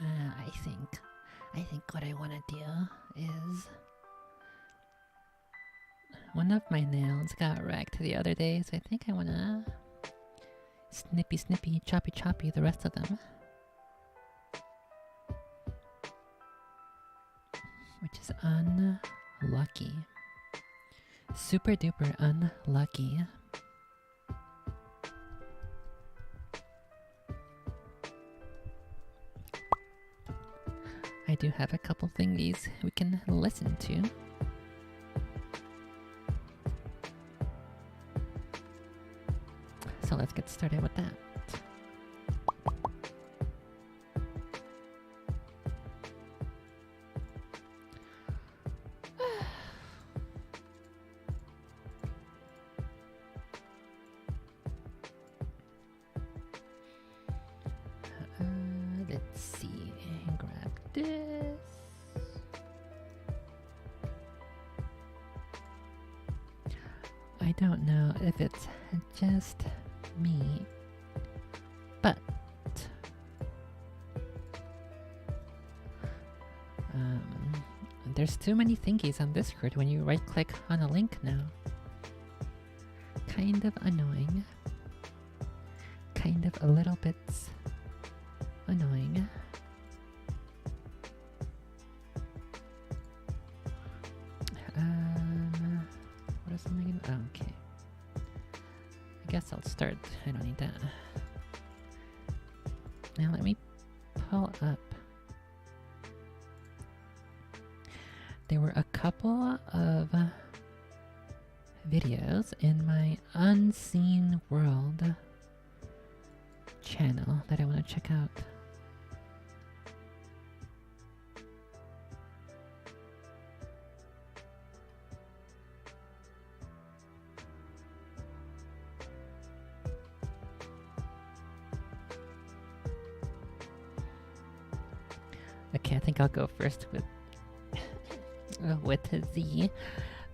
I think what I want to do is... One of my nails got wrecked the other day, so I think I want to snippy snippy, choppy choppy the rest of them. Which is unlucky. Super duper unlucky. I do have a couple thingies we can listen to. So let's get started with that. Let's see. Grab this. I don't know if it's just me, but there's too many thingies on Discord when you right click on a link now. Kind of annoying. Kind of a little bit annoying. What is something? Oh, okay. I guess I'll start. I don't need that. Now let me pull up. There were a couple of videos in my Unseen World channel that I want to check out. Okay, I think I'll go first with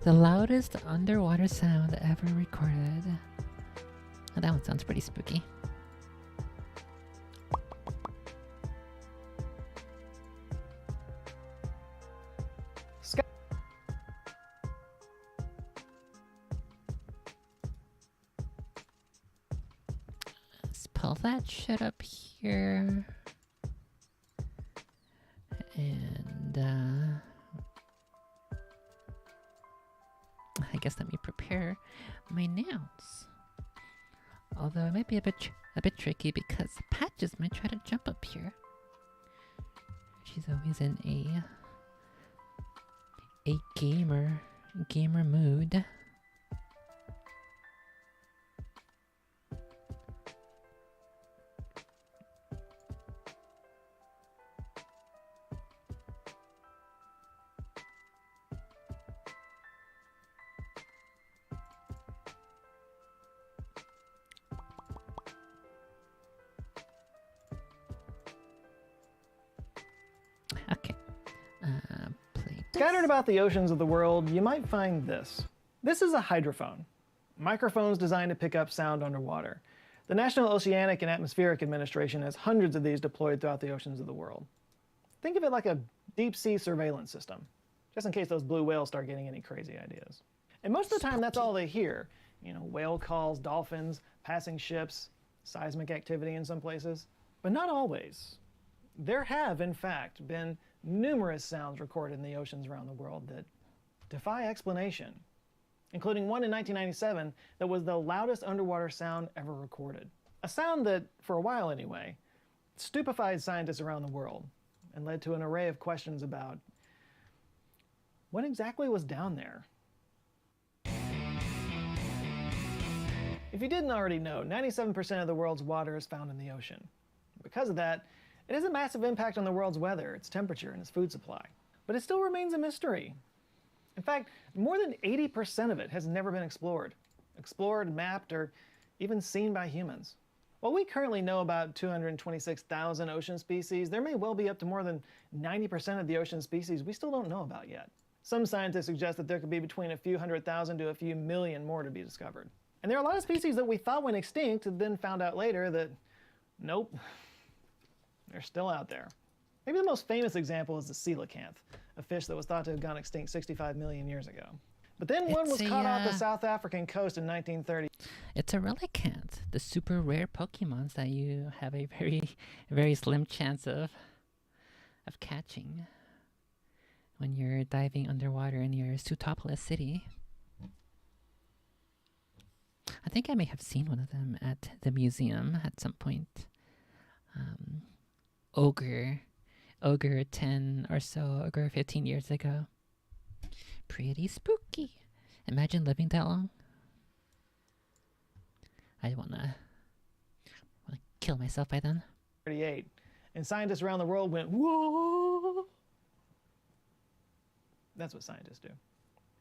the loudest underwater sound ever recorded. Oh, that one sounds pretty spooky. Let's pull that shit up here. And I guess let me prepare my nails. Although it might be a bit tricky because Patches might try to jump up here. She's always in a gamer mood. Scattered about the oceans of the world, you might find this. This is a hydrophone. Microphones designed to pick up sound underwater. The National Oceanic and Atmospheric Administration has hundreds of these deployed throughout the oceans of the world. Think of it like a deep-sea surveillance system, just in case those blue whales start getting any crazy ideas. And most of the time, that's all they hear. You know, whale calls, dolphins, passing ships, seismic activity in some places. But not always. There have, in fact, been numerous sounds recorded in the oceans around the world that defy explanation, including one in 1997 that was the loudest underwater sound ever recorded. A sound that, for a while anyway, stupefied scientists around the world and led to an array of questions about what exactly was down there. If you didn't already know, 97% of the world's water is found in the ocean. Because of that, it has a massive impact on the world's weather, its temperature, and its food supply. But it still remains a mystery. In fact, more than 80% of it has never been explored, mapped, or even seen by humans. While we currently know about 226,000 ocean species, there may well be up to more than 90% of the ocean species we still don't know about yet. Some scientists suggest that there could be between a few 100,000 to a few million more to be discovered. And there are a lot of species that we thought went extinct and then found out later that, nope, they're still out there. Maybe the most famous example is the coelacanth, a fish that was thought to have gone extinct 65 million years ago. But then one was caught off the South African coast in 1930. It's a relicanth, the super rare Pokemons that you have a very slim chance of catching when you're diving underwater in your Sutopolis city. I think I may have seen one of them at the museum at some point. Ogre 10 or so, Ogre 15 years ago. Pretty spooky. Imagine living that long. I wanna kill myself by then. 38. And scientists around the world went, whoa! That's what scientists do.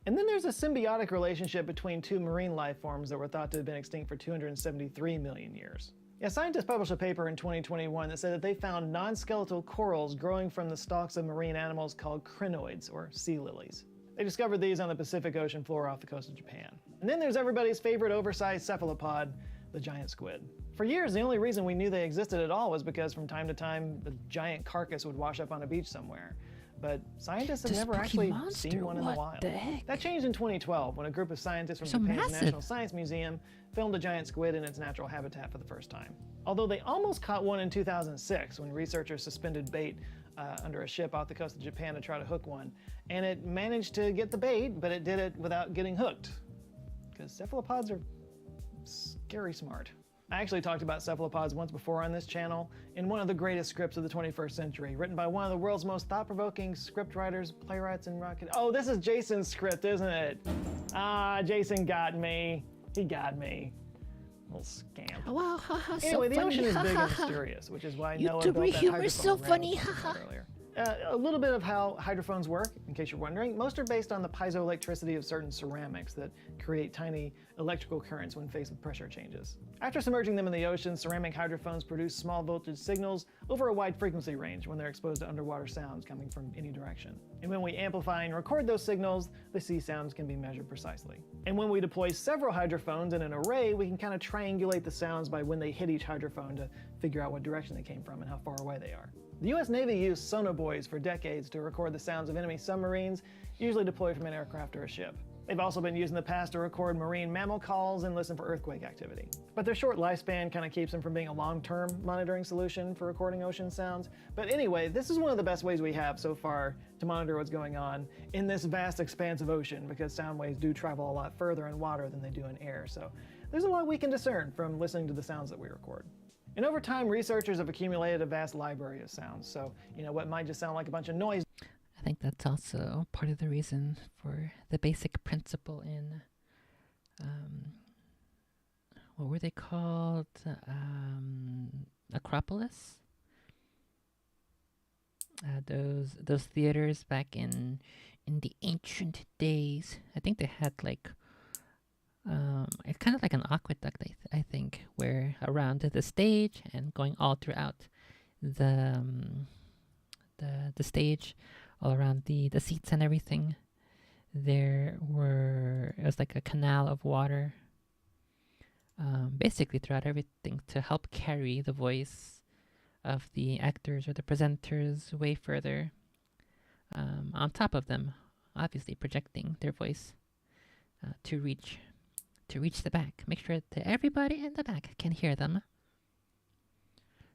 And then there's a symbiotic relationship between two marine life forms that were thought to have been extinct for 273 million years. Yeah, scientists published a paper in 2021 that said that they found non-skeletal corals growing from the stalks of marine animals called crinoids, or sea lilies. They discovered these on the Pacific Ocean floor off the coast of Japan. And then there's everybody's favorite oversized cephalopod, the giant squid. For years, the only reason we knew they existed at all was because from time to time, the giant carcass would wash up on a beach somewhere. But scientists have never actually seen one in the wild. That changed in 2012 when a group of scientists from Japan's National Science Museum filmed a giant squid in its natural habitat for the first time. Although they almost caught one in 2006 when researchers suspended bait under a ship off the coast of Japan to try to hook one. And it managed to get the bait, but it did it without getting hooked. Because cephalopods are scary smart. I actually talked about cephalopods once before on this channel in one of the greatest scripts of the 21st century, written by one of the world's most thought-provoking script writers, playwrights, and rocket. Oh, this is Jason's script, isn't it? Ah, Jason got me. He got me. Little scamp. Wow, Anyway, so the ocean funny. is big and mysterious, which is why Noah built that humor hydrophone so funny. earlier. A little bit of how hydrophones work, in case you're wondering. Most are based on the piezoelectricity of certain ceramics that create tiny electrical currents when faced with pressure changes. After submerging them in the ocean, ceramic hydrophones produce small voltage signals over a wide frequency range when they're exposed to underwater sounds coming from any direction. And when we amplify and record those signals, the sea sounds can be measured precisely. And when we deploy several hydrophones in an array, we can kind of triangulate the sounds by when they hit each hydrophone to figure out what direction they came from and how far away they are. The US Navy used sonobuoys for decades to record the sounds of enemy submarines, usually deployed from an aircraft or a ship. They've also been used in the past to record marine mammal calls and listen for earthquake activity. But their short lifespan kind of keeps them from being a long-term monitoring solution for recording ocean sounds. But anyway, this is one of the best ways we have so far to monitor what's going on in this vast expanse of ocean, because sound waves do travel a lot further in water than they do in air. So there's a lot we can discern from listening to the sounds that we record. And over time, researchers have accumulated a vast library of sounds. So, what might just sound like a bunch of noise. I think that's also part of the reason for the basic principle in, what were they called? Acropolis? Those theaters back in the ancient days. I think they had like, it's kind of like an aqueduct, I think, where around the stage and going all throughout the stage, all around the seats and everything, it was like a canal of water, basically throughout everything, to help carry the voice of the actors or the presenters way further, on top of them, obviously projecting their voice to reach the back. Make sure that everybody in the back can hear them.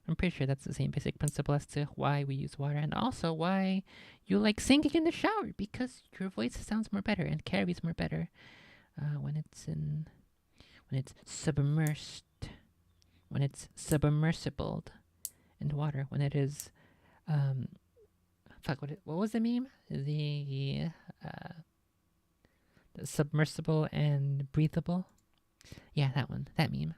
I'm pretty sure that's the same basic principle as to why we use water, and also why you like singing in the shower, because your voice sounds more better and carries more better when it's submersed, when it's submersibled in water, when it is what was the meme? The submersible and breathable. Yeah, that one. That meme.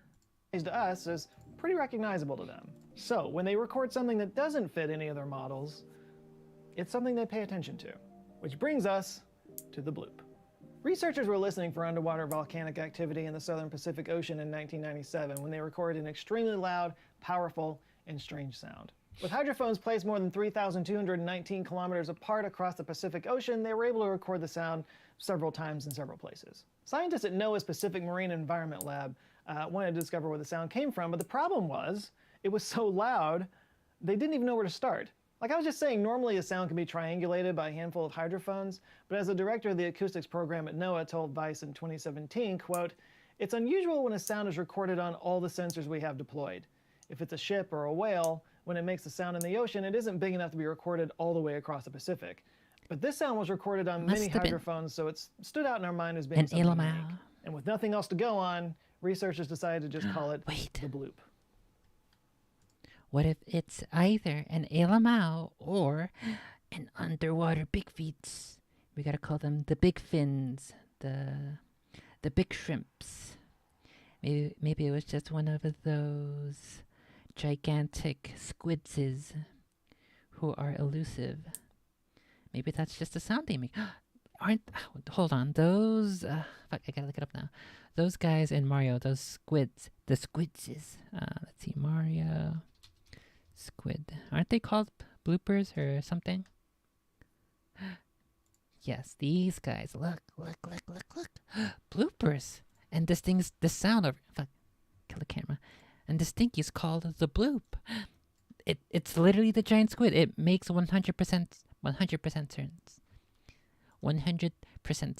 To us is pretty recognizable to them. So when they record something that doesn't fit any of their models, it's something they pay attention to. Which brings us to the bloop. Researchers were listening for underwater volcanic activity in the southern Pacific Ocean in 1997 when they recorded an extremely loud, powerful, and strange sound. With hydrophones placed more than 3,219 kilometers apart across the Pacific Ocean, they were able to record the sound several times in several places. Scientists at NOAA's Pacific Marine Environment Lab wanted to discover where the sound came from, but the problem was, it was so loud, they didn't even know where to start. Like I was just saying, normally a sound can be triangulated by a handful of hydrophones, but as the director of the acoustics program at NOAA told Vice in 2017, quote, "It's unusual when a sound is recorded on all the sensors we have deployed. If it's a ship or a whale, when it makes a sound in the ocean, it isn't big enough to be recorded all the way across the Pacific. But this sound was recorded on many hydrophones, so it stood out in our mind as being something unique. And with nothing else to go on, researchers decided to just call it the bloop." What if it's either an Elamau or an underwater big feets? We gotta call them the big fins, the big shrimps. Maybe it was just one of those gigantic squidses who are elusive. Maybe that's just a sound they make. Hold on, those fuck, I gotta look it up now. Those guys in Mario, those squids, the squidses. Let's see, Mario squid. Aren't they called bloopers or something? Yes, these guys. Look. Bloopers. And this sound of fuck, kill the camera. And this thing is called the bloop. It's literally the giant squid. It makes 100% sense. 100%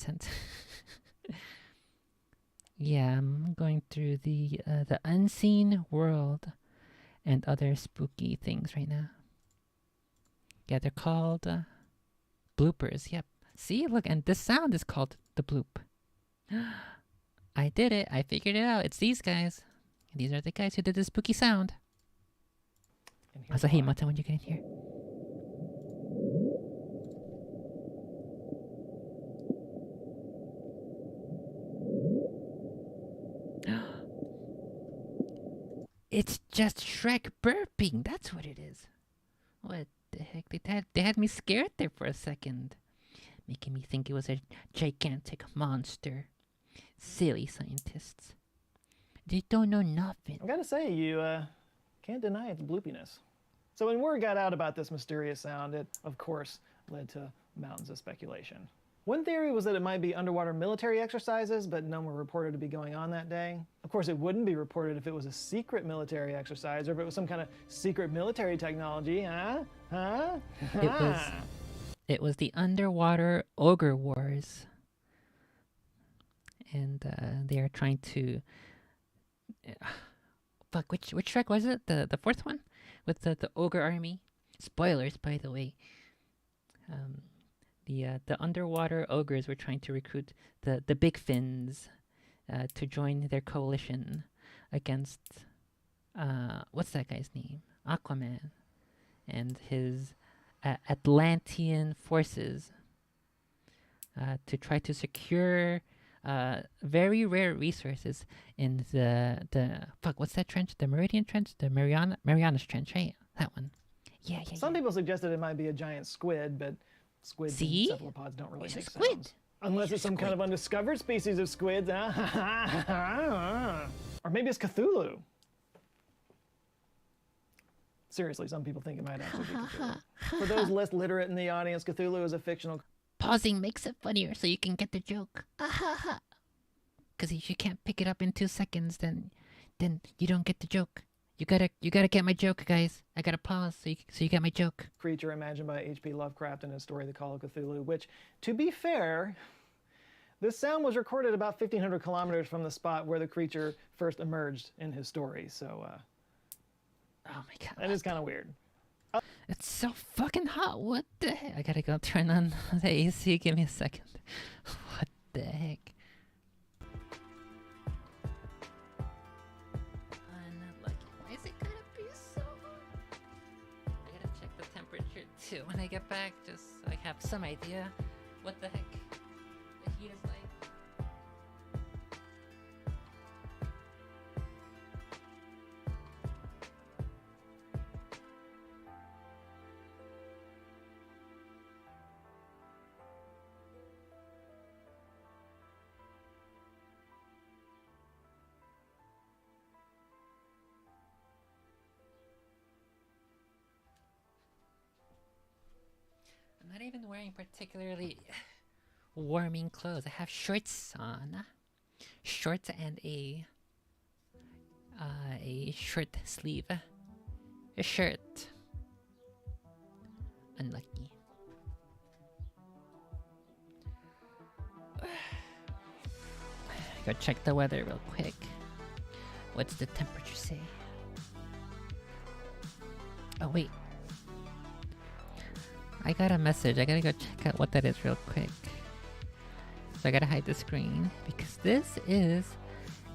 sense. Yeah, I'm going through the unseen world and other spooky things right now. Yeah, they're called bloopers. Yep. See, look, and this sound is called the bloop. I did it. I figured it out. It's these guys. These are the guys who did the spooky sound. Also, hey, Mata, when you get in here. It's just Shrek burping. That's what it is. What the heck? They had me scared there for a second, making me think it was a gigantic monster. Silly scientists. They don't know nothing. I gotta say, you can't deny its bloopiness. So when word got out about this mysterious sound, it, of course, led to mountains of speculation. One theory was that it might be underwater military exercises, but none were reported to be going on that day. Of course, it wouldn't be reported if it was a secret military exercise or if it was some kind of secret military technology, huh? It was the underwater ogre wars. And they are trying to... fuck, which Shrek was it? The fourth one? With the ogre army? Spoilers, by the way. The underwater ogres were trying to recruit the big fins to join their coalition against what's that guy's name? Aquaman and his Atlantean forces to try to secure very rare resources in the fuck, what's that trench? The Meridian Trench? The Marianas Trench, right? That one. Yeah. Some people suggested it might be a giant squid, but squids and cephalopods don't really make sounds. Unless it's some kind of undiscovered species of squids. Or maybe it's Cthulhu. Seriously, some people think it might actually be Cthulhu. For those less literate in the audience, Cthulhu is a fictional... Pausing makes it funnier so you can get the joke. Because if you can't pick it up in 2 seconds, then you don't get the joke. You gotta get my joke, guys. I gotta pause so you get my joke. Creature imagined by H.P. Lovecraft in his story The Call of Cthulhu, which, to be fair, this sound was recorded about 1,500 kilometers from the spot where the creature first emerged in his story, so... oh my god. That is kind of weird. It's so fucking hot. What the heck? I gotta go turn on the AC. Give me a second. What the heck? Why is it gonna be so hot? I gotta check the temperature too when I get back, just so I have some idea what the heck the heat is like. I'm not even wearing particularly warming clothes. I have shorts on. Shorts and a short sleeve. A shirt. Unlucky. Go check the weather real quick. What's the temperature say? Oh wait. I got a message. I gotta go check out what that is real quick. So I gotta hide the screen because this is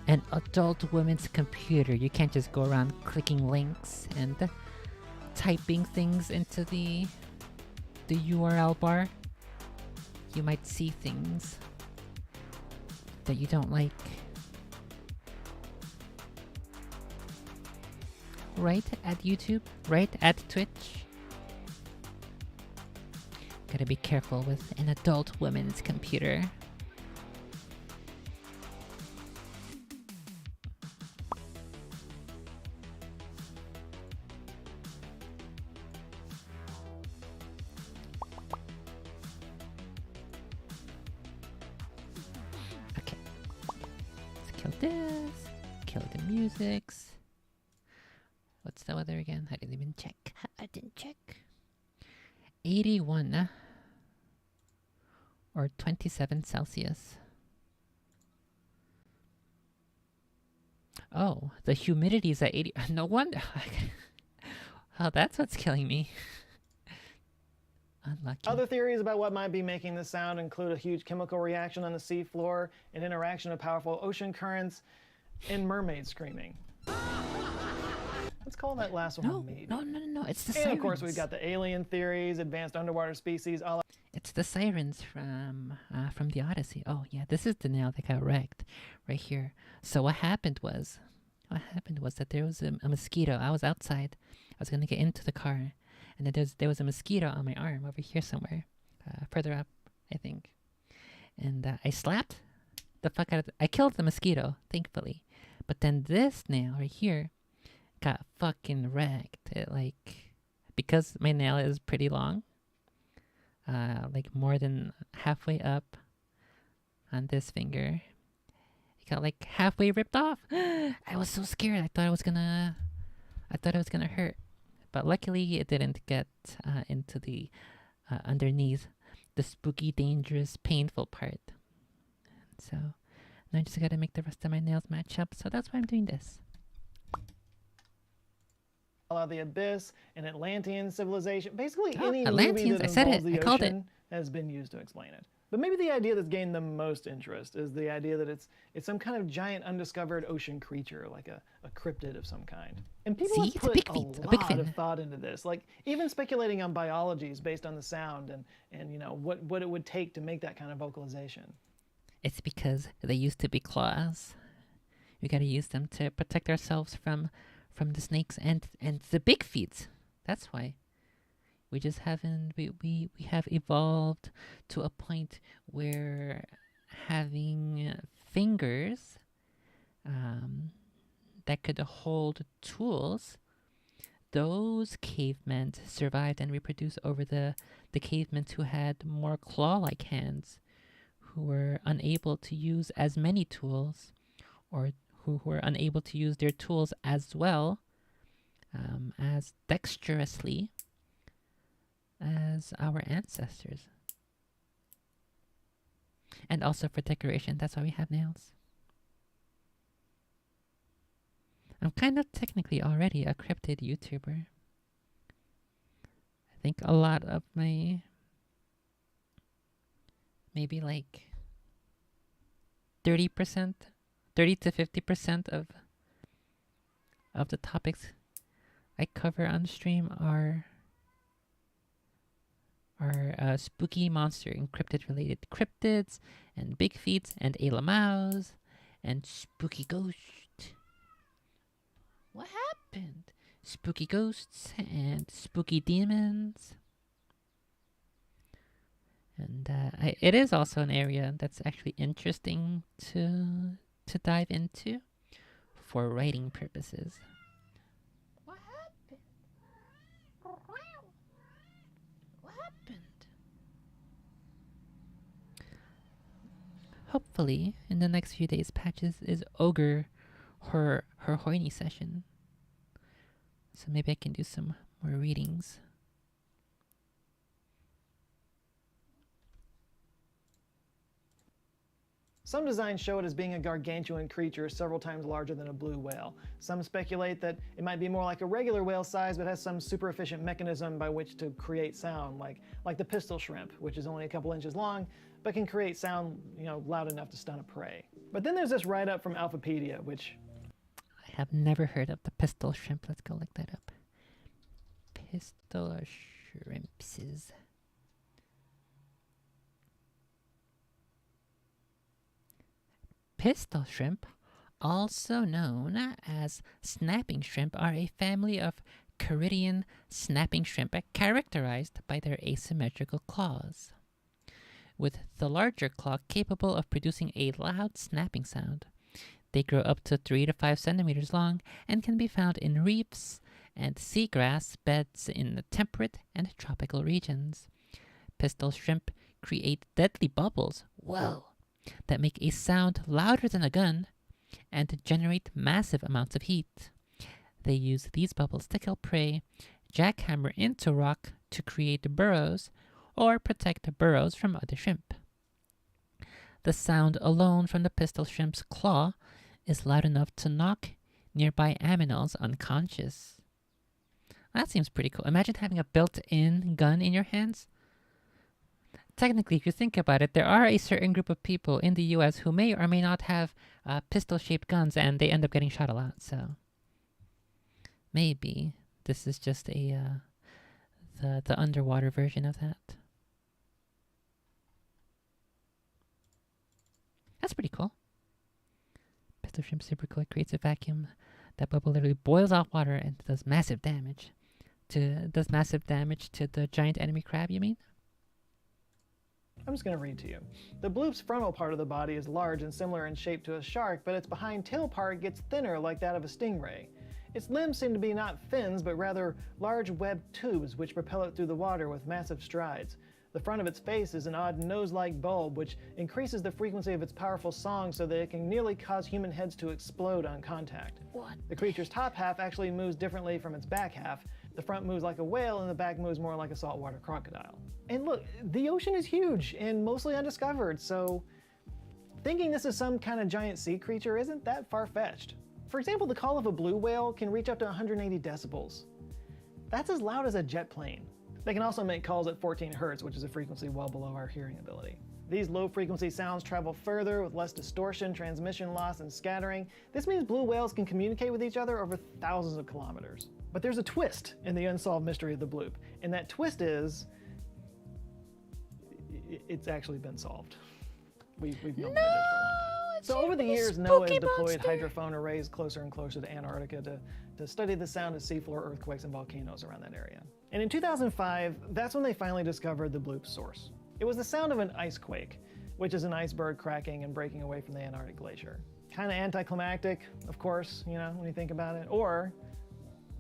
an adult woman's computer. You can't just go around clicking links and typing things into the URL bar. You might see things that you don't like. Right at YouTube, right at Twitch. Gotta be careful with an adult woman's computer. Okay. Let's kill this. Kill the musics. What's the weather again? I didn't even check. I didn't check. 81 or 27 Celsius. Oh, the humidity is at 80. No wonder. Oh, that's what's killing me. Unlucky. Other theories about what might be making this sound include a huge chemical reaction on the seafloor, an interaction of powerful ocean currents, and mermaids screaming. Let's call that last one maybe. No. It's the and sirens. Of course, we've got the alien theories, advanced underwater species, all. It's the sirens from the Odyssey. Oh yeah, this is the nail that got wrecked, right here. So what happened was that there was a mosquito. I was outside. I was gonna get into the car, and then there was a mosquito on my arm over here somewhere, further up, I think. And I slapped the fuck out of. I killed the mosquito, thankfully, but then this nail right here got fucking wrecked. It because my nail is pretty long, like more than halfway up on this finger. It got like halfway ripped off. I was so scared. I thought it was gonna hurt, but luckily it didn't get into the underneath the spooky, dangerous, painful part. So now I just gotta make the rest of my nails match up. So that's why I'm doing this. Of the Abyss, an Atlantean civilization. Basically, any movie Atlanteans, that I said involves it. the I called it. ocean has been used to explain it. But maybe the idea that's gained the most interest is the idea that it's some kind of giant undiscovered ocean creature, like a cryptid of some kind. And people have put a lot of thought into this, like even speculating on biologies based on the sound and you know what it would take to make that kind of vocalization. It's because they used to be claws. We gotta use them to protect ourselves from the snakes and the big feet. That's why. We just haven't, we have evolved to a point where having fingers that could hold tools, those cavemen survived and reproduced over the cavemen who had more claw-like hands, who were unable to use as many tools, or who were unable to use their tools as well as dexterously as our ancestors. And also for decoration, that's why we have nails. I'm kind of technically already a cryptid YouTuber. I think a lot of my, maybe like 30%, 30 to 50% of the topics I cover on stream are spooky monster and cryptid related. Cryptids and big feet and Ayla Mouse and spooky ghost. What happened? Spooky ghosts and spooky demons. And it is also an area that's actually interesting to dive into for writing purposes. What happened? What happened? Hopefully, in the next few days, Patches is Ogre her horny session. So maybe I can do some more readings. Some designs show it as being a gargantuan creature several times larger than a blue whale. Some speculate that it might be more like a regular whale size, but has some super efficient mechanism by which to create sound, like the pistol shrimp, which is only a couple inches long, but can create sound, loud enough to stun a prey. But then there's this write-up from Alphapedia, which... I have never heard of the pistol shrimp. Let's go look that up. Pistol shrimpses. Pistol shrimp, also known as snapping shrimp, are a family of Caridian snapping shrimp characterized by their asymmetrical claws, with the larger claw capable of producing a loud snapping sound. They grow up to 3 to 5 centimeters long and can be found in reefs and seagrass beds in the temperate and tropical regions. Pistol shrimp create deadly bubbles, that make a sound louder than a gun and generate massive amounts of heat. They use these bubbles to kill prey, jackhammer into rock to create burrows, or protect burrows from other shrimp. The sound alone from the pistol shrimp's claw is loud enough to knock nearby aminals unconscious. That seems pretty cool. Imagine having a built-in gun in your hands. Technically, if you think about it, there are a certain group of people in the US who may or may not have pistol-shaped guns, and they end up getting shot a lot, so... maybe this is just the underwater version of that. That's pretty cool. Pistol shrimp super cool. It creates a vacuum. That bubble literally boils off water and does massive damage. To the giant enemy crab, you mean? I'm just going to read to you. The bloop's frontal part of the body is large and similar in shape to a shark, but its behind tail part gets thinner like that of a stingray. Its limbs seem to be not fins, but rather large webbed tubes which propel it through the water with massive strides. The front of its face is an odd nose-like bulb which increases the frequency of its powerful song so that it can nearly cause human heads to explode on contact. What? The creature's top half actually moves differently from its back half. The front moves like a whale and the back moves more like a saltwater crocodile. And look, the ocean is huge and mostly undiscovered, so thinking this is some kind of giant sea creature isn't that far-fetched. For example, the call of a blue whale can reach up to 180 decibels. That's as loud as a jet plane. They can also make calls at 14 hertz, which is a frequency well below our hearing ability. These low-frequency sounds travel further with less distortion, transmission loss, and scattering. This means blue whales can communicate with each other over thousands of kilometers. But there's a twist in the unsolved mystery of the bloop, and that twist is... it's actually been solved. We've known what it is for a long time. So over the years, NOAA has deployed hydrophone arrays closer and closer to Antarctica to study the sound of seafloor earthquakes and volcanoes around that area. And in 2005, that's when they finally discovered the bloop's source. It was the sound of an ice quake, which is an iceberg cracking and breaking away from the Antarctic glacier. Kind of anticlimactic, of course, when you think about it, or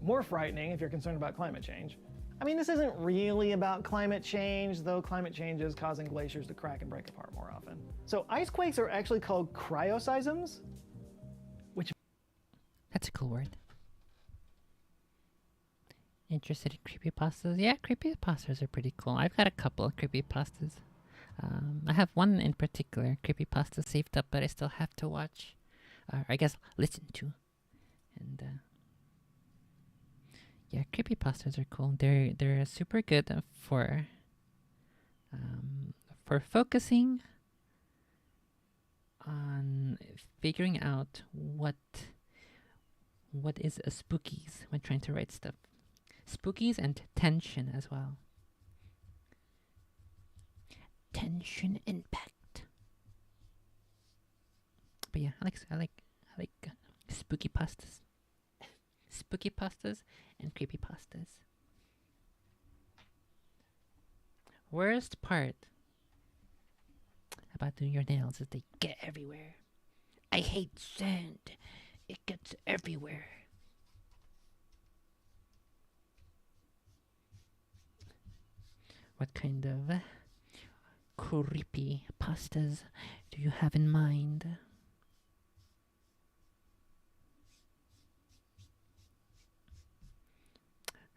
more frightening if you're concerned about climate change. I mean, this isn't really about climate change, though climate change is causing glaciers to crack and break apart more often. So ice quakes are actually called cryoseisms, which... That's a cool word. Interested in creepypastas? Yeah, creepypastas are pretty cool. I've got a couple of creepypastas. I have one in particular, creepypasta saved up, but I still have to watch, or I guess listen to. And yeah, creepypastas are cool. They're super good for focusing on figuring out what is a spookies when trying to write stuff. Spookies and tension as well. Tension impact. But yeah, I like spooky pastas. Spooky pastas and creepy pastas. Worst part about doing your nails is they get everywhere. I hate sand. It gets everywhere. What kind of creepy pastas do you have in mind?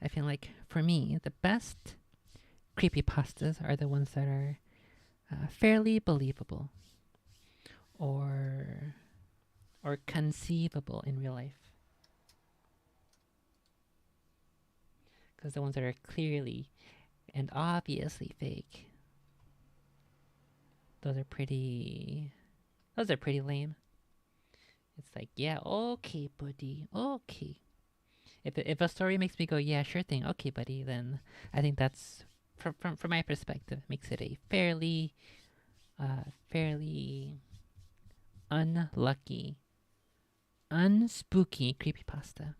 I feel like, for me, the best creepypastas are the ones that are fairly believable. or conceivable in real life. Because the ones that are clearly and obviously fake, those are pretty lame. It's like, yeah, okay, buddy, okay. If a story makes me go, yeah, sure thing, okay, buddy, then I think that's, from my perspective, makes it a fairly unlucky, unspooky creepypasta.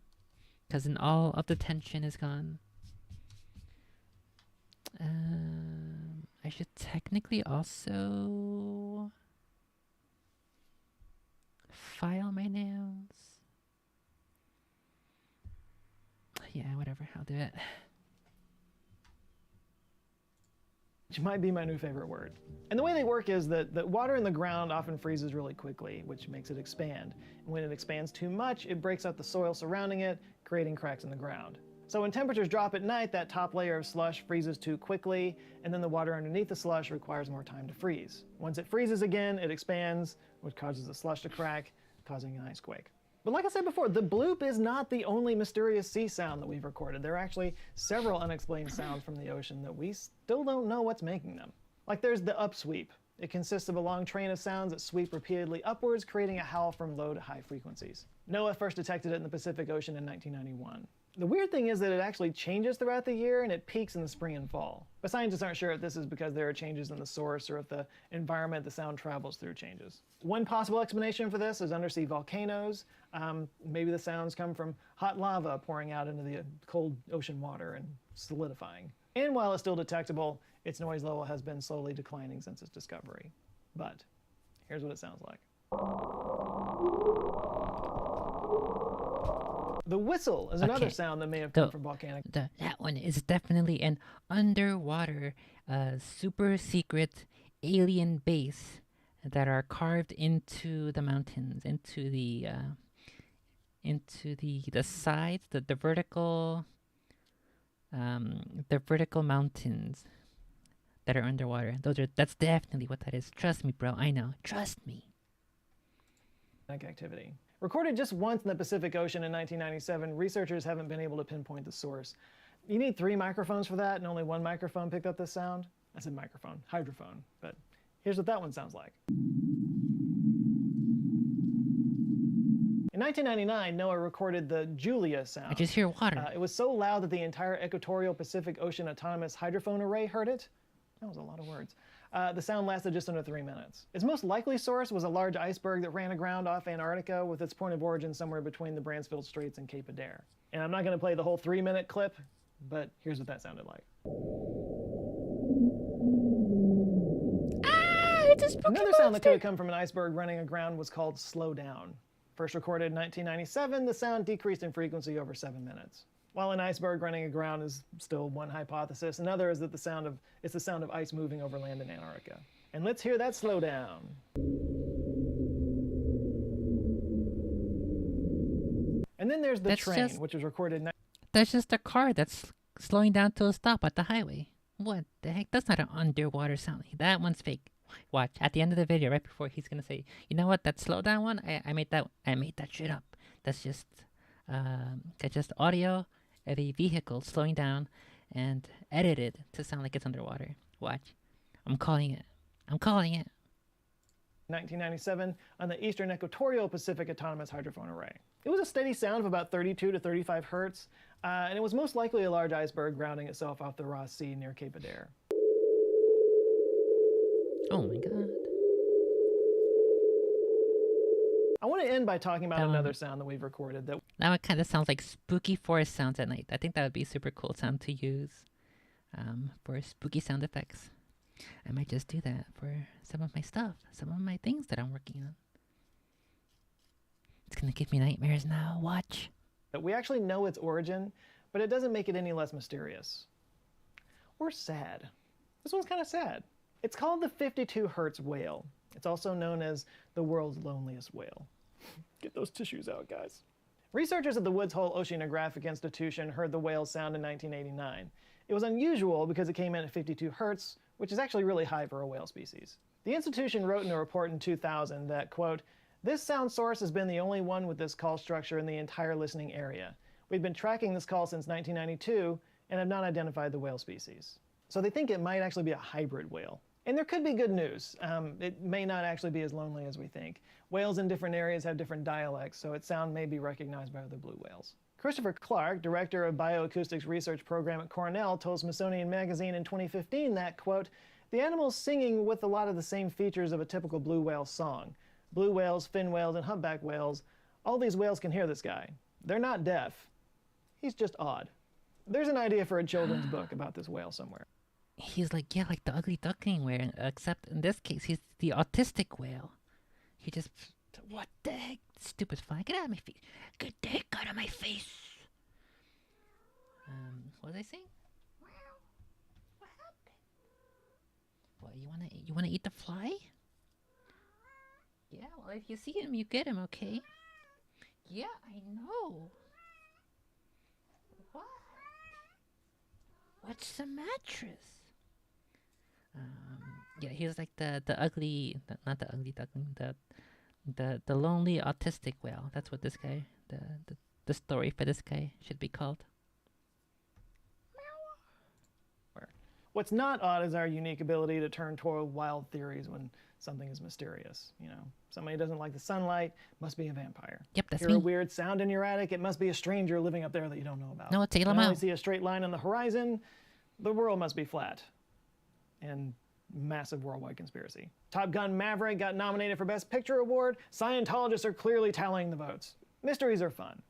Because then all of the tension is gone. I should technically also file my nails. Yeah, whatever, I'll do it. Which might be my new favorite word. And the way they work is that water in the ground often freezes really quickly, which makes it expand. And when it expands too much, it breaks up the soil surrounding it, creating cracks in the ground. So when temperatures drop at night, that top layer of slush freezes too quickly, and then the water underneath the slush requires more time to freeze. Once it freezes again, it expands, which causes the slush to crack, causing an ice quake. But like I said before, the bloop is not the only mysterious sea sound that we've recorded. There are actually several unexplained sounds from the ocean that we still don't know what's making them. Like there's the upsweep. It consists of a long train of sounds that sweep repeatedly upwards, creating a howl from low to high frequencies. NOAA first detected it in the Pacific Ocean in 1991. The weird thing is that it actually changes throughout the year and it peaks in the spring and fall. But scientists aren't sure if this is because there are changes in the source or if the environment the sound travels through changes. One possible explanation for this is undersea volcanoes. Maybe the sounds come from hot lava pouring out into the cold ocean water and solidifying. And while it's still detectable, its noise level has been slowly declining since its discovery. But here's what it sounds like. The whistle is another sound that may have come from volcanic. That one is definitely an underwater, super secret alien base that are carved into the mountains, into the sides, the vertical mountains that are underwater. That's definitely what that is. Trust me, bro. I know. Trust me. Activity. Recorded just once in the Pacific Ocean in 1997, researchers haven't been able to pinpoint the source. You need 3 microphones for that, and only 1 microphone picked up this sound. I said microphone, hydrophone, but here's what that one sounds like. In 1999, NOAA recorded the Julia sound. I just hear water. It was so loud that the entire equatorial Pacific Ocean Autonomous Hydrophone Array heard it. That was a lot of words. The sound lasted just under 3 minutes. Its most likely source was a large iceberg that ran aground off Antarctica with its point of origin somewhere between the Bransfield Straits and Cape Adare. And I'm not going to play the whole 3-minute clip, but here's what that sounded like. It's a spooky Another sound that could have come from an iceberg running aground was called slow down. First recorded in 1997, the sound decreased in frequency over 7 minutes. While an iceberg running aground is still one hypothesis, another is that it's the sound of ice moving over land in Antarctica. And let's hear that slow down. And then there's the train, which was recorded. That's just a car that's slowing down to a stop at the highway. What the heck? That's not an underwater sound. That one's fake. Watch at the end of the video, right before he's gonna say, "You know what? That slow down one, I made that shit up. That's just audio of a vehicle slowing down and edited to sound like it's underwater." Watch. I'm calling it. 1997 on the Eastern Equatorial Pacific Autonomous Hydrophone Array. It was a steady sound of about 32 to 35 hertz, and it was most likely a large iceberg grounding itself off the Ross Sea near Cape Adare. Oh my god. I want to end by talking about another sound that we've recorded. That one kind of sounds like spooky forest sounds at night. I think that would be a super cool sound to use for spooky sound effects. I might just do that for some of my stuff, some of my things that I'm working on. It's gonna give me nightmares now. Watch. We actually know its origin, but it doesn't make it any less mysterious. Or sad. This one's kind of sad. It's called the 52 hertz whale. It's also known as the world's loneliest whale. Get those tissues out, guys. Researchers at the Woods Hole Oceanographic Institution heard the whale's sound in 1989. It was unusual because it came in at 52 hertz, which is actually really high for a whale species. The institution wrote in a report in 2000 that, quote, "This sound source has been the only one with this call structure in the entire listening area. We've been tracking this call since 1992 and have not identified the whale species." So they think it might actually be a hybrid whale. And there could be good news. It may not actually be as lonely as we think. Whales in different areas have different dialects, so its sound may be recognized by other blue whales. Christopher Clark, director of bioacoustics research program at Cornell, told Smithsonian Magazine in 2015 that, quote, "The animal's singing with a lot of the same features of a typical blue whale song. Blue whales, fin whales, and humpback whales, all these whales can hear this guy. They're not deaf. He's just odd." There's an idea for a children's book about this whale somewhere. He's like, yeah, like the ugly duckling whale, except in this case, he's the autistic whale. He just, what the heck? Stupid fly. Get out of my face. Get the heck out of my face. What was I saying? What happened? What, you wanna eat the fly? Yeah, well, if you see him, you get him, okay? Yeah, I know. What? What's the mattress? Yeah, he's like the ugly, not the ugly duckling, the lonely autistic whale. That's what this guy, the story for this guy should be called. What's not odd is our unique ability to turn toward wild theories when something is mysterious. You know, somebody doesn't like the sunlight, must be a vampire. Yep, that's Hear me. a weird sound in your attic, it must be a stranger living up there that you don't know about. No, it's When Elamo. I only see a straight line on the horizon, the world must be flat. And massive worldwide conspiracy. Top Gun Maverick got nominated for Best Picture Award. Scientologists are clearly tallying the votes. Mysteries are fun.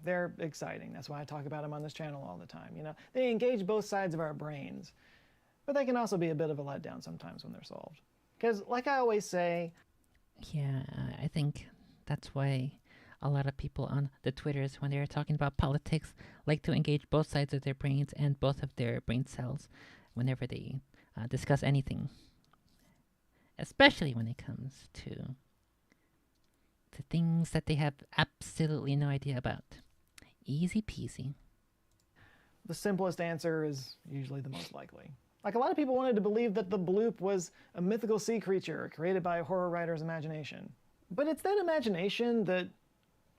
They're exciting. That's why I talk about them on this channel all the time. You know, they engage both sides of our brains. But they can also be a bit of a letdown sometimes when they're solved. Because, like I always say... Yeah, I think that's why a lot of people on the Twitters, when they're talking about politics, like to engage both sides of their brains and both of their brain cells whenever they discuss anything. Especially when it comes to things that they have absolutely no idea about. Easy peasy. The simplest answer is usually the most likely. Like, a lot of people wanted to believe that the bloop was a mythical sea creature created by a horror writer's imagination. But it's that imagination that,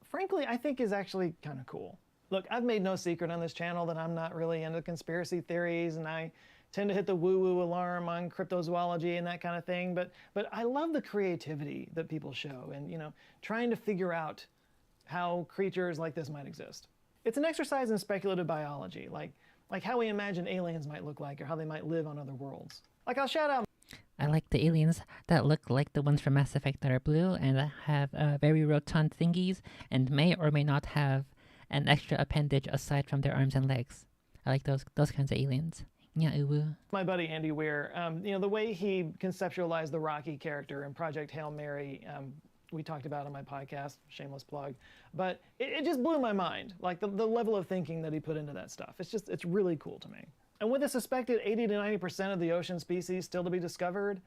frankly, I think is actually kind of cool. Look, I've made no secret on this channel that I'm not really into conspiracy theories, and I tend to hit the woo-woo alarm on cryptozoology and that kind of thing, but I love the creativity that people show and, you know, trying to figure out how creatures like this might exist. It's an exercise in speculative biology, like how we imagine aliens might look like or how they might live on other worlds. Like, I'll shout out... I like the aliens that look like the ones from Mass Effect that are blue and that have very rotund thingies and may or may not have an extra appendage aside from their arms and legs. I like those kinds of aliens. Yeah, uwu. My buddy Andy Weir, you know, the way he conceptualized the Rocky character in Project Hail Mary, we talked about on my podcast, shameless plug, but it just blew my mind, like the level of thinking that he put into that stuff. It's really cool to me. And with a suspected 80 to 90% of the ocean species still to be discovered,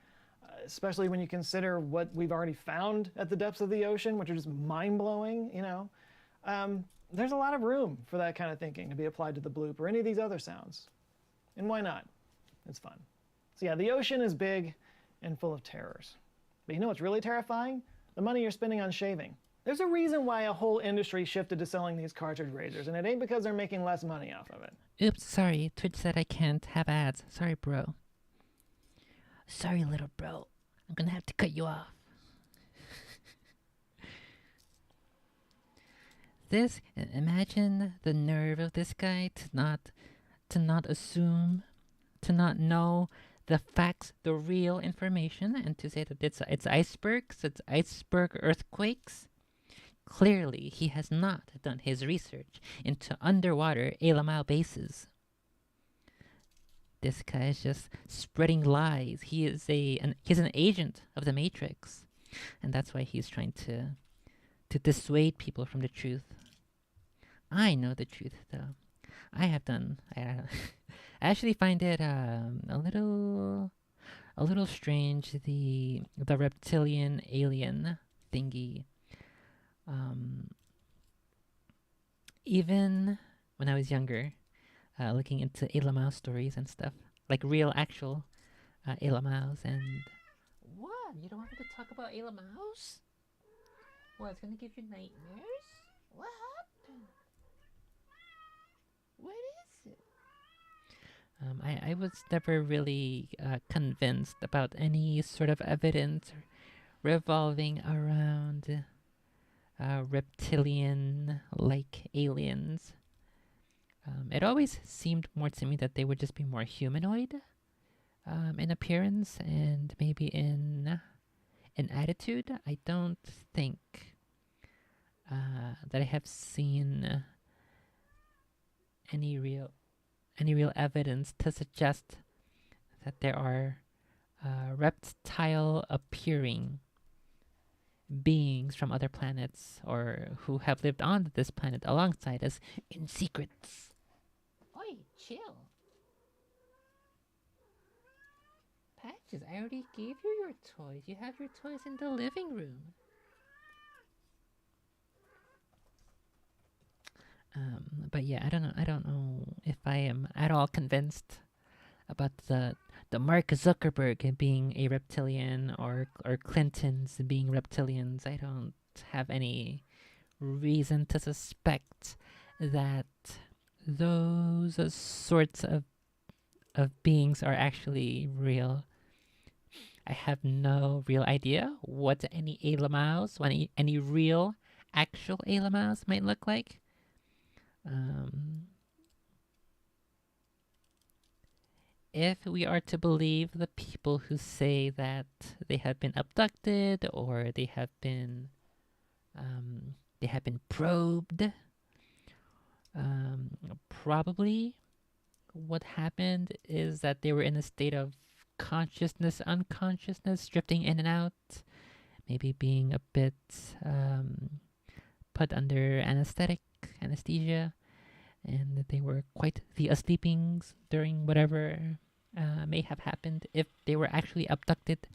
especially when you consider what we've already found at the depths of the ocean, which are just mind-blowing, you know, there's a lot of room for that kind of thinking to be applied to the bloop or any of these other sounds. And why not? It's fun. So yeah, the ocean is big and full of terrors. But you know what's really terrifying? The money you're spending on shaving. There's a reason why a whole industry shifted to selling these cartridge razors, and it ain't because they're making less money off of it. Oops, sorry. Twitch said I can't have ads. Sorry, bro. Sorry, little bro. I'm gonna have to cut you off. Imagine the nerve of this guy to not assume, to not know the facts, the real information, and to say that it's icebergs, it's iceberg earthquakes. Clearly, he has not done his research into underwater 8-mile bases. This guy is just spreading lies. He's an agent of the Matrix, and that's why he's trying to dissuade people from the truth. I know the truth, though. I actually find it a little strange, the reptilian alien thingy. Even when I was younger, looking into Mouse stories and stuff, like real, actual Mouse. And what? You don't want me to talk about Mouse? What? It's gonna give you nightmares? What happened? What is it? I was never really convinced about any sort of evidence revolving around reptilian-like aliens. It always seemed more to me that they would just be more humanoid in appearance and maybe in attitude. I don't think that I have seen any real evidence to suggest that there are reptile appearing beings from other planets or who have lived on this planet alongside us in secrets. Oi, chill. Patches, I already gave you your toys. You have your toys in the living room. But yeah, I don't know if I am at all convinced about the Mark Zuckerberg being a reptilian or Clinton's being reptilians. I don't have any reason to suspect that those sorts of beings are actually real. I have no real idea what any Mouse, any real, actual Mouse might look like. If we are to believe the people who say that they have been abducted or they have been probed, probably what happened is that they were in a state of consciousness, unconsciousness, drifting in and out, maybe being a bit put under anesthesia, and that they were quite the asleepings during whatever may have happened, if they were actually abducted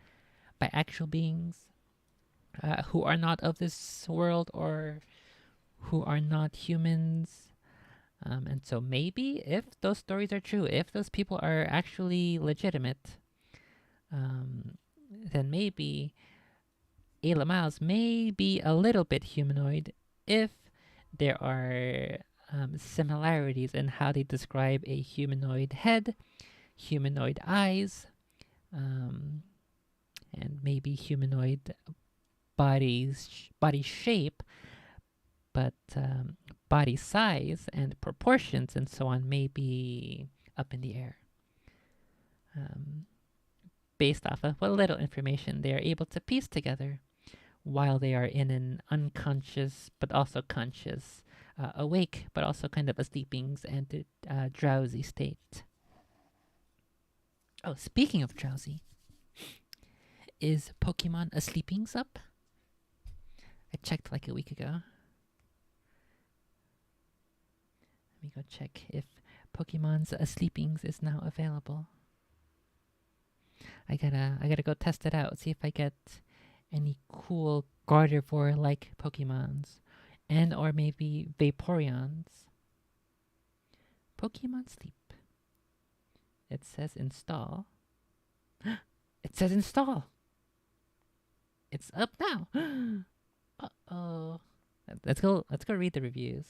by actual beings who are not of this world or who are not humans. And so maybe if those stories are true, if those people are actually legitimate, then maybe Ayla Miles may be a little bit humanoid if there are similarities in how they describe a humanoid head, humanoid eyes, and maybe humanoid body shape, but body size and proportions and so on may be up in the air. Based off of what little information they are able to piece together while they are in an unconscious but also conscious, awake but also kind of a sleepings and drowsy state. Oh, speaking of drowsy, is Pokemon a sleepings up? I checked like a week ago. Let me go check if Pokemon's Sleepings is now available. I gotta go test it out, see if I get any cool Gardevoir-like Pokemons, and or maybe Vaporeons. Pokemon Sleep. It says install. It says install. It's up now. Uh-oh. Let's go read the reviews.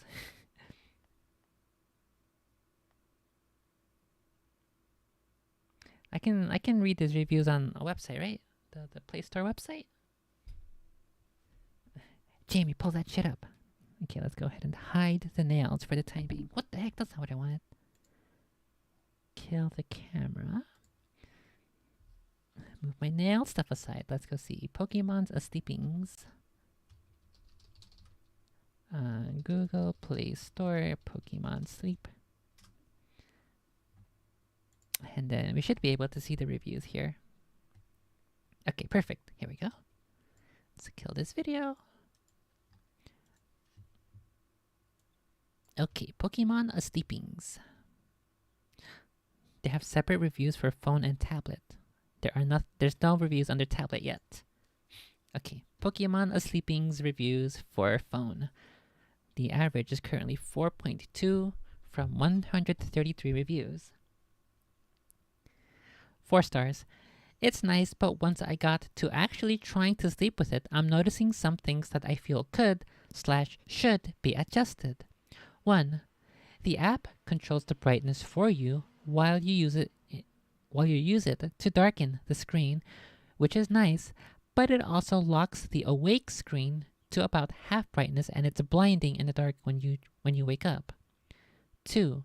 I can read these reviews on a website, right? The Play Store website. Jamie, pull that shit up. Okay, let's go ahead and hide the nails for the time being. What the heck? That's not what I wanted. Kill the camera. Move my nail stuff aside. Let's go see. Pokemon's Sleepings. Google Play Store, Pokemon Sleep. And then we should be able to see the reviews here. Okay, perfect. Here we go. Let's kill this video. Okay, Pokemon Sleepings. They have separate reviews for phone and tablet. There's no reviews under tablet yet. Okay, Pokemon Sleepings reviews for phone. The average is currently 4.2 from 133 reviews. 4 stars. It's nice, but once I got to actually trying to sleep with it, I'm noticing some things that I feel could/should be adjusted. 1. The app controls the brightness for you while you use it to darken the screen, which is nice, but it also locks the awake screen to about half brightness and it's blinding in the dark when you wake up. 2.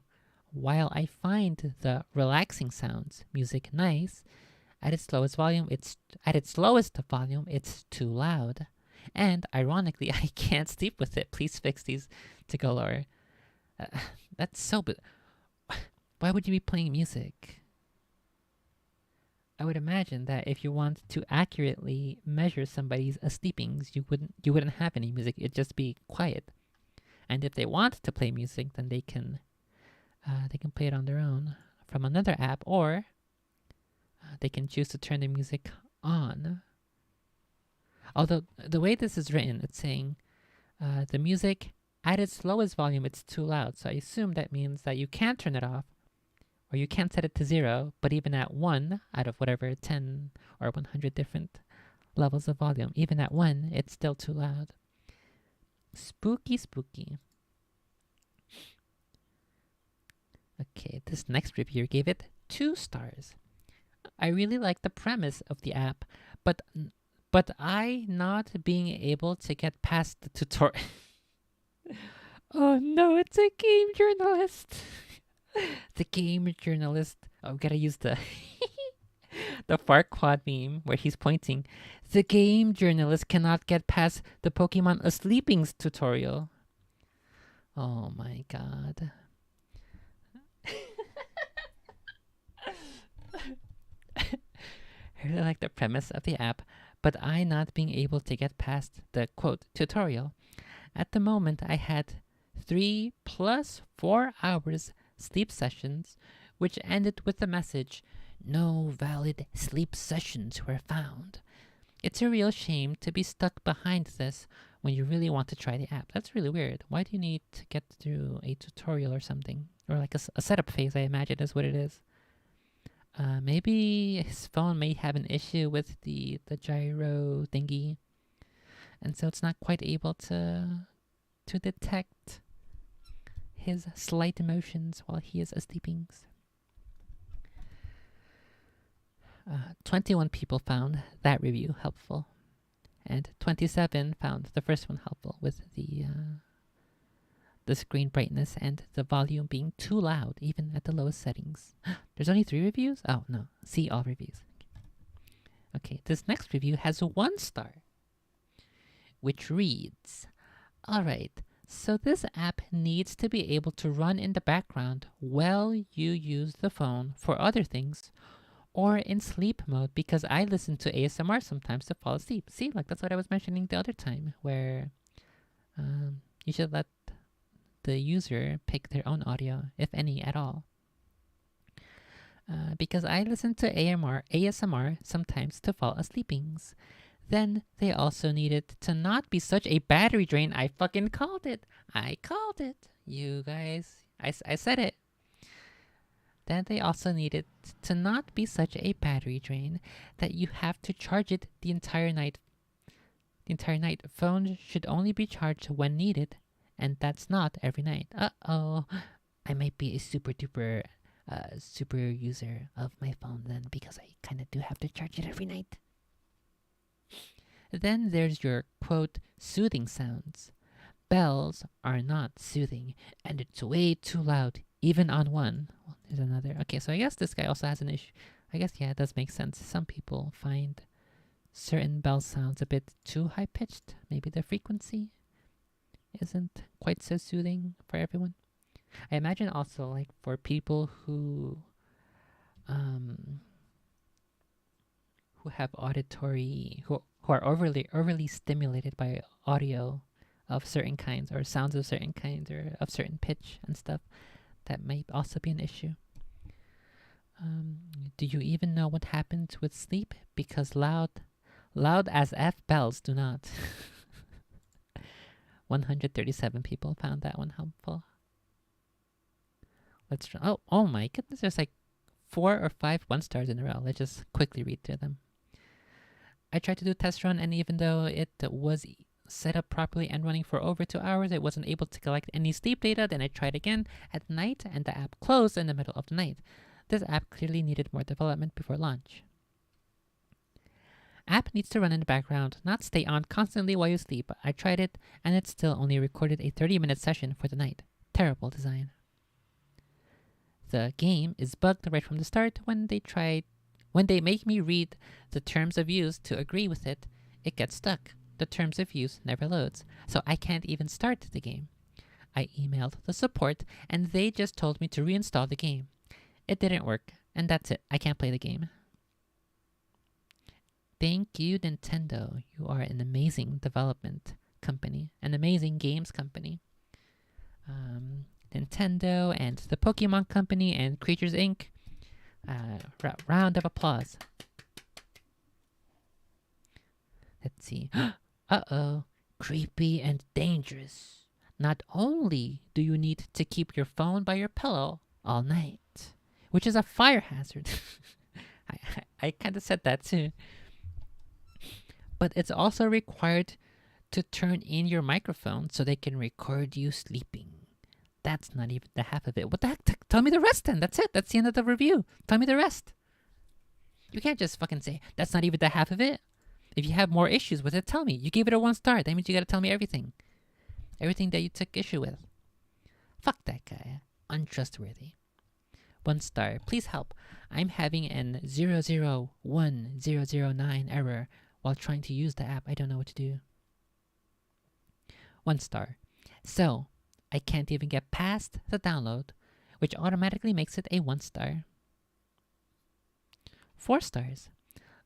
While I find the relaxing sounds music nice, at its lowest volume it's too loud. And ironically, I can't sleep with it. Please fix these to go lower. That's so but why would you be playing music? I would imagine that if you want to accurately measure somebody's sleepings, you wouldn't have any music. It'd just be quiet. And if they want to play music, then they can play it on their own from another app, or they can choose to turn the music on. Although the way this is written, it's saying the music at its lowest volume, it's too loud. So I assume that means that you can't turn it off, or you can't set it to 0, but even at 1 out of whatever 10 or 100 different levels of volume, even at 1, it's still too loud. Spooky, spooky. Okay, this next reviewer gave it 2 stars. I really like the premise of the app, but I not being able to get past the tutorial. Oh no, it's a game journalist. The game journalist. Oh, gotta use the the Farquaad meme where he's pointing. The game journalist cannot get past the Pokemon Sleepings tutorial. Oh my god. I really like the premise of the app, but I not being able to get past the quote tutorial. At the moment, I had 3 + 4 hours sleep sessions, which ended with the message, "No valid sleep sessions were found." It's a real shame to be stuck behind this when you really want to try the app. That's really weird. Why do you need to get through a tutorial or something? Or like a setup phase, I imagine is what it is. Maybe his phone may have an issue with the gyro thingy, and so it's not quite able to detect his slight emotions while he is sleeping. 21 people found that review helpful, and 27 found the first one helpful with the screen brightness and the volume being too loud even at the lowest settings. There's only 3 reviews? Oh no, see all reviews. Okay, this next review has 1 star, which reads, "Alright, so this app needs to be able to run in the background while you use the phone for other things, or in sleep mode, because I listen to ASMR sometimes to fall asleep." See, like that's what I was mentioning the other time, where you should let the user pick their own audio, if any at all. Because I listen to ASMR sometimes to fall asleepings. Then they also needed to not be such a battery drain. I fucking called it. I called it. You guys, I said it. Then they also needed to not be such a battery drain that you have to charge it the entire night. Phone should only be charged when needed, and that's not every night. Uh-oh. I might be a super duper super user of my phone then, because I kind of do have to charge it every night. Then there's your quote soothing sounds. Bells are not soothing, and it's way too loud, even on one. Well, there's another. Okay, so I guess this guy also has an issue. I guess, yeah, it does make sense. Some people find certain bell sounds a bit too high-pitched. Maybe the frequency isn't quite so soothing for everyone. I imagine also, like, for people who have auditory, who are overly stimulated by audio of certain kinds, or sounds of certain kinds, or of certain pitch and stuff, that might also be an issue. Do you even know what happens with sleep? Because loud as F bells do not. 137 people found that one helpful. Let's try. Oh my goodness. There's like 4 or 5 1-stars in a row. Let's just quickly read through them. I tried to do a test run, and even though it was set up properly and running for over 2 hours, it wasn't able to collect any sleep data. Then I tried again at night, and the app closed in the middle of the night. This app clearly needed more development before launch. App needs to run in the background, not stay on constantly while you sleep. I tried it, and it still only recorded a 30-minute session for the night. Terrible design. The game is bugged right from the start. When they make me read the terms of use to agree with it, it gets stuck. The terms of use never loads, so I can't even start the game. I emailed the support, and they just told me to reinstall the game. It didn't work, and that's it. I can't play the game. Thank you, Nintendo. You are an amazing development company, an amazing games company. Nintendo and the Pokemon Company and Creatures Inc. Round of applause. Let's see. Uh-oh. Creepy and dangerous. Not only do you need to keep your phone by your pillow all night, which is a fire hazard. I kind of said that too. But it's also required to turn in your microphone so they can record you sleeping. That's not even the half of it. What the heck? Tell me the rest then. That's it. That's the end of the review. Tell me the rest. You can't just fucking say, that's not even the half of it. If you have more issues with it, tell me. You gave it a 1-star. That means you gotta tell me everything. Everything that you took issue with. Fuck that guy. Untrustworthy. 1 star. Please help. I'm having an 001009 error while trying to use the app. I don't know what to do. 1 star. So, I can't even get past the download, which automatically makes it a 1 star. 4 stars.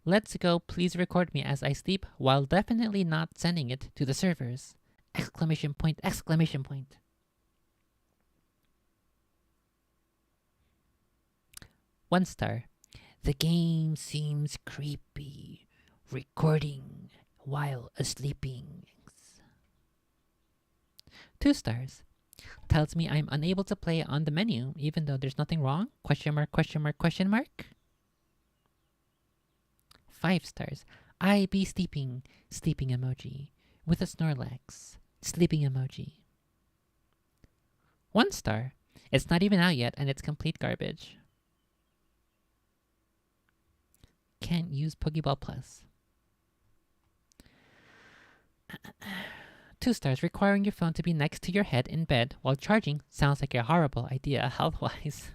Let's go, please record me as I sleep while definitely not sending it to the servers. Exclamation point, exclamation point. 1 star. The game seems creepy. Recording while sleeping. 2 stars. Tells me I'm unable to play on the menu even though there's nothing wrong? Question mark, question mark, question mark. 5 stars. I be sleeping. Sleeping emoji. With a Snorlax. Sleeping emoji. 1 star. It's not even out yet and it's complete garbage. Can't use Pokeball Plus. 2 stars. Requiring your phone to be next to your head in bed while charging sounds like a horrible idea health-wise.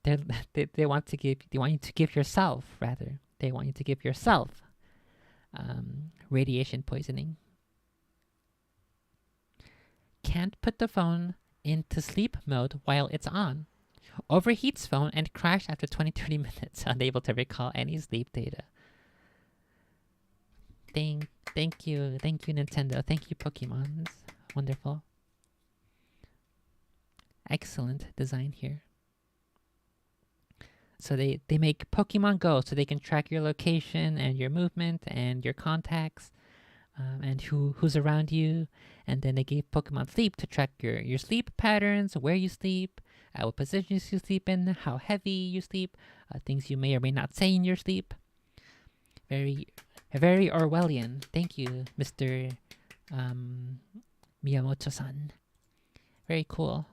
They want you to give yourself radiation poisoning. Can't put the phone into sleep mode while it's on. Overheats phone and crash after 20-30 minutes. Unable to recall any sleep data. Thank you, Nintendo. Thank you, Pokemons. Wonderful. Excellent design here. So they make Pokemon Go so they can track your location and your movement and your contacts and who's around you. And then they gave Pokemon Sleep to track your sleep patterns, where you sleep, what positions you sleep in, how heavy you sleep, things you may or may not say in your sleep. Very Orwellian. Thank you, Mr. Miyamoto-san. Very cool.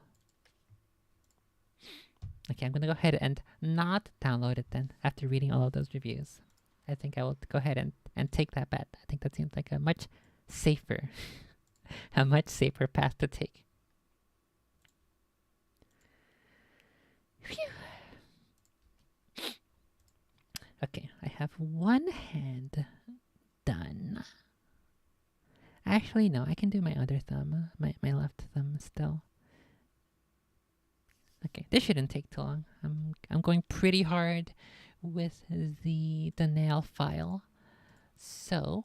Okay, I'm going to go ahead and not download it then after reading all of those reviews. I think I will go ahead and take that bet. I think that seems like a much safer path to take. Phew. Okay, I have one hand done. Actually, no, I can do my other thumb, my left thumb still. Okay, this shouldn't take too long. I'm going pretty hard with the nail file, so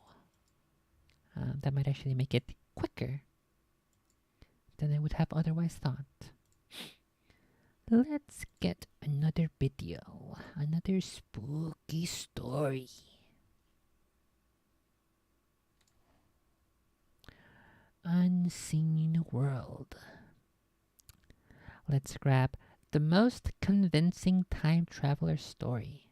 that might actually make it quicker than I would have otherwise thought. Let's get another video, another spooky story. Unseen world. Let's grab the most convincing time traveler story.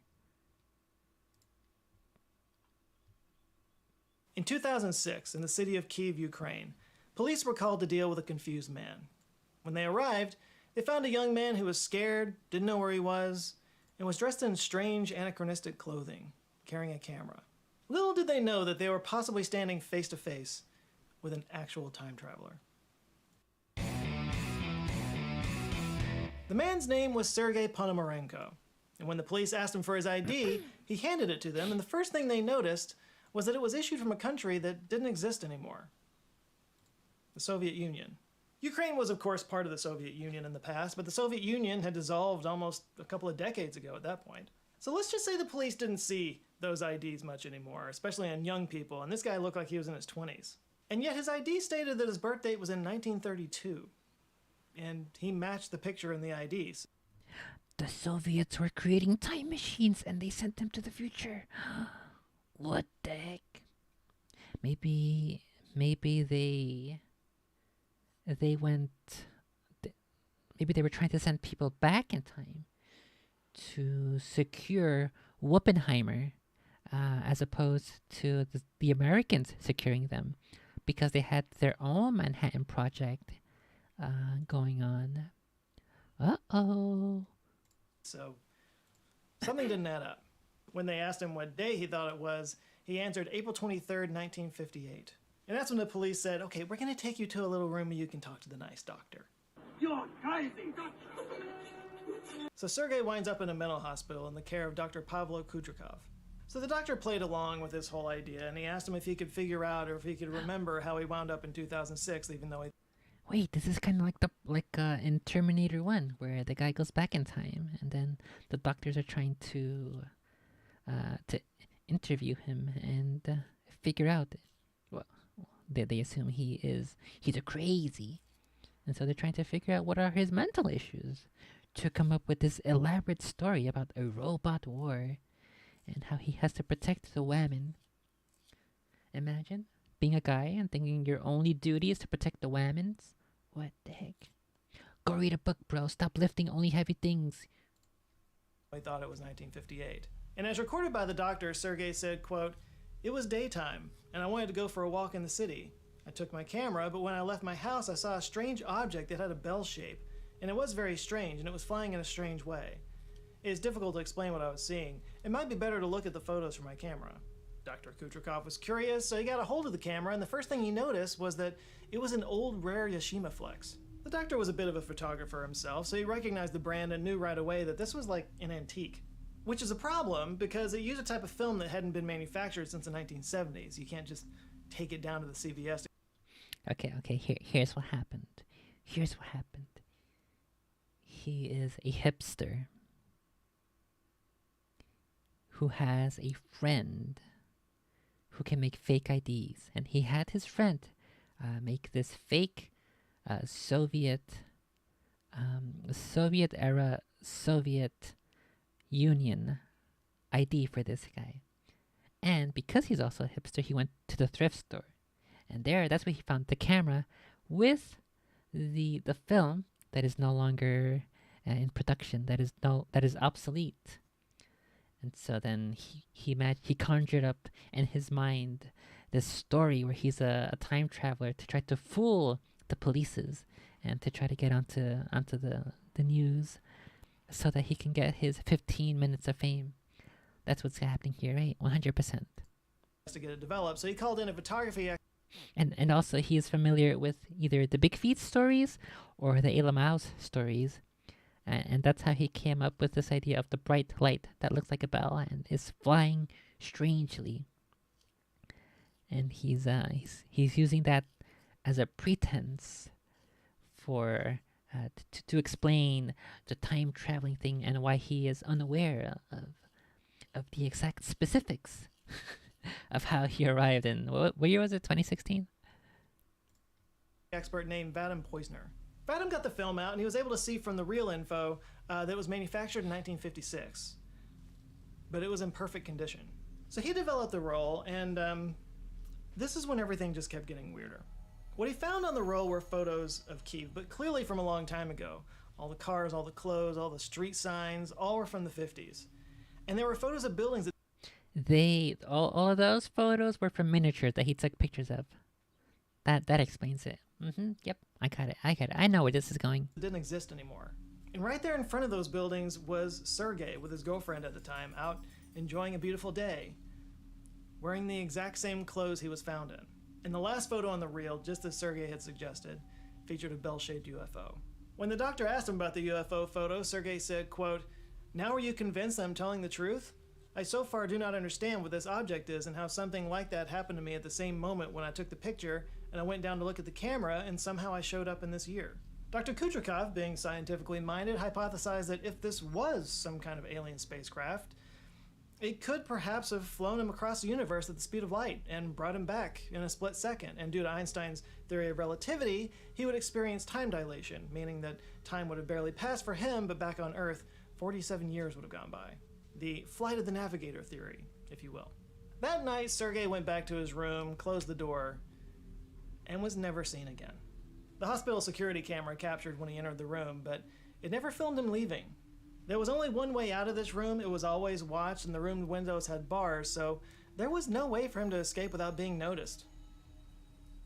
In 2006, in the city of Kyiv, Ukraine, police were called to deal with a confused man. When they arrived, they found a young man who was scared, didn't know where he was, and was dressed in strange anachronistic clothing, carrying a camera. Little did they know that they were possibly standing face to face with an actual time traveler. The man's name was Sergei Ponomarenko, and when the police asked him for his ID, he handed it to them, and the first thing they noticed was that it was issued from a country that didn't exist anymore, the Soviet Union. Ukraine was, of course, part of the Soviet Union in the past, but the Soviet Union had dissolved almost a couple of decades ago at that point. So let's just say the police didn't see those IDs much anymore, especially on young people, and this guy looked like he was in his 20s. And yet his ID stated that his birth date was in 1932, and he matched the picture in the IDs. The Soviets were creating time machines and they sent them to the future. What the heck? Maybe they went. Maybe they were trying to send people back in time to secure Wuppenheimer, as opposed to the Americans securing them, because they had their own Manhattan Project going on. Uh-oh. So something didn't add up. When they asked him what day he thought it was, he answered April 23rd, 1958. And that's when the police said, okay, we're going to take you to a little room where you can talk to the nice doctor. You're crazy! So Sergei winds up in a mental hospital in the care of Dr. Pavlo Kudrikov. So the doctor played along with this whole idea, and he asked him if he could figure out or if he could remember how he wound up in 2006, even though he... Wait, this is kind of like in Terminator 1, where the guy goes back in time, and then the doctors are trying to interview him and figure out. Well, they assume he's a crazy, and so they're trying to figure out what are his mental issues to come up with this elaborate story about a robot war and how he has to protect the women. Imagine being a guy and thinking your only duty is to protect the women's. What the heck? Go read a book, bro. Stop lifting only heavy things. I thought it was 1958. And as recorded by the doctor, Sergei said, quote, "It was daytime, and I wanted to go for a walk in the city. I took my camera, but when I left my house, I saw a strange object that had a bell shape, and it was very strange, and it was flying in a strange way. It is difficult to explain what I was seeing. It might be better to look at the photos from my camera." Dr. Kudrikov was curious, so he got a hold of the camera, and the first thing he noticed was that it was an old, rare Yashima Flex. The doctor was a bit of a photographer himself, so he recognized the brand and knew right away that this was like an antique. Which is a problem, because it used a type of film that hadn't been manufactured since the 1970s. You can't just take it down to the CVS. Okay, here's what happened. He is a hipster who has a friend who can make fake IDs. And he had his friend make this fake Soviet era Soviet Union ID for this guy. And because he's also a hipster, he went to the thrift store. And that's where he found the camera with the film that is no longer in production, that is obsolete. And so then he conjured up in his mind this story where he's a time traveler to try to fool the polices and to try to get onto the news so that he can get his 15 minutes of fame. That's what's happening here, right? 100%. To get it developed, so he called in a photography expert. And also he is familiar with either the Big Feet stories or the Ayla Mouse stories. And that's how he came up with this idea of the bright light that looks like a bell and is flying strangely. And he's using that as a pretense for to explain the time traveling thing and why he is unaware of the exact specifics of how he arrived in what year was it? 2016. Expert named Vadim Poisner. Vadim got the film out, and he was able to see from the real info that it was manufactured in 1956, but it was in perfect condition. So he developed the roll, and this is when everything just kept getting weirder. What he found on the roll were photos of Kyiv, but clearly from a long time ago. All the cars, all the clothes, all the street signs, all were from the 50s. And there were photos of buildings that All of those photos were from miniatures that he took pictures of. That explains it. Yep, I got it. I know where this is going. didn't exist anymore. And right there in front of those buildings was Sergei with his girlfriend at the time, out enjoying a beautiful day, wearing the exact same clothes he was found in. And the last photo on the reel, just as Sergei had suggested, featured a bell-shaped UFO. When the doctor asked him about the UFO photo, Sergei said, quote, "Now are you convinced I'm telling the truth? I so far do not understand what this object is and how something like that happened to me at the same moment when I took the picture and I went down to look at the camera and somehow I showed up in this year." Dr. Kutrikov, being scientifically minded, hypothesized that if this was some kind of alien spacecraft, it could perhaps have flown him across the universe at the speed of light and brought him back in a split second. And due to Einstein's theory of relativity, he would experience time dilation, meaning that time would have barely passed for him, but back on Earth, 47 years would have gone by. The flight of the navigator theory, if you will. That night, Sergei went back to his room, closed the door, and was never seen again. The hospital security camera captured when he entered the room, but it never filmed him leaving. There was only one way out of this room. It was always watched, and the room windows had bars, so there was no way for him to escape without being noticed.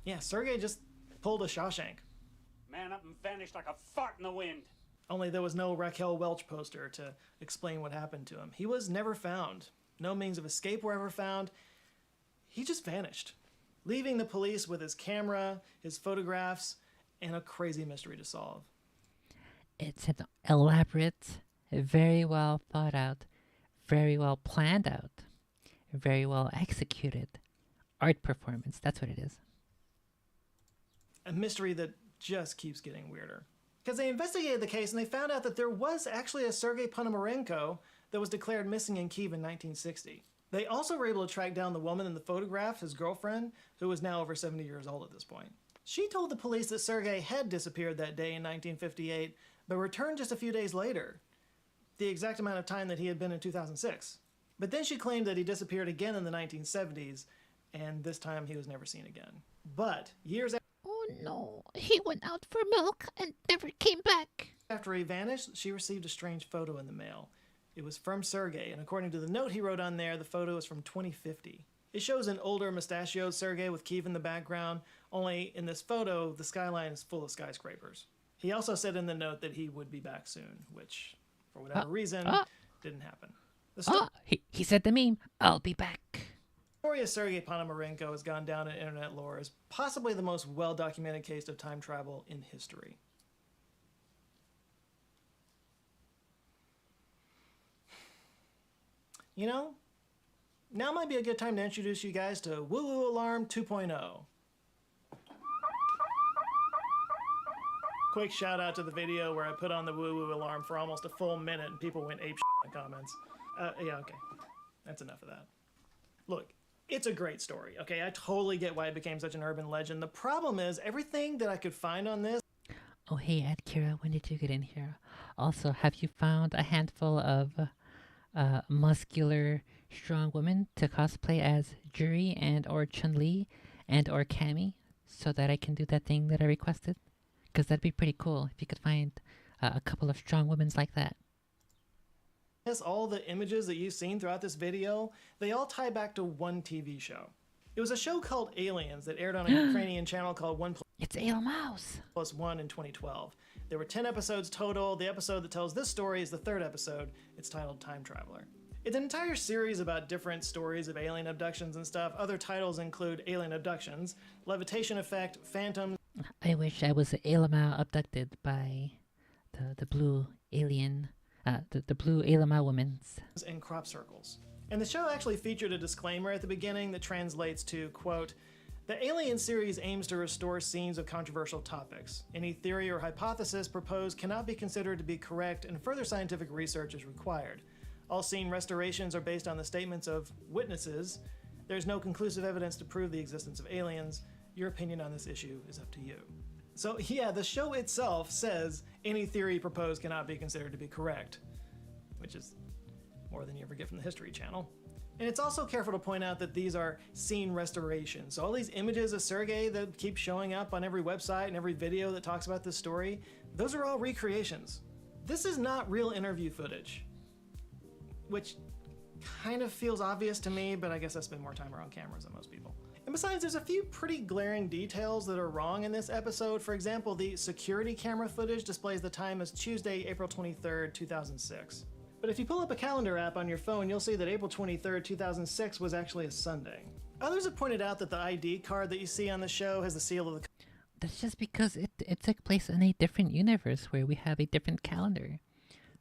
Yeah, Sergei just pulled a Shawshank. Man up and vanished like a fart in the wind. Only there was no Raquel Welch poster to explain what happened to him. He was never found. No means of escape were ever found. He just vanished, leaving the police with his camera, his photographs, and a crazy mystery to solve. It's an elaborate, very well thought out, very well planned out, very well executed art performance. That's what it is. A mystery that just keeps getting weirder. Because they investigated the case and they found out that there was actually a Sergei Ponomarenko that was declared missing in Kyiv in 1960. They also were able to track down the woman in the photograph, his girlfriend, who was now over 70 years old at this point. She told the police that Sergei had disappeared that day in 1958, but returned just a few days later, the exact amount of time that he had been in 2006. But then she claimed that he disappeared again in the 1970s, and this time he was never seen again. But years Oh no, he went out for milk and never came back. after he vanished, she received a strange photo in the mail. It was from Sergei, and according to the note he wrote on there, the photo is from 2050. It shows an older mustachioed Sergei with Kyiv in the background, only in this photo, the skyline is full of skyscrapers. He also said in the note that he would be back soon, which, for whatever reason, didn't happen. He said the meme, "I'll be back." The story of Sergei Ponomarenko has gone down in internet lore as possibly the most well-documented case of time travel in history. You know, now might be a good time to introduce you guys to Woo Woo Alarm 2.0. Quick shout out to the video where I put on the Woo Woo Alarm for almost a full minute and people went ape in the comments. Yeah, okay. That's enough of that. Look, it's a great story, okay? I totally get why it became such an urban legend. The problem is, everything that I could find on this... Oh hey, Ed, Kira, when did you get in here? Also, have you found a handful of muscular, strong women to cosplay as Juri and or Chun-Li and or Cammy so that I can do that thing that I requested? Because that'd be pretty cool if you could find a couple of strong women like that. All the images that you've seen throughout this video, they all tie back to one TV show. It was a show called Aliens that aired on a Ukrainian channel called It's Ale Mouse! 1+1 in 2012. There were 10 episodes total. The episode that tells this story is the third episode. It's titled Time Traveler. It's an entire series about different stories of alien abductions and stuff. Other titles include Alien Abductions, Levitation Effect, Phantoms. I wish I was Elama abducted by the blue alien, the blue Elama women. And crop circles. And the show actually featured a disclaimer at the beginning that translates to, quote, "The Alien series aims to restore scenes of controversial topics. Any theory or hypothesis proposed cannot be considered to be correct and further scientific research is required. All scene restorations are based on the statements of witnesses. There's no conclusive evidence to prove the existence of aliens. Your opinion on this issue is up to you." So yeah, the show itself says any theory proposed cannot be considered to be correct, which is more than you ever get from the History Channel. And it's also careful to point out that these are scene restorations. So all these images of Sergei that keep showing up on every website and every video that talks about this story, those are all recreations. This is not real interview footage, which kind of feels obvious to me, but I guess I spend more time around cameras than most people. And besides, there's a few pretty glaring details that are wrong in this episode. For example, the security camera footage displays the time as Tuesday, April 23rd, 2006. But if you pull up a calendar app on your phone, you'll see that April 23rd, 2006 was actually a Sunday. Others have pointed out that the ID card that you see on the show has the seal of the... That's just because it took place in a different universe where we have a different calendar.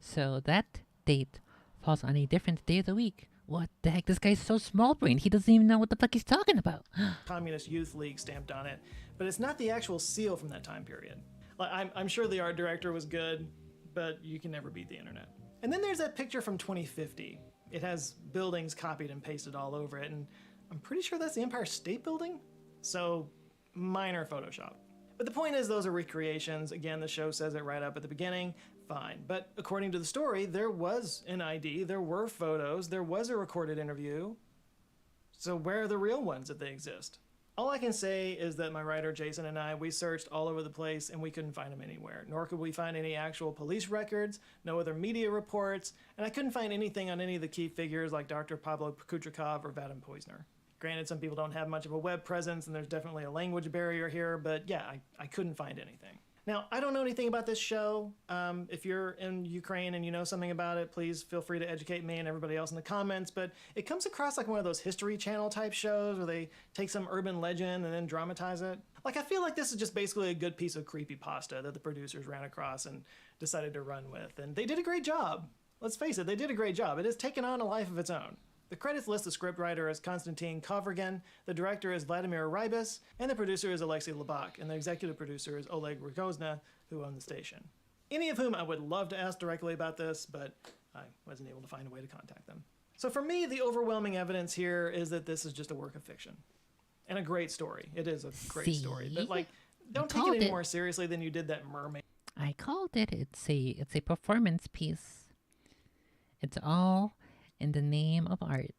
So that date falls on a different day of the week. What the heck? This guy's so small-brained, he doesn't even know what the fuck he's talking about. Communist Youth League stamped on it, but it's not the actual seal from that time period. Like, I'm sure the art director was good, but you can never beat the internet. And then there's that picture from 2050. It has buildings copied and pasted all over it, and I'm pretty sure that's the Empire State Building? So, minor Photoshop. But the point is, those are recreations. Again, the show says it right up at the beginning. Fine. But according to the story, there was an ID, there were photos, there was a recorded interview. So where are the real ones if they exist? All I can say is that my writer Jason and I, we searched all over the place and we couldn't find them anywhere. Nor could we find any actual police records, no other media reports, and I couldn't find anything on any of the key figures like Dr. Pablo Kutrikov or Vadim Poizner. Granted, some people don't have much of a web presence and there's definitely a language barrier here, but yeah, I couldn't find anything. Now, I don't know anything about this show. If you're in Ukraine and you know something about it, please feel free to educate me and everybody else in the comments, but it comes across like one of those History Channel type shows where they take some urban legend and then dramatize it. Like, I feel like this is just basically a good piece of creepypasta that the producers ran across and decided to run with, and they did a great job. Let's face it, they did a great job. It has taken on a life of its own. The credits list the scriptwriter as Konstantin Kovrigan, the director is Vladimir Rybis, and the producer is Alexei Labak, and the executive producer is Oleg Rogozna, who owned the station. Any of whom I would love to ask directly about this, but I wasn't able to find a way to contact them. So for me, the overwhelming evidence here is that this is just a work of fiction. And a great story. It is a great story. But like, don't take it any more seriously than you did that mermaid. I called it. It's a performance piece. It's all in the name of art.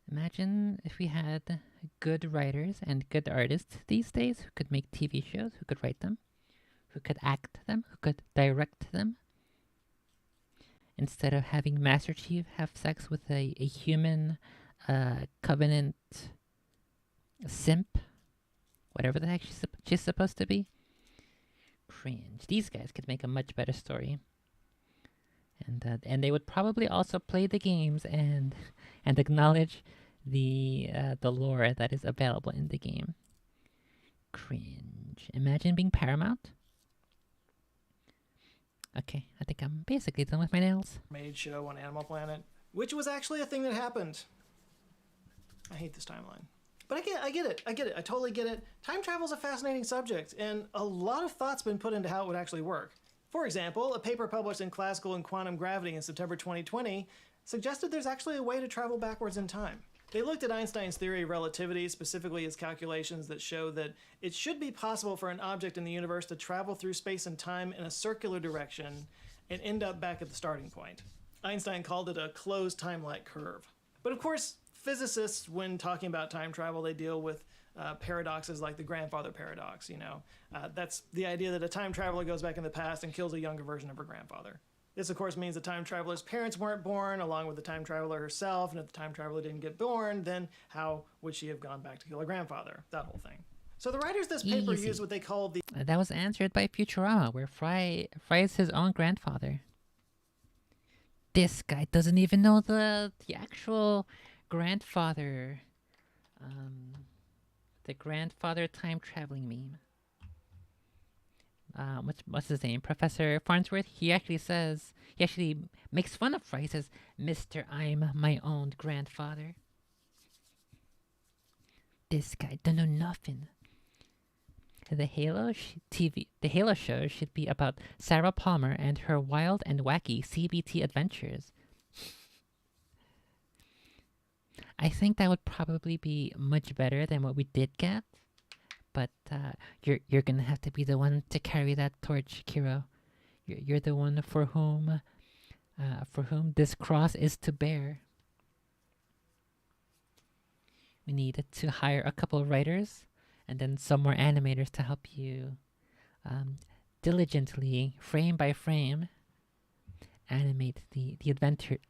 Imagine if we had good writers and good artists these days who could make TV shows, who could write them, who could act them, who could direct them. Instead of having Master Chief have sex with a human Covenant simp, whatever the heck she's supposed to be. Cringe. These guys could make a much better story. And they would probably also play the games and acknowledge the lore that is available in the game. Cringe. Imagine being Paramount. Okay, I think I'm basically done with my nails. Made show on Animal Planet, which was actually a thing that happened. I hate this timeline. But I get it. I totally get it. Time travel is a fascinating subject, and a lot of thought's been put into how it would actually work. For example, a paper published in Classical and Quantum Gravity in September 2020 suggested there's actually a way to travel backwards in time. They looked at Einstein's theory of relativity, specifically his calculations that show that it should be possible for an object in the universe to travel through space and time in a circular direction and end up back at the starting point. Einstein called it a closed time-like curve. But of course, physicists, when talking about time travel, they deal with paradoxes like the grandfather paradox, That's the idea that a time traveler goes back in the past and kills a younger version of her grandfather. This, of course, means the time traveler's parents weren't born, along with the time traveler herself, and if the time traveler didn't get born, then how would she have gone back to kill her grandfather? That whole thing. So the writers of this paper used what they called the... That was answered by Futurama, where Fry is his own grandfather. This guy doesn't even know the actual grandfather. The grandfather time-traveling meme. What's his name? Professor Farnsworth? He actually makes fun of Fry. He says, "Mr. I'm my own grandfather." This guy don't know nothing. The Halo show should be about Sarah Palmer and her wild and wacky CBT adventures. I think that would probably be much better than what we did get. But you're gonna have to be the one to carry that torch, Kiro. You're the one for whom this cross is to bear. We need to hire a couple of writers, and then some more animators to help you diligently, frame by frame, animate the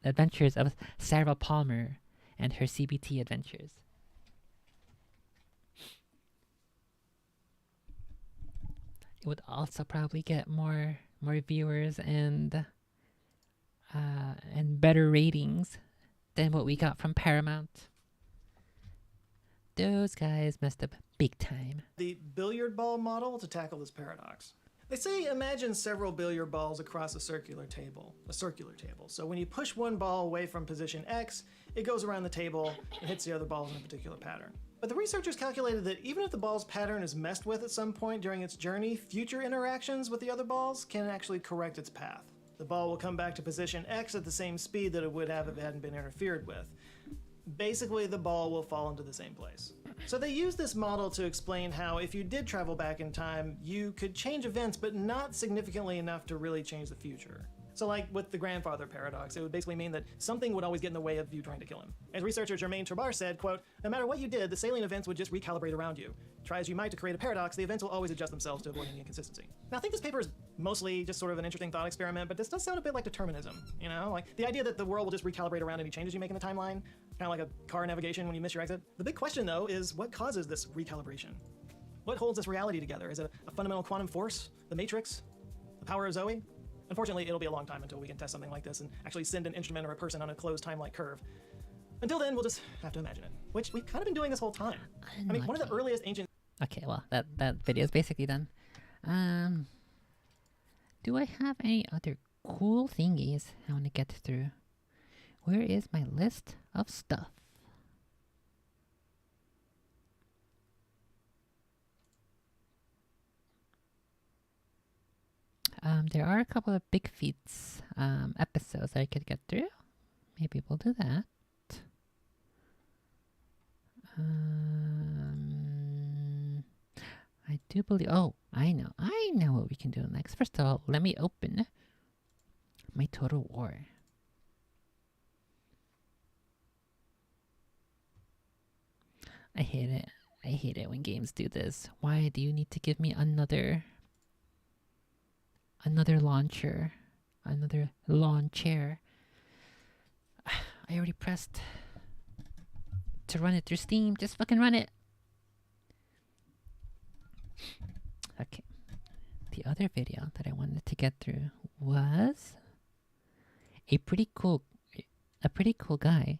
adventures of Sarah Palmer and her CBT adventures. It would also probably get more viewers and better ratings than what we got from Paramount. Those guys messed up big time. The billiard ball model to tackle this paradox. They say imagine several billiard balls across a circular table. So when you push one ball away from position X, it goes around the table and hits the other balls in a particular pattern. But the researchers calculated that even if the ball's pattern is messed with at some point during its journey, future interactions with the other balls can actually correct its path. The ball will come back to position X at the same speed that it would have if it hadn't been interfered with. Basically, the ball will fall into the same place. So they used this model to explain how if you did travel back in time, you could change events, but not significantly enough to really change the future. So like with the grandfather paradox, it would basically mean that something would always get in the way of you trying to kill him. As researcher Germaine Trabar said, quote, no matter what you did, the salient events would just recalibrate around you. Try as you might to create a paradox, the events will always adjust themselves to avoid any inconsistency. Now I think this paper is mostly just sort of an interesting thought experiment, but this does sound a bit like determinism, you know? Like the idea that the world will just recalibrate around any changes you make in the timeline, kind of like a car navigation when you miss your exit. The big question though is what causes this recalibration? What holds this reality together? Is it a fundamental quantum force? The Matrix? The power of Zoe? Unfortunately, it'll be a long time until we can test something like this and actually send an instrument or a person on a closed time-like curve. Until then, we'll just have to imagine it, which we've kind of been doing this whole time. I mean, one of the earliest ancient... Okay, well, that video is basically done. Do I have any other cool thingies I want to get through? Where is my list of stuff? There are a couple of Big Feats episodes I could get through. Maybe we'll do that. I do believe... Oh, I know what we can do next. First of all, let me open my Total War. I hate it. I hate it when games do this. Why do you need to give me another launcher? Another launcher? I already pressed to run it through Steam. Just fucking run it. Okay. The other video that I wanted to get through was a pretty cool guy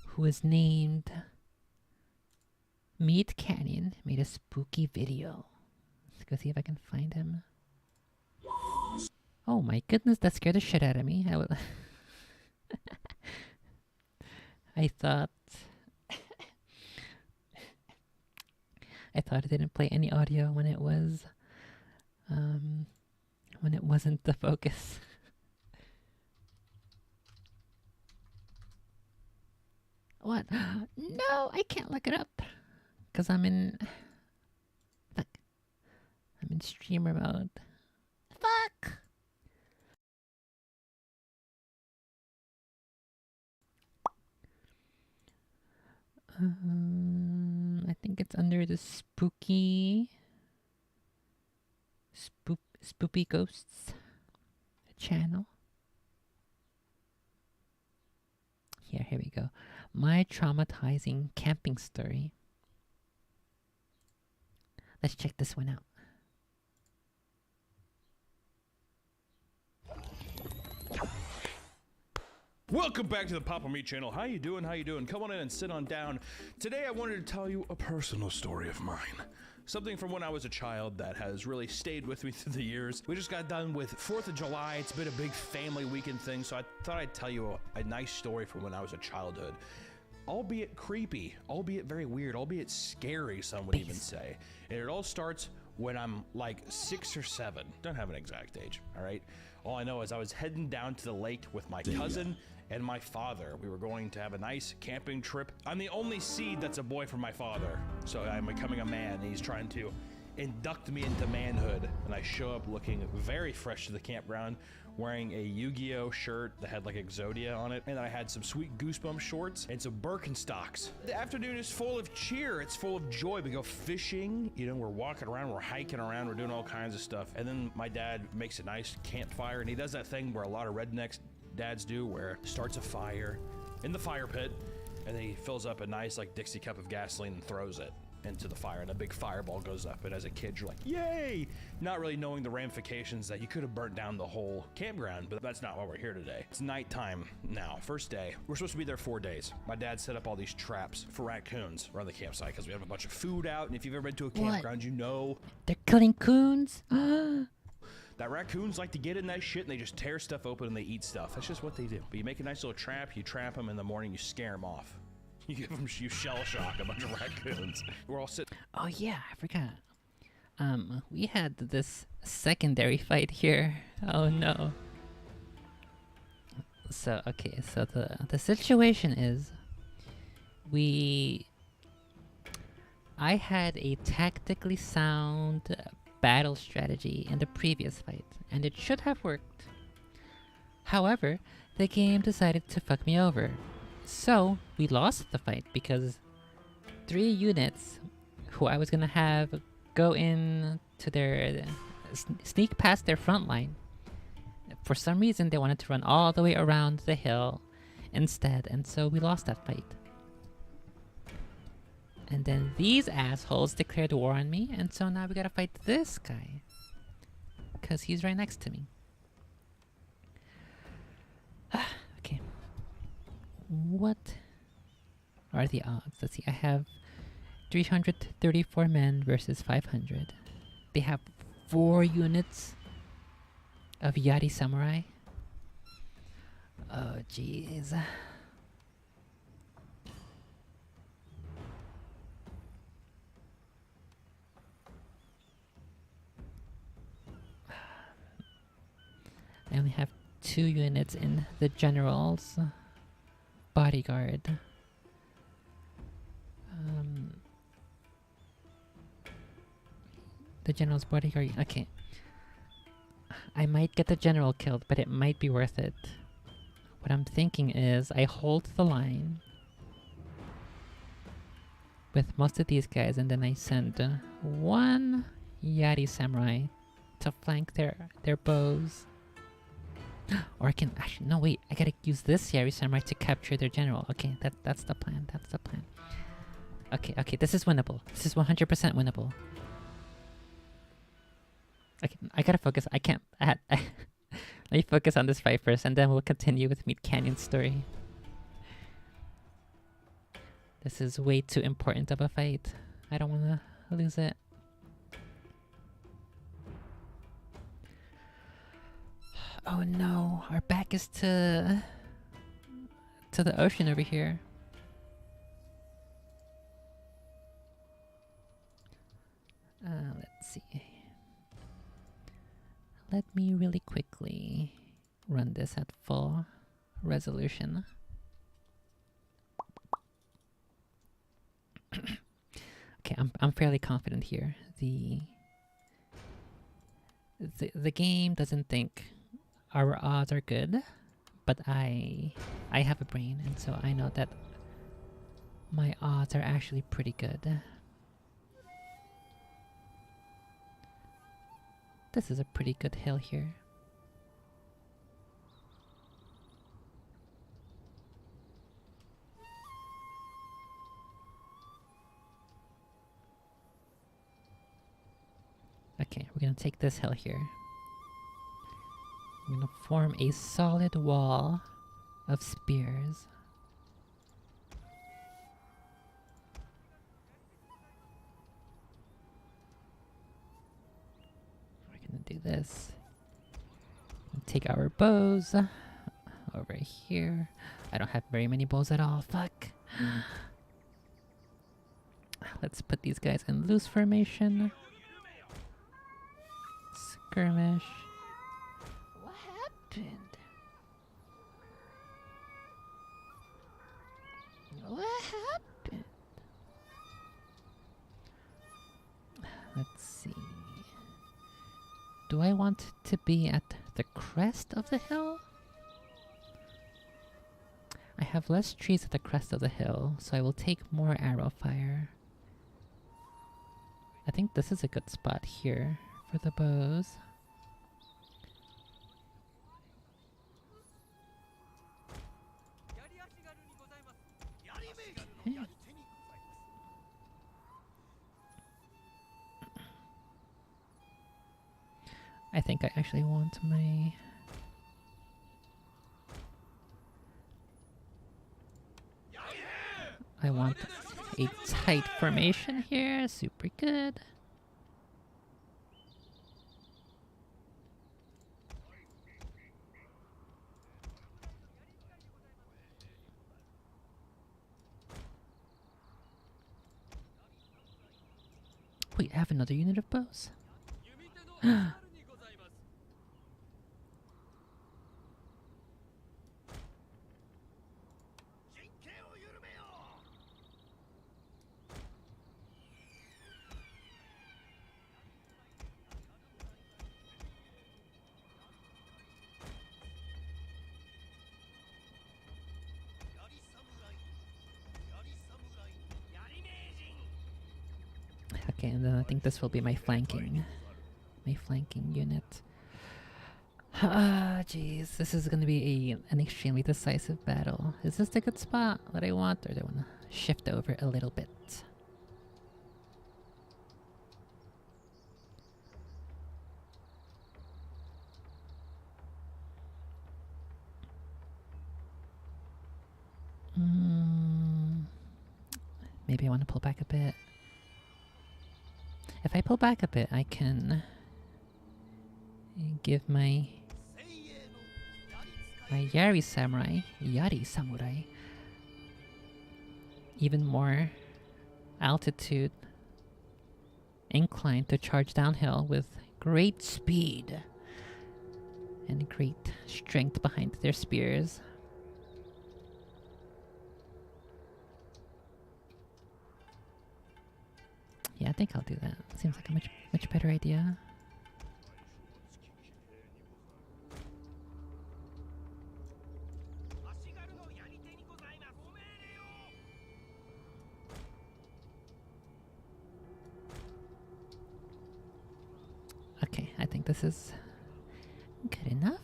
who is named Meat Canyon made a spooky video. Let's go see if I can find him. Oh my goodness, that scared the shit out of me. I thought it didn't play any audio when it wasn't the focus. What? No, I can't look it up. Because I'm in streamer mode. Fuck! I think it's under the spooky ghosts channel. Here we go. My traumatizing camping story. Let's check this one out. Welcome back to the Papa Meat channel. How you doing? Come on in and sit on down. Today I wanted to tell you a personal story of mine. Something from when I was a child that has really stayed with me through the years. We just got done with 4th of July. It's been a big family weekend thing, so I thought I'd tell you a nice story from when I was a childhood. Albeit creepy, albeit very weird, albeit scary, some would even say. And it all starts when I'm like 6 or 7. Don't have an exact age, all right? All I know is I was heading down to the lake with my cousin and my father. We were going to have a nice camping trip. I'm the only seed that's a boy from my father, so I'm becoming a man, and he's trying to induct me into manhood. And I show up looking very fresh to the campground, wearing a Yu-Gi-Oh shirt that had like Exodia on it, and I had some sweet Goosebump shorts and some Birkenstocks. The afternoon is full of cheer, it's full of joy. We go fishing, you know, we're walking around, we're hiking around, we're doing all kinds of stuff. And then my dad makes a nice campfire, and he does that thing where a lot of rednecks dads do, where starts a fire in the fire pit, and then he fills up a nice like Dixie cup of gasoline and throws it into the fire, and a big fireball goes up. And as a kid, you're like, yay! Not really knowing the ramifications that you could have burnt down the whole campground, but that's not why we're here today. It's nighttime now, first day. We're supposed to be there 4 days. My dad set up all these traps for raccoons around the campsite because we have a bunch of food out, and if you've ever been to a campground, you know They're killing coons? that raccoons like to get in that shit and they just tear stuff open and they eat stuff. That's just what they do. But you make a nice little trap, you trap them in the morning, you scare them off. You give them, you shell shock a bunch of raccoons. We're all sitting. Oh yeah, I forgot. We had this secondary fight here. Oh no. So okay, so the situation is, I had a tactically sound battle strategy in the previous fight, and it should have worked. However, the game decided to fuck me over. So, we lost the fight because 3 units who I was gonna have go in to their... sneak past their front line. For some reason, they wanted to run all the way around the hill instead, and so we lost that fight. And then these assholes declared war on me, and so now we gotta fight this guy. Because he's right next to me. Okay. What are the odds? Let's see, I have 334 men versus 500. They have 4 units of Yari Samurai. Oh, jeez. I only have 2 units in the general's bodyguard. The general's bodyguard. Okay. I might get the general killed, but it might be worth it. What I'm thinking is I hold the line with most of these guys, and then I send 1 Yari Samurai to flank their bows. Or I can actually, no wait, I gotta use this Yari Samurai to capture their general. Okay, that's the plan, that's the plan. Okay, this is winnable. This is 100% winnable. Okay, I gotta focus, I can't, let me focus on this fight first, and then we'll continue with Meat Canyon's story. This is way too important of a fight. I don't wanna lose it. Oh no, our back is to the ocean over here. Let's see. Let me really quickly run this at full resolution. Okay, I'm fairly confident here. The game doesn't think our odds are good, but I have a brain, and so I know that my odds are actually pretty good. This is a pretty good hill here. Okay, we're gonna take this hill here. I'm gonna form a solid wall of spears. We're gonna do this. Take our bows over here. I don't have very many bows at all. Fuck. Let's put these guys in loose formation. Skirmish. What happened? What happened? Let's see. do I want to be at the crest of the hill? I have less trees at the crest of the hill, so I will take more arrow fire. I think this is a good spot here for the bows. Okay. I think I actually want my... I want a tight formation here, super good. Wait, I have another unit of bows? Okay, and then I think this will be my flanking unit. Ah, jeez, this is gonna be an extremely decisive battle. Is this the good spot that I want, or do I want to shift over a little bit? Maybe I want to pull back a bit. If I pull back a bit, I can give my Yari Samurai even more altitude incline to charge downhill with great speed and great strength behind their spears. Yeah, I think I'll do that. Seems like a much better idea. Okay, I think this is good enough.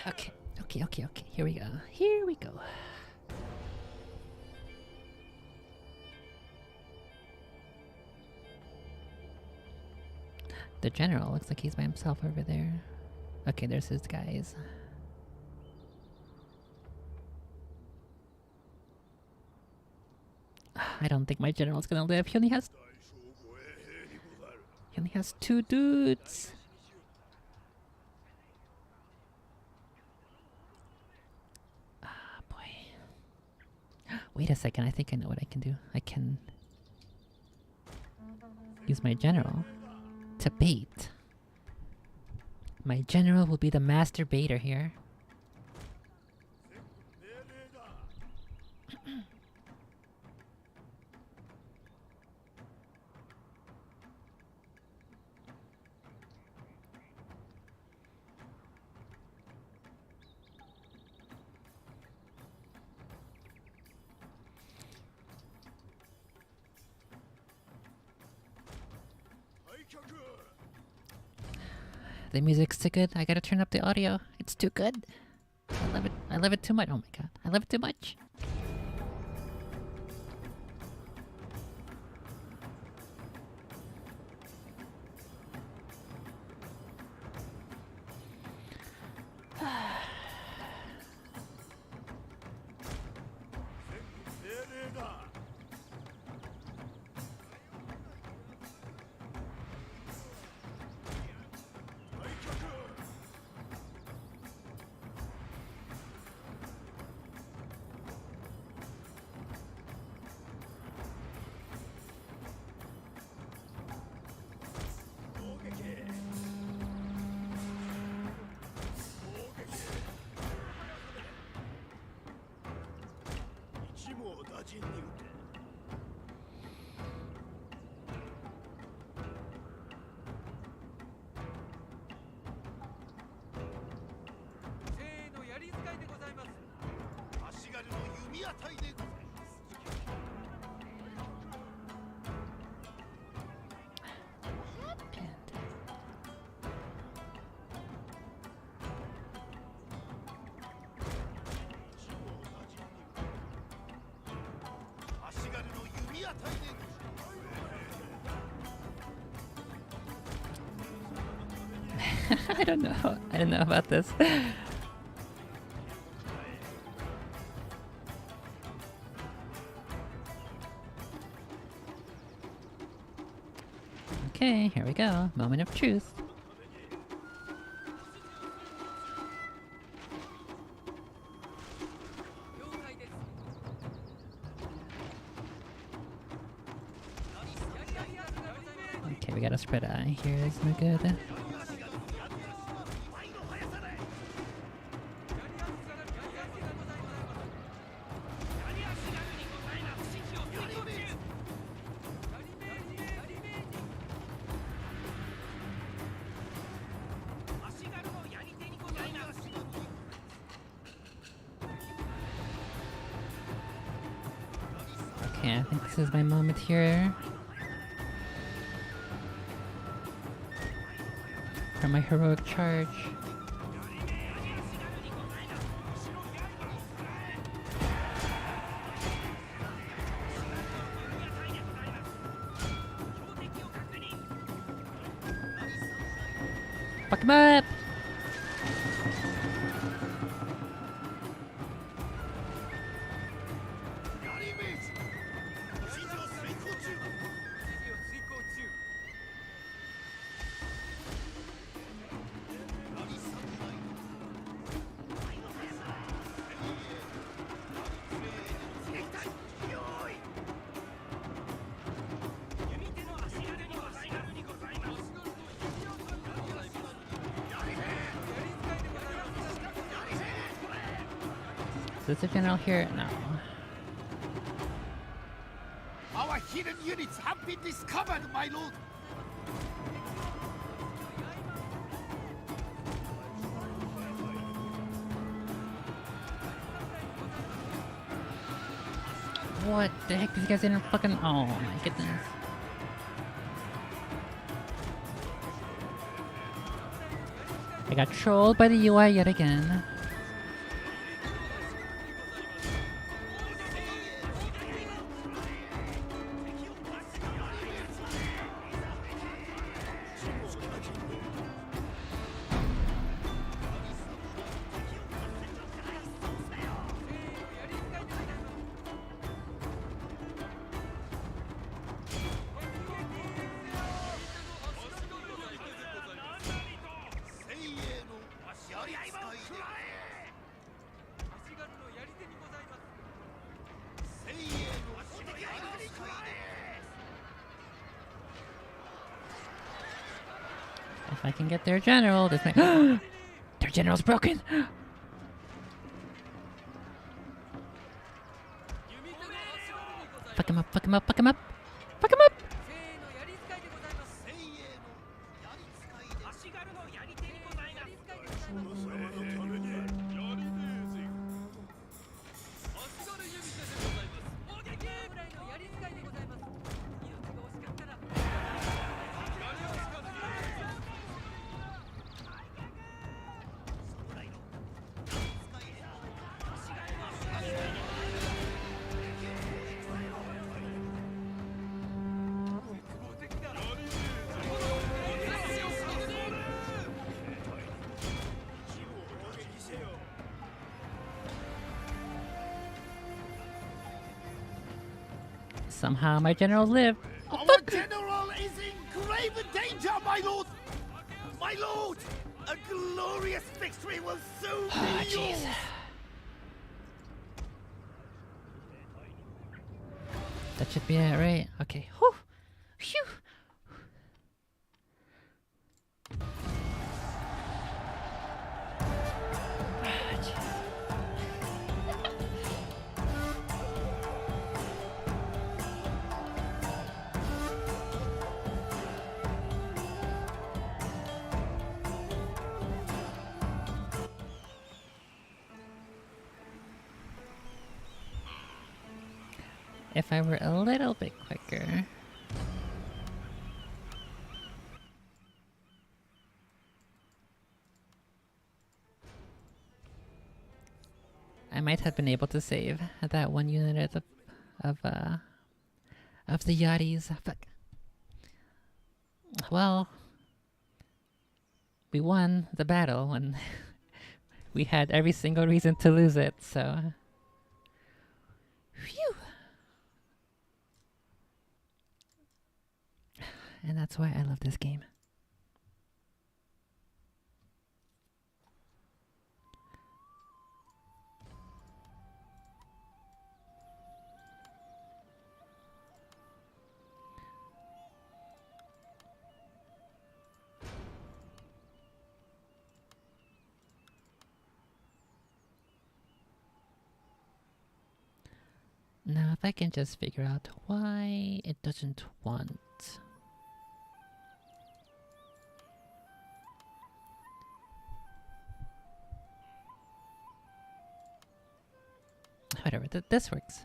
Okay. Here we go. The general looks like he's by himself over there. Okay, there's his guys. I don't think my general's gonna live. He only has 2 dudes. Wait a second, I think I know what I can do. I can use my general to bait. My general will be the master baiter here. The music's too good. I gotta turn up the audio. It's too good. I love it. I love it too much. Oh my god. I love it too much. I don't know. I don't know about this. Okay, here we go. Moment of truth. Okay, we got a spread eye here. That's no good. Okay, I think this is my moment here. For my heroic charge. Fuck him up! Is this a general here? No. Our hidden units have been discovered, my lord! What the heck? These guys didn't fucking. Oh my goodness. I got trolled by the UI yet again. If I can get their general, this might. Their general's broken! Fuck him up, fuck him up, fuck him up! Fuck him up! Somehow my general lived. Our general is in grave danger, my lord! My lord! A glorious victory will soon be yours! That should be it, right? Okay. Whew. Phew. If I were a little bit quicker. I might have been able to save that one unit of the yachties. Fuck. Well, we won the battle and we had every single reason to lose it, so... Phew! And that's why I love this game. Now, if I can just figure out why it doesn't want... Whatever, this works.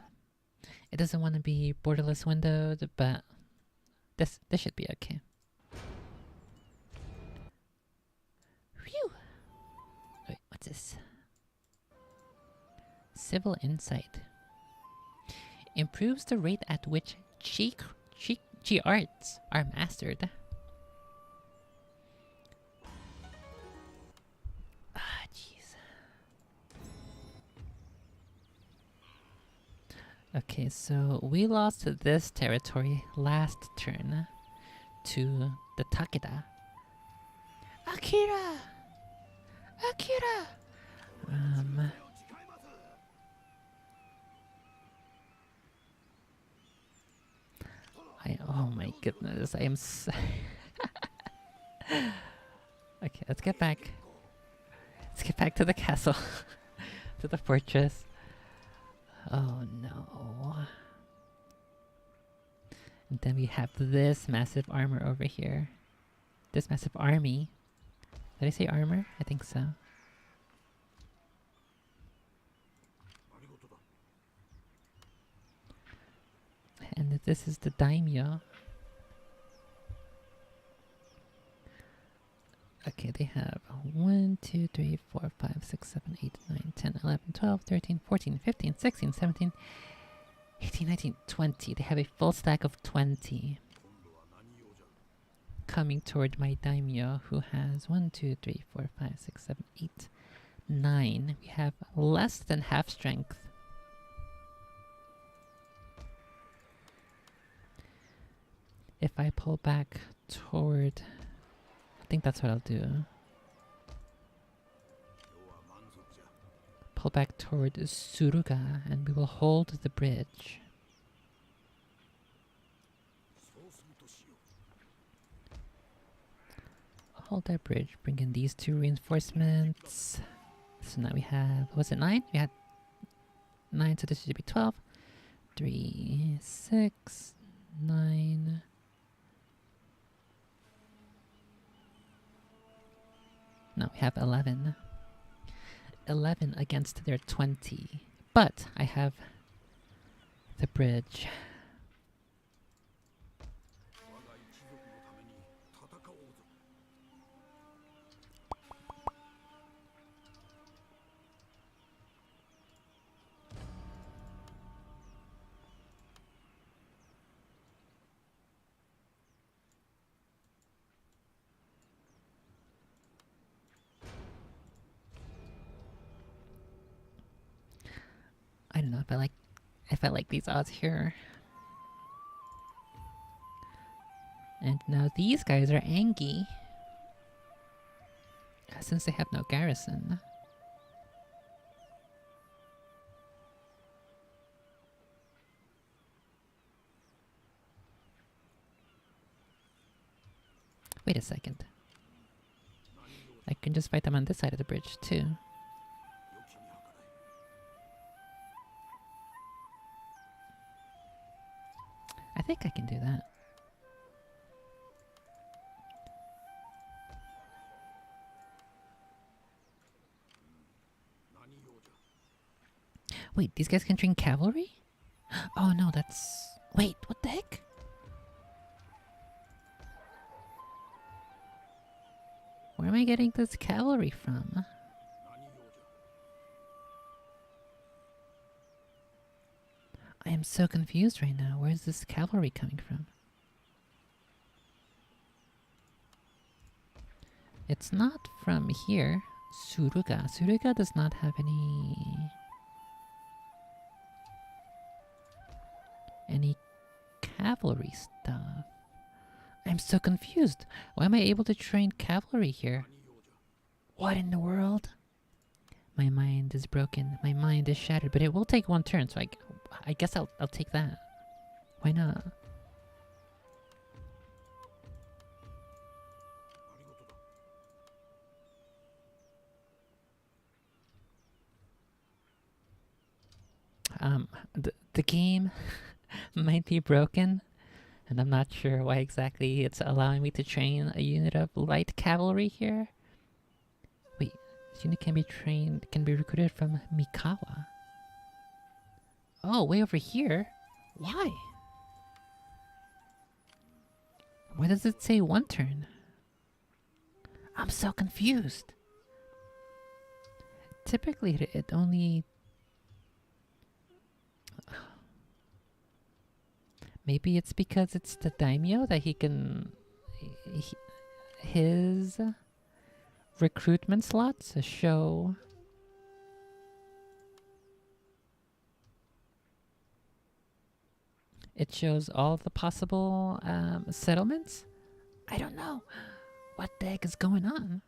It doesn't want to be borderless windowed, but this should be okay. Phew! Wait, what's this? Civil Insight. Improves the rate at which chi arts are mastered. Ah, jeez. Okay, so we lost this territory last turn to the Takeda. Akira! Akira! Oh my goodness, I am so... Okay, let's get back. Let's get back to the castle. To the fortress. Oh no. And then we have this massive armor over here. This massive army. Did I say armor? I think so. And this is the daimyo. Okay, they have 1, 2, 3, 4, 5, 6, 7, 8, 9, 10, 11, 12, 13, 14, 15, 16, 17, 18, 19, 20. They have a full stack of 20. Coming toward my daimyo, who has 1, 2, 3, 4, 5, 6, 7, 8, 9. We have less than half strength. If I pull back toward... I think that's what I'll do. Pull back toward Suruga and we will hold the bridge. Hold that bridge, bring in these 2 reinforcements. So now we have... Was it 9? We had 9, so this should be 12. 3, 6, 9... No, we have 11. 11 against their 20. But I have the bridge. I don't know if I like these odds here. And now these guys are angry since they have no garrison. Wait a second. I can just fight them on this side of the bridge too. I think I can do that. Wait, these guys can train cavalry? Oh no, that's... Wait, what the heck? Where am I getting this cavalry from? I am so confused right now. Where's this cavalry coming from? It's not from here. Suruga. Suruga does not have any cavalry stuff. I'm so confused. Why am I able to train cavalry here? What in the world? My mind is broken. My mind is shattered. But it will take one turn, so I guess I'll take that. Why not? The game might be broken, and I'm not sure why exactly it's allowing me to train a unit of light cavalry here. Wait, this unit can be recruited from Mikawa. Oh, way over here? Why? Why does it say one turn? I'm so confused. Typically, it only... Maybe it's because it's the daimyo that his recruitment slots show. It shows all the possible settlements. I don't know. What the heck is going on?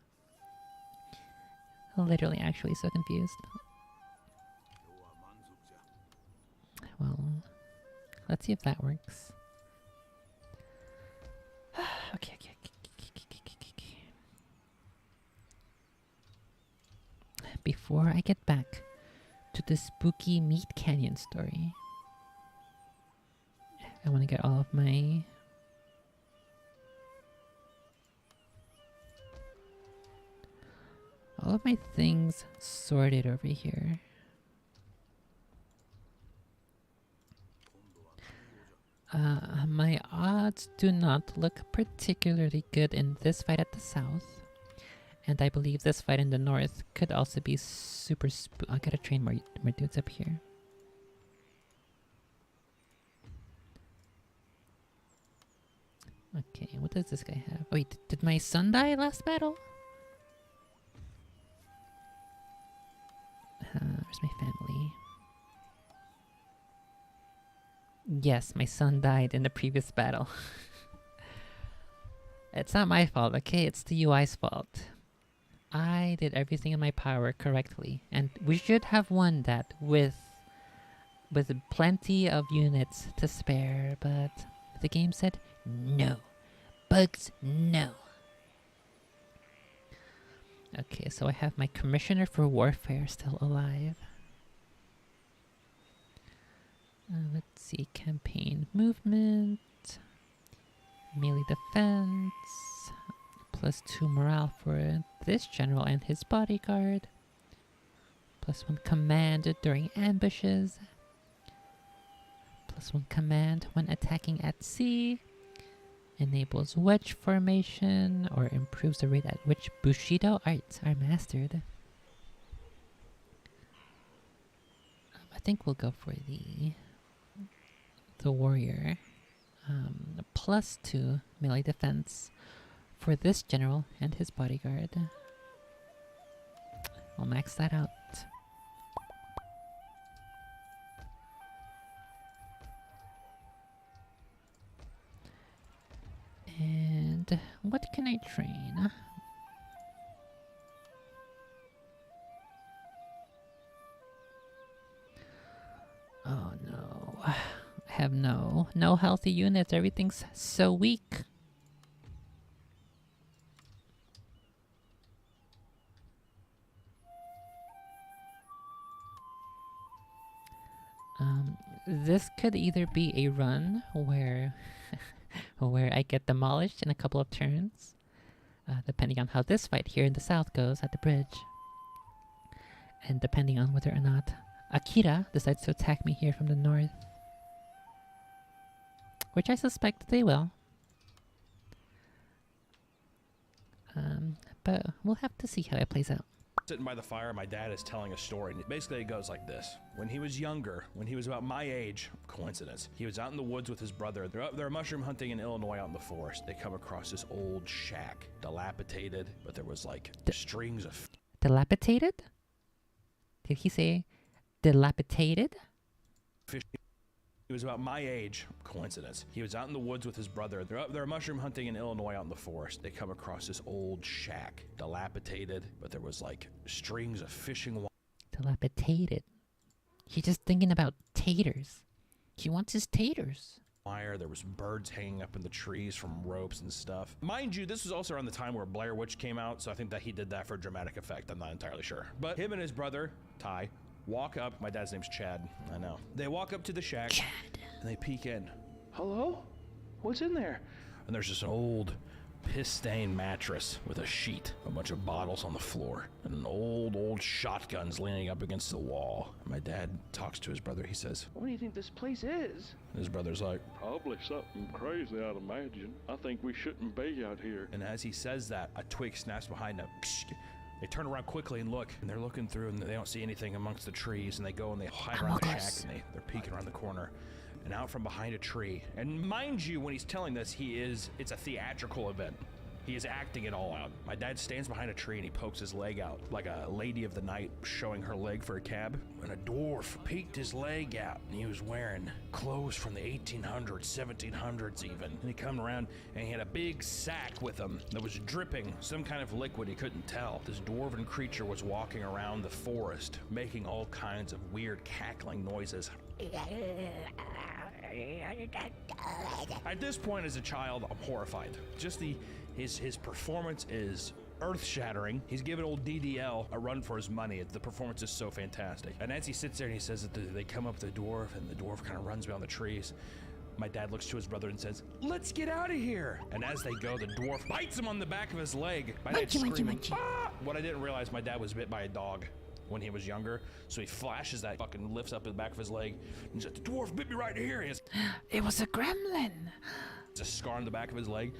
Literally, actually, so confused. Well, let's see if that works. Okay. Before I get back to the spooky Meat Canyon story, I want to get all of my things sorted over here. My odds do not look particularly good in this fight at the south. And I believe this fight in the north could also be super I gotta train more dudes up here. Okay, what does this guy have? Wait, did my son die last battle? Where's my family? Yes, my son died in the previous battle. It's not my fault, okay? It's the UI's fault. I did everything in my power correctly, and we should have won that with plenty of units to spare, but the game said no. Bugs, no. Okay, so I have my Commissioner for Warfare still alive. Let's see, campaign movement, melee defense, +2 morale for this general and his bodyguard, +1 command during ambushes, +1 command when attacking at sea, enables wedge formation, or improves the rate at which Bushido arts are mastered. I think we'll go for the warrior. +2 melee defense for this general and his bodyguard. I'll max that out. And what can I train? Oh no. I have no healthy units. Everything's so weak. This could either be a run where where I get demolished in a couple of turns, depending on how this fight here in the south goes at the bridge, and depending on whether or not Akira decides to attack me here from the north, which I suspect they will. But we'll have to see how it plays out. Sitting by the fire, my dad is telling a story. And basically, it goes like this. When he was younger, when he was about my age, coincidence, he was out in the woods with his brother. They're mushroom hunting in Illinois out in the forest. They come across this old shack, dilapidated, but there was like strings of... Dilapidated? Did he say dilapidated? fish. He was about my age, coincidence. He was out in the woods with his brother. They're mushroom hunting in Illinois out in the forest. They come across this old shack, dilapidated, but there was like strings of fishing. Dilapidated. He's just thinking about taters. He wants his taters. Wire. There was birds hanging up in the trees from ropes and stuff. Mind you, this was also around the time where Blair Witch came out, so I think that he did that for dramatic effect. I'm not entirely sure. But him and his brother, Ty, walk up. My dad's name's Chad. I know. They walk up to the shack. Chad. And they peek in. Hello? What's in there? And there's just an old piss-stained mattress with a sheet, a bunch of bottles on the floor, and an old shotgun's leaning up against the wall. And my dad talks to his brother. He says, "What do you think this place is?" And his brother's like, "Probably something crazy, I'd imagine. I think we shouldn't be out here." and as he says that, a twig snaps behind them. They turn around quickly and look, and they're looking through, and they don't see anything amongst the trees, and they go and they hide around the shack, and they're peeking around the corner. And out from behind a tree, and mind you, when he's telling this, it's a theatrical event. He is acting it all out. My dad stands behind a tree and he pokes his leg out like a lady of the night showing her leg for a cab. And a dwarf peeked his leg out, and he was wearing clothes from the 1800s, 1700s even. And he come around and he had a big sack with him that was dripping some kind of liquid, he couldn't tell. This dwarven creature was walking around the forest, making all kinds of weird cackling noises. At this point as a child, I'm horrified. Just his performance is earth-shattering. He's giving old DDL a run for his money. The performance is so fantastic. And as he sits there and he says that they come up to the dwarf, and the dwarf kind of runs beyond the trees. My dad looks to his brother and says, "Let's get out of here." And as they go, the dwarf bites him on the back of his leg. My dad's screaming, "Ah!" What I didn't realize, my dad was bit by a dog when he was younger, so he flashes that, fucking lifts up the back of his leg, and he's like, "The dwarf bit me right here." He has It was a gremlin. a scar on the back of his leg.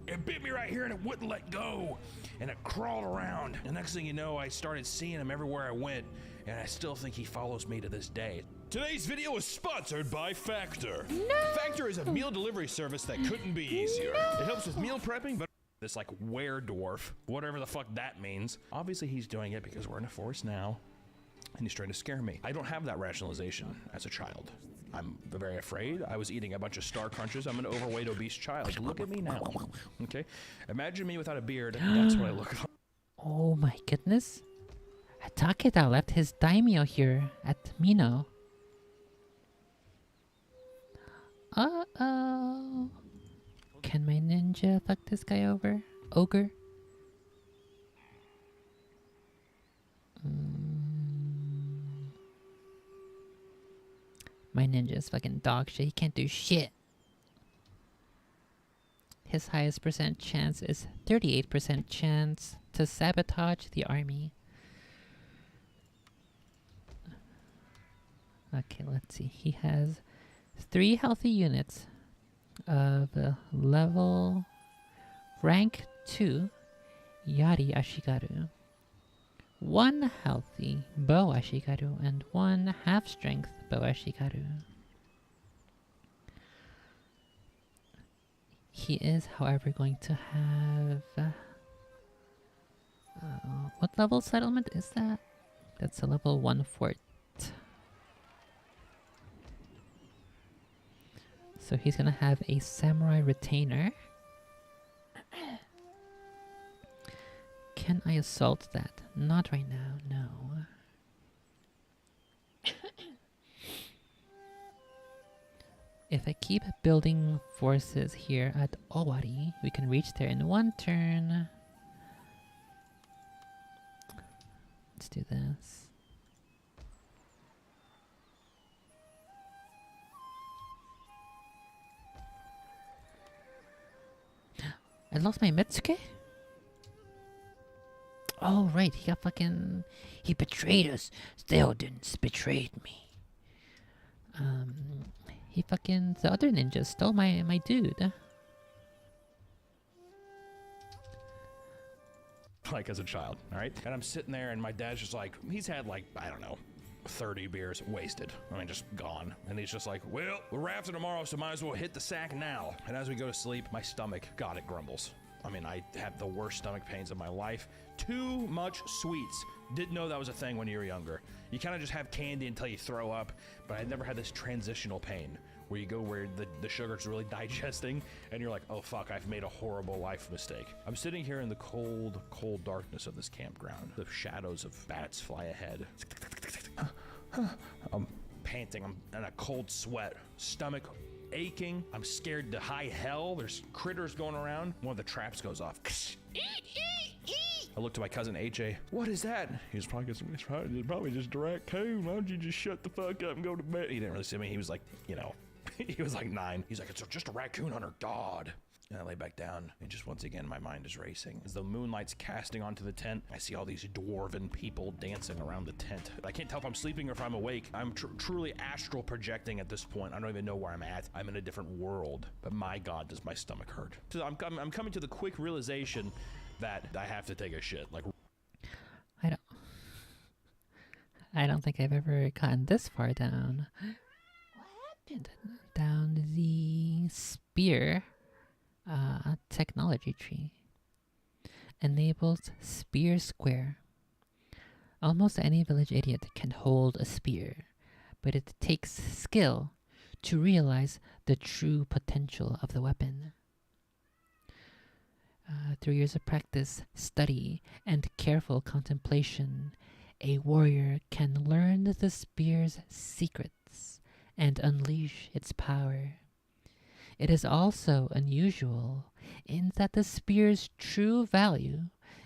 It bit me right here and it wouldn't let go, and it crawled around. And next thing you know, I started seeing him everywhere I went, and I still think he follows me to this day. Today's video is sponsored by Factor. Factor is a meal delivery service that couldn't be easier. It helps with meal prepping, but this like were-dwarf, whatever the fuck that means. Obviously he's doing it because we're in a forest now, and he's trying to scare me. I don't have that rationalization as a child. I'm very afraid. I was eating a bunch of Star Crunches. I'm an overweight, obese child. Look at me now. Okay? Imagine me without a beard. That's what I look like. Oh my goodness. Takeda left his daimyo here at Mino. Uh-oh. Can my ninja fuck this guy over? Ogre? My ninja is fucking dog shit. He can't do shit. His highest percent chance is 38% chance to sabotage the army. Okay, let's see. He has 3 healthy units of level rank 2 Yari Ashigaru, 1 healthy Bow Ashigaru, and 1 half-strength Bow Ashigaru. He is, however, going to have... what level settlement is that? That's a level 1 fort. So he's gonna have a samurai retainer. Can I assault that? Not right now, no. If I keep building forces here at Owari, we can reach there in 1 turn. Let's do this. I lost my Metsuke? Oh, right, he got fucking... He betrayed us. Theoden's betrayed me. He fucking... The other ninja stole my dude. like as a child, all right? And I'm sitting there and my dad's just like, he's had like, I don't know, 30 beers wasted. I mean, just gone. And he's just like, well, we're rafting tomorrow, so might as well hit the sack now. And as we go to sleep, my stomach, God, it grumbles. I mean, I have the worst stomach pains of my life. Too much sweets. Didn't know that was a thing when you were younger. You kind of just have candy until you throw up, but I never had this transitional pain where you go where the sugar's really digesting and you're like, oh fuck, I've made a horrible life mistake. I'm sitting here in the cold, cold darkness of this campground. The shadows of bats fly ahead. I'm panting, I'm in a cold sweat, stomach aching. I'm scared to high hell. There's critters going around. One of the traps goes off. I look to my cousin AJ. What is that? He's probably just a raccoon. Why don't you just shut the fuck up and go to bed? He didn't really see me. He was like, you know, he was like 9. He's like, it's just a raccoon hunter. God. And I lay back down, and just once again, my mind is racing. As the moonlight's casting onto the tent, I see all these dwarven people dancing around the tent. I can't tell if I'm sleeping or if I'm awake. I'm truly astral projecting at this point. I don't even know where I'm at. I'm in a different world. But my God, does my stomach hurt. So I'm coming to the quick realization that I have to take a shit. Like, I don't think I've ever gotten this far down. What happened? Down the spear technology tree. Enables spear square. Almost any village idiot can hold a spear, but it takes skill to realize the true potential of the weapon. 3 years of practice, study, and careful contemplation, a warrior can learn the spear's secrets and unleash its power. It is also unusual in that the spear's true value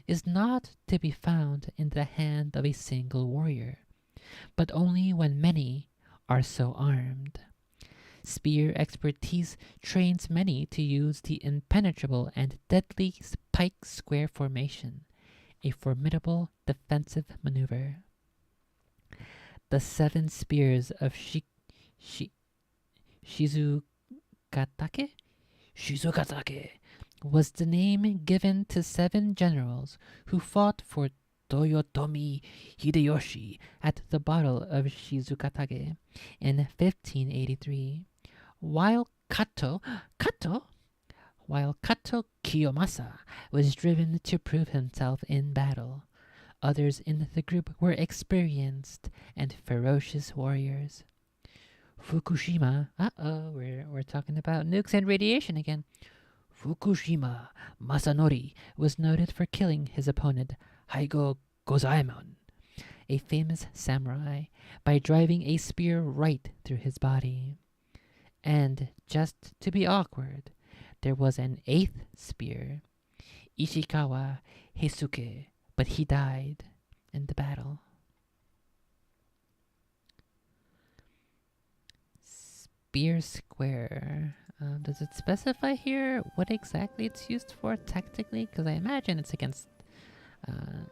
is not to be found in the hand of a single warrior, but only when many are so armed. Spear expertise trains many to use the impenetrable and deadly pike square formation, a formidable defensive maneuver. The 7 spears of Shizukatake was the name given to 7 generals who fought for Toyotomi Hideyoshi at the Battle of Shizukatake in 1583. While Kato Kiyomasa was driven to prove himself in battle, others in the group were experienced and ferocious warriors. Fukushima, we're talking about nukes and radiation again. Fukushima Masanori was noted for killing his opponent Haigo Gozaemon, a famous samurai, by driving a spear right through his body. And just to be awkward, there was an 8th spear, Ishikawa Heisuke, but he died in the battle. Spear square. Does it specify here what exactly it's used for tactically? Because I imagine it's against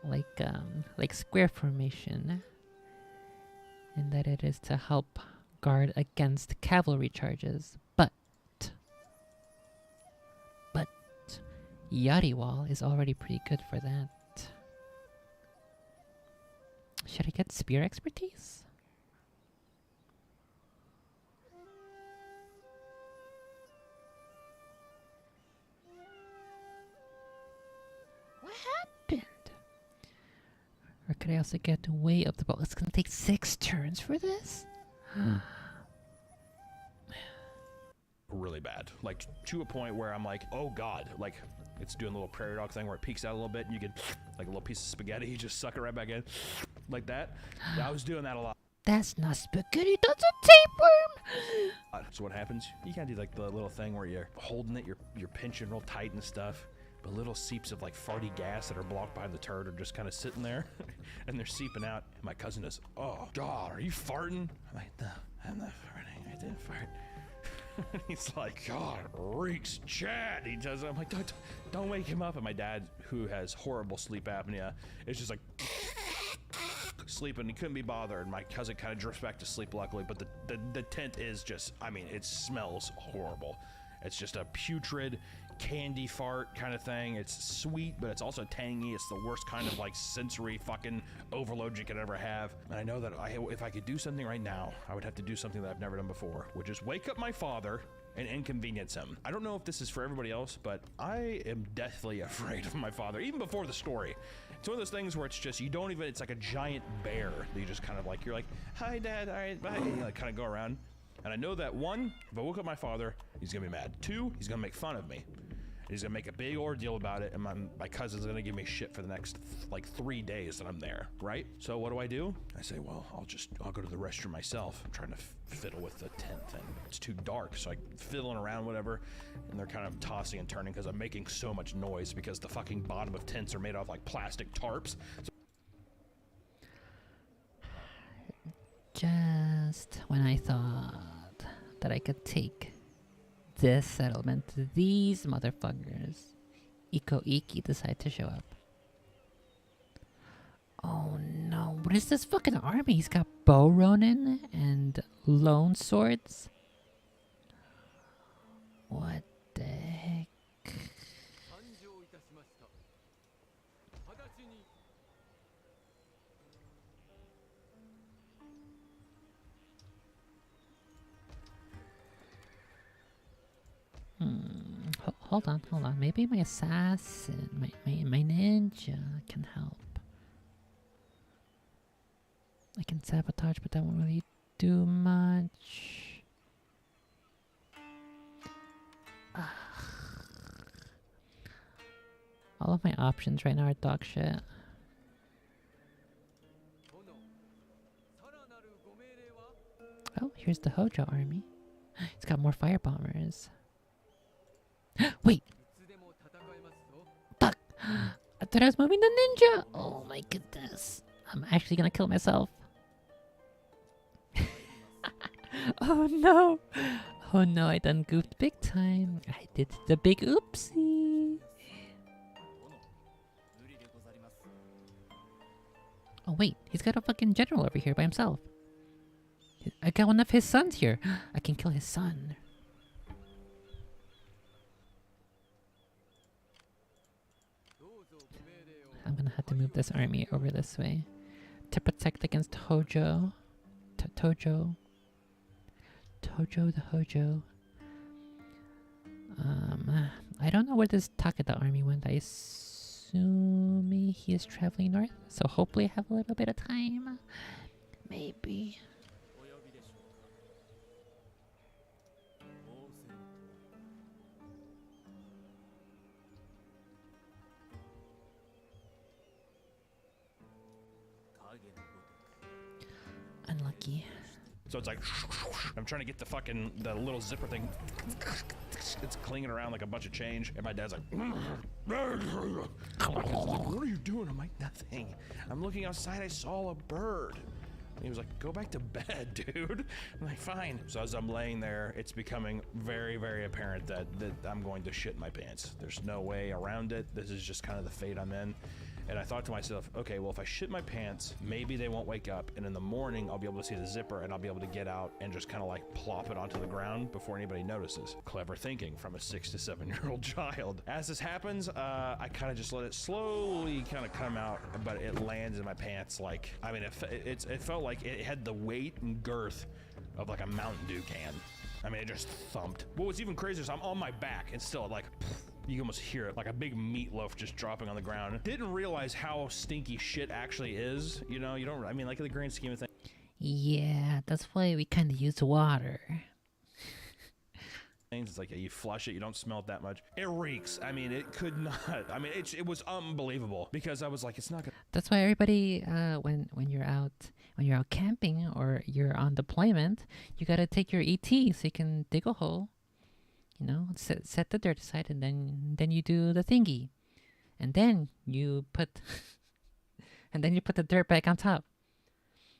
like square formation, in that it is to help guard against cavalry charges. But Yari-wall is already pretty good for that. Should I get spear expertise? What happened? Or could I also get way up the ball? It's gonna take 6 turns for this? really bad. Like, to a point where I'm like, oh God. Like, it's doing a little prairie dog thing where it peeks out a little bit and you can, like a little piece of spaghetti, you just suck it right back in. Like that. Yeah, I was doing that a lot. That's not spaghetti, that's a tapeworm! So what happens? You kind of do like the little thing where you're holding it, you're pinching real tight and stuff, but little seeps of like farty gas that are blocked by the turd are just kind of sitting there, and they're seeping out. And my cousin is, oh God, are you farting? I'm like, no, I'm not farting, I didn't fart. He's like, God, it reeks Chad. He does. I'm like, don't wake him up. And my dad, who has horrible sleep apnea, is just like sleeping. He couldn't be bothered. And my cousin kind of drifts back to sleep, luckily. But the tent is just, I mean, it smells horrible. It's just a putrid, candy fart kind of thing. It's sweet, but it's also tangy. It's the worst kind of like sensory fucking overload you could ever have. And I know that if I could do something right now, I would have to do something that I've never done before, which is wake up my father and inconvenience him. I don't know if this is for everybody else, but I am deathly afraid of my father, even before the story. It's one of those things where it's just, you don't even, it's like a giant bear that you just kind of like, you're like, hi dad, all right, bye. And you like kind of go around. And I know that one, if I woke up my father, he's gonna be mad. Two, he's gonna make fun of me. He's gonna make a big ordeal about it, and my cousin's gonna give me shit for the next like 3 days that I'm there, right? So what do? I say, well, I'll go to the restroom myself. I'm trying to fiddle with the tent thing. It's too dark, so I'm fiddling around, whatever, and they're kind of tossing and turning because I'm making so much noise because the fucking bottom of tents are made out of like plastic tarps. So just when I thought that I could take this settlement to these motherfuckers, Iko Iki decide to show up. Oh no, what is this fucking army? He's got bow ronin and lone swords? What the heck? Hold on. Maybe my assassin, my ninja can help. I can sabotage, but that won't really do much. All of my options right now are dog shit. Oh, here's the Hojo army. It's got more fire bombers. Wait! Fuck! I thought I was moving the ninja! Oh my goodness. I'm actually gonna kill myself. Oh no! Oh no, I done goofed big time. I did the big oopsie. Oh wait, he's got a fucking general over here by himself. I got one of his sons here. I can kill his son. I'm gonna have to move this army over this way to protect against Tojo. Tojo the Hojo. I don't know where this Takeda army went. I assume he is traveling north, so hopefully I have a little bit of time. Maybe. Unlucky. So it's like, I'm trying to get the little zipper thing. It's clinging around like a bunch of change. And my dad's like, what are you doing? I'm like, nothing. I'm looking outside. I saw a bird. And he was like, go back to bed, dude. I'm like, fine. So as I'm laying there, it's becoming very, very apparent that I'm going to shit my pants. There's no way around it. This is just kind of the fate I'm in. And I thought to myself, okay, well, if I shit my pants, maybe they won't wake up. And in the morning, I'll be able to see the zipper and I'll be able to get out and just kind of like plop it onto the ground before anybody notices. Clever thinking from a 6 to 7 year old child. As this happens, I kind of just let it slowly kind of come out, but it lands in my pants like, I mean, it felt like it had the weight and girth of like a Mountain Dew can. I mean, it just thumped. What was even crazier is I'm on my back and still like, you can almost hear it like a big meatloaf just dropping on the ground. Didn't realize how stinky shit actually is. You know, you don't, I mean, like in the grand scheme of things. Yeah, that's why we kind of use water. It's like you flush it, you don't smell it that much. It reeks. I mean, it could not. I mean, it was unbelievable because I was like, it's not gonna. That's why everybody, when you're out camping or you're on deployment, you gotta take your ET so you can dig a hole. You know, set the dirt aside, and then you do the thingy, and then you put the dirt back on top.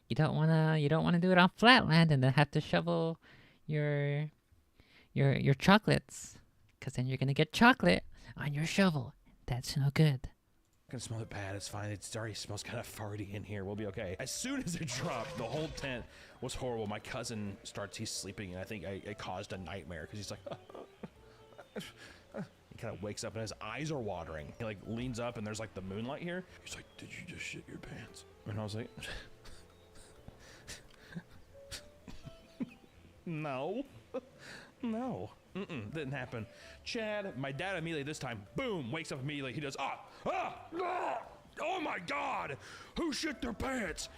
You don't wanna do it on flat land and then have to shovel your chocolates, because then you're gonna get chocolate on your shovel. That's no good. I can smell it bad. It's fine. It already smells kind of farty in here. We'll be okay. As soon as it dropped, the whole tent was horrible. My cousin he's sleeping, and I think I caused a nightmare because he's like, he kind of wakes up and his eyes are watering. He like leans up and there's like the moonlight here. He's like, did you just shit your pants? And I was like, no, no, didn't happen. Chad, my dad immediately this time, boom, wakes up immediately. He does, oh my God, who shit their pants?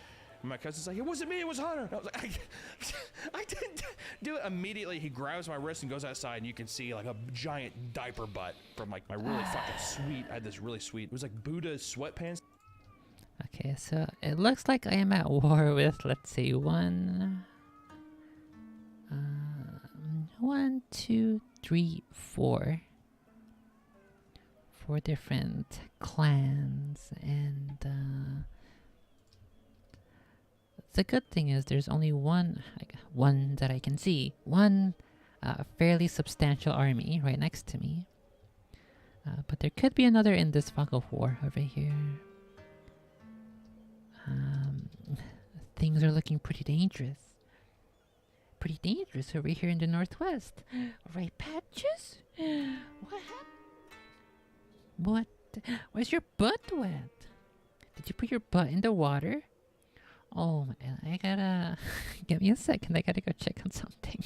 And my cousin's like, it wasn't me, it was Hunter. And I was like, I didn't do it. Immediately, he grabs my wrist and goes outside, and you can see like a giant diaper butt from like my really fucking sweet, I had this really sweet, it was like Buddha's sweatpants. Okay, so it looks like I am at war with, let's see, one, 2, 3, 4. 4 different clans, and the good thing is there's only one that I can see. One fairly substantial army right next to me. But there could be another in this fog of war over here. Things are looking pretty dangerous. Pretty dangerous over here in the northwest. Right, Patches? What happened? What? Why's your butt wet? Did you put your butt in the water? Oh man, I gotta... Give me a second, I gotta go check on something.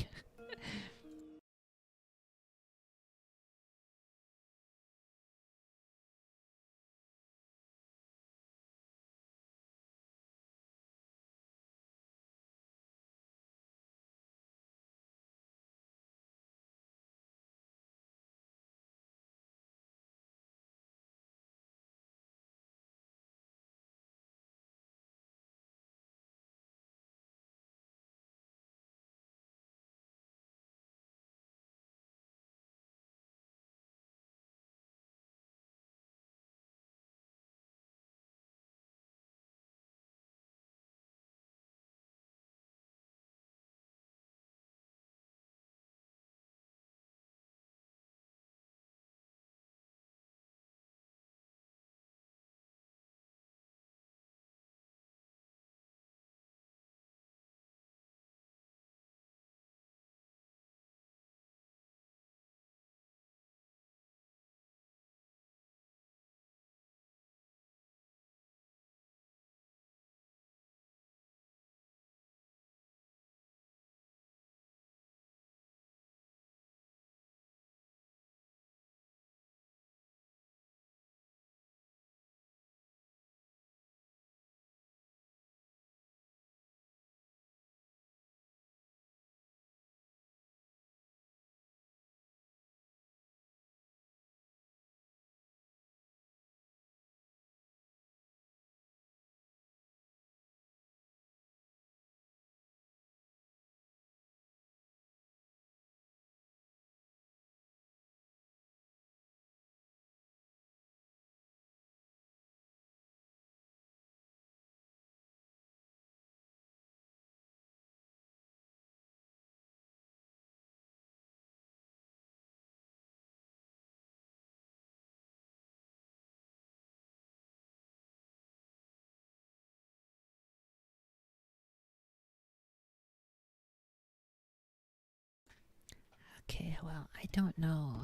Okay, well, I don't know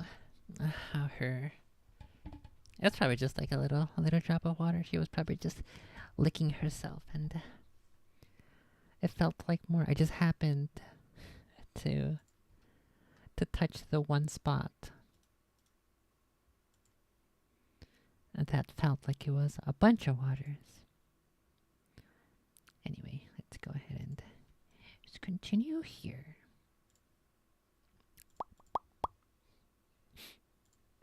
how her... It's probably just like a little drop of water. She was probably just licking herself, and it felt like more. I just happened to touch the one spot, and that felt like it was a bunch of waters. Anyway, let's go ahead and just continue here.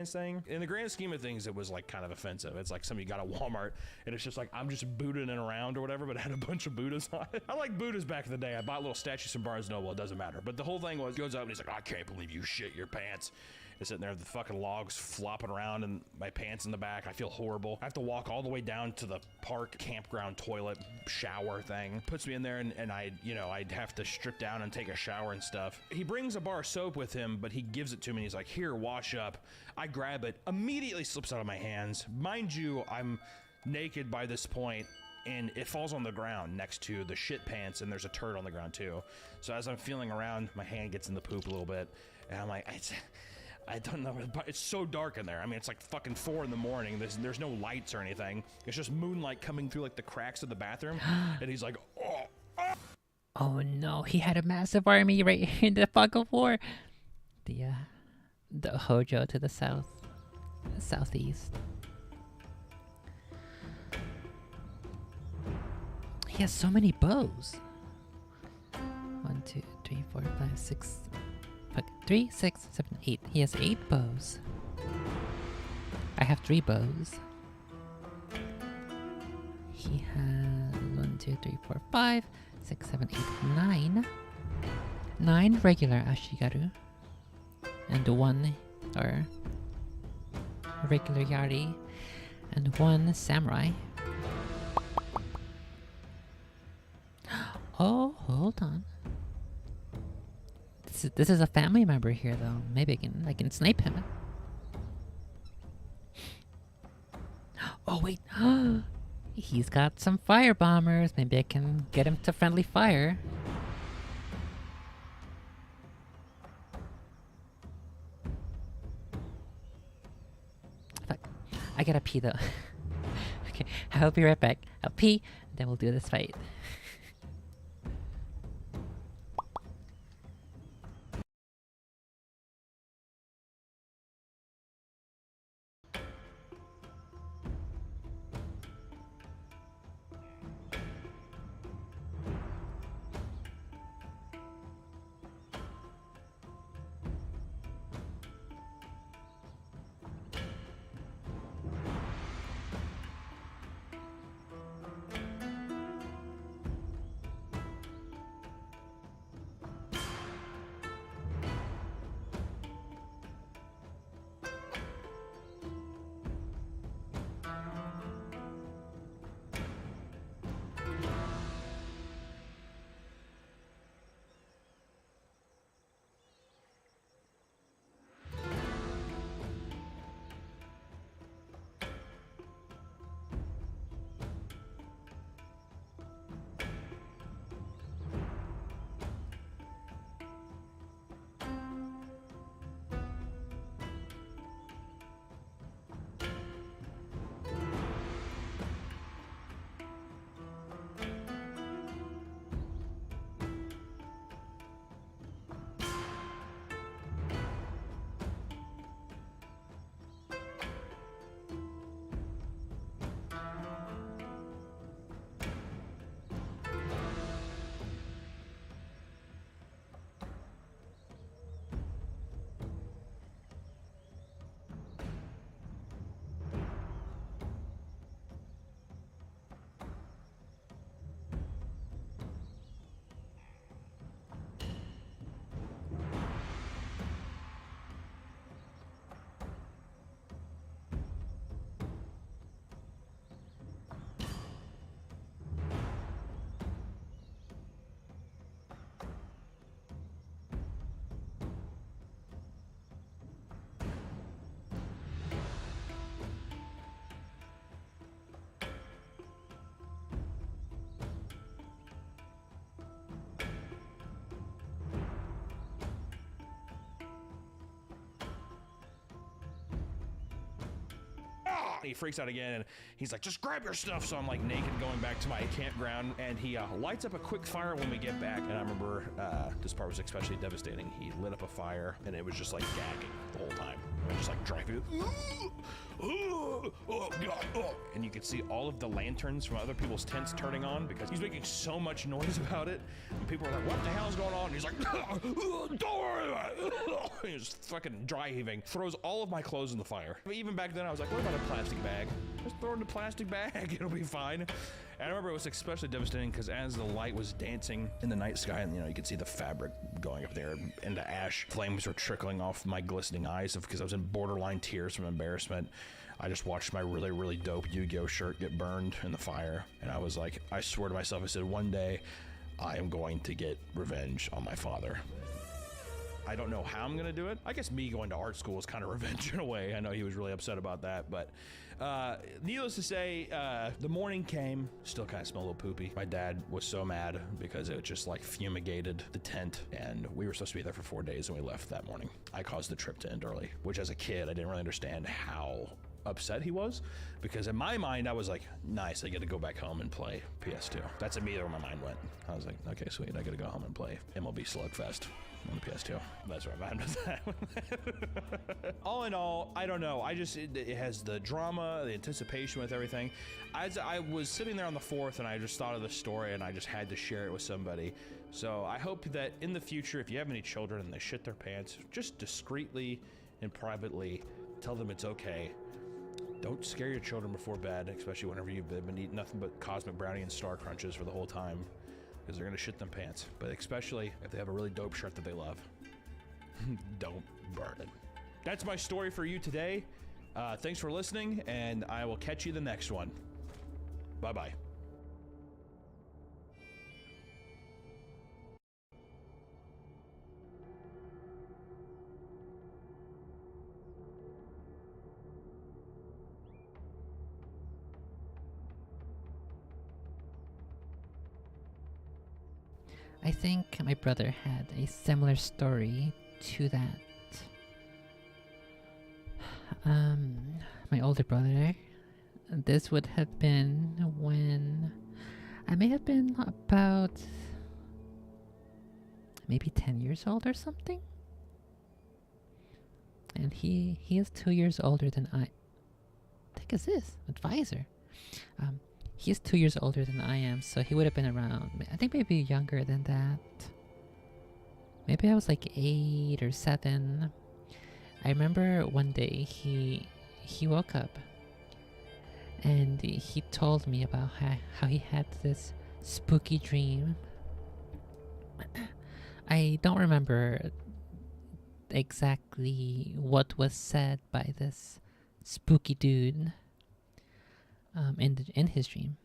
Thing. In the grand scheme of things, it was like kind of offensive. It's like somebody got a Walmart and it's just like, I'm just Buddhaing around or whatever, but it had a bunch of Buddhas on it. I like Buddhas back in the day. I bought little statues from Barnes & Noble. It doesn't matter. But the whole thing was, goes up and he's like, I can't believe you shit your pants. It's sitting there with the fucking logs flopping around and my pants in the back. I feel horrible. I have to walk all the way down to the park campground toilet shower thing. Puts me in there and I'd have to strip down and take a shower and stuff. He brings a bar of soap with him, but he gives it to me and he's like, here, wash up. I grab it, immediately slips out of my hands. Mind you, I'm naked by this point and it falls on the ground next to the shit pants and there's a turd on the ground too. So as I'm feeling around, my hand gets in the poop a little bit and I'm like, I don't know, but it's so dark in there. I mean, it's like fucking 4 in the morning. There's no lights or anything. It's just moonlight coming through like the cracks of the bathroom. And he's like, oh. Oh no, he had a massive army right in the fog of war. The Hojo to the southeast. He has so many bows. 1, 2, 3, 4, 5, 6. 3, 6, 7, 8. He has 8 bows. I have 3 bows. He has 1, 2, 3, 4, 5, 6, 7, 8, 9. 9 regular Ashigaru. And 1 or regular Yari. And 1 samurai. Oh, hold on. This is a family member here, though. Maybe I can snipe him. Oh wait, he's got some fire bombers. Maybe I can get him to friendly fire. Fuck. I gotta pee though. Okay, I'll be right back. I'll pee, then we'll do this fight. He freaks out again, and he's like, just grab your stuff. So I'm like naked going back to my campground, and he lights up a quick fire when we get back. And I remember this part was especially devastating. He lit up a fire, and it was just like gagging the whole time. And just like driving. And you could see all of the lanterns from other people's tents turning on because he's making so much noise about it. And people are like, what the hell's going on? And he's like, don't worry about it. He's just fucking dry heaving. Throws all of my clothes in the fire. Even back then, I was like, what about a plastic bag? Just throw it in a plastic bag. It'll be fine. And I remember it was especially devastating because as the light was dancing in the night sky, and you know, you could see the fabric going up there into ash. Flames were trickling off my glistening eyes because I was in borderline tears from embarrassment. I just watched my really, really dope Yu-Gi-Oh shirt get burned in the fire. And I was like, I swore to myself, I said, one day I am going to get revenge on my father. I don't know how I'm gonna do it. I guess me going to art school is kind of revenge in a way. I know he was really upset about that, but needless to say, the morning came, still kind of smelled a little poopy. My dad was so mad because it just like fumigated the tent, and we were supposed to be there for 4 days and we left that morning. I caused the trip to end early, which as a kid, I didn't really understand how upset he was, because in my mind I was like, nice, I get to go back home and play PS2. That's immediately where my mind went. I was like, okay, sweet, I get to go home and play MLB Slugfest on the PS2. That's where my mind was at. All in all, I don't know. It has the drama, the anticipation with everything. As I was sitting there on the 4th and I just thought of the story and I just had to share it with somebody. So I hope that in the future, if you have any children and they shit their pants, just discreetly and privately tell them it's okay. Don't scare your children before bed, especially whenever you've been eating nothing but Cosmic Brownie and Star Crunches for the whole time, because they're gonna shit them pants. But especially if they have a really dope shirt that they love, don't burn it. That's my story for you today. Thanks for listening, and I will catch you the next one. Bye-bye. I think my brother had a similar story to that. My older brother, this would have been when I may have been about maybe 10 years old or something. And he is 2 years older than I. What the heck is this? Advisor. He's 2 years older than I am, so he would have been around, I think maybe younger than that. Maybe I was like 8 or 7. I remember one day he woke up and he told me about how he had this spooky dream. I don't remember exactly what was said by this spooky dude in his dream.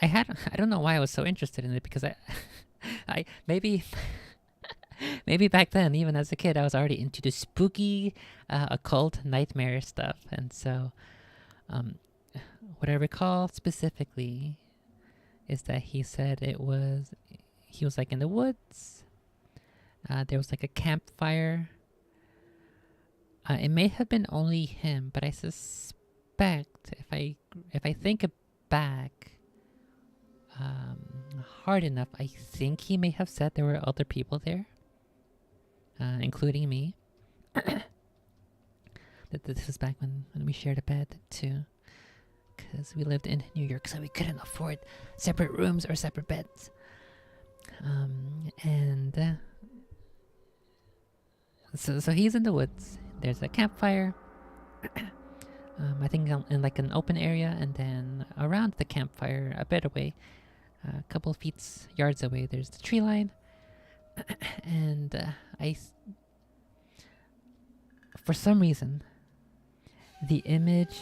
I don't know why I was so interested in it, because I maybe back then, even as a kid, I was already into the spooky occult nightmare stuff. And so what I recall specifically is that he said he was like in the woods. There was like a campfire. It may have been only him, but I suspect if I think back hard enough, I think he may have said there were other people there, including me. This was back when we shared a bed too, because we lived in New York, so we couldn't afford separate rooms or separate beds. So he's in the woods. There's a campfire. I think in like an open area, and then around the campfire, a bit away, a couple of yards away, there's the tree line. And for some reason, the image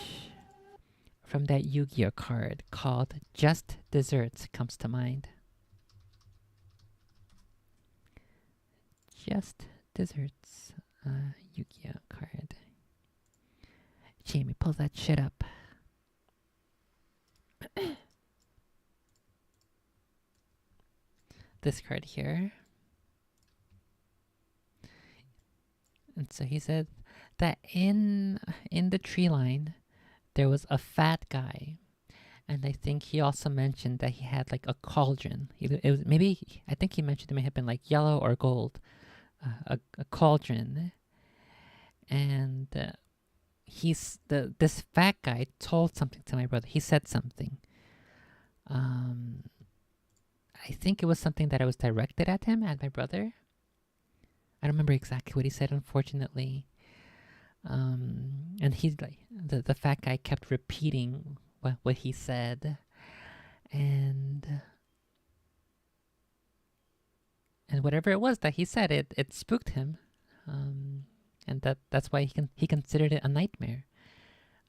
from that Yu-Gi-Oh card called Just Desserts comes to mind. Just Desserts, Yu-Gi-Oh card. Jamie, pull that shit up. This card here. And so he said that in the tree line there was a fat guy, and I think he also mentioned that he had like a cauldron. I think he mentioned it may have been like yellow or gold, a cauldron, and this fat guy told something to my brother. He said something. I think it was something that was directed at him, at my brother. I don't remember exactly what he said, unfortunately. And he's like, the fat guy kept repeating what he said, and whatever it was that he said, it spooked him, and that's why he considered it a nightmare.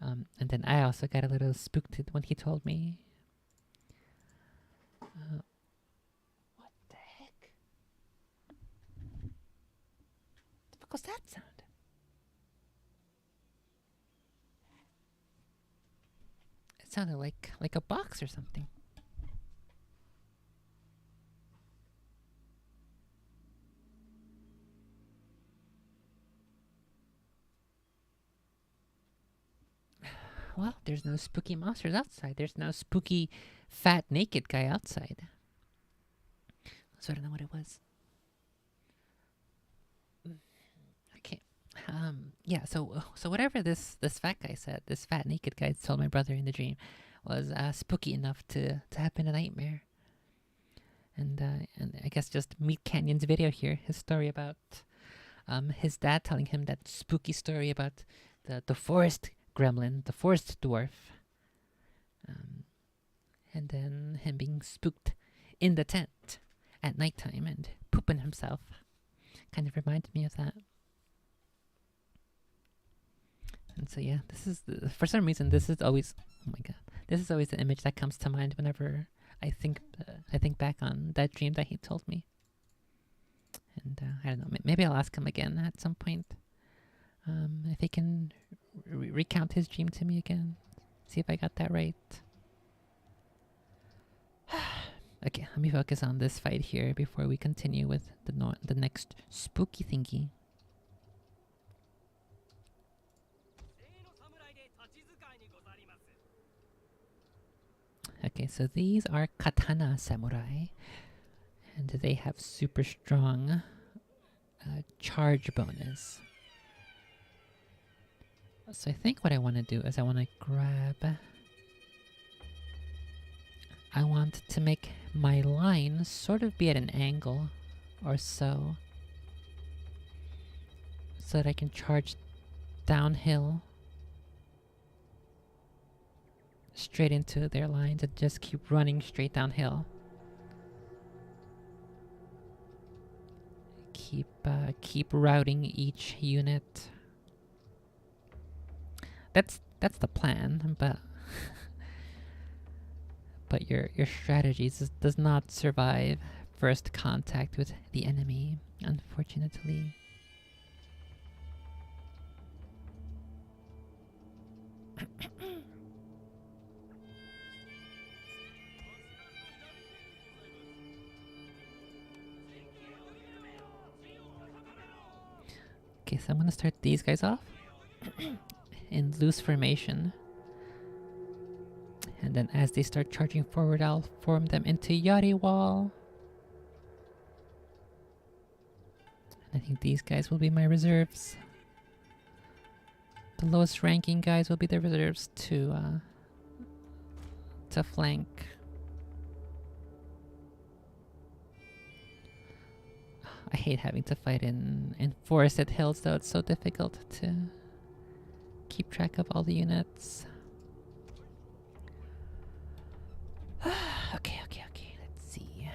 And then I also got a little spooked when he told me. What the heck? fuck was that sound? It sounded like a box or something. Well, there's no spooky monsters outside. There's no spooky, fat, naked guy outside. So I don't know what it was. Okay. Yeah. So whatever this fat guy said, this fat naked guy told my brother in the dream, was spooky enough to happen a nightmare. And I guess just Meat Canyon's video here, his story about his dad telling him that spooky story about the forest gremlin, the forest dwarf, and then him being spooked in the tent at nighttime and pooping himself. Kind of reminded me of that. And so yeah, this is for some reason this is always, oh my god, this is always the image that comes to mind whenever I think back on that dream that he told me. And I don't know, maybe I'll ask him again at some point if he can recount his dream to me again. See if I got that right. Okay, let me focus on this fight here before we continue with the next spooky thingy. Okay, so these are katana samurai, and they have super strong charge bonus. So I think what I want to do is I want to grab... I want to make my line sort of be at an angle or so that I can charge downhill straight into their lines and just keep running straight downhill. Keep routing each unit. That's the plan, but but your strategy does not survive first contact with the enemy, unfortunately. Okay, so I'm gonna start these guys off in loose formation. And then as they start charging forward, I'll form them into Yari Wall. I think these guys will be my reserves. The lowest ranking guys will be the reserves to flank. I hate having to fight in forested hills though, it's so difficult to keep track of all the units. Okay, let's see.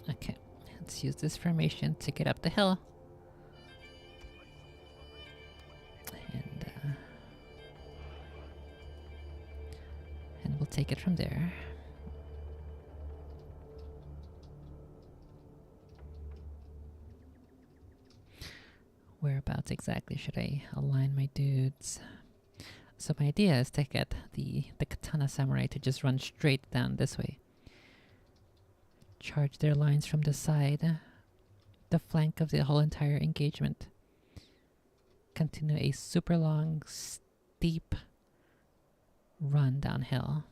Okay, let's use this formation to get up the hill. And we'll take it from there. Whereabouts exactly should I align my dudes? So my idea is to get the katana samurai to just run straight down this way. Charge their lines from the side, the flank of the whole entire engagement. Continue a super long, steep run downhill.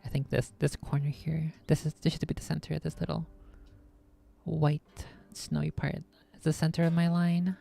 I think this corner here, this should be the center of this little white snowy part. the center of my line.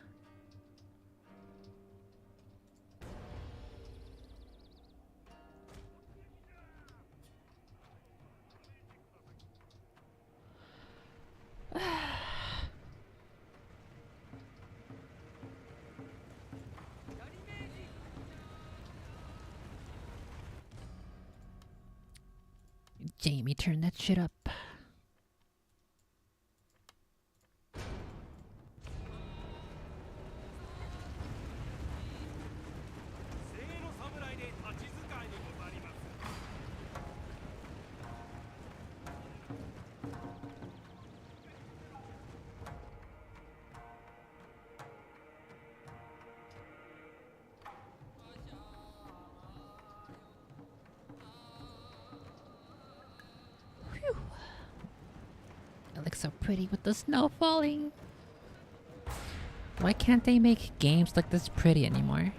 Jamie, turn that shit up. It looks so pretty with the snow falling. Why can't they make games like this pretty anymore?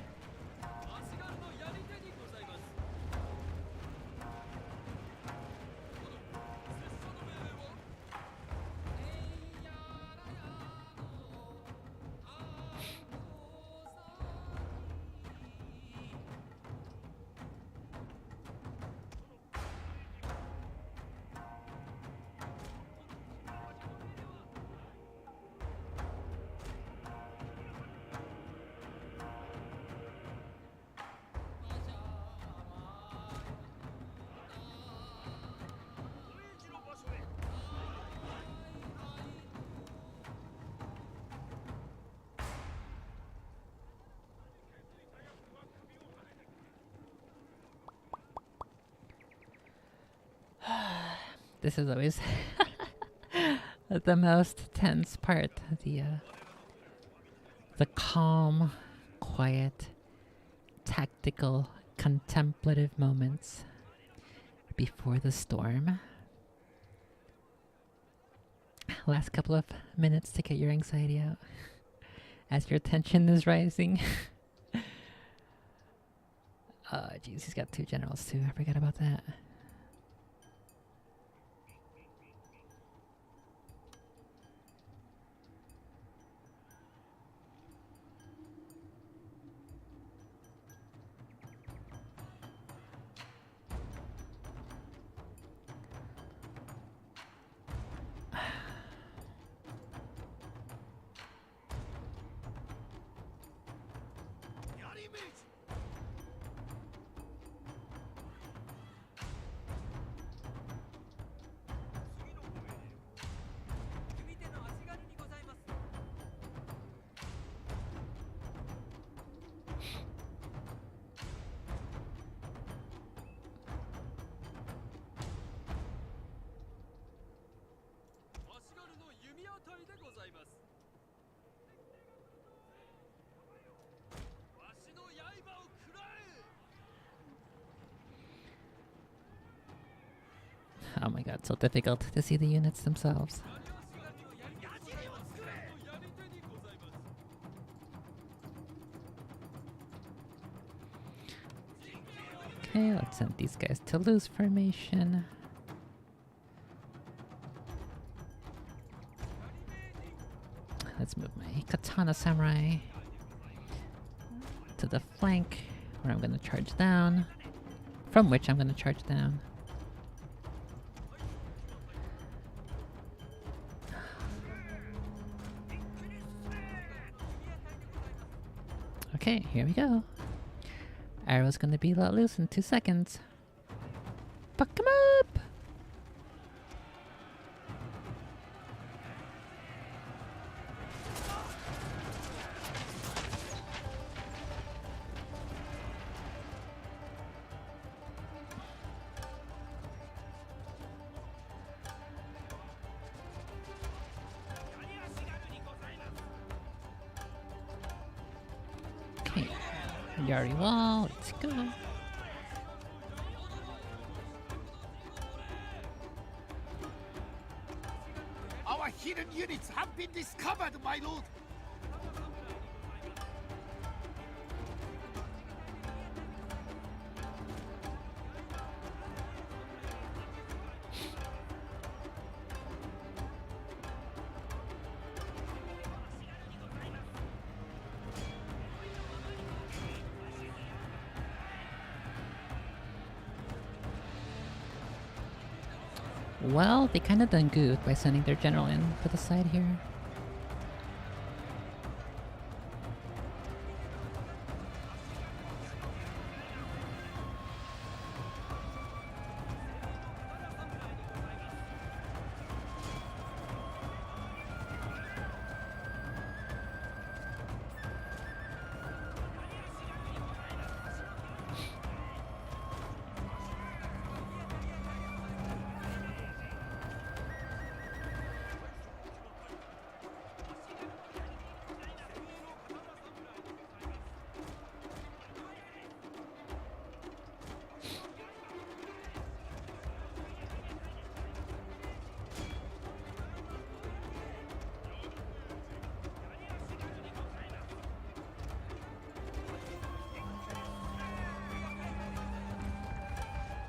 This is always the most tense part. The calm, quiet, tactical, contemplative moments before the storm. Last couple of minutes to get your anxiety out as your tension is rising. Oh, jeez, he's got 2 generals too. I forgot about that. Oh my god, so difficult to see the units themselves. Okay, let's send these guys to loose formation. Let's move my katana samurai to the flank, where I'm going to charge down. From which I'm going to charge down. Okay, here we go. Arrow's gonna be let loose in 2 seconds. Fuck him up! Okay, Yari wall, let's go. Our hidden units have been discovered, my lord! Well, they kind of done good by sending their general in for the side here.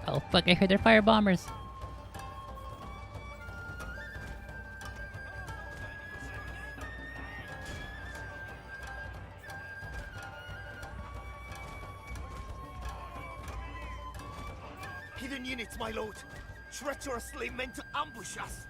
Oh fuck, I heard they're fire bombers. Hidden units, my lord. Treacherously meant to ambush us.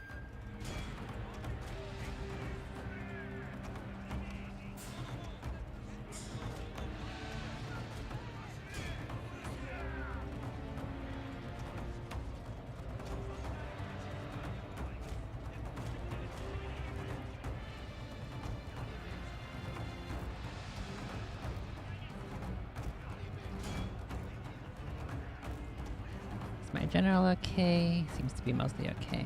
Is my general okay? Seems to be mostly okay.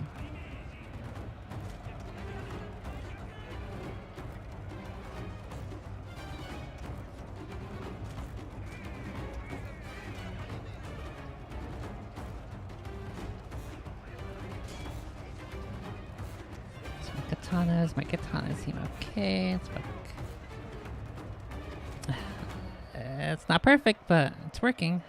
My katanas seem okay. It's not perfect, but it's working.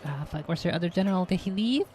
Ah, fuck, where's your other general? Did he leave?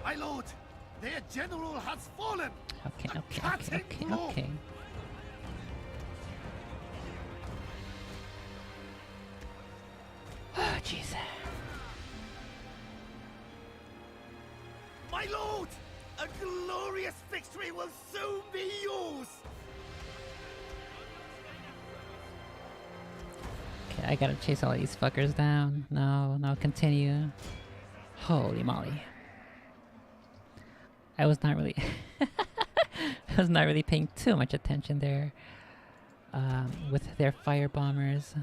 My lord, their general has fallen. Okay. Oh, jeez. My lord, a glorious victory will soon be yours. Okay, I gotta chase all these fuckers down. No, continue. Holy moly. I was not really I was not really paying too much attention there with their fire bombers.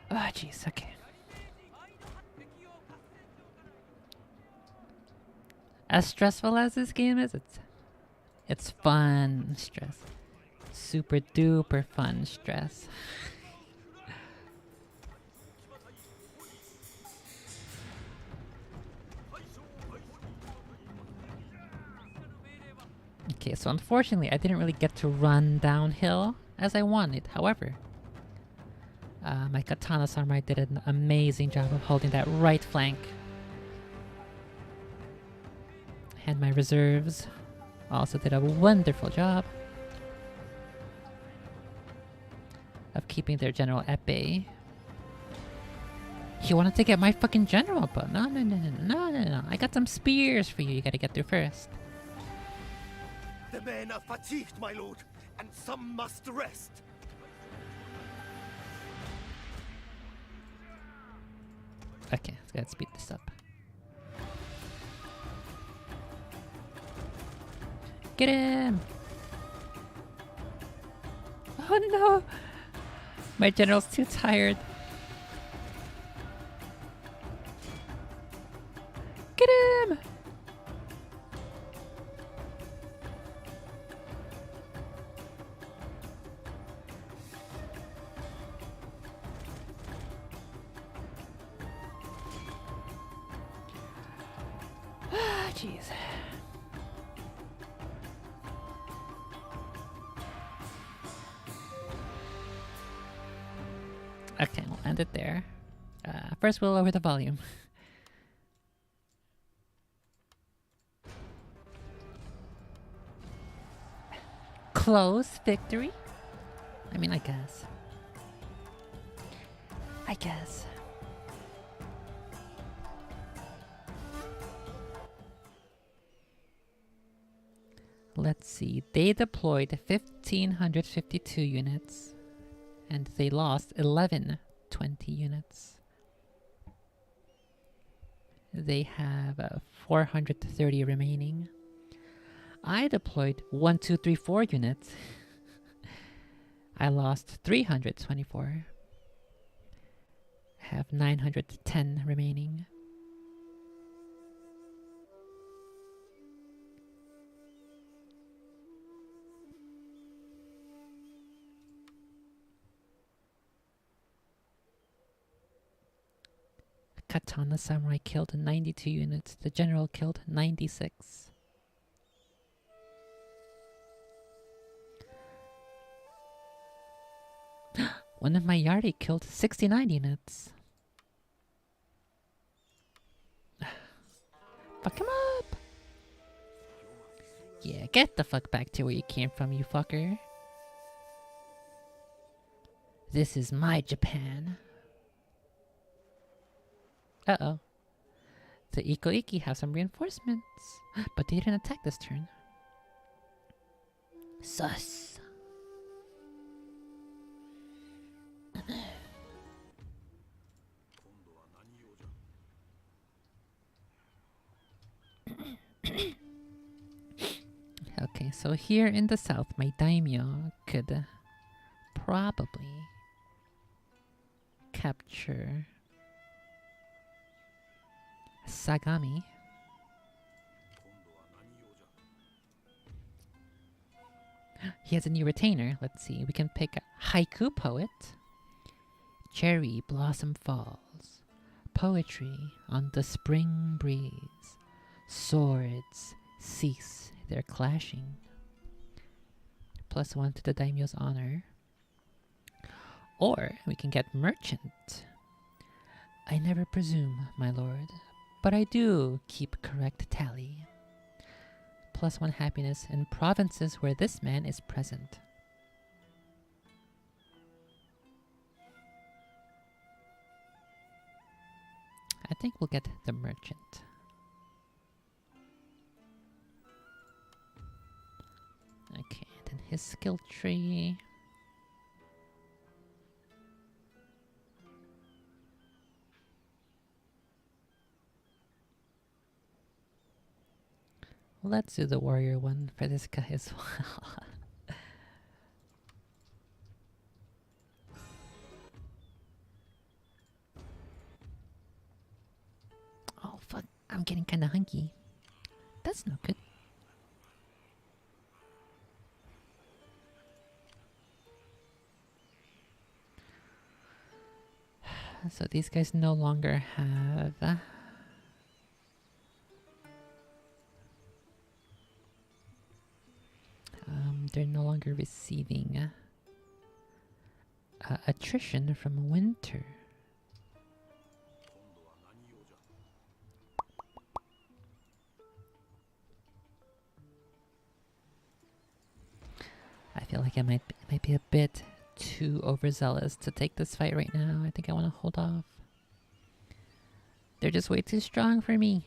Oh jeez, okay. As stressful as this game is, it's fun stress. Super duper fun stress. Okay, so unfortunately I didn't really get to run downhill as I wanted. However, my katana samurai did an amazing job of holding that right flank. And my reserves also did a wonderful job of keeping their general at bay. You wanted to get my fucking general, but no. I got some spears for you. You gotta get through first. The men are fatigued, my lord, and some must rest. Okay, let's go ahead and speed this up. Get him! Oh no! My general's too tired. Get him! Ah, jeez. Okay, we'll end it there. First, we'll lower the volume. Close victory? I mean, I guess. Let's see. They deployed 1,552 units. And they lost 1120 units. They have 430 remaining. I deployed 1,234 units. I lost 324. Have 910 remaining. Katana Samurai killed 92 units. The general killed 96. One of my Yari killed 69 units. Fuck him up! Yeah, get the fuck back to where you came from, you fucker. This is my Japan. Uh-oh. The Iko-Iki have some reinforcements, but they didn't attack this turn. Sus. Okay, so here in the south, my daimyo could probably capture Sagami. He has a new retainer. Let's see. We can pick Haiku Poet. Cherry Blossom Falls. Poetry on the spring breeze. Swords cease their clashing. +1 to the daimyo's honor. Or we can get Merchant. I never presume, my lord, but I do keep correct tally. +1 happiness in provinces where this man is present. I think we'll get the Merchant. Okay, then his skill tree. Let's do the warrior one for this guy as well. Oh fuck, I'm getting kinda hunky. That's no good. So these guys no longer have they're no longer receiving attrition from winter. I feel like it might be a bit too overzealous to take this fight right now. I think I want to hold off. They're just way too strong for me.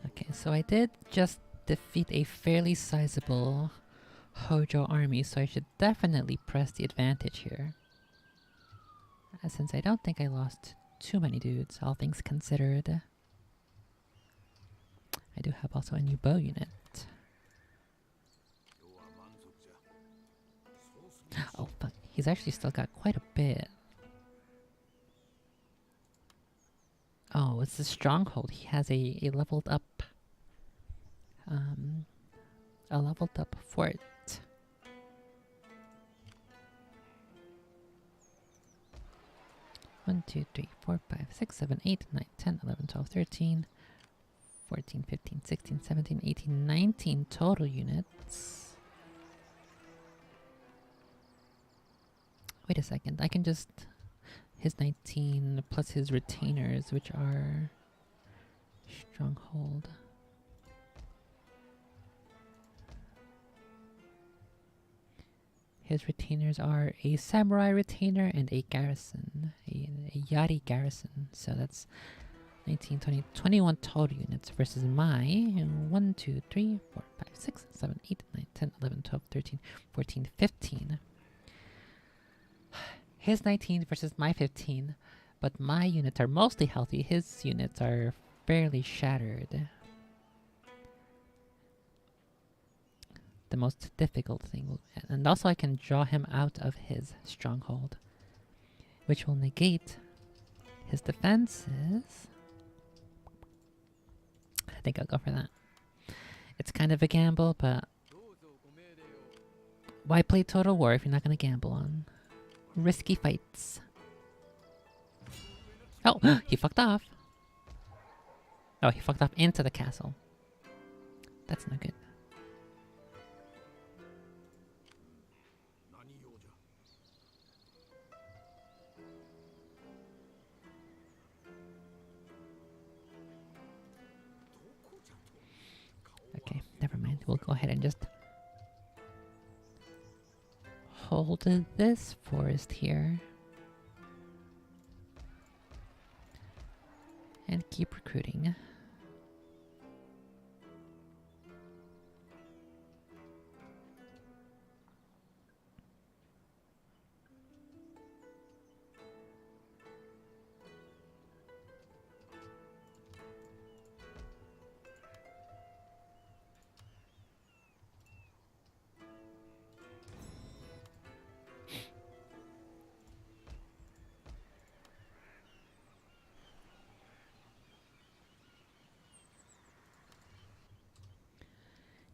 Okay, so I did just defeat a fairly sizable Hojo army, so I should definitely press the advantage here. Since I don't think I lost too many dudes, all things considered. I do have also a new bow unit. Oh fuck, he's actually still got quite a bit. Oh, it's the stronghold. He has a leveled up fort. One, 2, 3, 4, 5, 6, 7, 8, 9, 10, 11, 12, 13, 14, 15, 16, 17, 18, 19 total units. Wait a second, I can just... His 19 plus his retainers, which are... Stronghold. His retainers are a samurai retainer and a garrison, a yari garrison. So that's 19, 20, 21 total units versus my 1, 2, 3, 4, 5, 6, 7, 8, 9, 10, 11, 12, 13, 14, 15. His 19 versus my 15, but my units are mostly healthy. His units are fairly shattered. The most difficult thing will, and also I can draw him out of his stronghold, which will negate his defenses. I think I'll go for that. It's kind of a gamble, but why play Total War if you're not going to gamble on risky fights? Oh, he fucked off. Oh, he fucked off into the castle. That's not good. Okay, never mind. We'll go ahead and just hold this forest here and keep recruiting.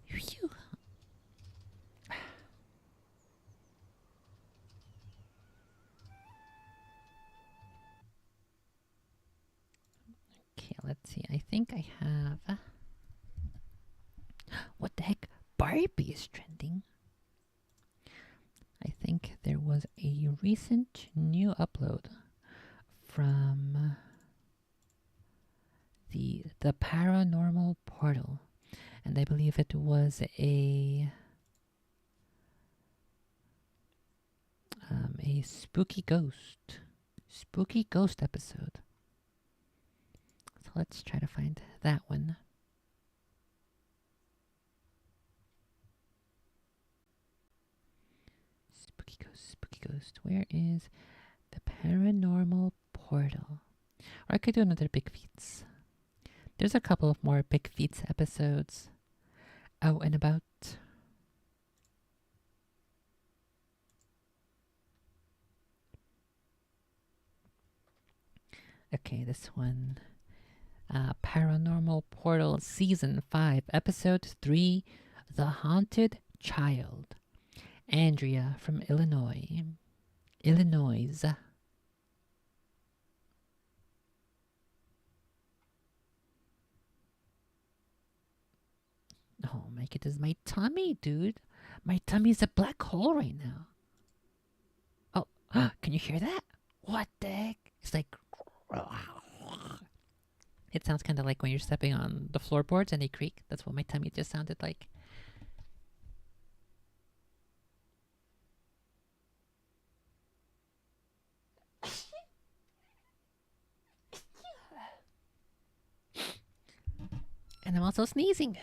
Phew. Okay, let's see. I think I have... What the heck? Barbie is trending. I think there was a recent new upload from The Paranormal Portal. And I believe it was a spooky ghost episode. So let's try to find that one. Spooky ghost. Where is the Paranormal Portal? Or I could do another Big Feats. There's a couple of more Big Feats episodes out and about. Okay, this one. Paranormal Portal Season 5, Episode 3, The Haunted Child. Andrea from Illinois. Oh my goodness, my tummy, dude. My tummy's a black hole right now. Oh, can you hear that? What the heck? It's like... It sounds kind of like when you're stepping on the floorboards and they creak. That's what my tummy just sounded like. And I'm also sneezing.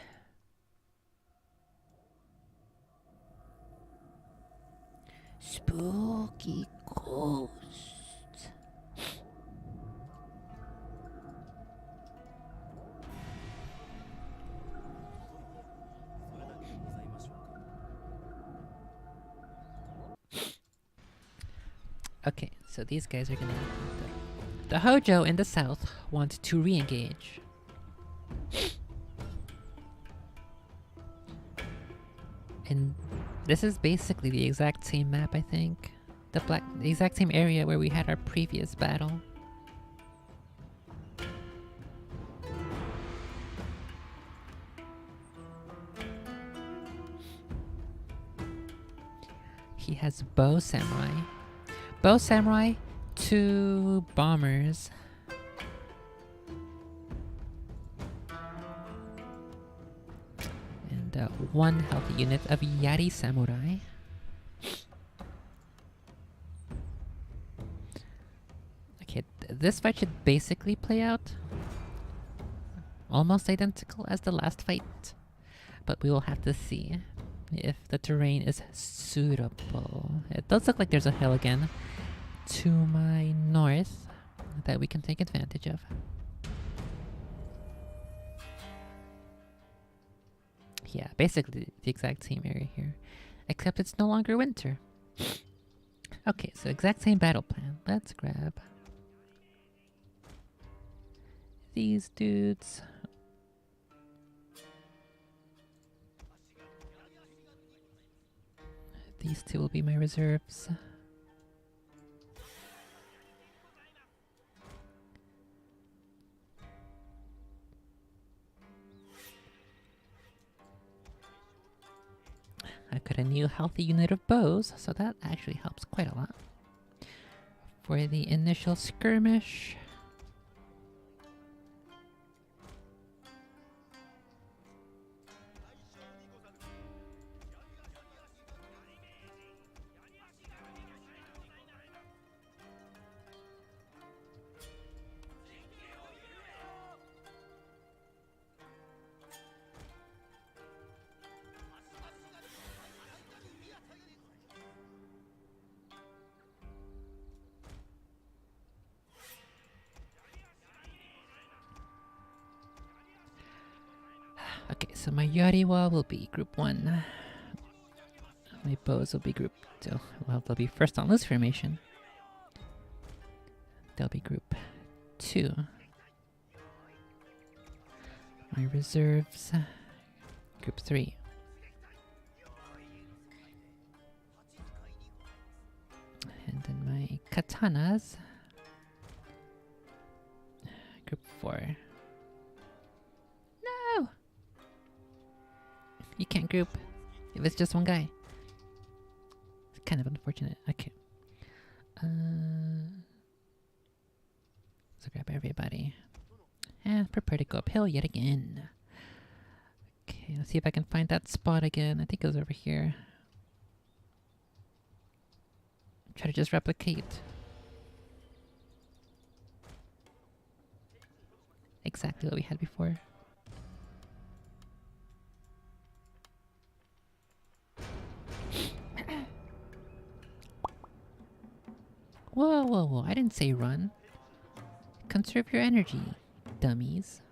Spooky ghost. Okay, so these guys are gonna... The Hojo in the south want to re-engage. And this is basically the exact same map, I think. The exact same area where we had our previous battle. He has Bow Samurai. Bow Samurai, 2 bombers. And 1 healthy unit of Yari Samurai. Okay, this fight should basically play out almost identical as the last fight. But we will have to see if the terrain is suitable. It does look like there's a hill again to my north that we can take advantage of. Yeah, basically the exact same area here, except it's no longer winter. Okay, so exact same battle plan. Let's grab these dudes. These 2 will be my reserves. I got a new healthy unit of bows, so that actually helps quite a lot. For the initial skirmish. Okay, so my Yariwa will be group 1. My bows will be group 2. Well, they'll be first on loose formation. They'll be group 2. My reserves, group 3. And then my katanas, group 4. No! You can't group if it's just one guy. It's kind of unfortunate. Okay. So grab everybody. And prepare to go uphill yet again. Okay, let's see if I can find that spot again. I think it was over here. Try to just replicate exactly what we had before. Whoa, whoa, whoa. I didn't say run. Conserve your energy, dummies.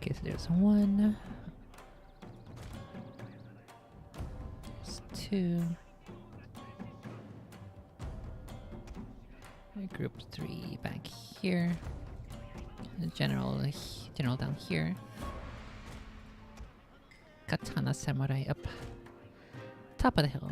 Okay, so there's one. There's two. Group 3 back here. The general down here. Katana samurai up top of the hill.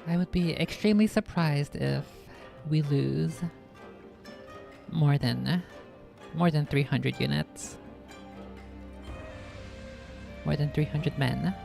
I would be extremely surprised if we lose more than 300 units. More than 300 men.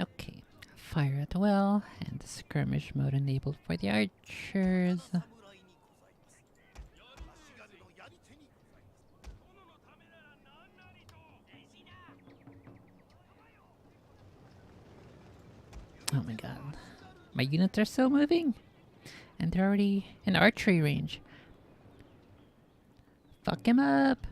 Okay, fire at the well, and the skirmish mode enabled for the archers. Oh my god. My units are still moving! And they're already in archery range. Fuck him up!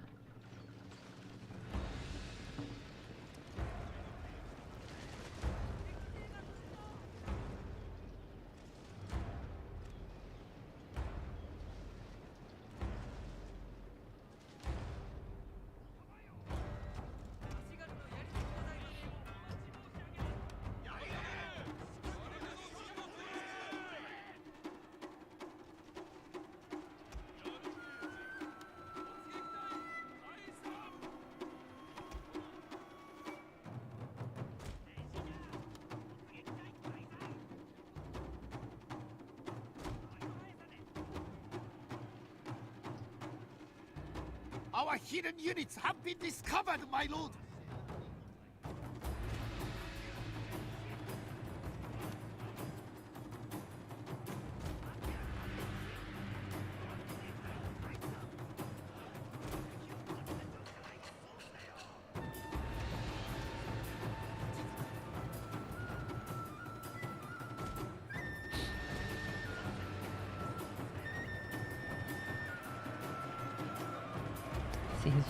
Our hidden units have been discovered, my lord!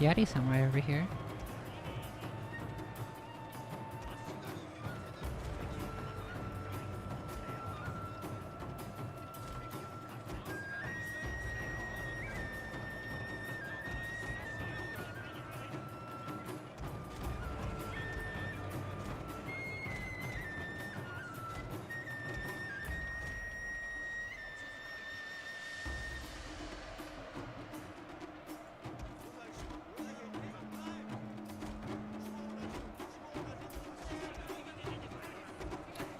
Yari somewhere over here.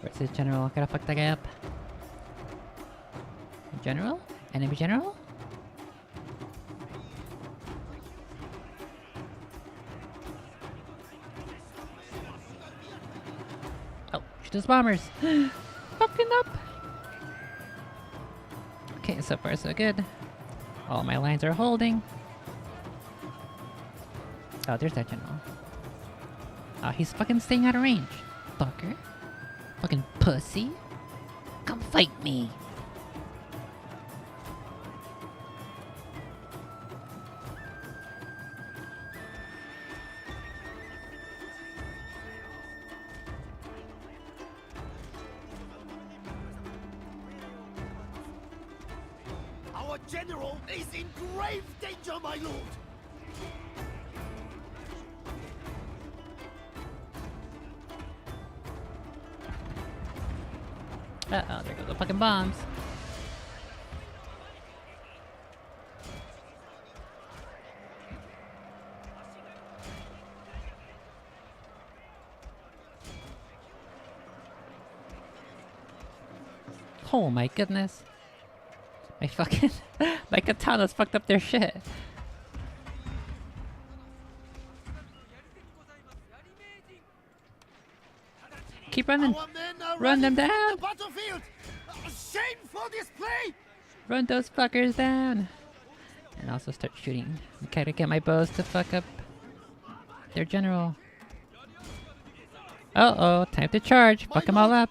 Where's the general? Gotta fuck that guy up. General? Enemy general? Oh, shoot those bombers! Fucking up! Okay, so far so good. All my lines are holding. Oh, there's that general. Oh, he's fucking staying out of range. Fucker. Fucking pussy. Come fight me. Our general is in grave danger, my lord! Uh-oh, there go the fucking bombs. Oh my goodness. My fucking... my katanas fucked up their shit. Keep running. Our men are Run them running from down. the battlefield! A shameful display! Run those fuckers down. And also start shooting. I gotta get my bows to fuck up their general. Uh-oh, time to charge. Fuck them all up.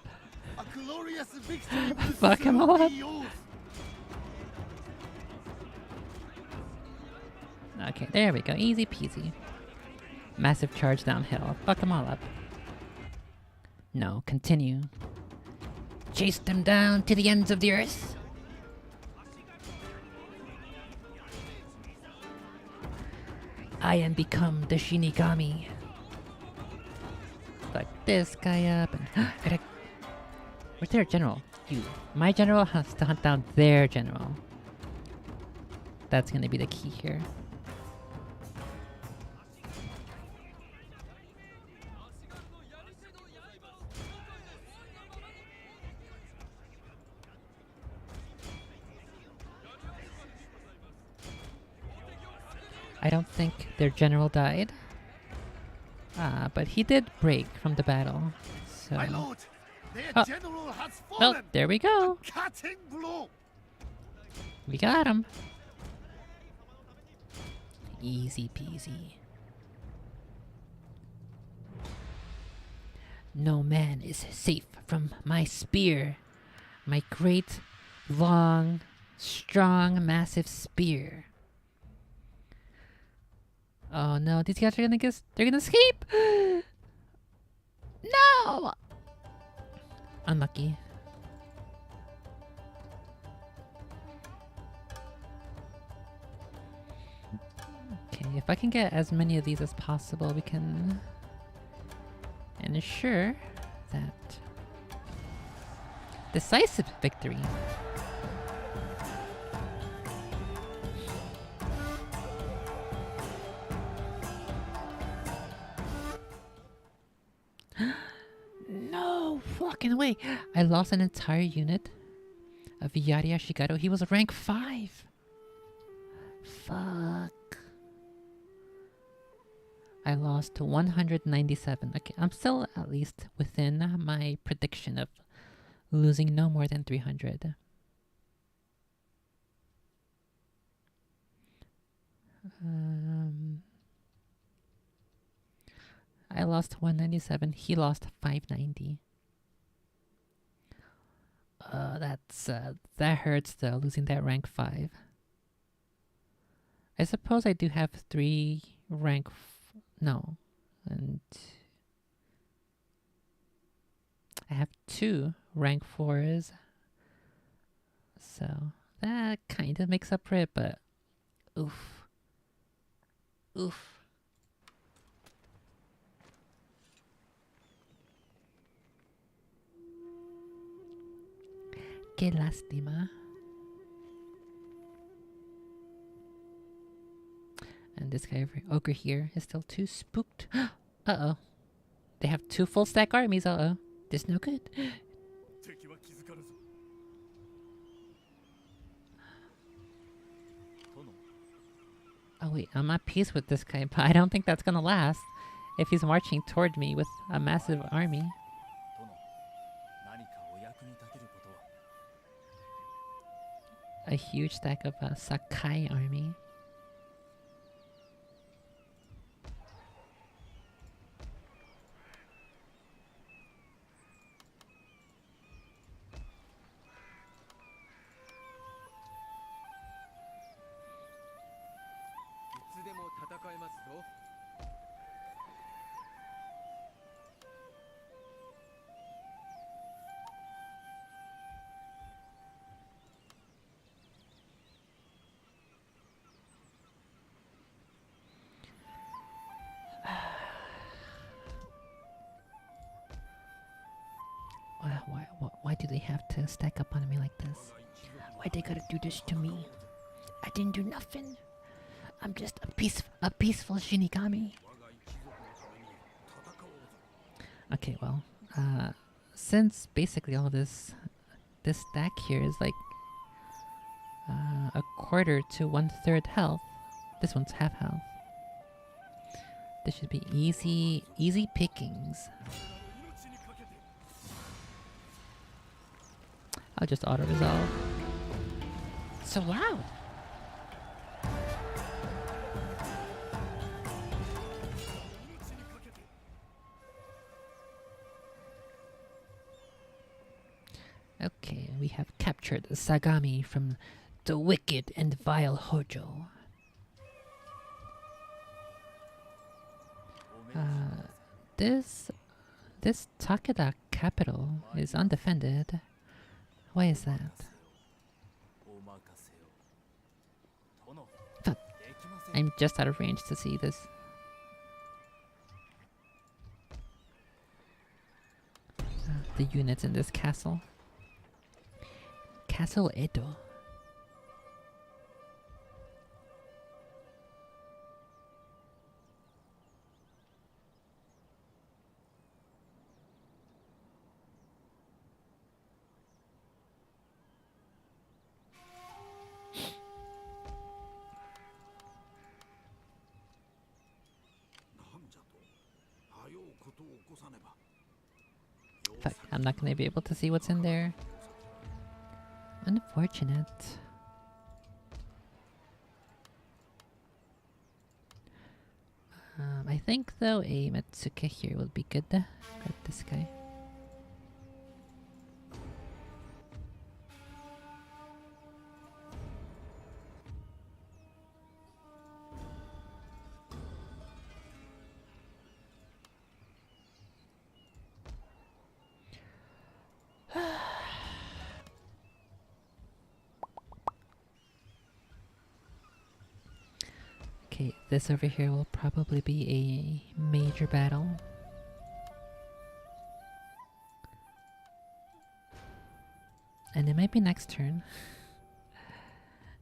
A glorious victory will Fuck 'em soon all be up. yours. Okay, there we go. Easy peasy. Massive charge downhill. Fuck them all up. No, continue. Chase them down to the ends of the earth. I am become the Shinigami. Fuck this guy up and where's their general? You. My general has to hunt down their general. That's gonna be the key here. I don't think their general died. But he did break from the battle. So My lord, their Oh. general has well, fallen! there we go. Cutting blow! We got him. Easy peasy. No man is safe from my spear. My great, long, strong, massive spear. Oh no, these guys are gonna they're gonna escape! No! Unlucky. Okay, if I can get as many of these as possible, we can ensure that decisive victory. No fucking way! I lost an entire unit of Yari Ashigaru. He was rank 5. Fuck. I lost to 197. Okay, I'm still at least within my prediction of losing no more than 300. I lost 197. He lost 590. That hurts though, losing that rank 5. I suppose I do have 3 rank no, and I have 2 rank 4s, so that kind of makes up for it, but oof. Qué lástima. And this guy over here is still too spooked. Uh-oh. They have 2 full stack armies. Uh-oh. This no good. Oh wait, I'm at peace with this guy, but I don't think that's gonna last if he's marching toward me with a massive army. A huge stack of Sakai army. Why do they have to stack up on me like this? Why they gotta do this to me? I didn't do nothing. I'm just a peaceful Shinigami. Okay, well, since basically all this stack here is like a quarter to 1/3 health, this one's half health. This should be easy pickings. I'll just auto-resolve. So loud! Okay, we have captured Sagami from the wicked and vile Hojo. This Takeda capital is undefended. Why is that? Fuck. I'm just out of range to see this. The units in this castle. Castle Edo. Fuck, I'm not gonna be able to see what's in there. Unfortunate. I think though a Matsuka here will be good. Grab this guy. Okay, this over here will probably be a major battle. And it might be next turn.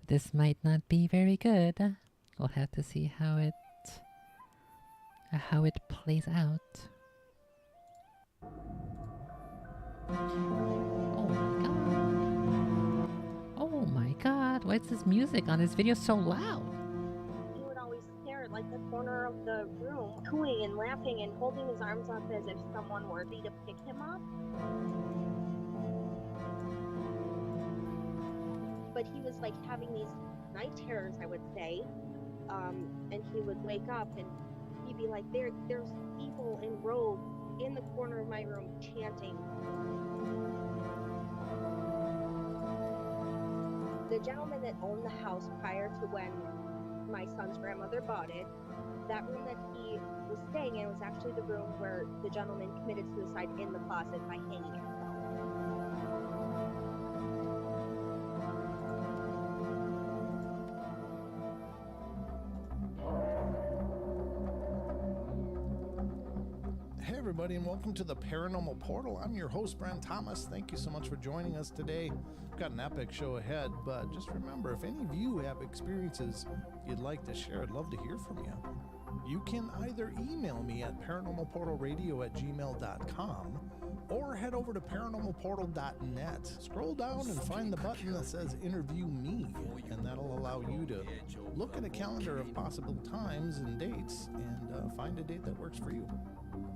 This might not be very good. We'll have to see how it plays out. Oh my god. Oh my god, why is this music on this video so loud? He would always stare at like the corner of the room, cooing and laughing and holding his arms up as if someone worthy to pick him up. But he was like having these night terrors, I would say, and he would wake up and he'd be like, there's people in robes in the corner of my room chanting. The gentleman that owned the house prior to when my son's grandmother bought it that room that he was staying in was actually the room where the gentleman committed suicide in the closet by hanging himself. Hey everybody, and welcome to the Paranormal Portal. I'm your host, Brent Thomas. Thank you so much for joining us today. We've got an epic show ahead, but just remember, if any of you have experiences you'd like to share, I'd love to hear from you. You can either email me at paranormalportalradio@gmail.com or head over to paranormalportal.net. Scroll down and find the button that says Interview Me, and that'll allow you to look at a calendar of possible times and dates and find a date that works for you.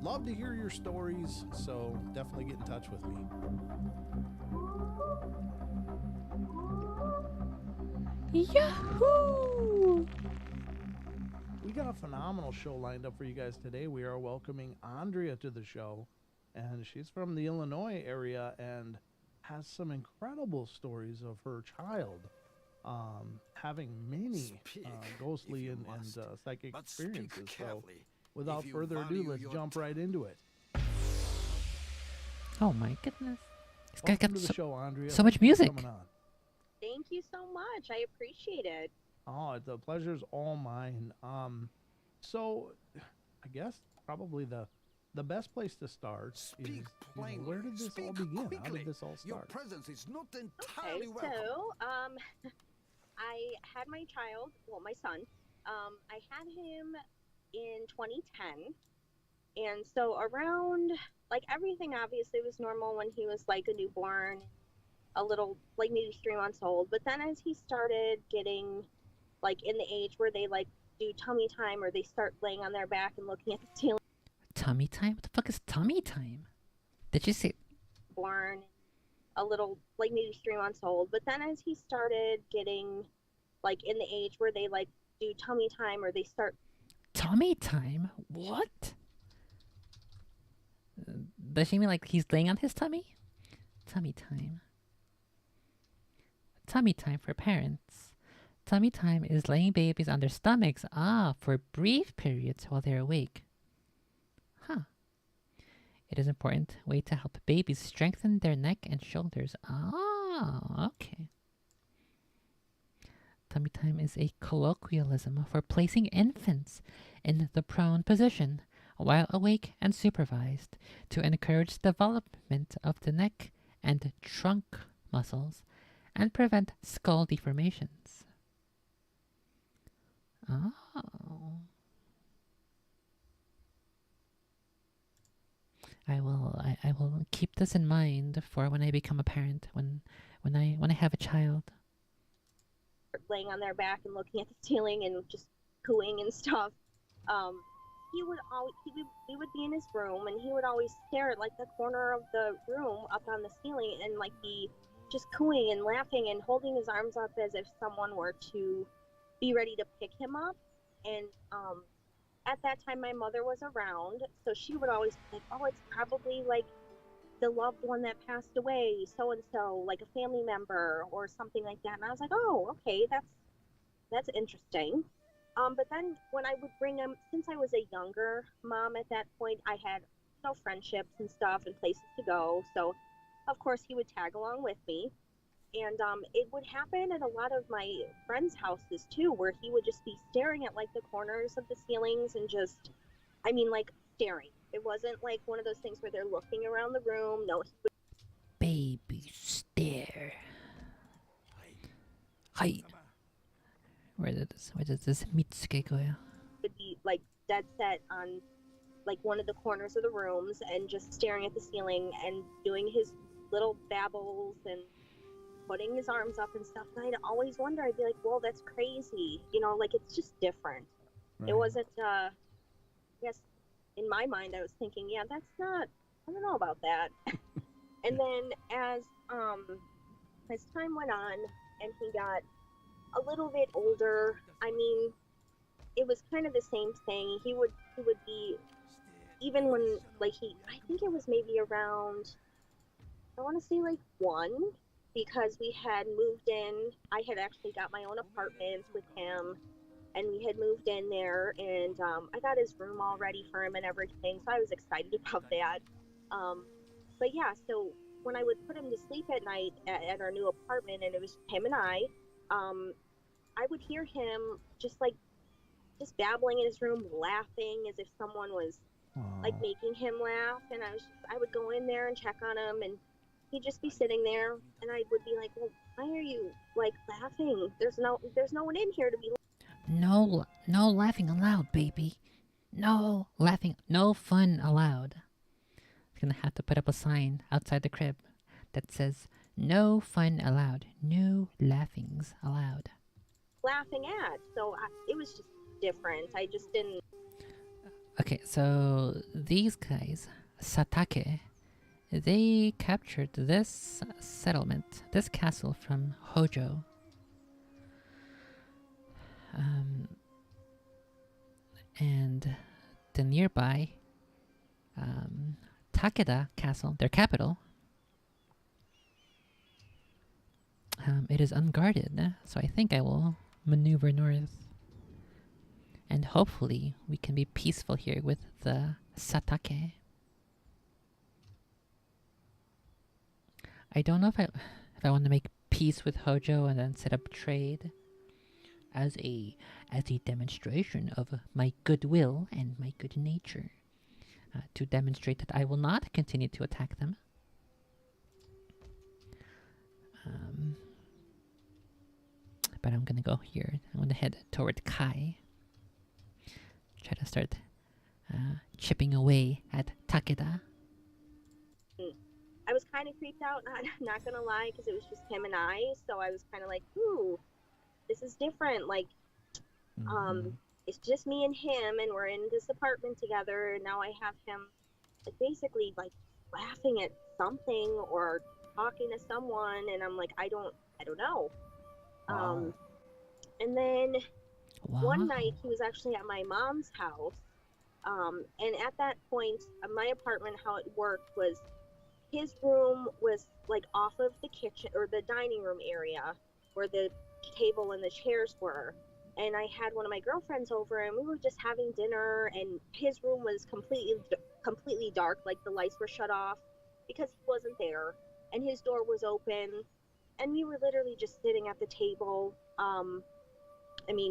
Love to hear your stories, so definitely get in touch with me. Yahoo! We got a phenomenal show lined up for you guys today. We are welcoming Andrea to the show, and she's from the Illinois area and has some incredible stories of her child having many ghostly and psychic experiences. So without further ado, let's jump right into it. Oh my goodness. This guy Welcome got to the show, Andrea. so much Thank you for music. coming on. Thank you so much. I appreciate it. Oh, the pleasure's all mine. So I guess probably the best place to start is, where did this all begin? How did this all start? Your presence is not Okay, entirely welcome. so I had my child, well, my son. I had him in 2010, and so around, like, everything obviously was normal when he was like a newborn, a little, like, maybe 3 months old. But then as he started getting like in the age where they like do tummy time, or they start laying on their back and looking at the ceiling, Tummy time? What the fuck is tummy time? Did you say born a little, like maybe 3 months old. But then as he started getting like in the age where they like do tummy time, or they start tummy time? What? Does she mean like he's laying on his tummy? Tummy time. Tummy time for parents. Tummy time is laying babies on their stomachs, for brief periods while they're awake. Huh. It is an important way to help babies strengthen their neck and shoulders. Okay. Tummy time is a colloquialism for placing infants in the prone position while awake and supervised to encourage development of the neck and trunk muscles and prevent skull deformations. Oh. I will keep this in mind for when I become a parent, when I have a child. laying on their back and looking at the ceiling and just cooing and stuff. He would always, we would be in his room, and he would always stare at like the corner of the room up on the ceiling and like be just cooing and laughing and holding his arms up as if someone were to be ready to pick him up. And at that time my mother was around, so she would always be like, oh, it's probably like the loved one that passed away, so and so, like a family member or something like that. And I was like, oh, okay, that's interesting. But then when I would bring him, since I was a younger mom at that point, I had no friendships and stuff and places to go. So of course he would tag along with me. And it would happen at a lot of my friends' houses too, where he would just be staring at like the corners of the ceilings and just, I mean, like staring. It wasn't like one of those things where they're looking around the room. No, he would. Baby stare. Hi. Where does this Mitsuke go? Would be like dead set on like one of the corners of the rooms and just staring at the ceiling and doing his little babbles and putting his arms up and stuff. And I'd always wonder, I'd be like, well, that's crazy, you know, like it's just different. Right. It wasn't yes, in my mind I was thinking, yeah, that's not, I don't know about that. And then as time went on and he got a little bit older, I mean, it was kind of the same thing. He would be, even when like I think it was maybe around, I want to say like 1, because we had moved in. I had actually got my own apartment with him, and we had moved in there, and I got his room all ready for him and everything, so I was excited about that. But yeah, so when I would put him to sleep at night at our new apartment, and it was him and I would hear him just babbling in his room, laughing as if someone was like making him laugh. And I would go in there and check on him, and he'd just be sitting there, and I would be like, well, why are you like laughing? There's no one in here to be. No, no laughing allowed, baby. No laughing, no fun allowed. I'm gonna have to put up a sign outside the crib that says, no fun allowed, no laughings allowed. Laughing at. So it was just different. I just didn't. Okay, so these guys, Satake, they captured this settlement, this castle from Hojo. And the nearby Takeda Castle, their capital, it is unguarded, so I think I will maneuver north. And hopefully we can be peaceful here with the Satake. I don't know if I want to make peace with Hojo and then set up trade as a demonstration of my goodwill and my good nature, to demonstrate that I will not continue to attack them. But I'm gonna go here. I'm gonna head toward Kai. Try to start chipping away at Takeda. I was kind of creeped out, not gonna lie, because it was just him and I. So I was kind of like, ooh, this is different. Like, it's just me and him, and we're in this apartment together. And now I have him, like, basically like laughing at something or talking to someone, and I'm like, I don't know. Wow. And then Wow. one night he was actually at my mom's house, and at that point, my apartment, how it worked was his room was like off of the kitchen or the dining room area where the table and the chairs were. And I had one of my girlfriends over, and we were just having dinner, and his room was completely dark, like the lights were shut off because he wasn't there, and his door was open, and we were literally just sitting at the table,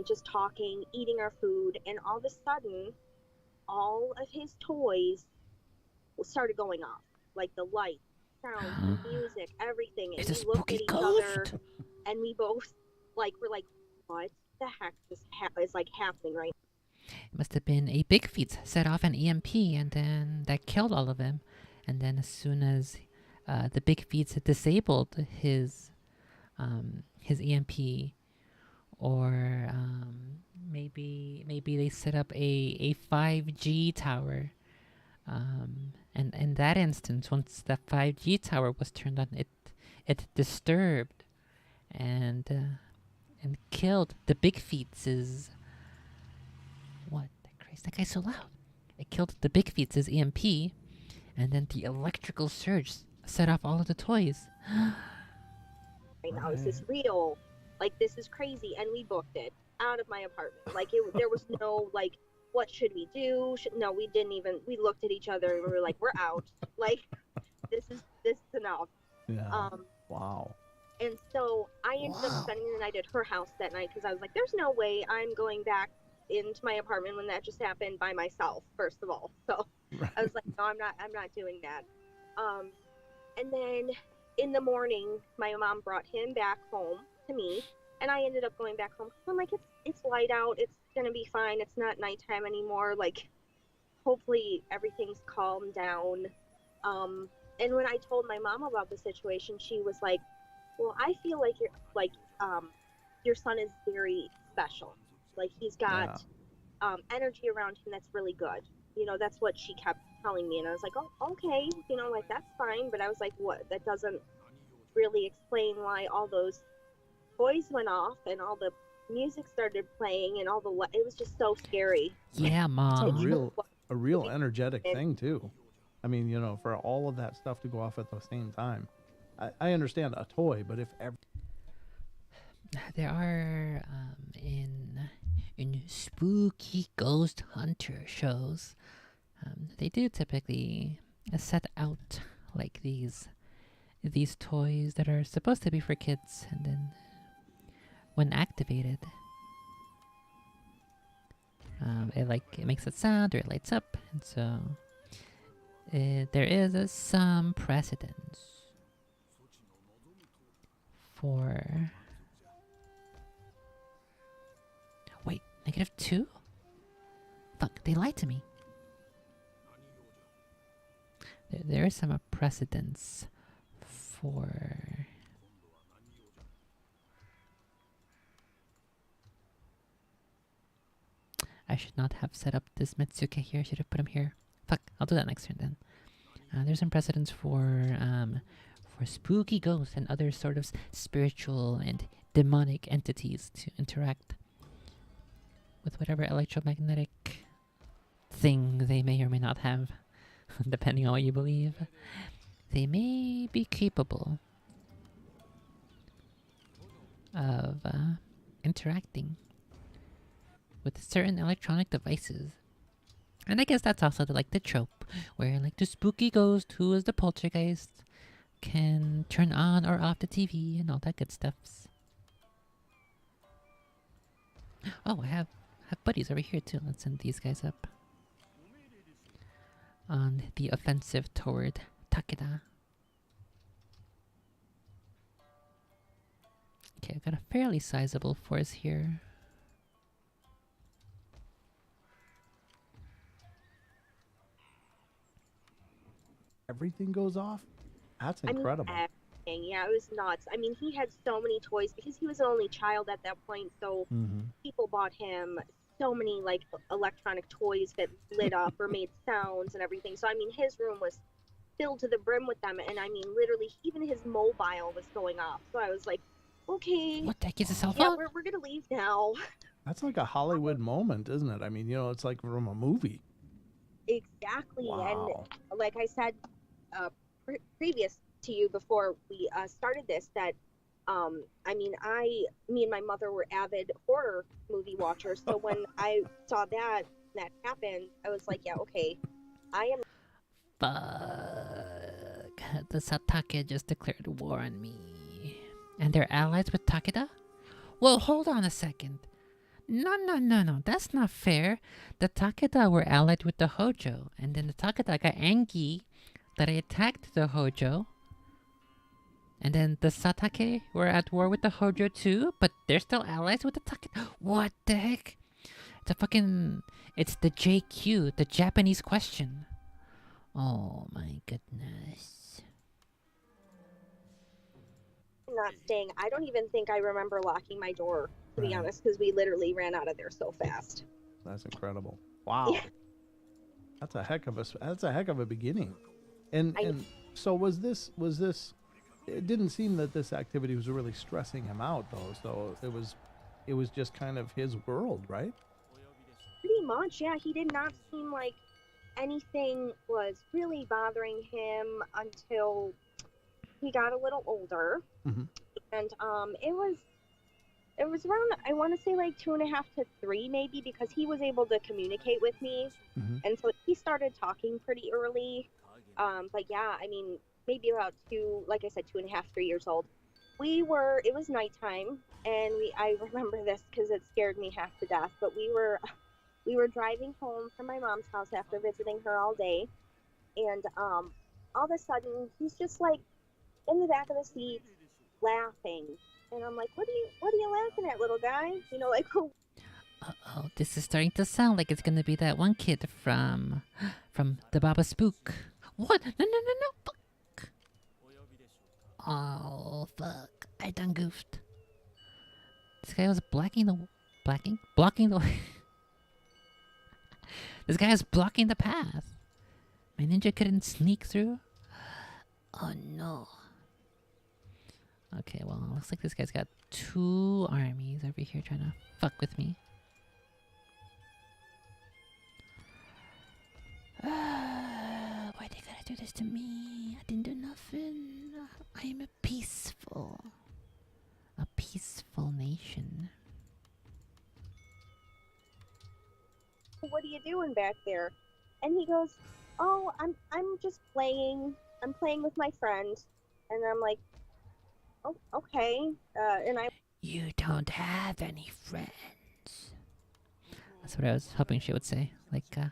just talking, eating our food, and all of a sudden all of his toys started going off, like the lights, sound, the music, everything. And It's a we looked at spooky each other, ghost. and we both were like, what the heck is happening right now? It must have been a Big Feet set off an EMP, and then that killed all of them. And then as soon as the Big Feet had disabled his EMP, or maybe they set up a 5G tower. And in that instance, once the 5G tower was turned on, it disturbed and killed the Big Feets'. What? Christ, that guy's so loud. It killed the Big Feets' EMP, and then the electrical surge set off all of the toys. Right now, is this real? Like, this is crazy. And we booked it out of my apartment. Like, there was no, like, what should we do? No, we didn't even. We looked at each other and we were like, we're out. Like, this is enough. Yeah. Wow. And so I ended up spending the night at her house that night because I was like, there's no way I'm going back into my apartment when that just happened by myself, first of all. So I was like, no, I'm not doing that. And then in the morning, my mom brought him back home to me, and I ended up going back home. I'm like, it's light out. It's gonna be fine. It's not nighttime anymore. Like, hopefully everything's calmed down. And when I told my mom about the situation, she was like, well, I feel like your son is very special. Like, he's got energy around him that's really good. You know, that's what she kept telling me. And I was like, oh, okay, like, that's fine. But I was like, what? That doesn't really explain why all those toys went off and all the music started playing and all it was just so scary. Yeah, Mom. It's a real energetic thing, too. I mean, for all of that stuff to go off at the same time. I understand a toy, but if there are in spooky ghost hunter shows, they do typically set out like these toys that are supposed to be for kids, and then when activated, it makes a sound or it lights up, and so there is some precedence for. Wait, -2? Fuck, they lied to me. There is some precedence for. I should not have set up this Metsuke here. I should have put him here. Fuck, I'll do that next turn then. There's some precedence for spooky ghosts and other sort of spiritual and demonic entities to interact with whatever electromagnetic thing they may or may not have, depending on what you believe. They may be capable of interacting with certain electronic devices. And I guess that's also the trope, where the spooky ghost who is the poltergeist can turn on or off the TV and all that good stuffs. Oh, I have buddies over here too. Let's send these guys up on the offensive toward Takeda. Okay, I've got a fairly sizable force here. Everything goes off? That's incredible. I mean, everything. Yeah, it was nuts. I mean, he had so many toys because he was an only child at that point, so people bought him so many electronic toys that lit up or made sounds and everything. So I mean, his room was filled to the brim with them, and I mean, literally, even his mobile was going off. So I was like, okay, what the heck is a cell yeah, phone? we're gonna leave now. That's like a Hollywood moment, isn't it? I mean, it's like from a movie. Exactly. Wow. And like I said previous to you before we started this, that I mean, me and my mother were avid horror movie watchers, so when I saw that happened, I was like, yeah, okay, I am. Fuck. The Satake just declared war on me. And they're allies with Takeda? Well, hold on a second. No, that's not fair. The Takeda were allied with the Hojo, and then the Takeda got angry that I attacked the Hojo. And then the Satake were at war with the Hojo too, but they're still allies with the Takeda. What the heck? It's the JQ, the Japanese question. Oh my goodness. Not staying. I don't even think I remember locking my door, to be honest, because we literally ran out of there so fast. That's incredible. Wow. Yeah. That's a heck of a beginning. And so was this it didn't seem that this activity was really stressing him out though. So it was just kind of his world, right? Pretty much, yeah. He did not seem like anything was really bothering him until he got a little older. And it was around, I want to say 2.5 to 3 maybe, because he was able to communicate with me, and so he started talking pretty early. But yeah, I mean, maybe about 2.5, 3 years old. It was nighttime, and I remember this because it scared me half to death, but we were driving home from my mom's house after visiting her all day, and all of a sudden he's just in the back of the seat laughing, and I'm like, what are you laughing at, little guy? Uh-oh, this is starting to sound like it's gonna be that one kid from the Baba Spook. What? No, fuck. Oh, fuck. I done goofed. This guy was blocking the way. This guy was blocking the path. My ninja couldn't sneak through. Oh no. Okay, well, looks like this guy's got 2 armies over here trying to fuck with me. Why they gotta do this to me? I didn't do nothing. I am a peaceful nation. you doing back there? And he goes, oh, I'm just playing. I'm playing with my friend. And I'm like, oh, okay. And I You don't have any friends. That's what I was hoping she would say. Like a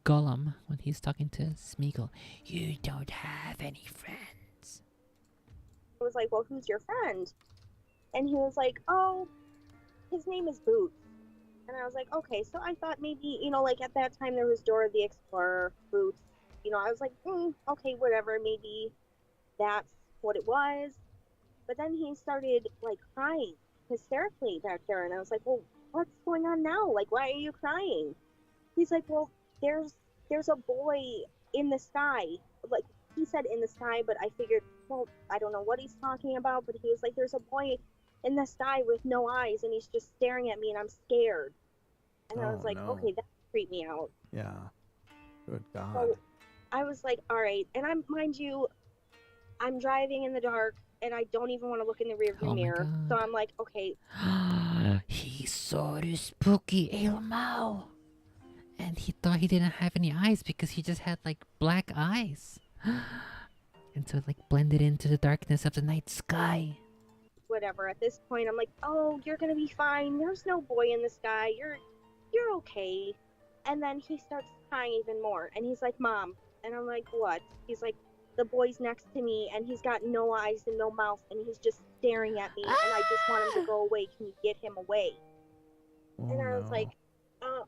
Gollum when he's talking to Smeagol. You don't have any friends. was like, well, who's your friend? And he was like, oh, his name is Boots. And I was like, okay. So I thought maybe, like at that time there was Dora the Explorer, Boots. I was like, okay, whatever. Maybe that's what it was. But then he started like crying hysterically back there. And I was like, well, what's going on now? Like, why are you crying? He's like, well, there's a boy in the sky. Like, he said in the sky, but I figured, well, I don't know what he's talking about, but he was like, there's a boy in the sky with no eyes, and he's just staring at me, and I'm scared. And I was like, no. okay, that freaked me out. Yeah. Good God. So I was like, all right. And mind you, I'm driving in the dark, and I don't even want to look in the rearview mirror. So I'm like, okay. He saw the spooky Elmo. And he thought he didn't have any eyes because he just had like black eyes. And so it like blended into the darkness of the night sky. Whatever. At this point, I'm like, oh, you're gonna be fine. There's no boy in the sky. You're okay. And then he starts crying even more. And he's like, Mom. And I'm like, what? He's like, the boy's next to me, and he's got no eyes and no mouth, and he's just staring at me, and I just want him to go away. Can you get him away? And I was like, all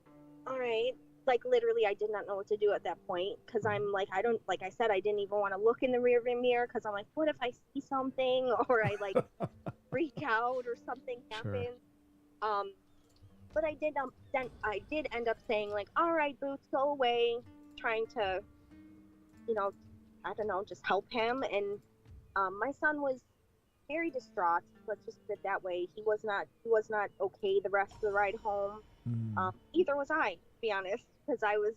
right. Like, literally, I did not know what to do at that point, because I'm like, like I said, I didn't even want to look in the rearview mirror, because I'm like, what if I see something, or I, like, freak out, or something happens? Sure. But I did end up saying, like, all right, Boots, go away, trying to, I don't know, just help him. And my son was very distraught. Let's just put it that way. He was not okay the rest of the ride home. Either was I, to be honest, because I was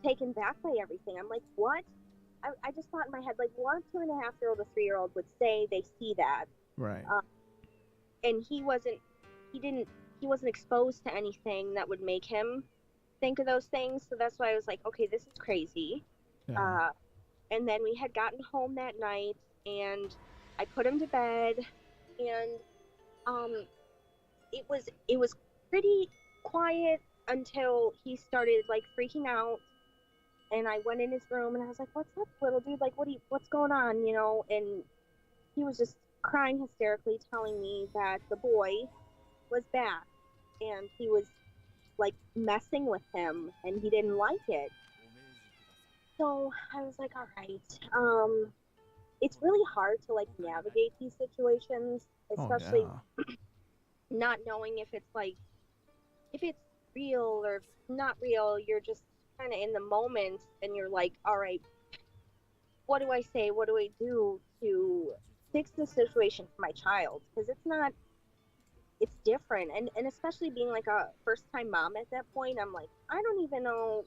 taken back by everything. I'm like, what? I just thought in my head, like, what 2.5-year-old or 3-year-old would say they see that? Right. And he wasn't exposed to anything that would make him think of those things. So that's why I was like, okay, this is crazy. Yeah. And then we had gotten home that night, and I put him to bed, and it was pretty quiet until he started like freaking out. And I went in his room, and I was like, "What's up, little dude? Like, what's going on?" And he was just crying hysterically, telling me that the boy was back, and he was like messing with him, and he didn't like it. So I was like, all right. It's really hard to like navigate these situations, especially not knowing if it's real or if it's not real. You're just kind of in the moment, and you're like, all right, what do I say? What do I do to fix the situation for my child? Because it's different. And especially being like a first time mom at that point, I'm like, I don't even know,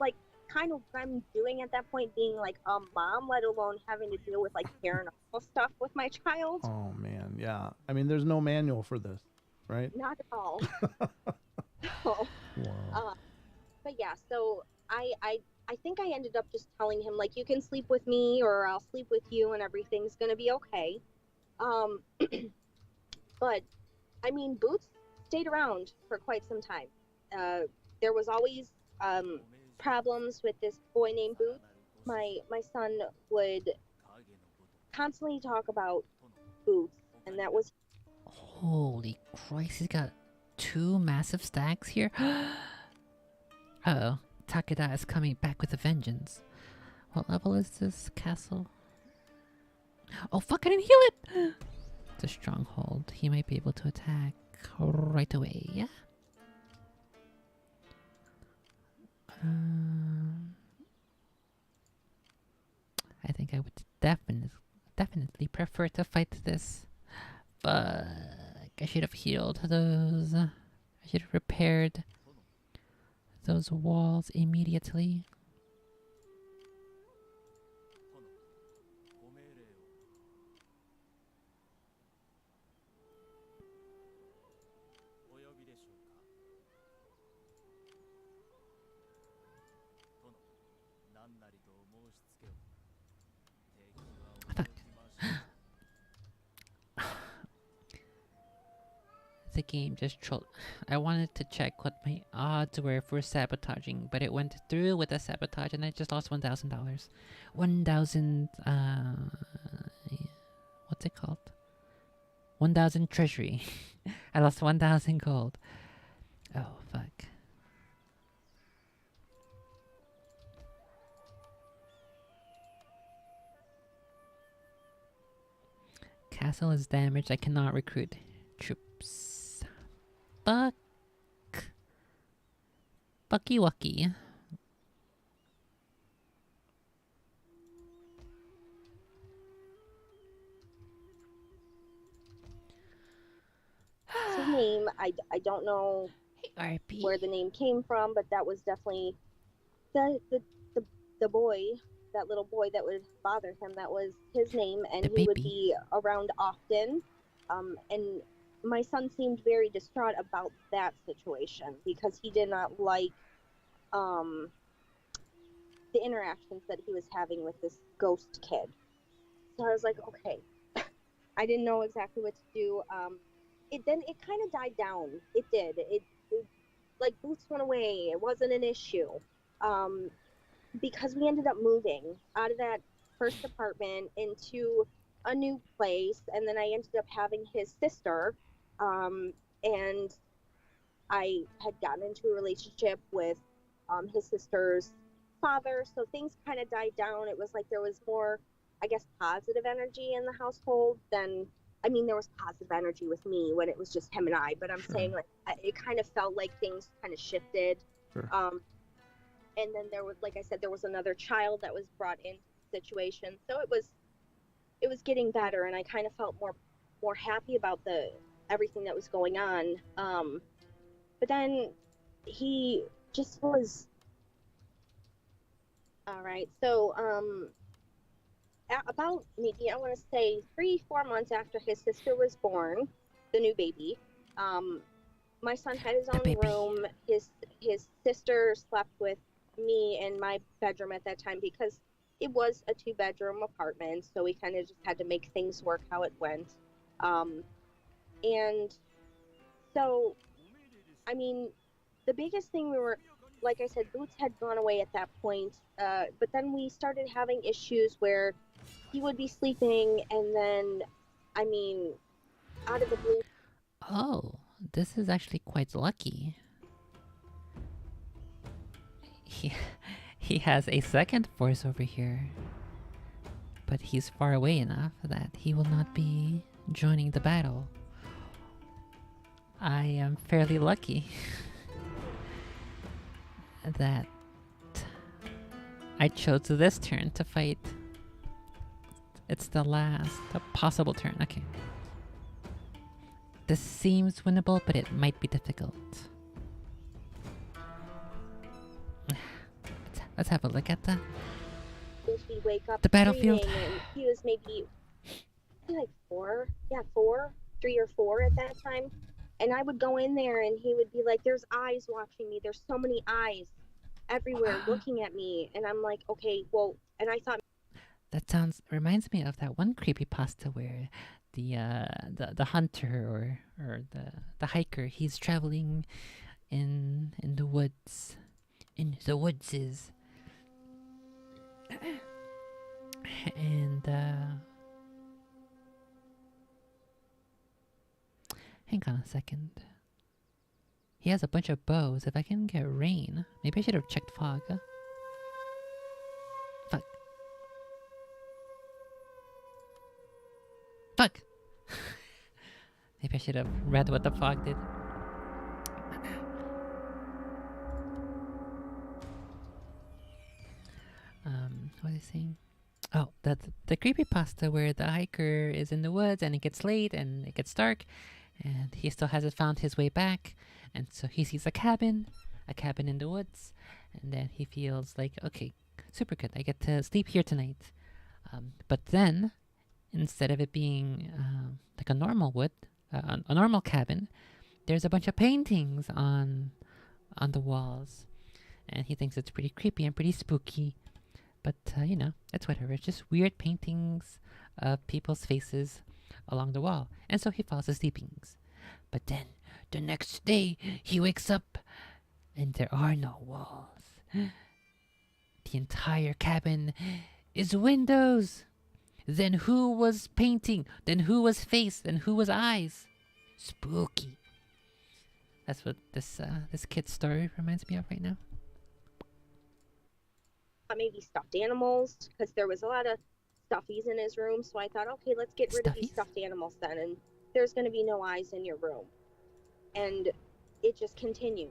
like, kind of what I'm doing at that point, being like a mom, let alone having to deal with like paranormal stuff with my child. Oh man, yeah. I mean, there's no manual for this, right? Not at all. So, wow. But yeah, so I think I ended up just telling him, like, you can sleep with me or I'll sleep with you and everything's gonna be okay. But I mean, Boots stayed around for quite some time. There was always problems with this boy named Boots. My son would constantly talk about Boots, and that was... Holy Christ, he's got 2 massive stacks here. Uh-oh, Takeda is coming back with a vengeance. What level is this castle? Oh fuck, I didn't heal it! It's a stronghold. He might be able to attack right away, yeah? I think I would definitely prefer to fight this. But I should have healed those. I should have repaired those walls immediately. Fuck. The game just trolled. I wanted to check what my odds were for sabotaging, but it went through with a sabotage and I just lost $1,000. 1,000, what's it called? 1,000 treasury. I lost 1,000 gold. Oh, fuck. Castle is damaged. I cannot recruit troops. Fuck. Bucky Wucky. His name, I don't know Hey, RP. where the name came from, but that was definitely the boy, that little boy that would bother him. That was his name, and he would be around often. And my son seemed very distraught about that situation because he did not like the interactions that he was having with this ghost kid. So I was like, okay. I didn't know exactly what to do. It kind of died down. It did. It like Boots went away. It wasn't an issue. Because we ended up moving out of that first apartment into a new place, and then I ended up having his sister, and I had gotten into a relationship with his sister's father, so things kind of died down. It was like there was more, I guess, positive energy in the household than, I mean, there was positive energy with me when it was just him and I, but I'm saying, like, it kind of felt like things kind of shifted. And then there was, like I said, there was another child that was brought into the situation, so it was getting better, and I kind of felt more happy about everything that was going on. But then he just was all right. So about maybe, I want to say 3-4 months after his sister was born, the new baby, my son had his own room. His sister slept with me in my bedroom at that time because it was a 2-bedroom apartment, so we kind of just had to make things work how it went. And so, I mean, the biggest thing, we were, like I said, Boots had gone away at that point, but then we started having issues where he would be sleeping, and then, I mean, out of the blue. Oh, this is actually quite lucky. He has a second force over here, but he's far away enough that he will not be joining the battle. I am fairly lucky that I chose this turn to fight. It's the last possible turn. Okay. This seems winnable, but it might be difficult. Let's have a look at the Wake up battlefield. And he was maybe like 3 or 4 at that time. And I would go in there and he would be like, there's eyes watching me. There's so many eyes everywhere looking at me. And I'm like, okay, well, and I thought, that reminds me of that one creepypasta where the hunter or the hiker, he's traveling in the woods. In the woodses. And hang on a second. He has a bunch of bows. If I can get rain, maybe I should have checked fog. Fuck. Fuck. Maybe I should have read what the fog did. What is he saying? Oh, that's the creepypasta where the hiker is in the woods and it gets late and it gets dark and he still hasn't found his way back, and so he sees a cabin in the woods, and then he feels like, okay, super good, I get to sleep here tonight. But then, instead of it being like a normal wood, a normal cabin, there's a bunch of paintings on the walls, and he thinks it's pretty creepy and pretty spooky. But, you know, it's whatever. It's just weird paintings of people's faces along the wall. And so he falls asleep. But then, the next day, he wakes up and there are no walls. The entire cabin is windows. Then who was painting? Then who was face? Then who was eyes? Spooky. That's what this kid's story reminds me of right now. Maybe stuffed animals, because there was a lot of stuffies in his room. So I thought, okay, let's get rid of these stuffed animals then, and there's going to be no eyes in your room. And it just continued.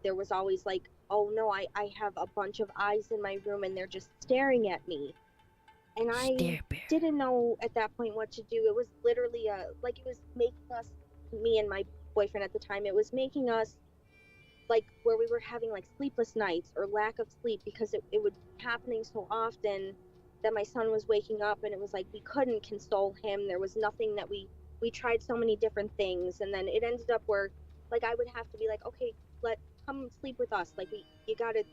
There was always like, oh no, I have a bunch of eyes in my room and they're just staring at me. And I didn't know at that point what to do. It was literally like it was making us, me and my boyfriend at the time, it was making us like where we were having like sleepless nights or lack of sleep, because it would be happening so often that my son was waking up and it was like we couldn't console him. There was nothing that we tried so many different things, and then it ended up where like I would have to be like, okay, come sleep with us. Like you gotta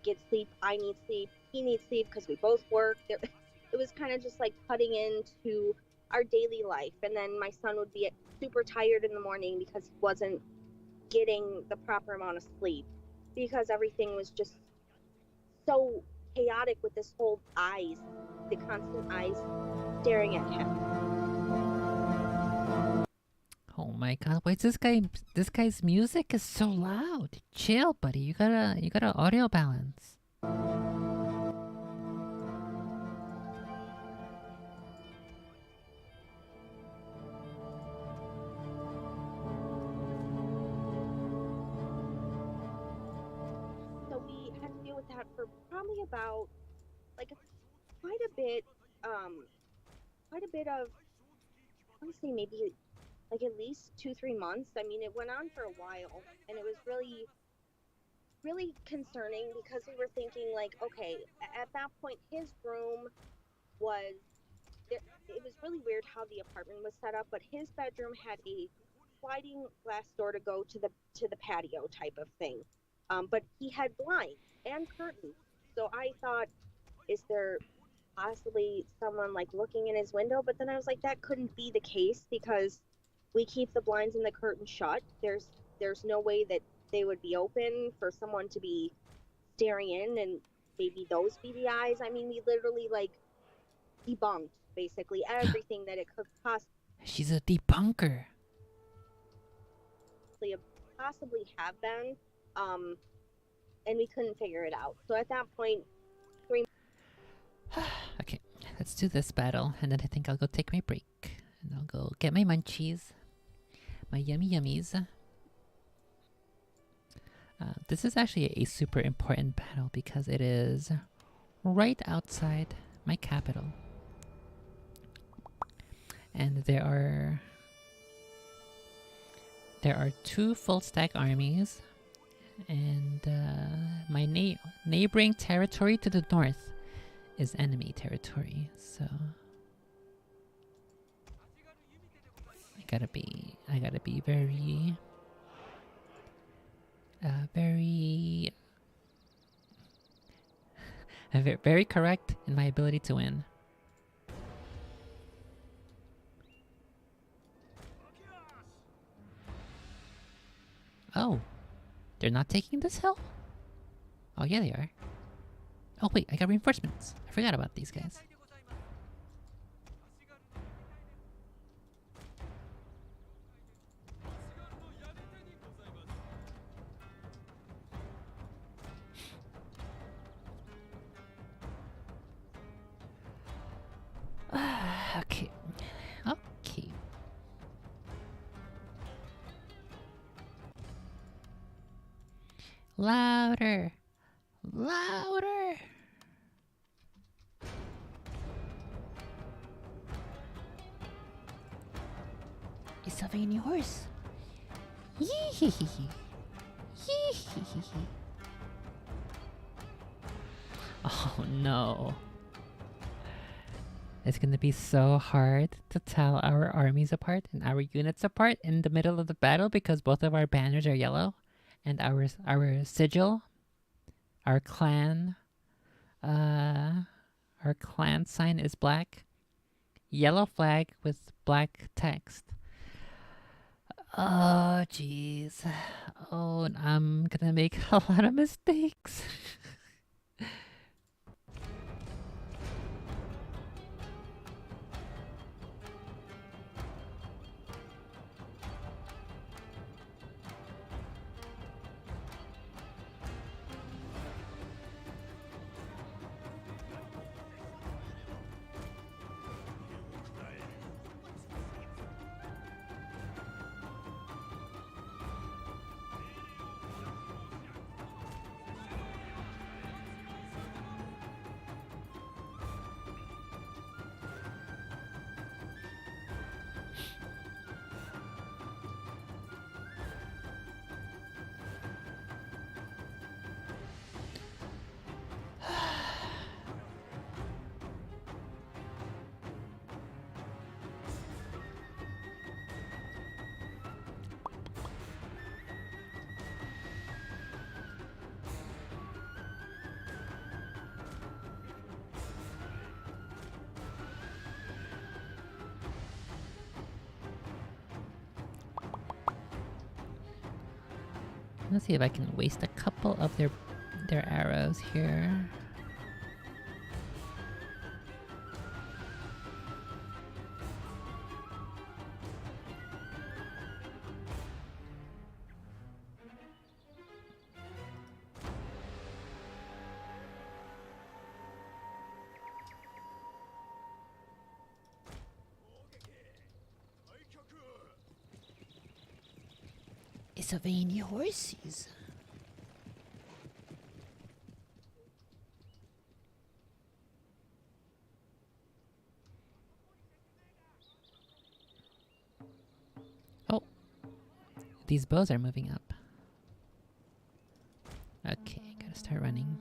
get sleep. I need sleep. He needs sleep because we both work. It was kind of just like cutting into our daily life. And then my son would be super tired in the morning because he wasn't getting the proper amount of sleep, because everything was just so chaotic with this whole the constant eyes staring at him. Oh my god, why is this guy's music is so loud? Chill, buddy. You gotta audio balance. So we had to deal with that for probably about like quite a bit of, I would say maybe like at least 2-3 months. I mean, it went on for a while, and it was really, really concerning, because we were thinking like, okay, at that point his room was, it was really weird how the apartment was set up, but his bedroom had a sliding glass door to go to the patio type of thing, but he had blinds and curtains. So I thought, is there possibly someone like looking in his window? But then I was like, that couldn't be the case, because we keep the blinds and the curtain shut. There's no way that they would be open for someone to be staring in, and maybe those be the eyes. I mean, we literally like debunked basically everything that it could possibly. She's a debunker. Possibly have been, and we couldn't figure it out. So at that point, Okay, let's do this battle, and then I think I'll go take my break. And I'll go get my munchies. My yummy yummies. This is actually a super important battle because it is right outside my capital. And there are 2 full stack armies, and my neighboring territory to the north is enemy territory, so I gotta be very very correct in my ability to win. Oh, they're not taking this hill? Oh yeah, they are. Oh wait, I got reinforcements. I forgot about these guys. Okay. Okay. Louder. Louder. Is having any horse? Yee. Oh no. It's gonna be so hard to tell our armies apart and our units apart in the middle of the battle because both of our banners are yellow, and our sigil, our clan, Our clan sign is black. Yellow flag with black text. Oh, jeez. Oh, I'm gonna make a lot of mistakes. Let's see if I can waste a couple of their arrows here. Is of any horses? Oh, these bows are moving up. Okay, gotta start running.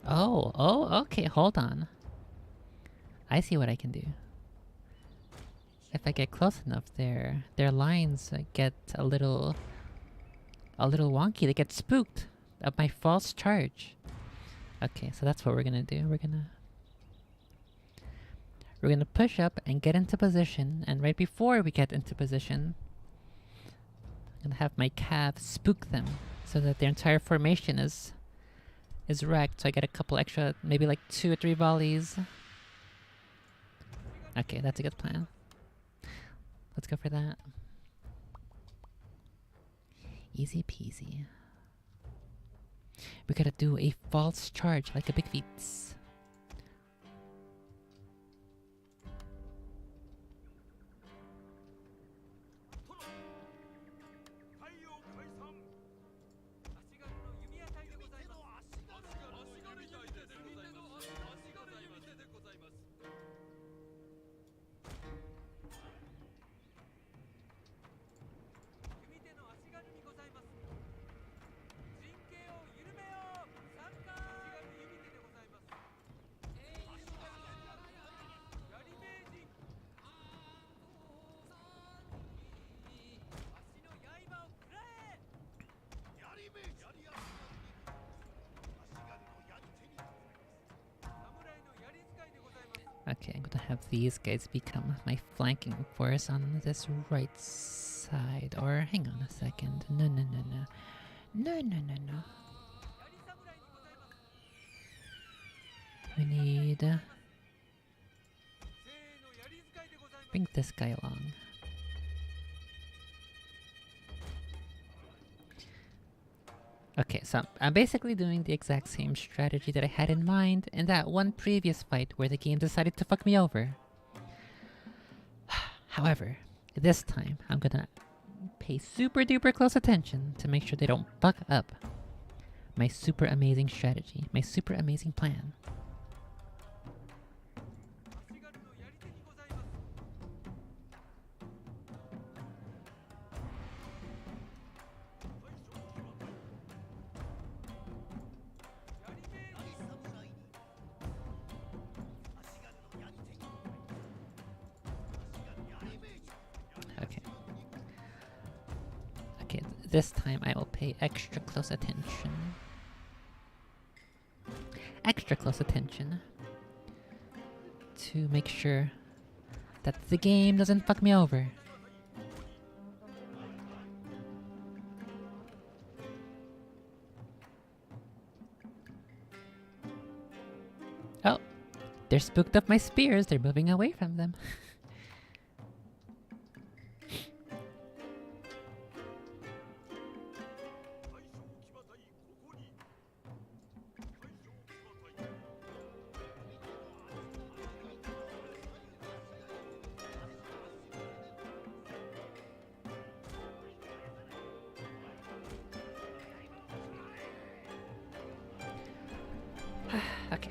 Oh, okay, hold on. I see what I can do. If I get close enough, their lines get a little wonky. They get spooked of my false charge. Okay, so that's what we're gonna do. We're gonna push up and get into position, and right before we get into position, I'm gonna have my cav spook them so that their entire formation is wrecked, so I get a couple extra, maybe like 2 or 3 volleys. Okay, that's a good plan. Let's go for that. Easy peasy. We gotta do a false charge like a big feats. Okay, I'm gonna have these guys become my flanking force on this right side. Or hang on a second. No. We need... bring this guy along. Okay, so I'm basically doing the exact same strategy that I had in mind in that one previous fight where the game decided to fuck me over. However, this time I'm gonna pay super duper close attention to make sure they don't fuck up my super amazing strategy, my super amazing plan. this time I will pay extra close attention. Extra close attention. To make sure that the game doesn't fuck me over. Oh, they're spooked up my spears. They're moving away from them. Okay.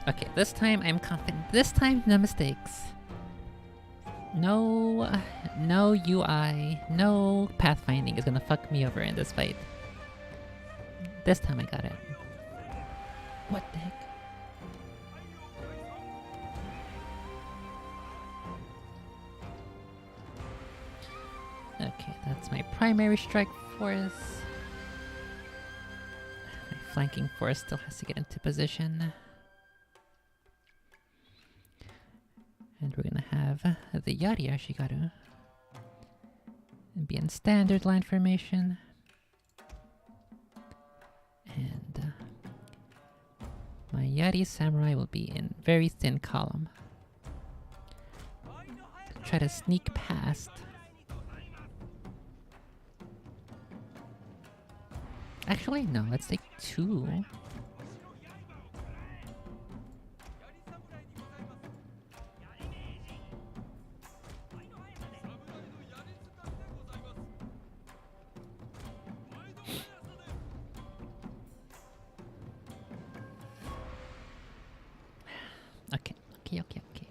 Okay, this time I'm confident. This time, no mistakes. No UI, no pathfinding is gonna fuck me over in this fight. This time I got it. What the heck? Okay, that's my primary strike force. My flanking force still has to get into position. And we're gonna have the Yari Ashigaru and be in standard line formation. And my Yari Samurai will be in very thin column. Try to sneak past. Actually, no, let's take two. Okay.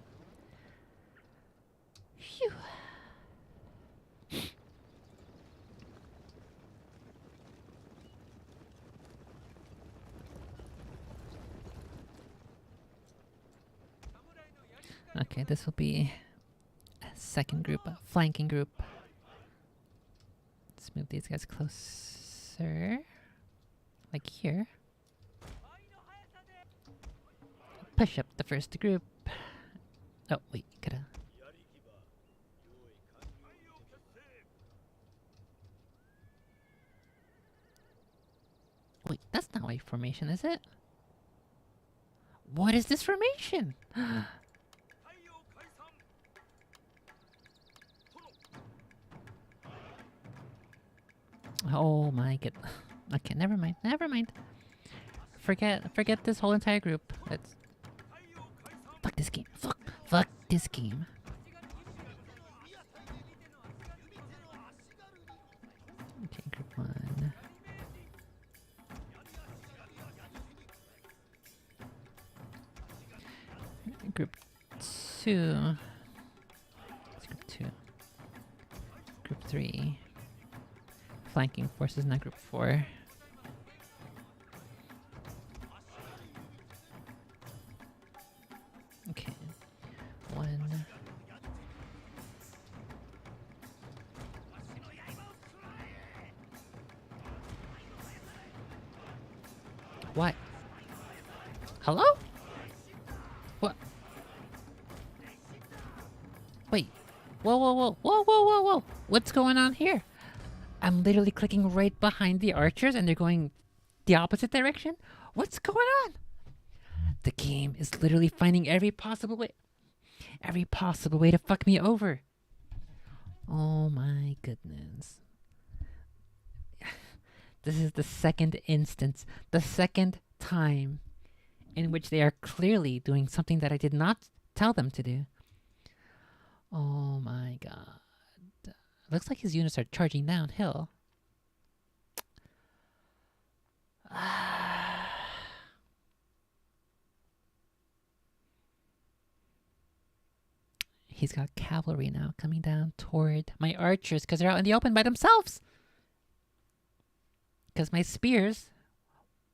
Phew. Okay, this will be a second group, a flanking group. Let's move these guys closer. Like here. Push up the first group. Oh, wait, gotta... Wait, that's not my formation, is it? What is this formation? Oh my god. Okay, never mind. Forget this whole entire group. Let's... Fuck this game. Fuck this game. Okay, group 1. Group 2. It's group 2. Group 3. Flanking forces, not group 4. Okay. 1. What? Hello? What? Wait. Whoa. What's going on here? I'm literally clicking right behind the archers and they're going the opposite direction? What's going on? The game is literally finding every possible way to fuck me over. Oh my goodness. This is the second instance, the second time in which they are clearly doing something that I did not tell them to do. Oh my god. Looks like his units are charging downhill. He's got cavalry now coming down toward my archers because they're out in the open by themselves. Because my spears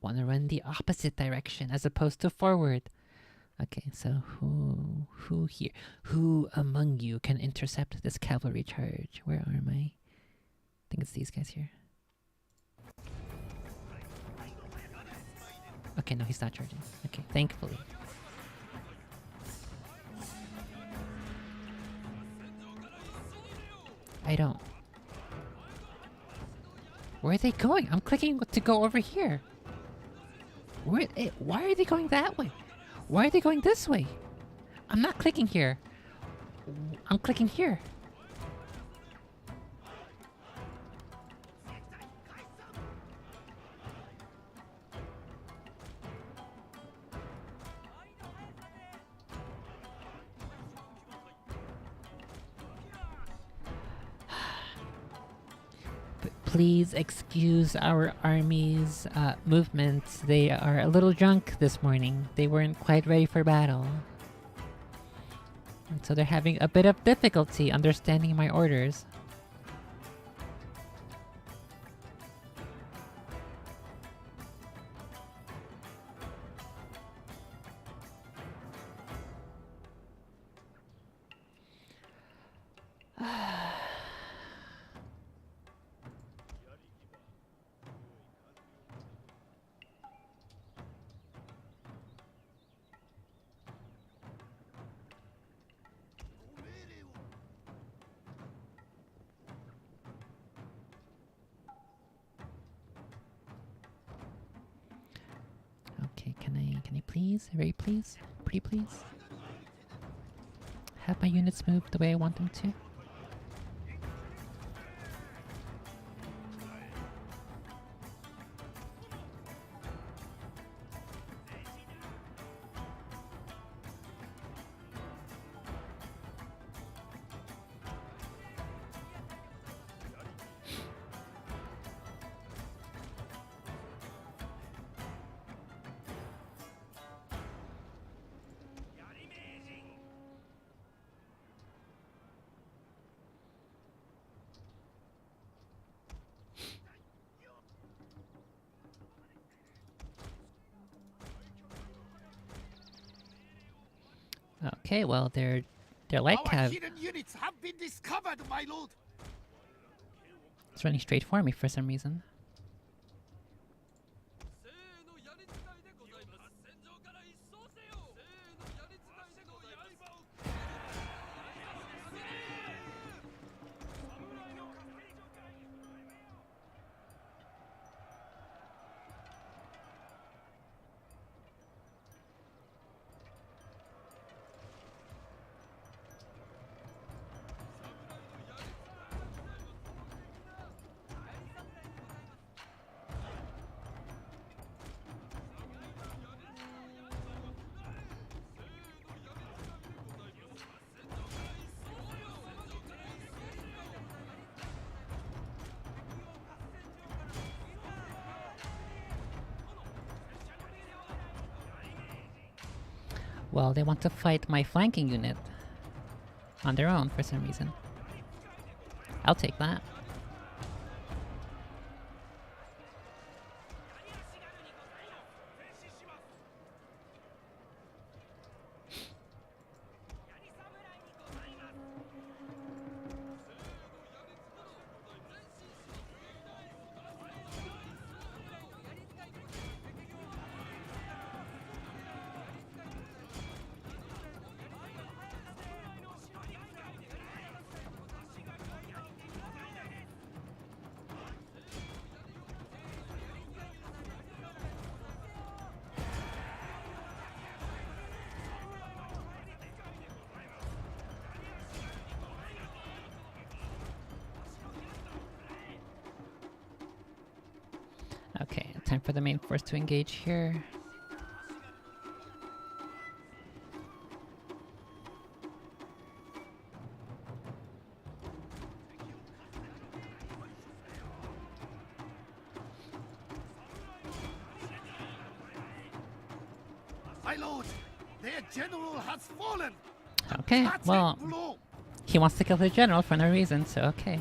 want to run the opposite direction as opposed to forward. Okay, so who here? Who among you can intercept this cavalry charge? Where are my think it's these guys here. Okay, no, he's not charging. Okay, thankfully. I don't. Where are they going? I'm clicking to go over here. Why are they going that way? Why are they going this way? I'm not clicking here. I'm clicking here. Please excuse our army's movements. They are a little drunk this morning. They weren't quite ready for battle. And so they're having a bit of difficulty understanding my orders. Okay, can I please, very please, pretty please, have my units move the way I want them to? Okay, well, they're light Our cav. hidden units have been discovered, my lord. It's running straight for me for some reason. Well, they want to fight my flanking unit on their own for some reason. I'll take that. Okay, time for the main force to engage here. My lord, their general has fallen. Okay, well, he wants to kill the general for no reason, so okay.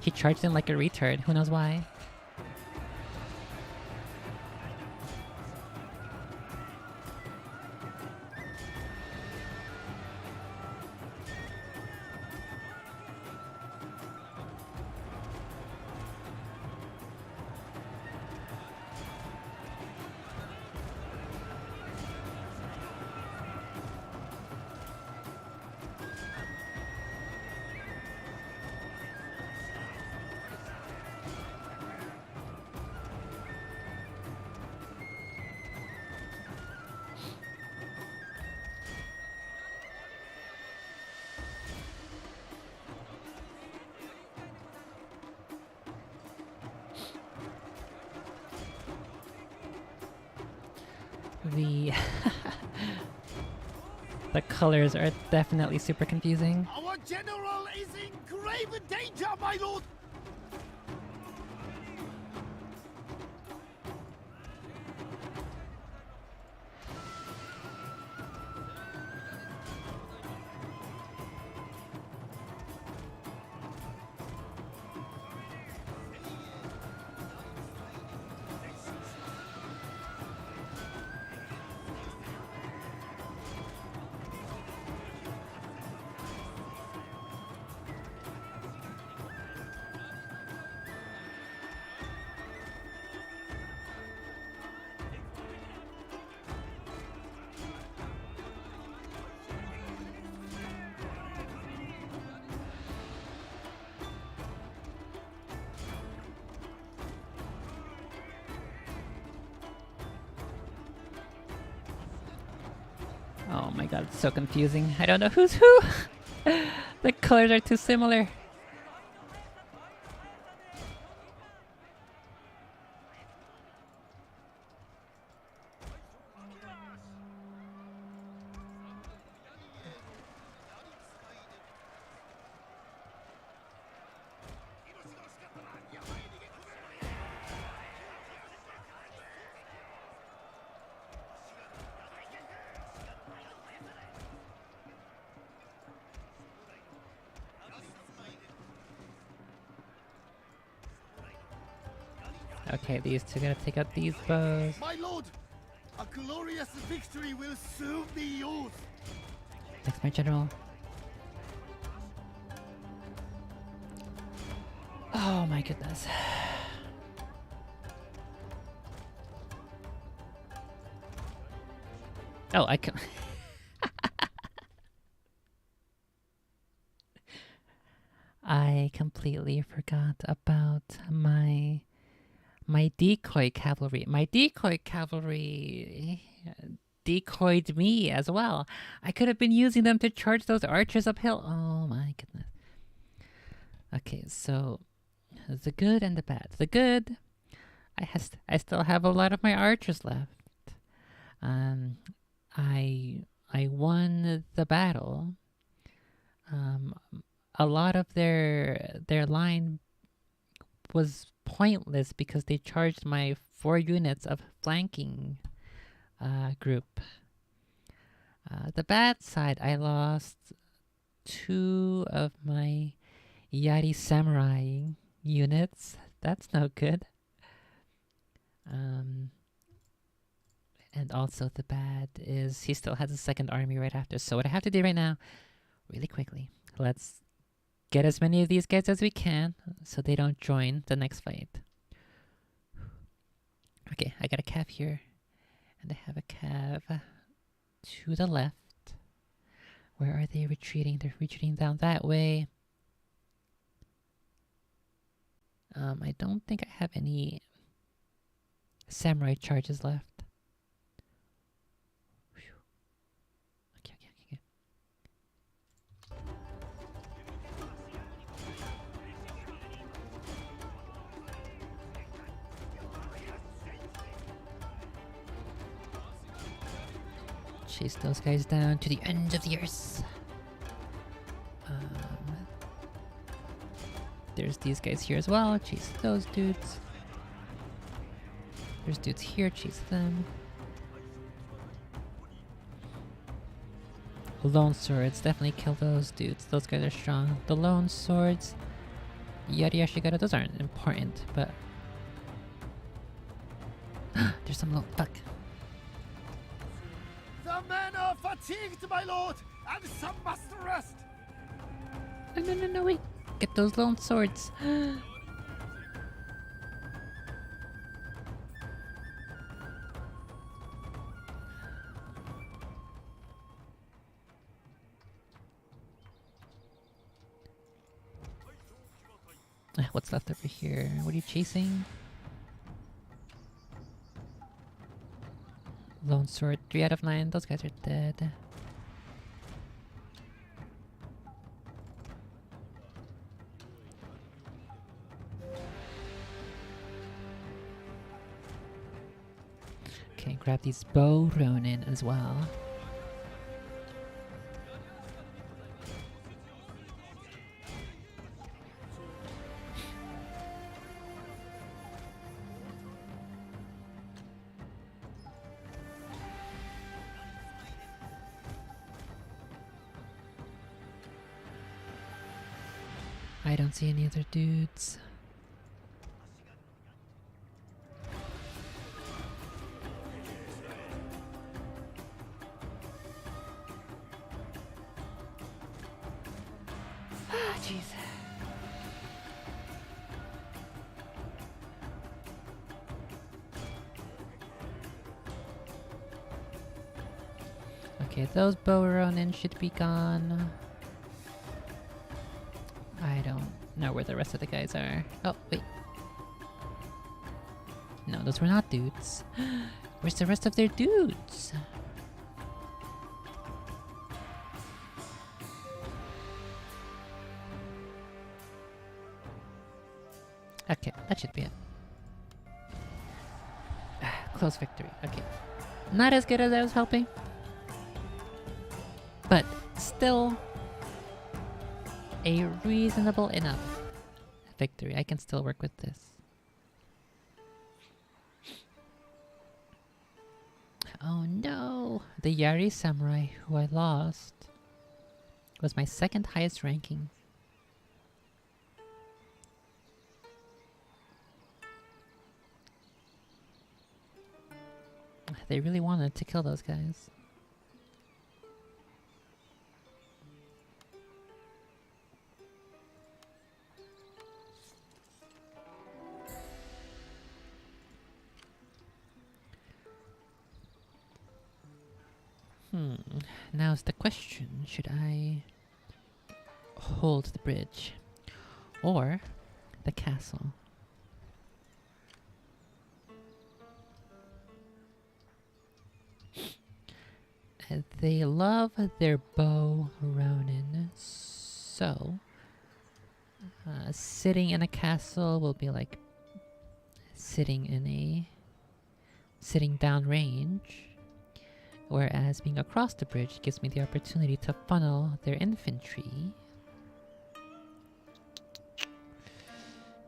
He charged in like a retard, who knows why. The the colors are definitely super confusing. Our general is in grave danger, my lord! Oh my god, it's so confusing. I don't know who's who. The colors are too similar. Okay, these two gotta take out these bows. My lord, a glorious victory will soon be yours. Thanks, my general. Oh my goodness. Oh, I can. I completely forgot about my decoy cavalry. My decoy cavalry decoyed me as well. I could have been using them to charge those archers uphill. Oh my goodness. Okay, so the good and the bad. The good, I still have a lot of my archers left. I won the battle. A lot of their line was pointless because they charged my 4 units of flanking group. The bad side, I lost 2 of my Yari Samurai units. That's no good. And also the bad is he still has a second army right after. So what I have to do right now, really quickly, let's get as many of these guys as we can so they don't join the next fight. Okay, I got a cav here. And I have a cav to the left. Where are they retreating? They're retreating down that way. I don't think I have any samurai charges left. Whew. Okay. Chase those guys down to the end of the earth. There's these guys here as well. Chase those dudes. There's dudes here. Chase them. Lone swords. Definitely kill those dudes. Those guys are strong. The lone swords. Yari Yashigata. Those aren't important, but... There's some low... Fuck. The men are fatigued, my lord, and some must rest. No, wait. Get those lone swords. What's left over here? What are you chasing? Lone sword, 3 out of 9. Those guys are dead. Okay, Okay, grab these bow ronin as well. I don't see any other dudes. Ah, jeez. Okay, those bow ronin should be gone. I don't know where the rest of the guys are. Oh, wait. No, those were not dudes. Where's the rest of their dudes? Okay, that should be it. Close victory. Okay. Not as good as I was hoping. But still a reasonable enough victory. I can still work with this. Oh no! The Yari Samurai, who I lost, was my second highest ranking. They really wanted to kill those guys. Now's the question, should I hold the bridge or the castle? They love their bow ronin, so sitting in a castle will be like sitting down range. Whereas being across the bridge gives me the opportunity to funnel their infantry.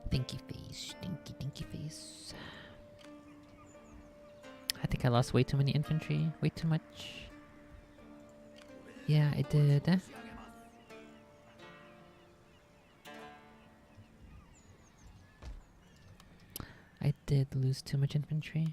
Thinky face, thinky face. I think I lost way too many infantry, way too much. Yeah, I did. I did lose too much infantry.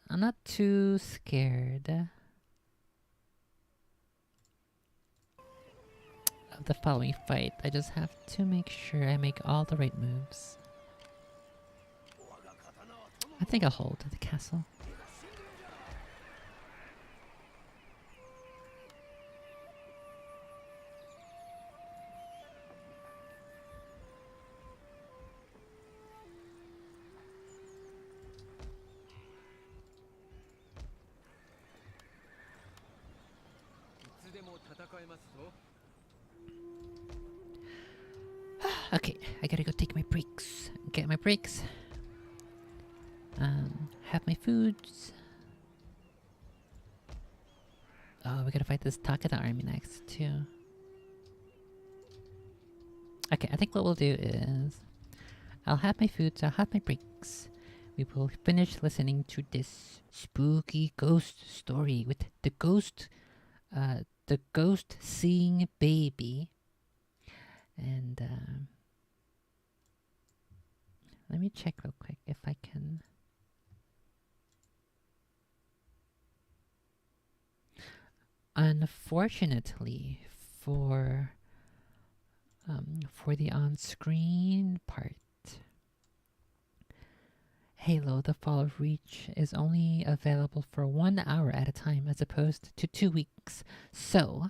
I'm not too scared of the following fight. I just have to make sure I make all the right moves. I think I'll hold the castle. Okay, I gotta go take my breaks. Get my breaks. Have my foods. Oh, we gotta fight this Takeda army next, too. Okay, I think what we'll do is I'll have my foods, I'll have my breaks. We will finish listening to this spooky ghost story with the ghost seeing baby. And let me check real quick if I can. Unfortunately, for the on-screen part, Halo: The Fall of Reach is only available for 1 hour at a time as opposed to 2 weeks. So,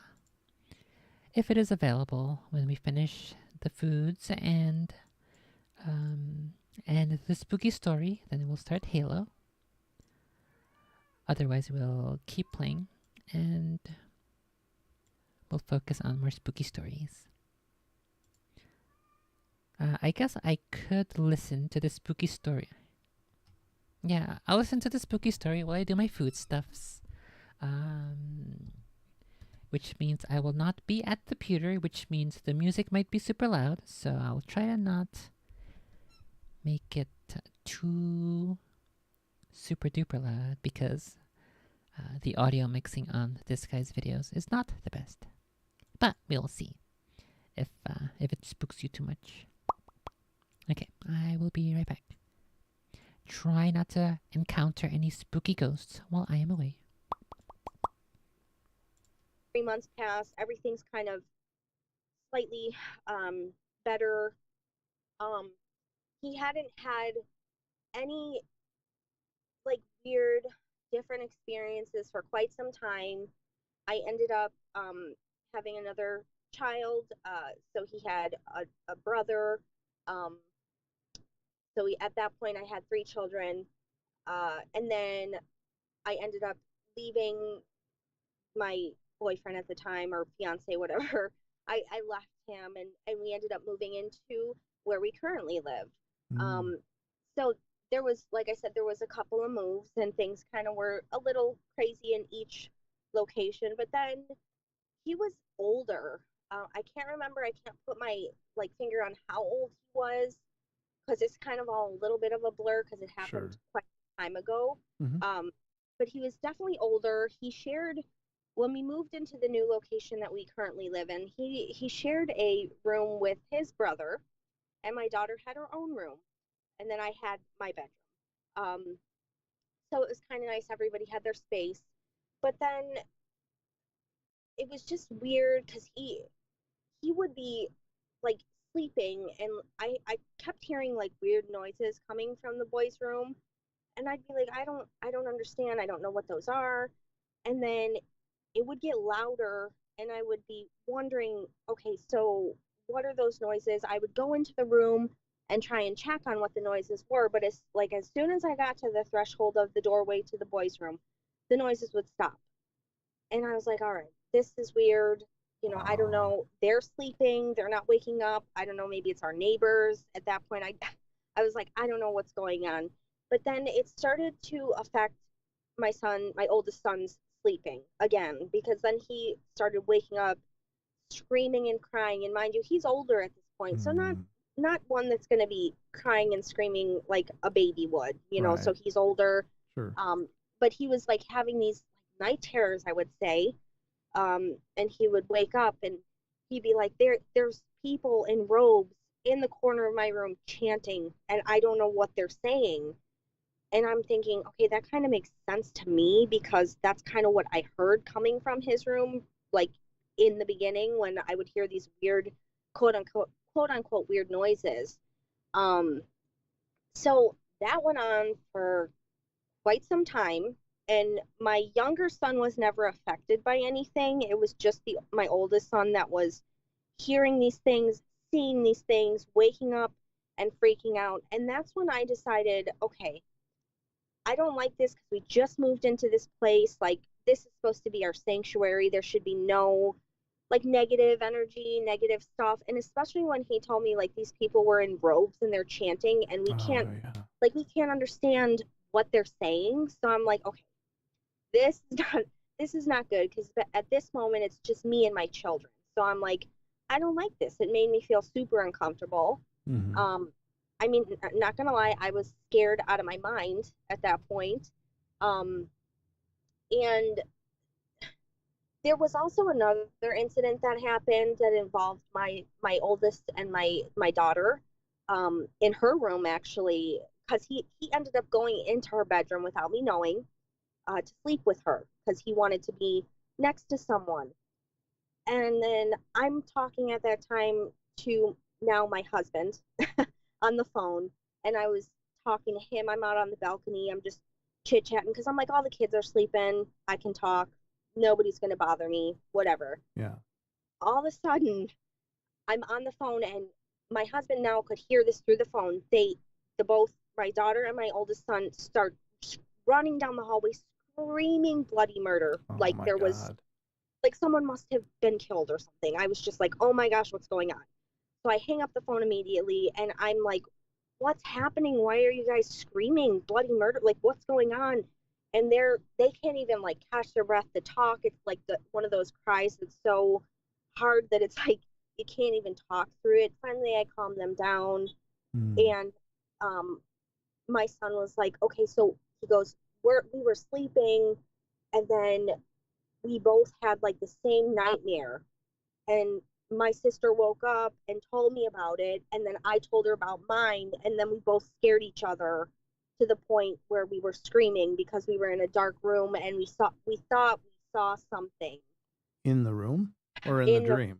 if it is available when we finish the foods and the spooky story, then we'll start Halo. Otherwise, we'll keep playing and we'll focus on more spooky stories. I guess I could listen to the spooky story. Yeah, I'll listen to the spooky story while I do my foodstuffs. Which means I will not be at the computer, which means the music might be super loud, so I'll try to not make it too super duper loud because the audio mixing on this guy's videos is not the best. But we'll see if it spooks you too much. Okay, I will be right back. Try not to encounter any spooky ghosts while I am away. 3 months pass, everything's kind of slightly better. He hadn't had any like weird different experiences for quite some time. I ended up having another child, so he had a brother. So at that point I had 3 children, and then I ended up leaving my boyfriend at the time, or fiance, whatever. I left him, and we ended up moving into where we currently live. So there was, like I said, there was a couple of moves and things kind of were a little crazy in each location, but then he was older. I can't remember, I can't put my like finger on how old he was because it's kind of all a little bit of a blur because it happened quite some time ago. But he was definitely older. He shared, when we moved into the new location that we currently live in, he shared a room with his brother, and my daughter had her own room, and then I had my bedroom. So it was kind of nice. Everybody had their space, but then it was just weird because he would be like sleeping, and I kept hearing like weird noises coming from the boys' room, and I'd be like, I don't understand. I don't know what those are. And then it would get louder, and I would be wondering, okay, so what are those noises? I would go into the room and try and check on what the noises were, but it's like as soon as I got to the threshold of the doorway to the boys' room, the noises would stop. And I was like, all right, this is weird. You know, I don't know. They're sleeping. They're not waking up. I don't know. Maybe it's our neighbors. At that point, I was like, I don't know what's going on. But then it started to affect my son, my oldest son's sleeping again, because then he started waking up screaming and crying. And mind you, he's older at this point, so not one that's going to be crying and screaming like a baby would, you know. So he's older. But he was like having these night terrors, I would say. And he would wake up and he'd be like, there's people in robes in the corner of my room chanting, and I don't know what they're saying. And I'm thinking, okay, that kind of makes sense to me because that's kind of what I heard coming from his room, like in the beginning when I would hear these weird, quote unquote weird noises. So that went on for quite some time, and my younger son was never affected by anything. It was just my oldest son that was hearing these things, seeing these things, waking up and freaking out. And that's when I decided, okay, I don't like this because we just moved into this place. Like, this is supposed to be our sanctuary. There should be no like negative energy, negative stuff. And especially when he told me like these people were in robes and they're chanting, and we can't understand what they're saying. So I'm like, okay, this is not good, because at this moment it's just me and my children. So I'm like, I don't like this. It made me feel super uncomfortable. I mean, not gonna lie, I was scared out of my mind at that point. And there was also another incident that happened that involved my oldest and my daughter, in her room actually, because he ended up going into her bedroom without me knowing, to sleep with her because he wanted to be next to someone. And then I'm talking at that time to now my husband on the phone, and I was talking to him. I'm out on the balcony. I'm just chit-chatting because I'm like, all the kids are sleeping. I can talk. Nobody's going to bother me. Whatever. Yeah. All of a sudden, I'm on the phone, and my husband now could hear this through the phone. Both my daughter and my oldest son start running down the hallway screaming bloody murder. Oh Like my there God. was, like someone must have been killed or something. I was just like, oh my gosh, what's going on? So I hang up the phone immediately, and I'm like, what's happening? Why are you guys screaming bloody murder? Like, what's going on? And they can't even like catch their breath to talk. It's like one of those cries that's so hard that it's like you can't even talk through it. Finally, I calmed them down, and my son was like, okay, so he goes, we were sleeping, and then we both had like the same nightmare, and my sister woke up and told me about it, and then I told her about mine, and then we both scared each other to the point where we were screaming because we were in a dark room and we thought we saw something In the room or in the dream?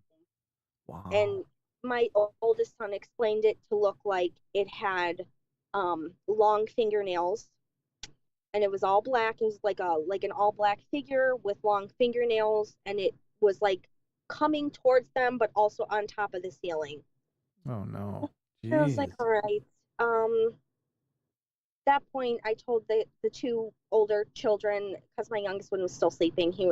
Wow. And my oldest son explained it to look like it had long fingernails, and it was all black. It was like an all black figure with long fingernails, and it was like coming towards them, but also on top of the ceiling. Oh no. And I was like, Jeez. all right. That point, I told the two older children, because my youngest one was still sleeping. He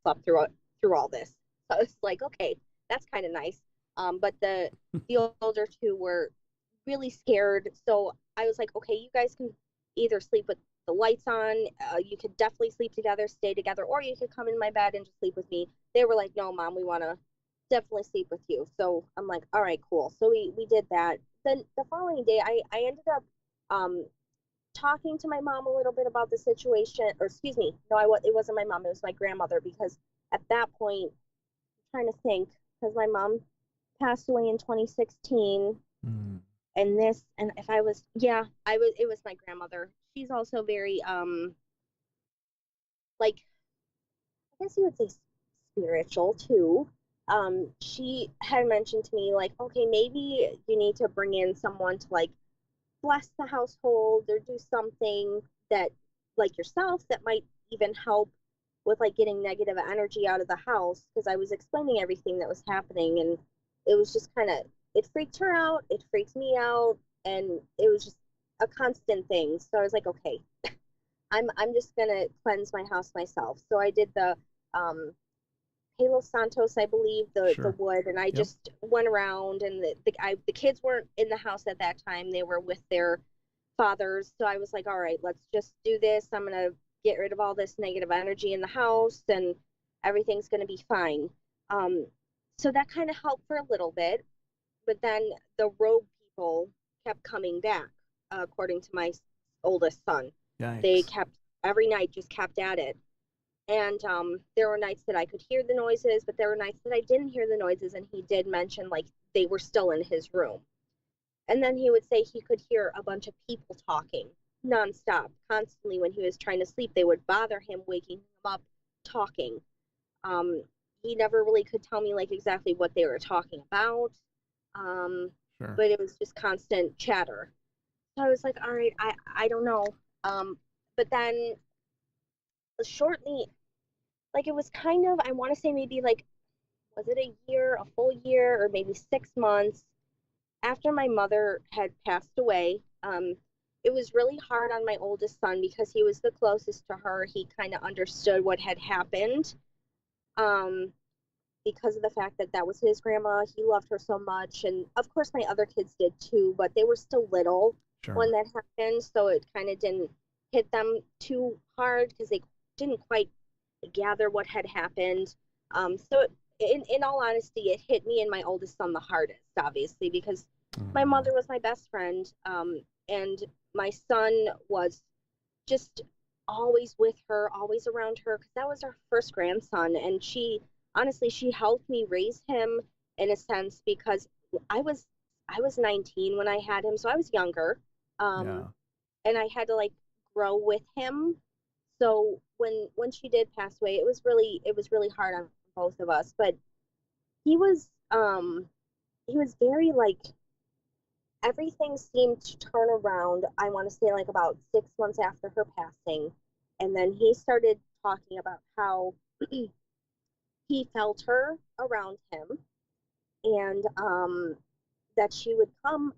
slept through all this. So I was like, okay, that's kind of nice. But the older two were really scared. So I was like, okay, you guys can either sleep with the lights on. You could definitely sleep together, stay together, or you could come in my bed and just sleep with me. They were like, no, Mom, we want to definitely sleep with you. So I'm like, all right, cool. So we did that. Then the following day, I ended up talking to my mom a little bit about the situation, or excuse me, no, it wasn't my mom, it was my grandmother, because at that point, I'm trying to think, because my mom passed away in 2016, and if I was, it was my grandmother. She's also very, like, I guess you would say spiritual too. She had mentioned to me, like, okay, maybe you need to bring in someone to, like, bless the household or do something that, like yourself, that might even help with like getting negative energy out of the house, because I was explaining everything that was happening, and it was just kind of, it freaked her out, it freaked me out, and it was just a constant thing. So I was like, okay, I'm just gonna cleanse my house myself. So I did the Palo Santos, I believe, the wood, and I just went around, and the kids weren't in the house at that time. They were with their fathers. So I was like, all right, let's just do this. I'm going to get rid of all this negative energy in the house, and everything's going to be fine. So that kind of helped for a little bit. But then the rogue people kept coming back, according to my oldest son. Yikes. They every night just kept at it. And there were nights that I could hear the noises, but there were nights that I didn't hear the noises, and he did mention, like, they were still in his room. And then he would say he could hear a bunch of people talking nonstop, constantly. When he was trying to sleep, they would bother him, waking him up, talking. He never really could tell me, like, exactly what they were talking about, but it was just constant chatter. So I was like, all right, I don't know. But then shortly, like, it was kind of, I want to say maybe, like, was it a full year, or maybe 6 months after my mother had passed away. It was really hard on my oldest son because he was the closest to her. He kind of understood what had happened, because of the fact that that was his grandma. He loved her so much, and of course my other kids did too, but they were still little when that happened, so it kind of didn't hit them too hard because they didn't quite gather what had happened. So in all honesty, it hit me and my oldest son the hardest, obviously, because my mother was my best friend, and my son was just always with her, always around her, because that was our first grandson, and she helped me raise him in a sense, because I was 19 when I had him, so I was younger, and I had to, like, grow with him. So when she did pass away, it was really hard on both of us. But he was very, like, everything seemed to turn around. I want to say like about 6 months after her passing. And then he started talking about how he felt her around him, and that she would come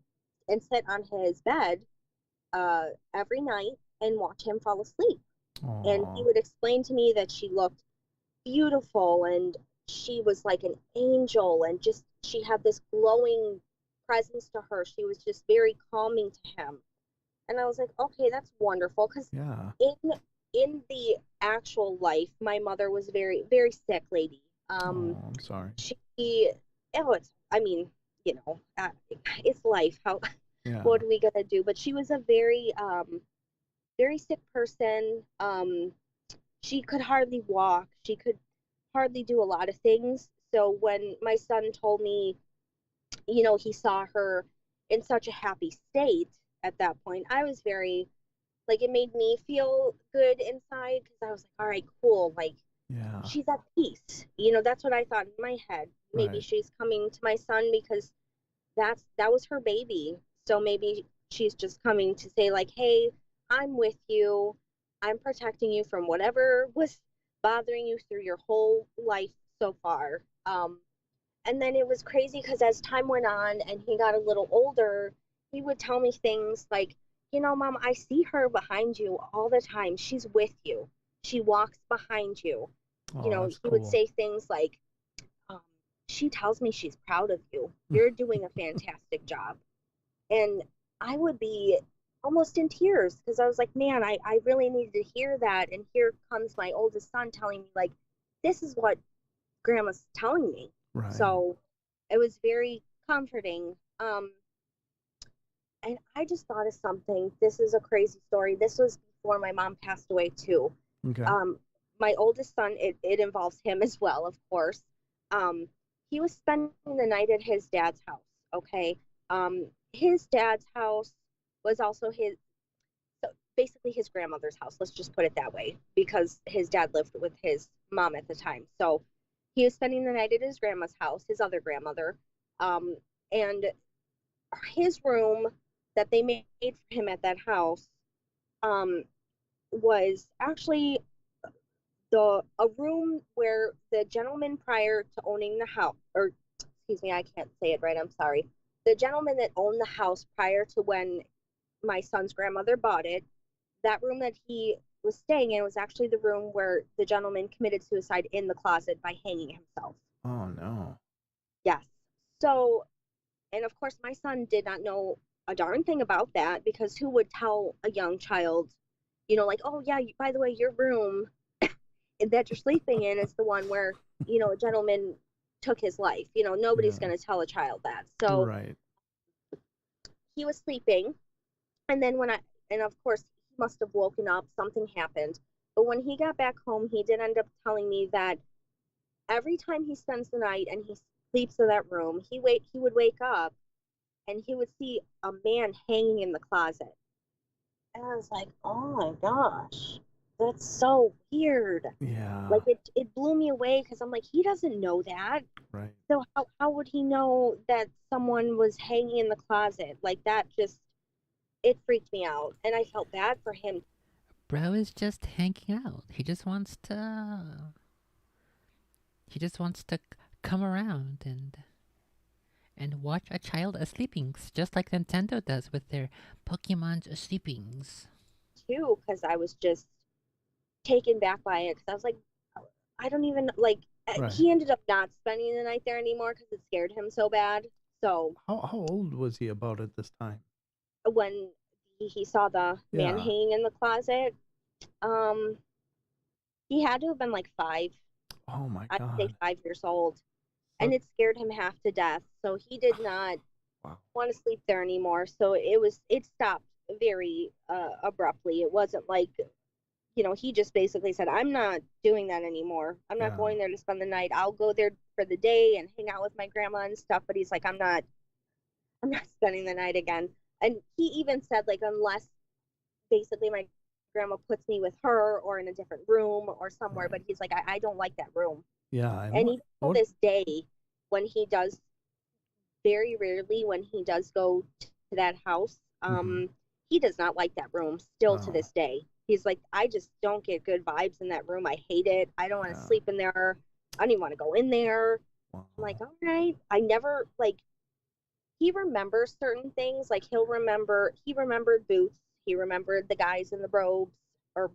and sit on his bed every night and watch him fall asleep. And he Aw. would explain to me that she looked beautiful and she was like an angel, and just she had this glowing presence to her. She was just very calming to him. And I was like, okay, that's wonderful, because Yeah. in the actual life, my mother was very, very sick lady. Oh, I'm sorry. She, oh, it's, I mean, you know, it's life. How, Yeah. what are we gonna do? But she was a very, very sick person. She could hardly walk. She could hardly do a lot of things. So when my son told me, you know, he saw her in such a happy state at that point, I was very, like, it made me feel good inside, because I was like, all right, cool. Like, Yeah. she's at peace. You know, that's what I thought in my head. Maybe Right. she's coming to my son because that was her baby. So maybe she's just coming to say like, "Hey, I'm with you. I'm protecting you from whatever was bothering you through your whole life so far." And then it was crazy because as time went on and he got a little older, he would tell me things like, "You know, Mom, I see her behind you all the time. She's with you. She walks behind you." You Oh, know, that's he would cool. say things like, um, "She tells me she's proud of you. You're doing a fantastic job." And I would be almost in tears because I was like, man, I really needed to hear that. And here comes my oldest son telling me, like, this is what grandma's telling me. Right. So it was very comforting. And I just thought of something. This is a crazy story. This was before my mom passed away, too. Okay. My oldest son, it involves him as well, of course. He was spending the night at his dad's house. Okay. His dad's house was also his, so basically his grandmother's house. Let's just put it that way, because his dad lived with his mom at the time. So he was spending the night at his grandma's house, his other grandmother. And his room that they made for him at that house um, was actually a room where the gentleman prior to owning the house, or excuse me, I can't say it right, I'm sorry. The gentleman that owned the house prior to when my son's grandmother bought it, that room that he was staying in was actually the room where the gentleman committed suicide in the closet by hanging himself. Oh no. Yes. So, and of course, my son did not know a darn thing about that, because who would tell a young child, you know, like, oh, yeah, by the way, your room that you're sleeping in is the one where, you know, a gentleman took his life. You know, nobody's Yeah. going to tell a child that. So Right. he was sleeping. And then and of course, he must have woken up, something happened. But when he got back home, he did end up telling me that every time he spends the night and he sleeps in that room, he would wake up and he would see a man hanging in the closet. And I was like, oh my gosh, that's so weird. Yeah. Like it blew me away, because I'm like, he doesn't know that. Right. So how would he know that someone was hanging in the closet? Like, that just, it freaked me out, and I felt bad for him. Bro is just hanging out. He just wants to. Come around and watch a child sleepings, just like Nintendo does with their Pokemon's sleepings. Too, because I was just taken back by it, because I was like, I don't even, like, Right. he ended up not spending the night there anymore because it scared him so bad. So How old was he about at this time? when he saw the man Yeah. hanging in the closet, he had to have been like 5. Oh my I'd say God. 5 years old. And it scared him half to death. So he did not Wow. want to sleep there anymore. So it stopped very abruptly. It wasn't like, you know, he just basically said, I'm not doing that anymore. I'm not Yeah. going there to spend the night. I'll go there for the day and hang out with my grandma and stuff. But he's like, I'm not spending the night again. And he even said, like, unless basically my grandma puts me with her or in a different room or somewhere, Right. but he's like, I don't like that room. Yeah. And what, even to this day, when he does, very rarely when he does go to that house. Mhm. He does not like that room still to Oh, this day. He's like, I just don't get good vibes in that room. I hate it. I don't want to yeah. sleep in there. I don't even want to go in there. I'm like, Wow. all right. I never like he remembers certain things. Like he remembered Boots. He remembered the guys in the robes or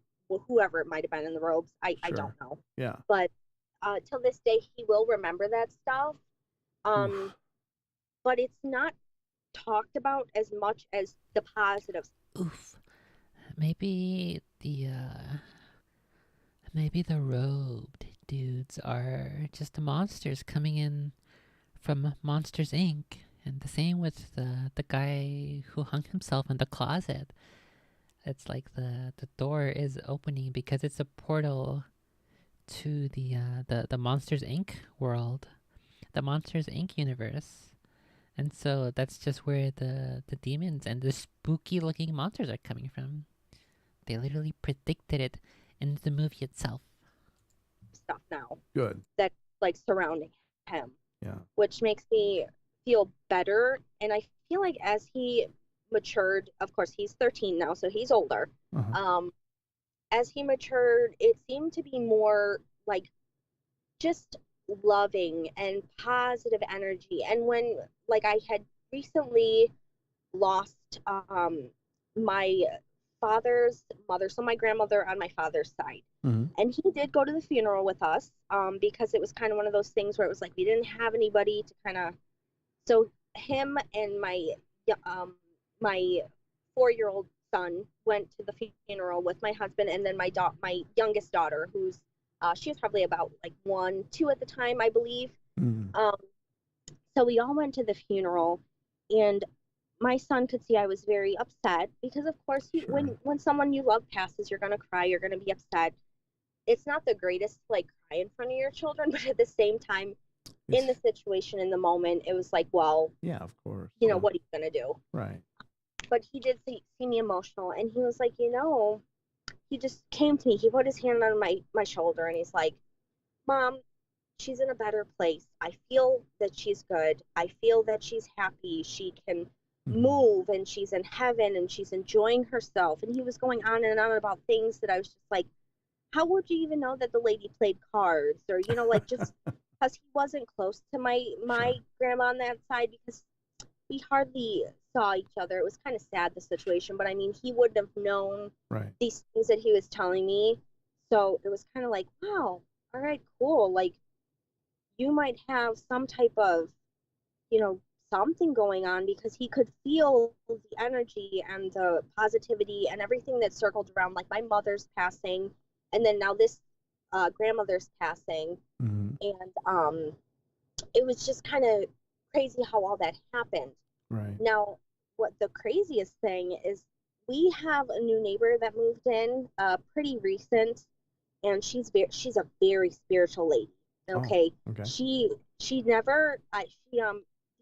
whoever it might have been in the robes. I Sure. don't know. Yeah. But till this day, he will remember that stuff. Um, Oof. but it's not talked about as much as the positives. Oof. Maybe the robed dudes are just the monsters coming in from Monsters Inc. And the same with the guy who hung himself in the closet. It's like the door is opening because it's a portal to the Monsters Inc. world, the Monsters Inc. universe. And so that's just where the demons and the spooky looking monsters are coming from. They literally predicted it in the movie itself. Stuff now Good. that like surrounding him, Yeah. which makes me feel better. And I feel like as he matured, of course he's 13 now, so he's older. Uh-huh. As he matured, it seemed to be more like just loving and positive energy. And when like I had recently lost my father's mother, so my grandmother on my father's side. Mm-hmm. And he did go to the funeral with us because it was kind of one of those things where it was like we didn't have anybody to kind of. So him and my 4-year-old son went to the funeral with my husband, and then my youngest daughter, who's she was probably about like 1, 2 at the time, I believe. Mm-hmm. So we all went to the funeral, and my son could see I was very upset because, of course, Sure. when someone you love passes, you're gonna cry, you're gonna be upset. It's not the greatest to like cry in front of your children, but at the same time, in the It's situation, in the moment, it was like, well, yeah, of course. you know, Yeah. what are you gonna do? Right. But he did see me emotional, and he was like, he just came to me. He put his hand on my shoulder, and he's like, Mom, she's in a better place. I feel that she's good. I feel that she's happy. She can Mm-hmm. move, and she's in heaven, and she's enjoying herself. And he was going on and on about things that I was just like, how would you even know that the lady played cards? Or, like just because he wasn't close to my Sure. grandma on that side, because we hardly saw each other. It was kind of sad, the situation, but I mean, he wouldn't have known Right. these things that he was telling me. So it was kind of like, wow, all right, cool. Like, you might have some type of, you know, something going on, because he could feel the energy and the positivity and everything that circled around, like my mother's passing, and then now this grandmother's passing. Mm-hmm. And it was just kind of crazy how all that happened. Right. Now, what the craziest thing is, we have a new neighbor that moved in, pretty recent, and she's a very spiritual lady. Oh, Okay, okay. she never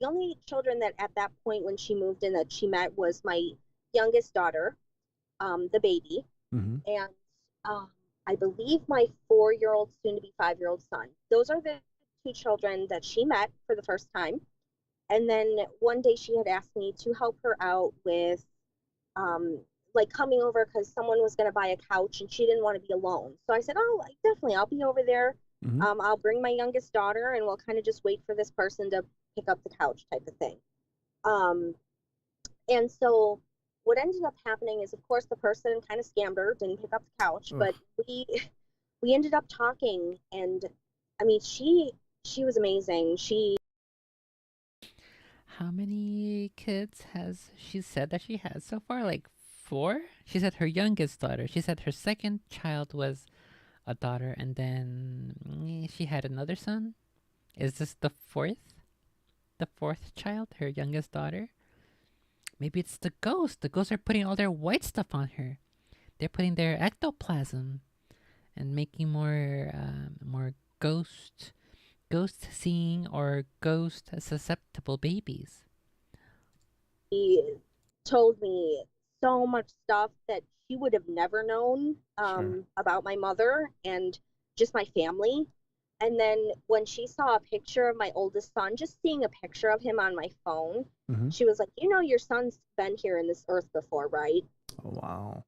the only children that at that point when she moved in that she met was my youngest daughter, the baby, Mm-hmm. and um, I believe my 4-year-old, soon to be 5-year-old son. Those are the two children that she met for the first time. And then one day she had asked me to help her out with um, like coming over because someone was going to buy a couch and she didn't want to be alone. So I said, oh, definitely, I'll be over there. Mm-hmm. I'll bring my youngest daughter and we'll kind of just wait for this person to pick up the couch, type of thing. Um, and so what ended up happening is, of course, the person kind of scammed her, didn't pick up the couch, Ugh. but we ended up talking, and I mean, she was amazing. How many kids has she said that she has so far? Like 4? She said her youngest daughter. She said her second child was a daughter, and then she had another son. Is this the fourth? The fourth child, her youngest daughter? Maybe it's the ghost. The ghosts are putting all their white stuff on her. They're putting their ectoplasm and making more ghost seeing or ghost susceptible babies. She told me so much stuff that she would have never known Sure. about my mother and just my family. And then when she saw a picture of my oldest son, just seeing a picture of him on my phone, she was like, you know, your son's been here in this earth before, right? Oh, wow.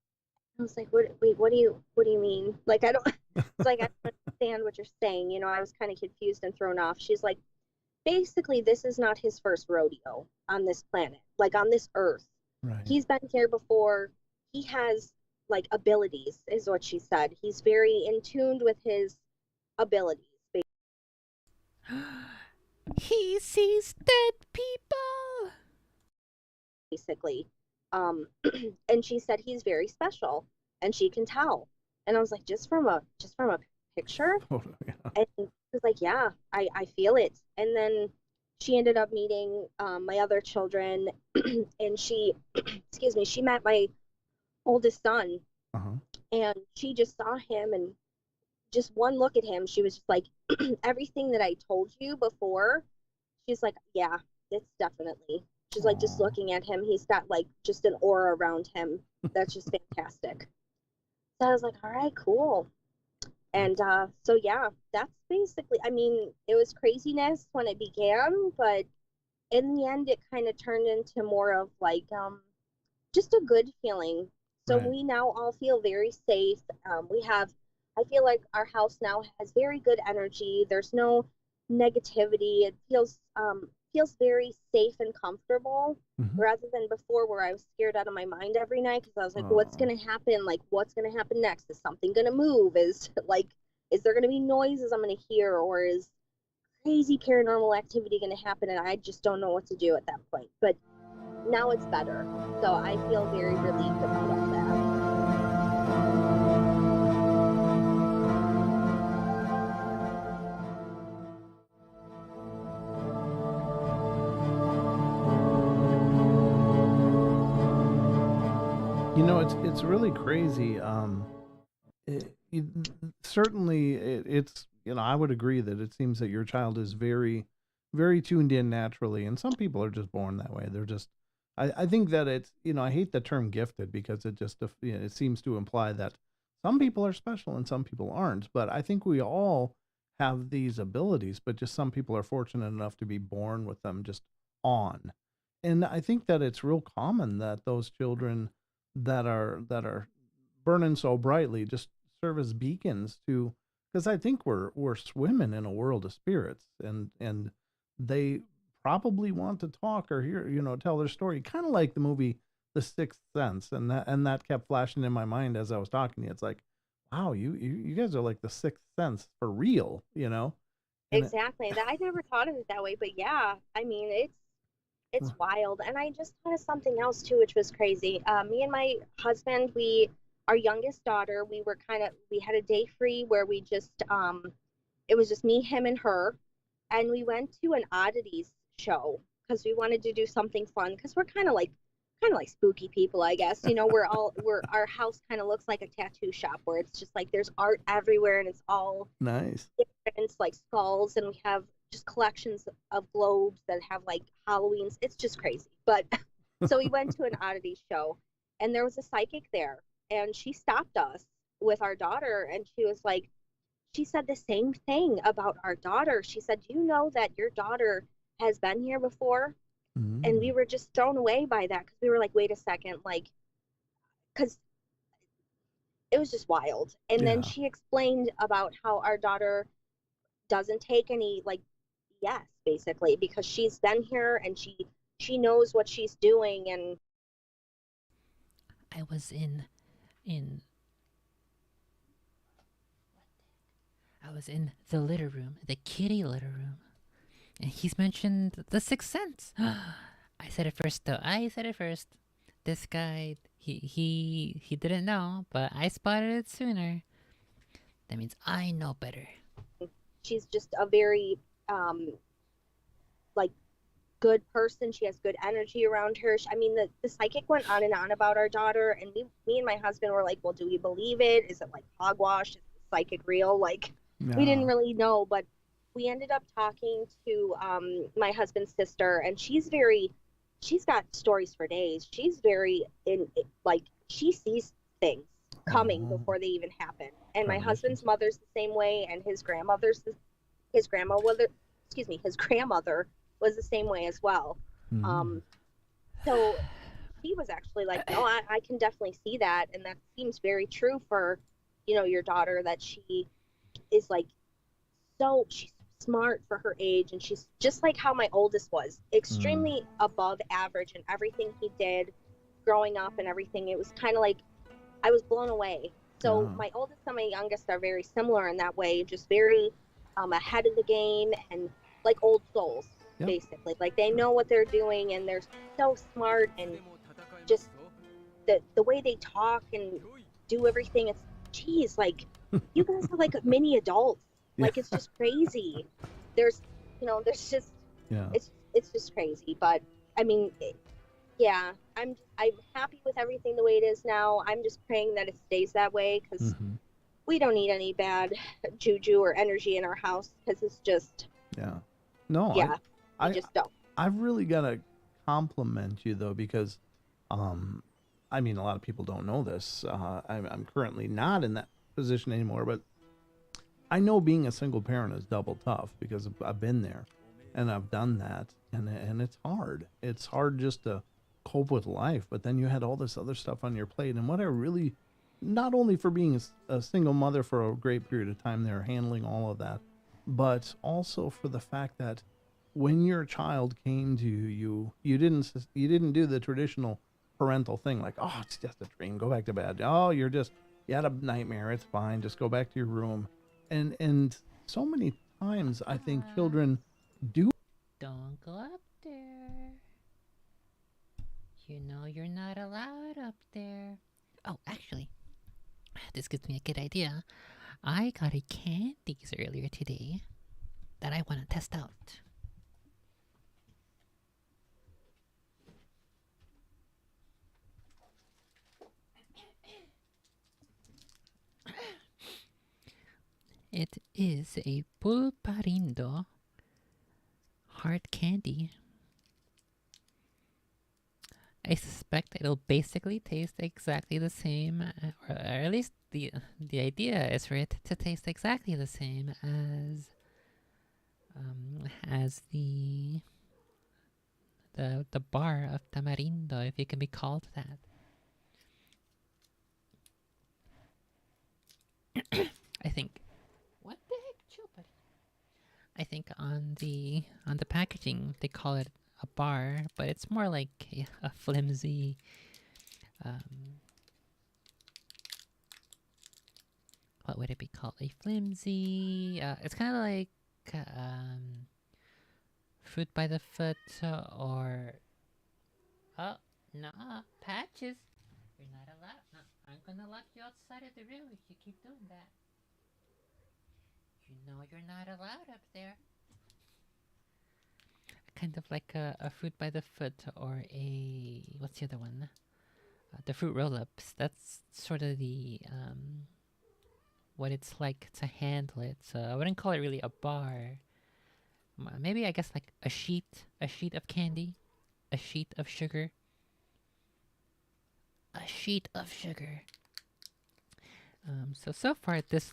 I was like, wait, what do you mean? Like, I don't, it's like, I don't understand what you're saying. You know, I was kind of confused and thrown off. She's like, basically, this is not his first rodeo on this planet, like on this earth. Right. He's been here before. He has like abilities, is what she said. He's very in tune with his abilities. He sees dead people. Basically. And she said he's very special, and she can tell. And I was like, just from a picture? Oh, yeah. And she was like, yeah, I feel it. And then she ended up meeting my other children, and she, excuse me, she met my oldest son, and she just saw him, and just one look at him, she was just like, everything that I told you before, she's like, yeah, it's definitely. She's like, just looking at him, he's got like just an aura around him that's just fantastic. So I was like, all right, cool. And so yeah, that's basically, I mean, it was craziness when it began, but in the end, it kind of turned into more of like just a good feeling. So we now all feel very safe. I feel like our house now has very good energy. There's no negativity. It feels very safe and comfortable, rather than before where I was scared out of my mind every night because I was like, what's going to happen? Like, what's going to happen next? Is something going to move? Is there going to be noises I'm going to hear, or is crazy paranormal activity going to happen? And I just don't know what to do at that point. But now it's better. So I feel very relieved about all that. You know, it's really crazy. Certainly, it's, you know, I would agree that it seems that your child is very, very tuned in naturally, and some people are just born that way. They're just, I think that it's, you know, I hate the term gifted because it just, you know, it seems to imply that some people are special and some people aren't. But I think we all have these abilities, but just some people are fortunate enough to be born with them just on. And I think that it's real common that those children that are burning so brightly just serve as beacons to, because I think we're swimming in a world of spirits, and they probably want to talk or hear, you know, tell their story, kind of like the movie The Sixth Sense, and that kept flashing in my mind as I was talking to you. It's like, wow, you guys are like the Sixth Sense for real, you know. And Exactly. I never thought of it that way, but yeah, I mean, it's wild. And I just thought of something else too, which was crazy. Me and my husband, our youngest daughter, we had a day free where we just, it was just me, him, and her, and we went to an oddities show because we wanted to do something fun because we're kind of like spooky people, I guess. You know, our house kind of looks like a tattoo shop where it's just like there's art everywhere and it's all nice. It's like skulls, and we have just collections of globes that have like Halloweens. It's just crazy. But so we went to an oddity show, and there was a psychic there, and she stopped us with our daughter, and she said the same thing about our daughter. She said, "Do you know that your daughter has been here before?" And we were just thrown away by that because we were like, wait a second, like, because it was just wild. And then she explained about how our daughter doesn't take any like yes, basically, because she's been here and she knows what she's doing. And I was in the litter room, the kitty litter room, and he's mentioned the Sixth Sense. I said it first, though. This guy, he didn't know, but I spotted it sooner. That means I know better. she's just a very like good person. She has good energy around her. I mean, the psychic went on and on about our daughter, and me and my husband were like, well, do we believe it? Is it like hogwash? Is the psychic real? Like, we didn't really know, but we ended up talking to my husband's sister, and she's got stories for days. She's very like, she sees things coming before they even happen. And my husband's mother's the same way, and his grandmother's his grandmother, excuse me, his grandmother was the same way as well. So she was actually like, no, I can definitely see that, and that seems very true for, your daughter, that she is like she's smart for her age, and she's just like how my oldest was, extremely above average in everything he did growing up and everything. It was kind of like I was blown away. So my oldest and my youngest are very similar in that way, just very ahead of the game and like old souls, basically. Like they know what they're doing and they're so smart, and just the way they talk and do everything. It's geez, like you guys are like mini adults. Like it's just crazy. There's just it's just crazy. But I mean, yeah, I'm happy with everything the way it is now. I'm just praying that it stays that way, because we don't need any bad juju or energy in our house, because it's just I just don't. I've really got to compliment you though, because I mean, a lot of people don't know this. I'm currently not in that position anymore, but I know being a single parent is double tough, because I've been there and I've done that, and it's hard. It's hard just to cope with life, but then you had all this other stuff on your plate. And what I really, not only for being a single mother for a great period of time there, handling all of that, but also for the fact that when your child came to you, you didn't do the traditional parental thing, like, oh, it's just a dream, go back to bed. Oh, you had a nightmare, it's fine, just go back to your room. And so many times I think children do. Don't go up there. You know you're not allowed up there. Oh, actually, this gives me a good idea. I got a candies earlier today that I want to test out. It is a pulparindo hard candy. I suspect it'll basically taste exactly the same, or at least the idea is for it to taste exactly the same as the bar of tamarindo, if it can be called that. I think. What the heck, chill, buddy? I think on the packaging they call it a bar, but it's more like a flimsy. What would it be called? A flimsy. It's kind of like fruit by the foot, or oh no, Patches. You're not allowed. No, I'm gonna lock you outside of the room if you keep doing that. You know you're not allowed up there. Kind of like a fruit by the foot, or a what's the other one? The fruit roll-ups. That's sort of the what it's like to handle it. So I wouldn't call it really a bar. Maybe I guess like a sheet of candy, a sheet of sugar. A sheet of sugar. So far this.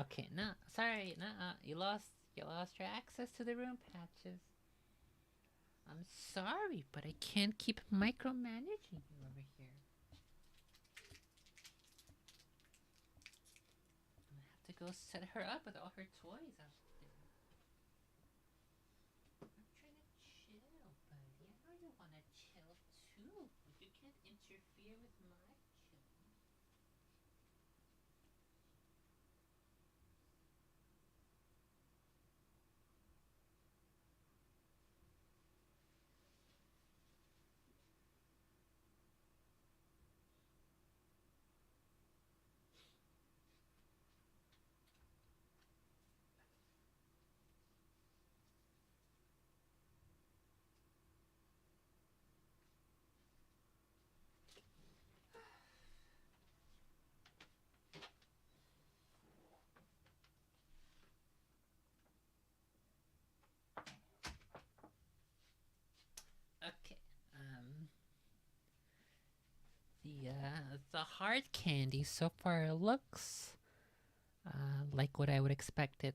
Okay, no, sorry, you lost your access to the room, Patches. I'm sorry, but I can't keep micromanaging you over here. I'm gonna have to go set her up with all her toys out there. I'm trying to chill, buddy. I know you wanna chill too, but you can't interfere with my chill. Okay. The hard candy so far looks like what I would expect it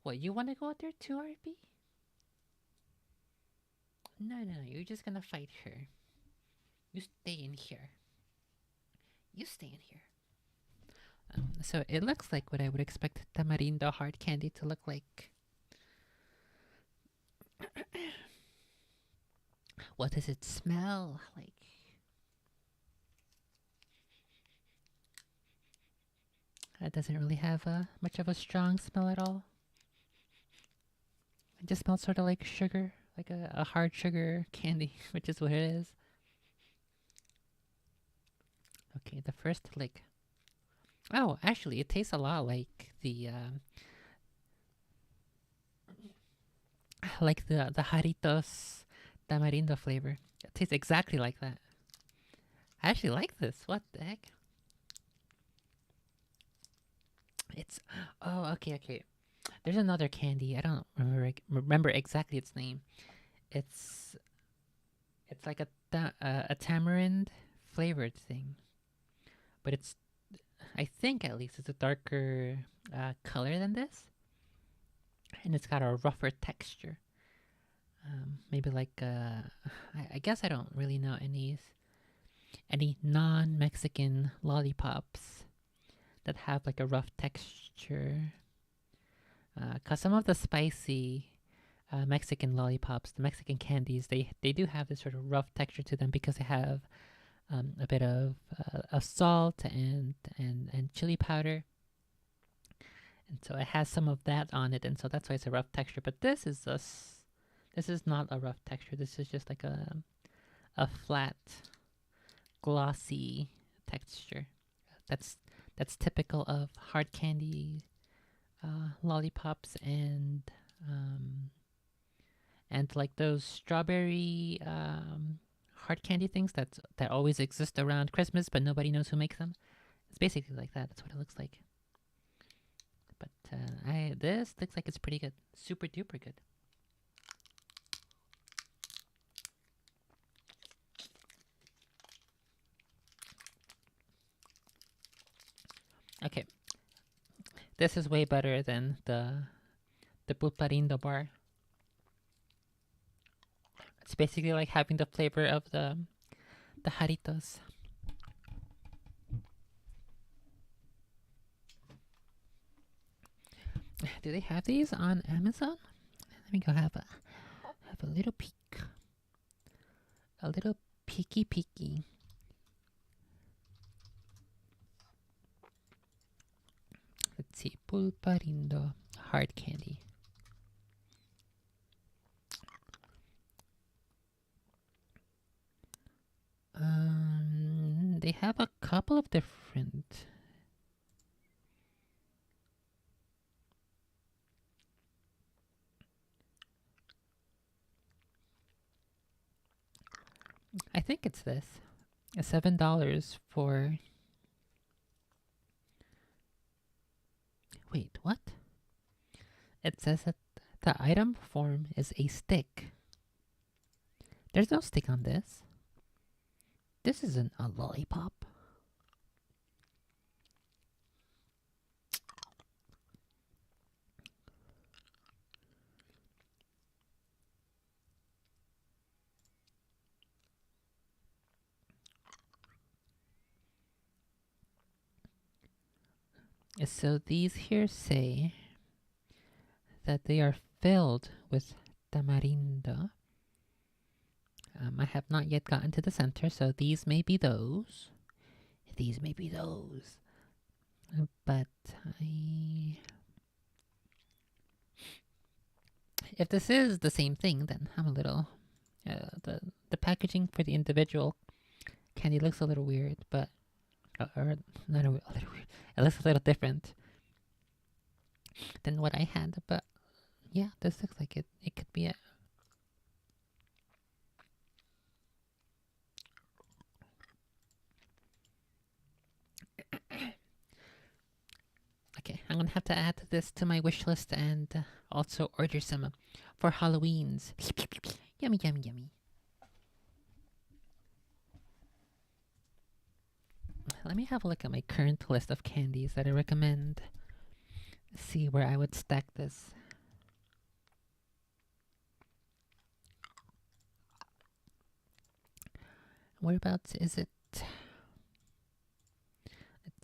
What, you want to go out there too, RP? No, you're just gonna fight her. You stay in here. You stay in here. So it looks like what I would expect tamarindo hard candy to look like. What does it smell like? It doesn't really have much of a strong smell at all. It just smells sort of like sugar, like a hard sugar candy, which is what it is. Okay, the first lick. Oh, actually, it tastes a lot like the Jaritos tamarindo flavor. It tastes exactly like that. I actually like this. What the heck? It's okay. There's another candy. I don't remember exactly its name. It's like a tamarind flavored thing, but I think at least it's a darker color than this, and it's got a rougher texture. Maybe like I guess I don't really know any non-Mexican lollipops that have like a rough texture. Cause some of the spicy Mexican lollipops, the Mexican candies, they do have this sort of rough texture to them because they have a bit of salt and chili powder, and so it has some of that on it, and so that's why it's a rough texture. But this is not a rough texture. This is just like a flat, glossy texture. That's typical of hard candy lollipops and like those strawberry hard candy things that always exist around Christmas, but nobody knows who makes them. It's basically like that. That's what it looks like. But this looks like it's pretty good. Super duper good. Okay. This is way better than the pulparindo bar. It's basically like having the flavor of the Jaritos. Do they have these on Amazon? Let me go have a little peek. A little peeky. Let's see, pulparindo hard candy. They have a couple of different. I think it's this. $7 for. Wait, what? It says that the item form is a stick. There's no stick on this. This isn't a lollipop. So these here say that they are filled with tamarindo. I have not yet gotten to the center, so these may be those. These may be those. But if this is the same thing, then I'm a little... the packaging for the individual candy looks a little weird, but... or not a little weird. It looks a little different than what I had, but yeah, this looks like it could be it. Okay, I'm gonna have to add this to my wish list and also order some for Halloween's. Yummy. Let me have a look at my current list of candies that I recommend. See where I would stack this. Whereabouts is it? Let's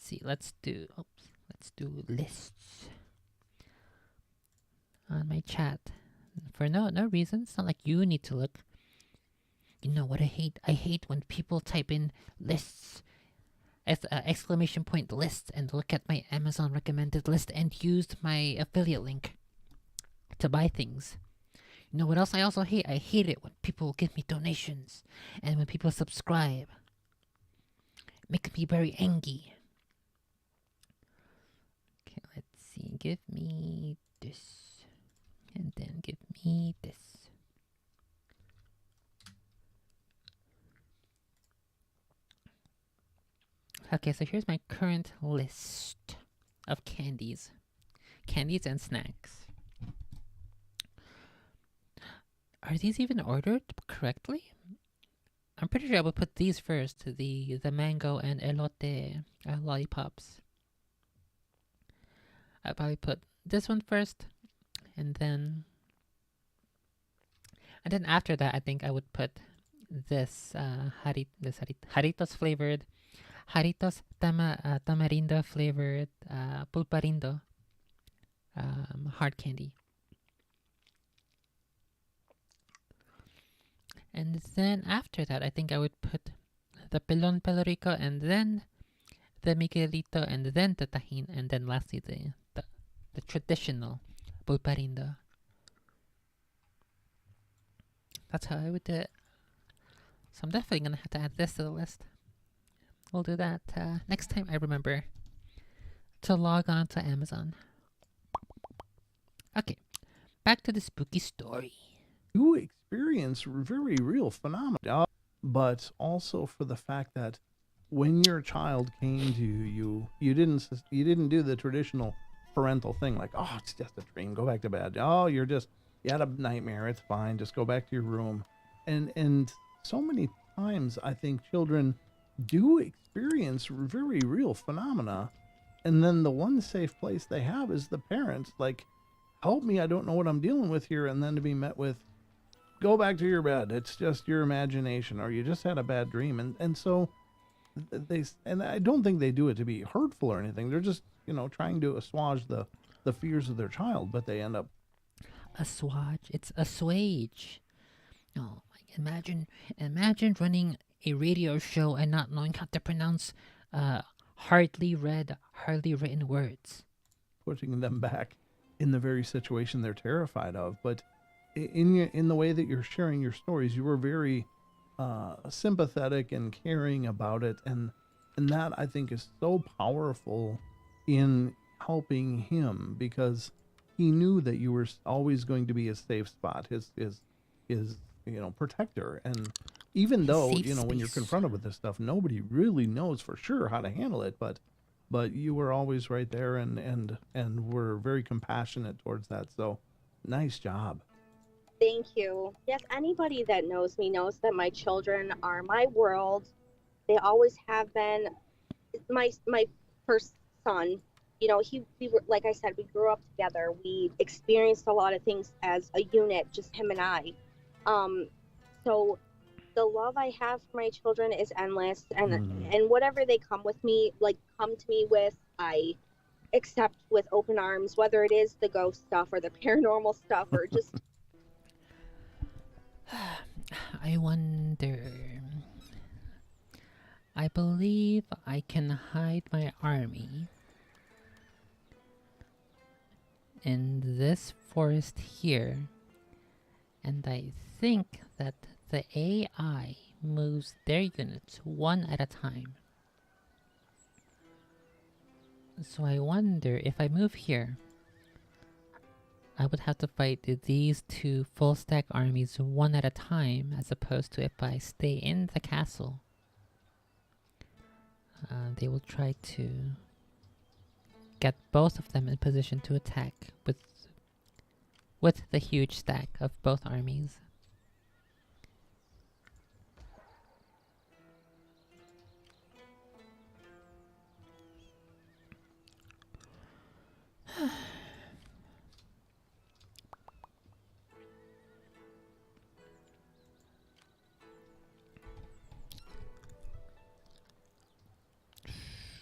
see. Let's do lists on my chat for no reason. It's not like you need to look. You know what I hate? I hate when people type in lists, exclamation point lists, and look at my Amazon recommended list and use my affiliate link to buy things. You know what else I also hate? I hate it when people give me donations and when people subscribe. It makes me very angry. Okay, let's see. Give me this. And then give me this. Okay, so here's my current list of candies. Candies and snacks. Are these even ordered correctly? I'm pretty sure I would put these first, the mango and elote lollipops. I'll probably put this one first, and then after that, I think I would put this Jaritos flavored, Jaritos tamarindo flavored pulparindo hard candy. And then after that, I think I would put the Pelon Pelorico, and then the Miguelito, and then the Tajín, and then lastly the traditional pulparindo. That's how I would do it. So I'm definitely going to have to add this to the list. We'll do that next time I remember to log on to Amazon. Okay, back to the spooky story. You experience very real phenomena, but also for the fact that when your child came to you, you didn't do the traditional parental thing like, oh, it's just a dream, go back to bed. Oh, you had a nightmare, it's fine, just go back to your room. And so many times I think children do experience very real phenomena, and then the one safe place they have is the parents, like, help me, I don't know what I'm dealing with here, and then to be met with, go back to your bed, it's just your imagination, or you just had a bad dream. And so and I don't think they do it to be hurtful or anything. They're just, trying to assuage the fears of their child, but they end up Assuage. It's assuage. Oh, imagine running a radio show and not knowing how to pronounce hardly written words. putting them back in the very situation they're terrified of. But in the way that you're sharing your stories, you were very sympathetic and caring about it, and that I think is so powerful in helping him, because he knew that you were always going to be his safe spot, his protector. And even though when you're confronted with this stuff, nobody really knows for sure how to handle it, but you were always right there, and were very compassionate towards that. So nice job. Thank you. Yes, anybody that knows me knows that my children are my world. They always have been. My first son, we were, like I said, we grew up together. We experienced a lot of things as a unit, just him and I. So the love I have for my children is endless, and whatever they come to me with, I accept with open arms, whether it is the ghost stuff or the paranormal stuff or just I wonder. I believe I can hide my army in this forest here, and I think that the AI moves their units one at a time. So I wonder if I move here, I would have to fight these two full stack armies one at a time, as opposed to if I stay in the castle. They will try to get both of them in position to attack with the huge stack of both armies.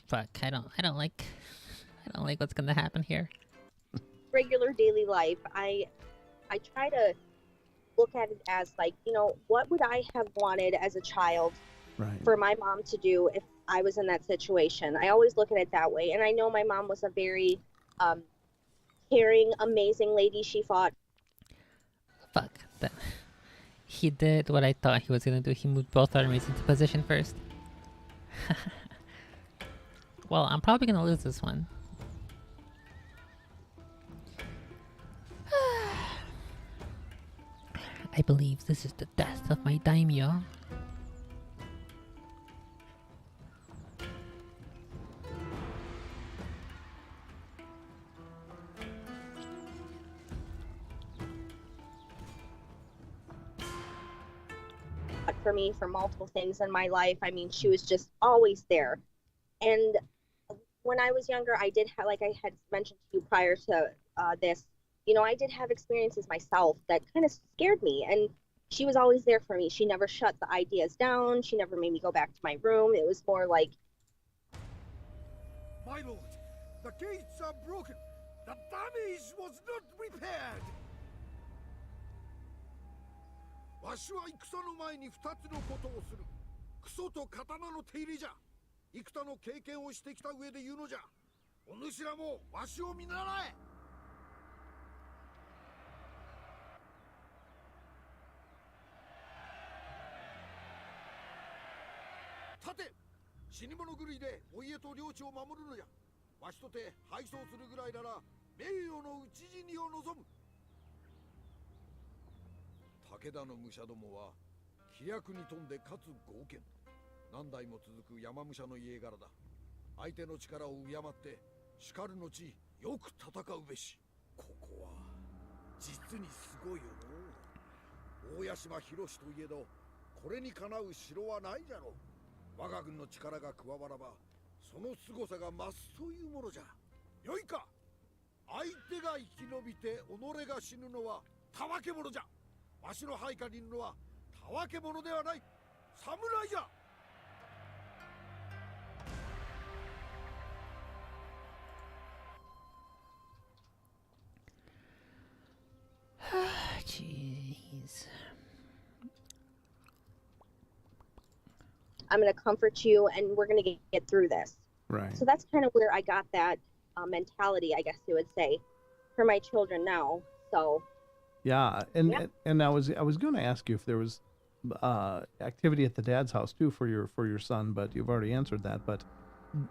fuck, I don't like what's gonna happen here. Regular daily life, I try to look at it as like, you know, what would I have wanted as a child for my mom to do if I was in that situation? I always look at it that way. And I know my mom was a very caring, amazing lady. She fought. Fuck. He did what I thought he was gonna do. He moved both armies into position first. Well, I'm probably gonna lose this one. I believe this is the death of my daimyo. For me, for multiple things in my life. I mean, she was just always there. And when I was younger, I did have, like I had mentioned to you prior to this, you know, I did have experiences myself that kind of scared me. And she was always there for me. She never shut the ideas down. She never made me go back to my room. It was more like, My lord, the gates are broken. The damage was not repaired. わしは戦の前に2つのことをする。クソと刀の手入れじゃ。幾多の経験をしてきた上で言うのじゃ。お主らもわしを見習え。立て。死に物狂いでお家と領地を守るのじゃ。わしとて敗走するぐらいなら名誉の討ち死にを望む。武田の武者どもは飛躍に富んでかつ剛健。何代も続く山武者の家柄だ。相手の力を敬ってしかるのちよく戦うべし。ここは実にすごいよの。大屋島広しといえどこれにかなう城はないじゃろう。我が軍の力が加わらばその凄さが増すというものじゃ。よいか。相手が生き延びて己が死ぬのはたわけ者じゃ。わしの配下にいるのはたわけ者ではない。侍じゃ。Jeez. I'm going to comfort you and we're going to get through this. Right. So that's kind of where I got that mentality, I guess you would say, for my children now. So yeah, and I was going to ask you if there was activity at the dad's house too for your son, but you've already answered that. But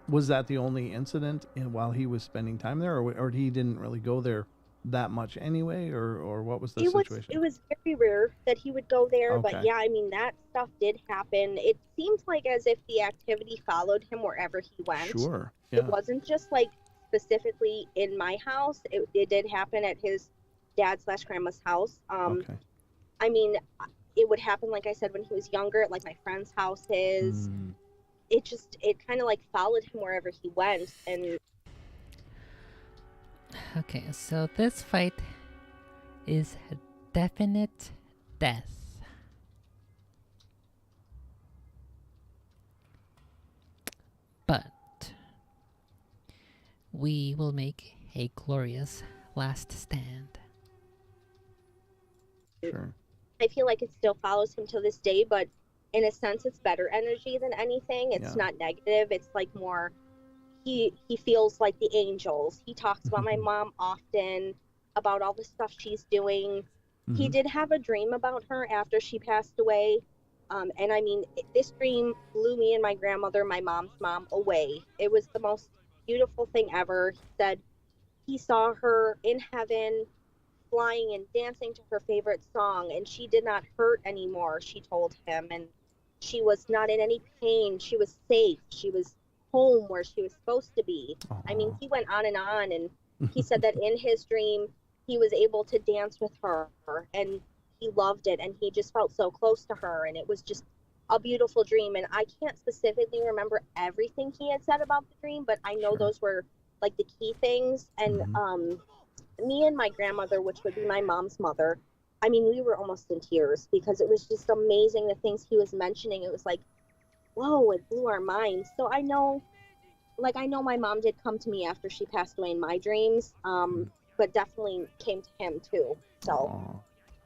was that the only incident while he was spending time there, or he didn't really go there that much anyway, or what was the situation? It was very rare that he would go there, Okay. but yeah, I mean, that stuff did happen. It seems like as if the activity followed him wherever he went. Sure. Yeah. It wasn't just like specifically in my house. It did happen at his dad/grandma's house. Okay. I mean, it would happen, like I said, when he was younger, at like my friends' houses. It kind of like followed him wherever he went. And Okay, so this fight is a definite death. But we will make a glorious last stand. Sure. I feel like it still follows him to this day, but in a sense, it's better energy than anything. It's not negative. It's like more, he feels like the angels. He talks about my mom often, about all the stuff she's doing. He did have a dream about her after she passed away. And I mean, this dream blew me and my grandmother, my mom's mom, away. It was the most beautiful thing ever. He said he saw her in heaven, flying and dancing to her favorite song, and she did not hurt anymore, she told him, and she was not in any pain. She was safe. She was home where she was supposed to be. I mean, he went on, and he said that in his dream he was able to dance with her, and he loved it, and he just felt so close to her, and it was just a beautiful dream. And I can't specifically remember everything he had said about the dream, but I know those were like the key things. And me and my grandmother, which would be my mom's mother, I mean, we were almost in tears because it was just amazing the things he was mentioning. It was like, whoa, it blew our minds. So I know like, I know my mom did come to me after she passed away in my dreams, but definitely came to him too. So. Aw.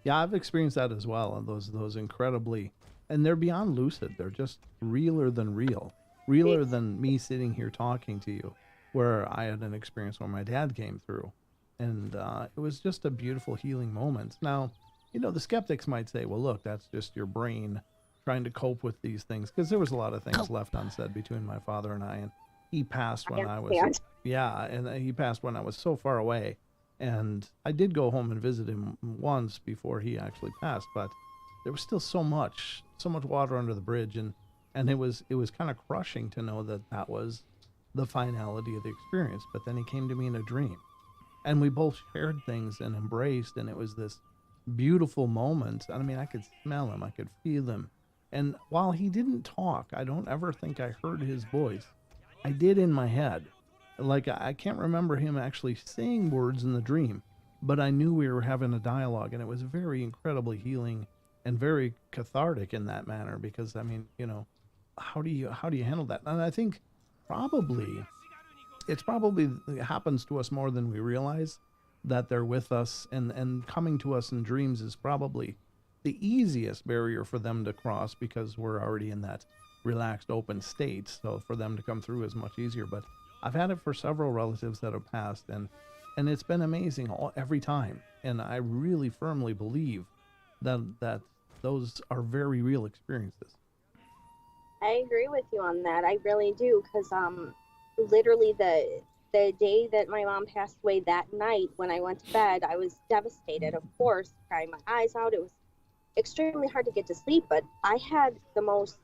Yeah, I've experienced that as well. And those incredibly, and they're beyond lucid. They're just realer than real, realer than me sitting here talking to you, where I had an experience where my dad came through, and it was just a beautiful healing moment. Now, the skeptics might say, well, look, that's just your brain trying to cope with these things, because there was a lot of things left unsaid between my father and I, and he passed when I was, yeah, and he passed when I was so far away. And I did go home and visit him once before he actually passed, but there was still so much water under the bridge, and it was kind of crushing to know that was the finality of the experience. But then he came to me in a dream, and we both shared things and embraced, and it was this beautiful moment. I mean, I could smell him, I could feel him, and while he didn't talk, I don't ever think I heard his voice. I did in my head. Like, I can't remember him actually saying words in the dream, but I knew we were having a dialogue, and it was very incredibly healing and very cathartic in that manner, because, I mean, how do you handle that? And I think it probably happens to us more than we realize, that they're with us, and coming to us in dreams is probably the easiest barrier for them to cross, because we're already in that relaxed, open state. So for them to come through is much easier. But I've had it for several relatives that have passed, and it's been amazing every time. And I really firmly believe that those are very real experiences. I agree with you on that. I really do, because literally the day that my mom passed away, that night when I went to bed, I was devastated, of course, crying my eyes out. It was extremely hard to get to sleep, but I had the most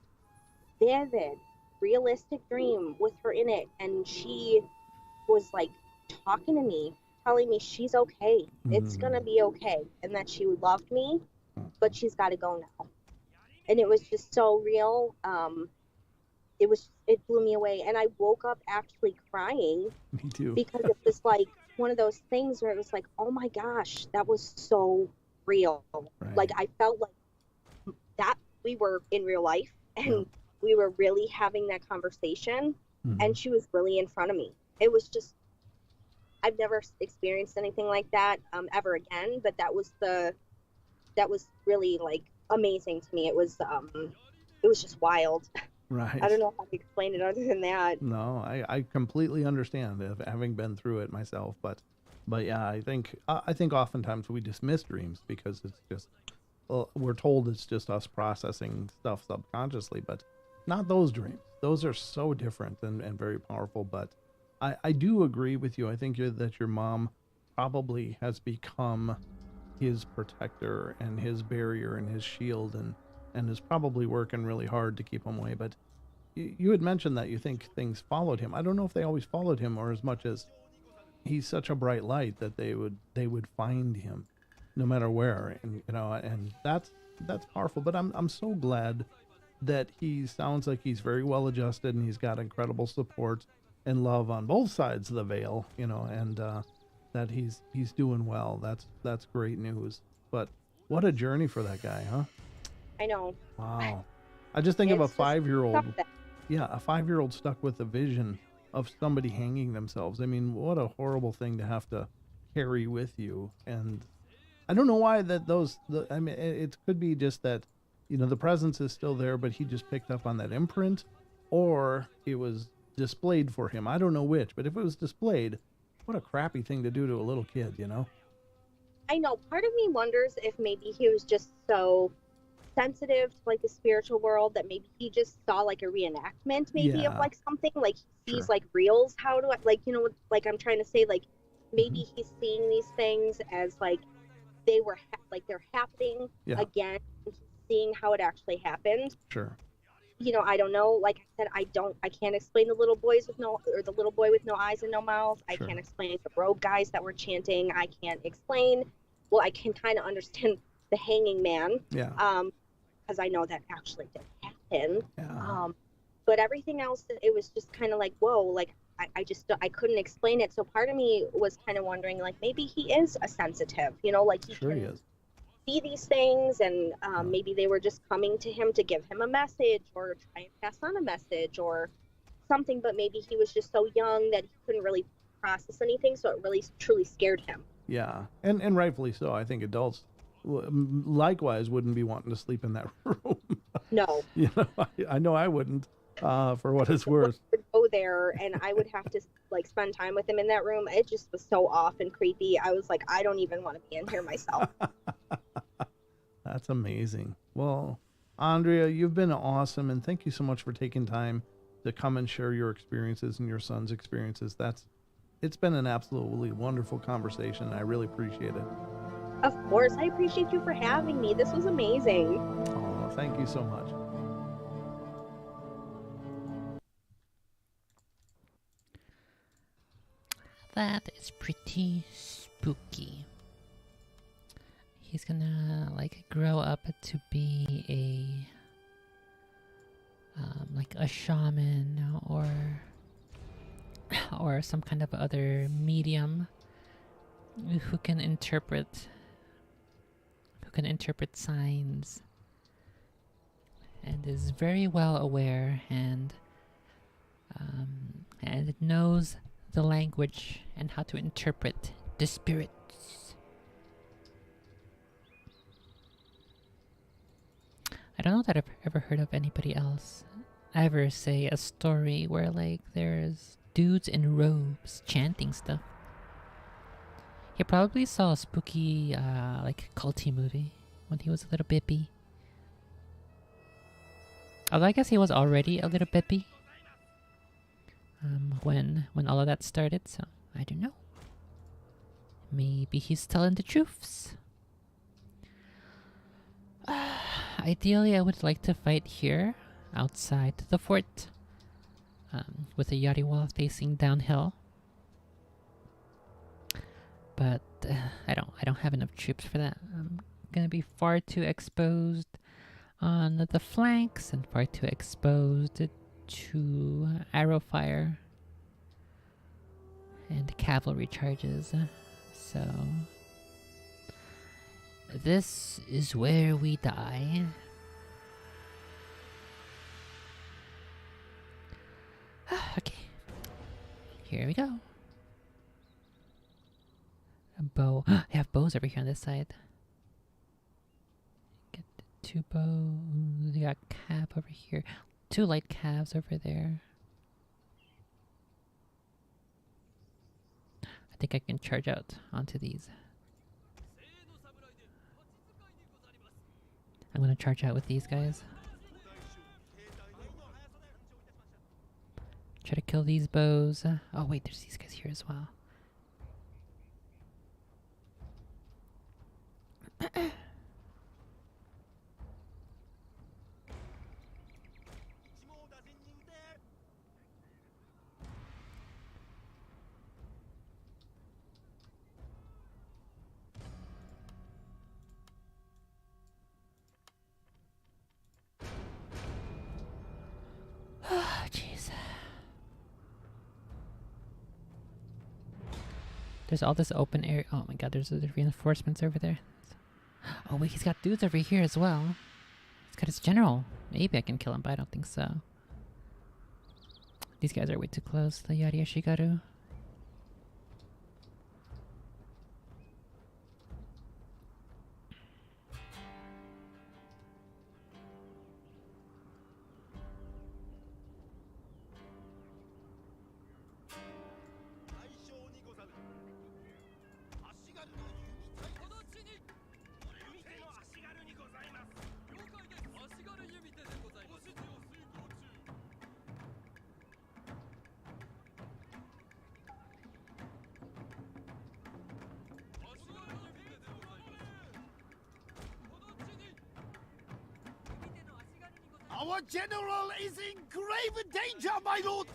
vivid, realistic dream with her in it, and she was like talking to me, telling me she's okay, it's gonna be okay, and that she loved me, but she's got to go now. And it was just so real. It blew me away, and I woke up actually crying. Me too. Because it was like one of those things where it was like, oh my gosh, that was so real. Right. Like, I felt like that we were in real life, and we were really having that conversation, and she was really in front of me. It was just, I've never experienced anything like that ever again, but that was really like amazing to me. It was just wild. Right. I don't know if I can explain it other than that. No, I completely understand, having been through it myself. But yeah, I think oftentimes we dismiss dreams because it's just, we're told it's just us processing stuff subconsciously, but not those dreams. Those are so different and very powerful. But I do agree with you. I think that your mom probably has become his protector and his barrier and his shield, and is probably working really hard to keep him away. But you had mentioned that you think things followed him. I don't know if they always followed him, or as much as he's such a bright light that they would find him no matter where. And and that's powerful. But I'm so glad that he sounds like he's very well adjusted, and he's got incredible support and love on both sides of the veil, and that he's doing well. That's great news. But what a journey for that guy, huh? I know. Wow. I just think of a 5-year-old. Yeah, a 5-year-old stuck with a vision of somebody hanging themselves. I mean, what a horrible thing to have to carry with you. And I don't know why it could be just that, the presence is still there, but he just picked up on that imprint, or it was displayed for him. I don't know which, but if it was displayed, what a crappy thing to do to a little kid, I know. Part of me wonders if maybe he was just so sensitive to like the spiritual world that maybe he just saw like a reenactment of like something, like he sees like reels. How do I like I'm trying to say, like maybe he's seeing these things as like they were they're happening again, seeing how it actually happened. Sure. I don't know. Like I said, I can't explain the little boy with no eyes and no mouth. Sure. I can't explain the robe guys that were chanting. I can't explain. Well, I can kind of understand the hanging man. Yeah. Because I know that actually did happen. Yeah. But everything else, it was just kind of like, whoa, like I couldn't explain it. So part of me was kind of wondering, like maybe he is a sensitive, like he sure can he is. See these things, and maybe they were just coming to him to give him a message or try and pass on a message or something, but maybe he was just so young that he couldn't really process anything, so it really truly scared him. Yeah, and rightfully so. I think adults likewise wouldn't be wanting to sleep in that room. No. You know, I know I wouldn't, for what it's worth. I would go there and I would have to like spend time with him in that room. It just was so off and creepy. I was like, I don't even want to be in here myself. That's amazing. Well, Andrea, you've been awesome, and thank you so much for taking time to come and share your experiences and your son's experiences. It's been an absolutely wonderful conversation. I really appreciate it. Of course, I appreciate you for having me. This was amazing. Oh, thank you so much. That is pretty spooky. He's gonna like grow up to be like a shaman or some kind of other medium who can interpret signs and is very well aware and it knows the language and how to interpret the spirits. I don't know that I've ever heard of anybody else ever say a story where like there's dudes in robes chanting stuff. He probably saw a spooky like culty movie when he was a little bippy. Although I guess he was already a little bippy when all of that started, so I don't know. Maybe he's telling the truths. Ideally, I would like to fight here, outside the fort, with a yari wall facing downhill. But I don't have enough troops for that. I'm gonna be far too exposed on the flanks and far too exposed to arrow fire and cavalry charges. So this is where we die. Okay, here we go. A bow. I have bows over here on this side. Get two bows. You got cav over here. Two light calves over there. I think I can charge out onto these. I'm gonna charge out with these guys. Try to kill these bows. Oh wait, there's these guys here as well. Jeez. There's all this open area. Oh my god, there's the reinforcements over there. Oh wait, he's got dudes over here as well. He's got his general. Maybe I can kill him, but I don't think so. These guys are way too close. The Yari Ashigaru. Our general is in grave danger, my lord!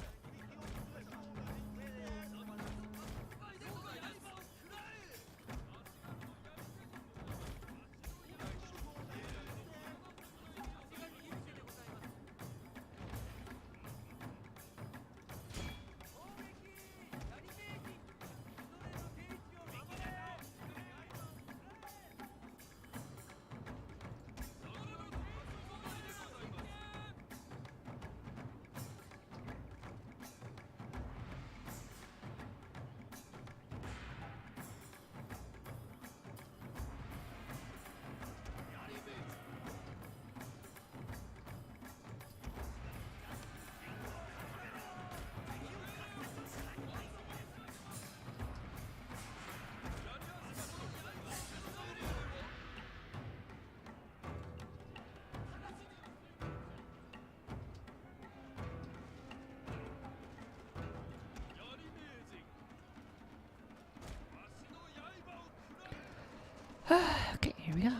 Okay, here we go.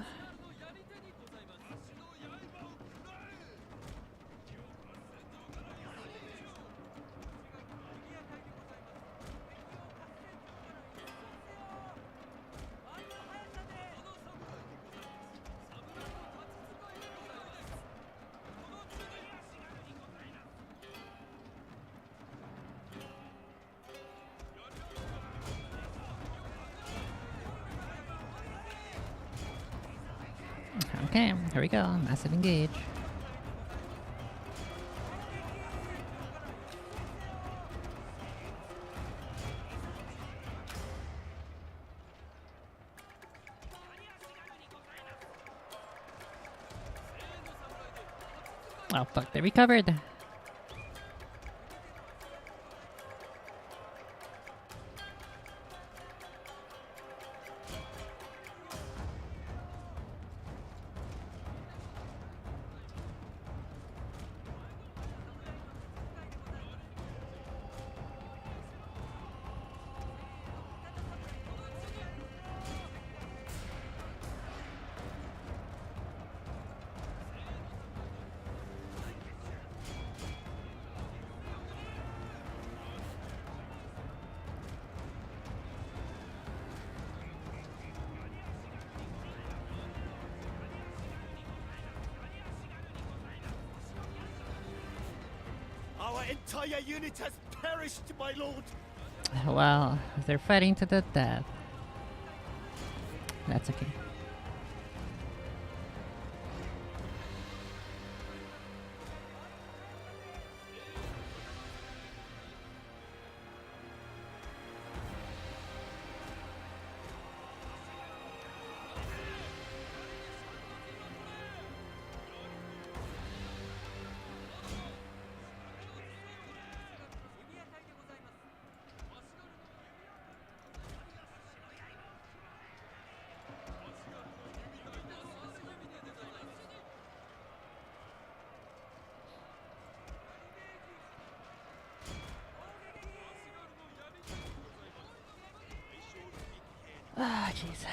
Okay, here we go. Massive engage. Oh fuck, they recovered. Our entire unit has perished, my lord. Well, they're fighting to the death. That's okay. Ah, jeez.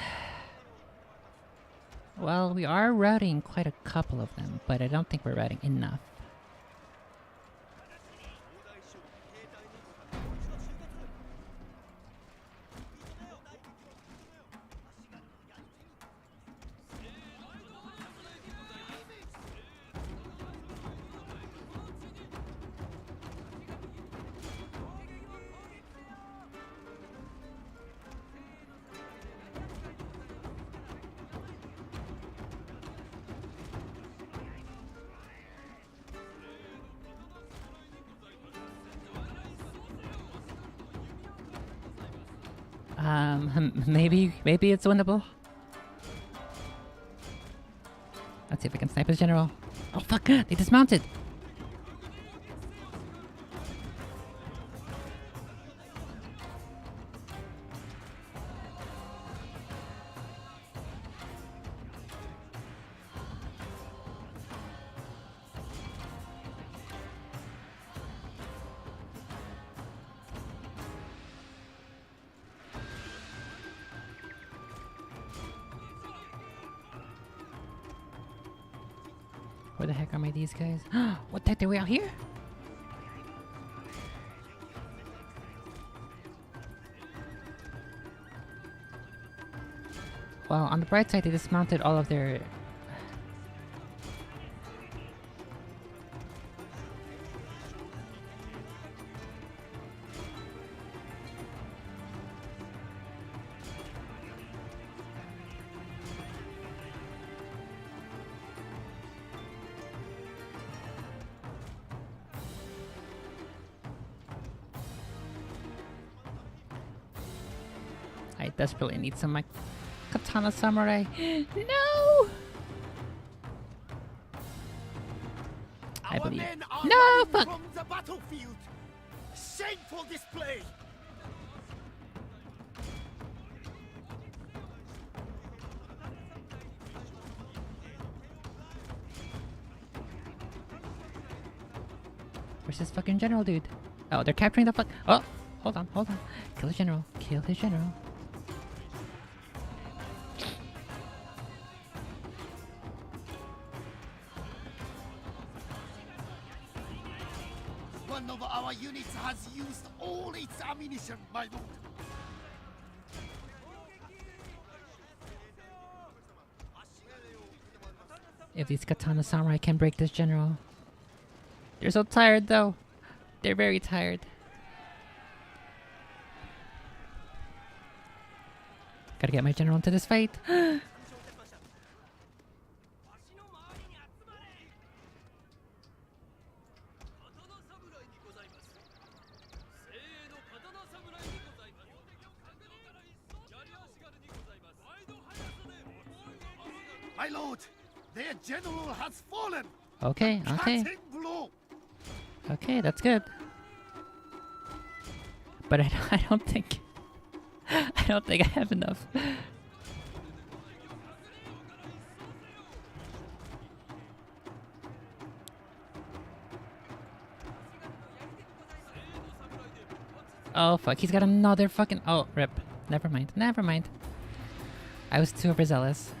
Well, we are routing quite a couple of them, but I don't think we're routing enough. Maybe it's winnable. Let's see if we can snipe his general. Oh fuck! They dismounted. Where the heck are these guys? What the heck? Are we out here? Well, on the bright side, they dismounted all of their... I desperately need some, like, katana samurai. No! I believe. No, fuck! From the battlefield. Shameful display. Where's this fucking general dude? Oh, they're capturing the fuck. Oh, hold on. Kill his general. Kill his general. one of our units has used all its ammunition, my lord. If these katana samurai can break this general. They're so tired though. They're very tired. Gotta get my general into this fight. My lord, their general has fallen. Okay, okay. Cutting blow. Okay, that's good. But I don't think I don't think I have enough. Oh fuck, he's got another fucking oh rip. Never mind, never mind. I was too overzealous.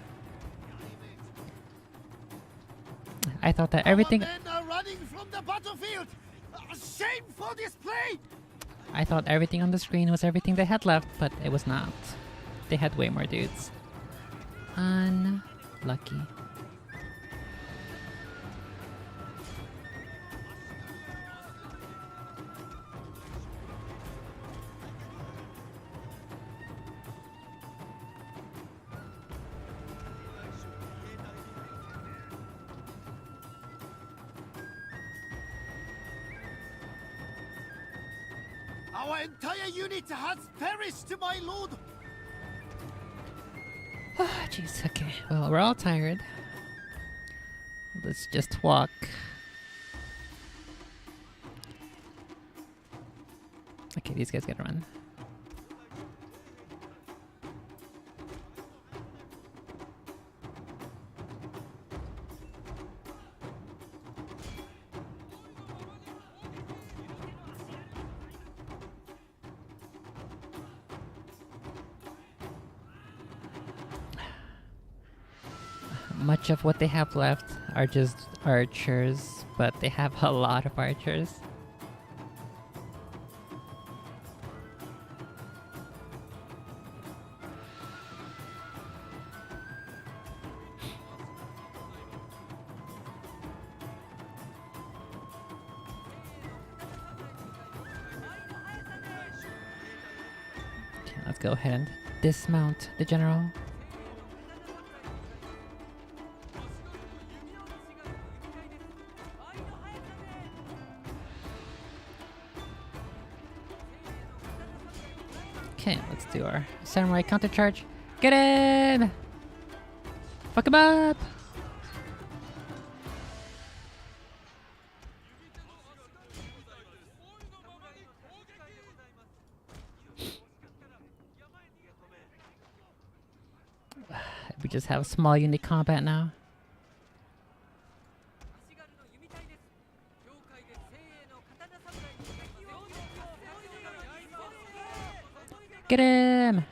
I thought that everything Our men are running from the battlefield. Shame for display. I thought everything on the screen was everything they had left, but it was not. They had way more dudes. Unlucky. Our entire unit has perished, my lord. Jeez, okay. Well, we're all tired. Let's just walk. Okay, these guys gotta run. Much of what they have left are just archers, but they have a lot of archers. Okay, let's go ahead and dismount the general. Okay, let's do our samurai counter charge. Get him! Fuck him up! We just have small unit combat now. Get him!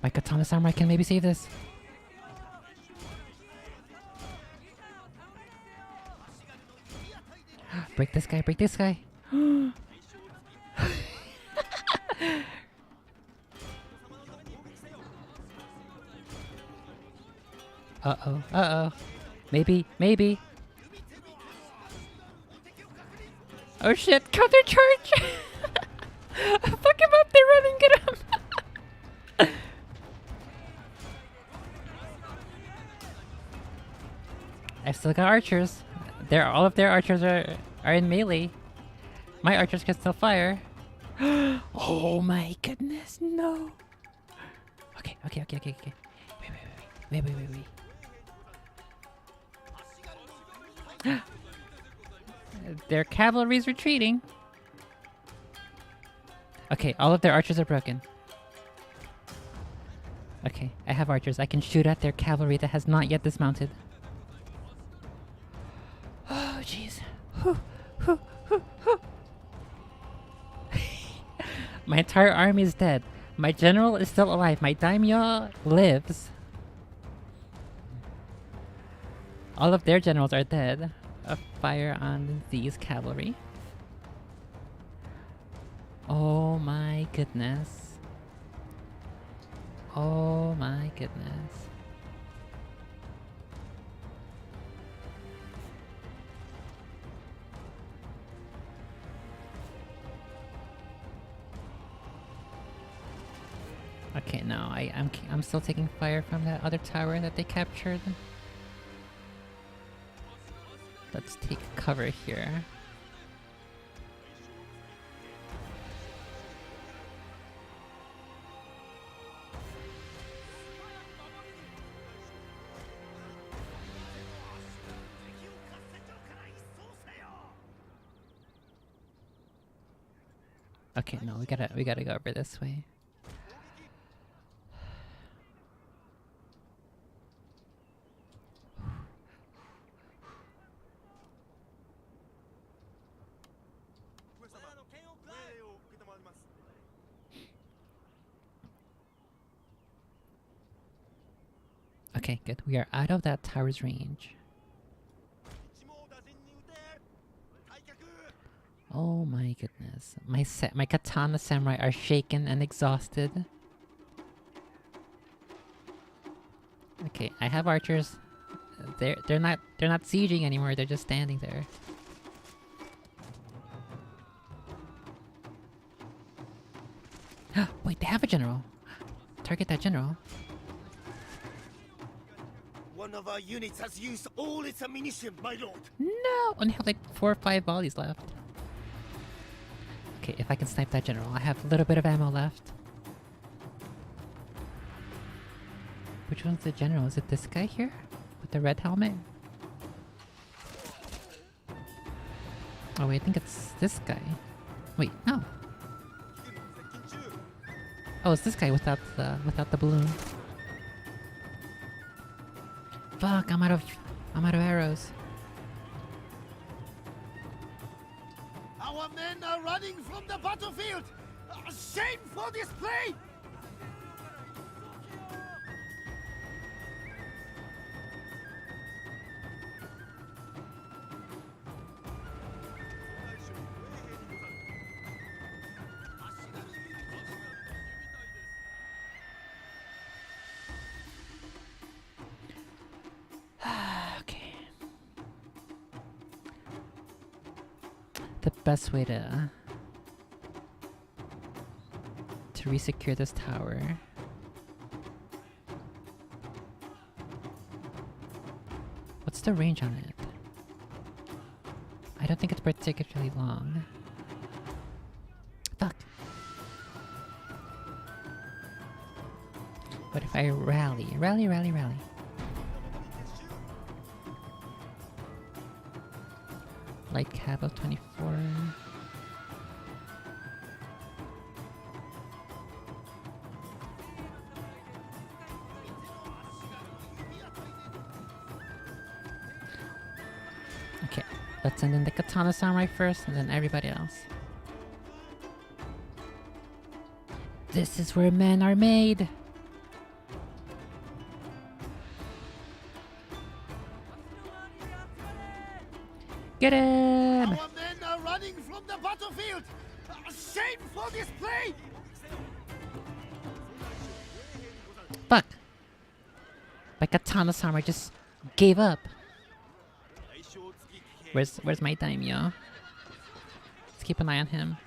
My katana samurai can maybe save this. Break this guy, break this guy. Uh-oh, uh-oh. Maybe, maybe. Oh shit, counter charge! Fuck him up, they're running, get him! I've still got archers. All of their archers are in melee. My archers can still fire. Oh my goodness, no. Okay. Wait. Their cavalry's retreating. Okay, all of their archers are broken. Okay, I have archers. I can shoot at their cavalry that has not yet dismounted. entire army is dead. My general is still alive. My daimyo lives. All of their generals are dead. A fire on these cavalry. Oh my goodness. Oh my goodness. Okay, no, I'm still taking fire from that other tower that they captured. Let's take cover here. Okay, no, we gotta go over this way. Okay, good. We are out of that tower's range. Oh my goodness. My katana samurai are shaken and exhausted. Okay, I have archers. They're not sieging anymore. They're just standing there. Wait, they have a general. Target that general. One of our units has used all its ammunition, my lord. No, only have like 4 or 5 volleys left. Okay, if I can snipe that general, I have a little bit of ammo left. Which one's the general? Is it this guy here? With the red helmet? Oh wait, I think it's this guy. Wait, no. Oh, it's this guy without the balloon. Fuck, I'm out of arrows. Our men are running from the battlefield. Shame for this play. Okay. The best way to resecure this tower. What's the range on it? I don't think it's particularly long. Fuck. What if I rally? Rally. Light cab of 24. Okay, let's send in the katana samurai first and then everybody else. This is where men are made! Get him! Our men are running from the battlefield. Shame for this play. Fuck! My katana samurai just gave up. Where's my daimyo? Let's keep an eye on him.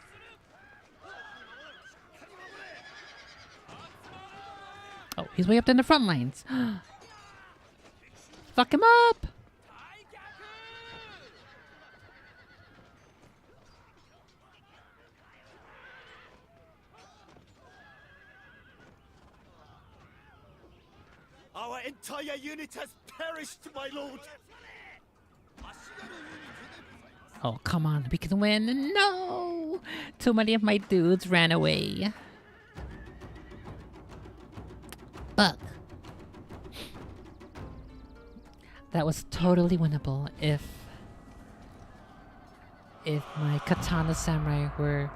Oh, he's way up in the front lines. Fuck him up! Our entire unit has perished, my lord. Oh, come on, we can win. No! Too many of my dudes ran away. Fuck. That was totally winnable if my katana samurai were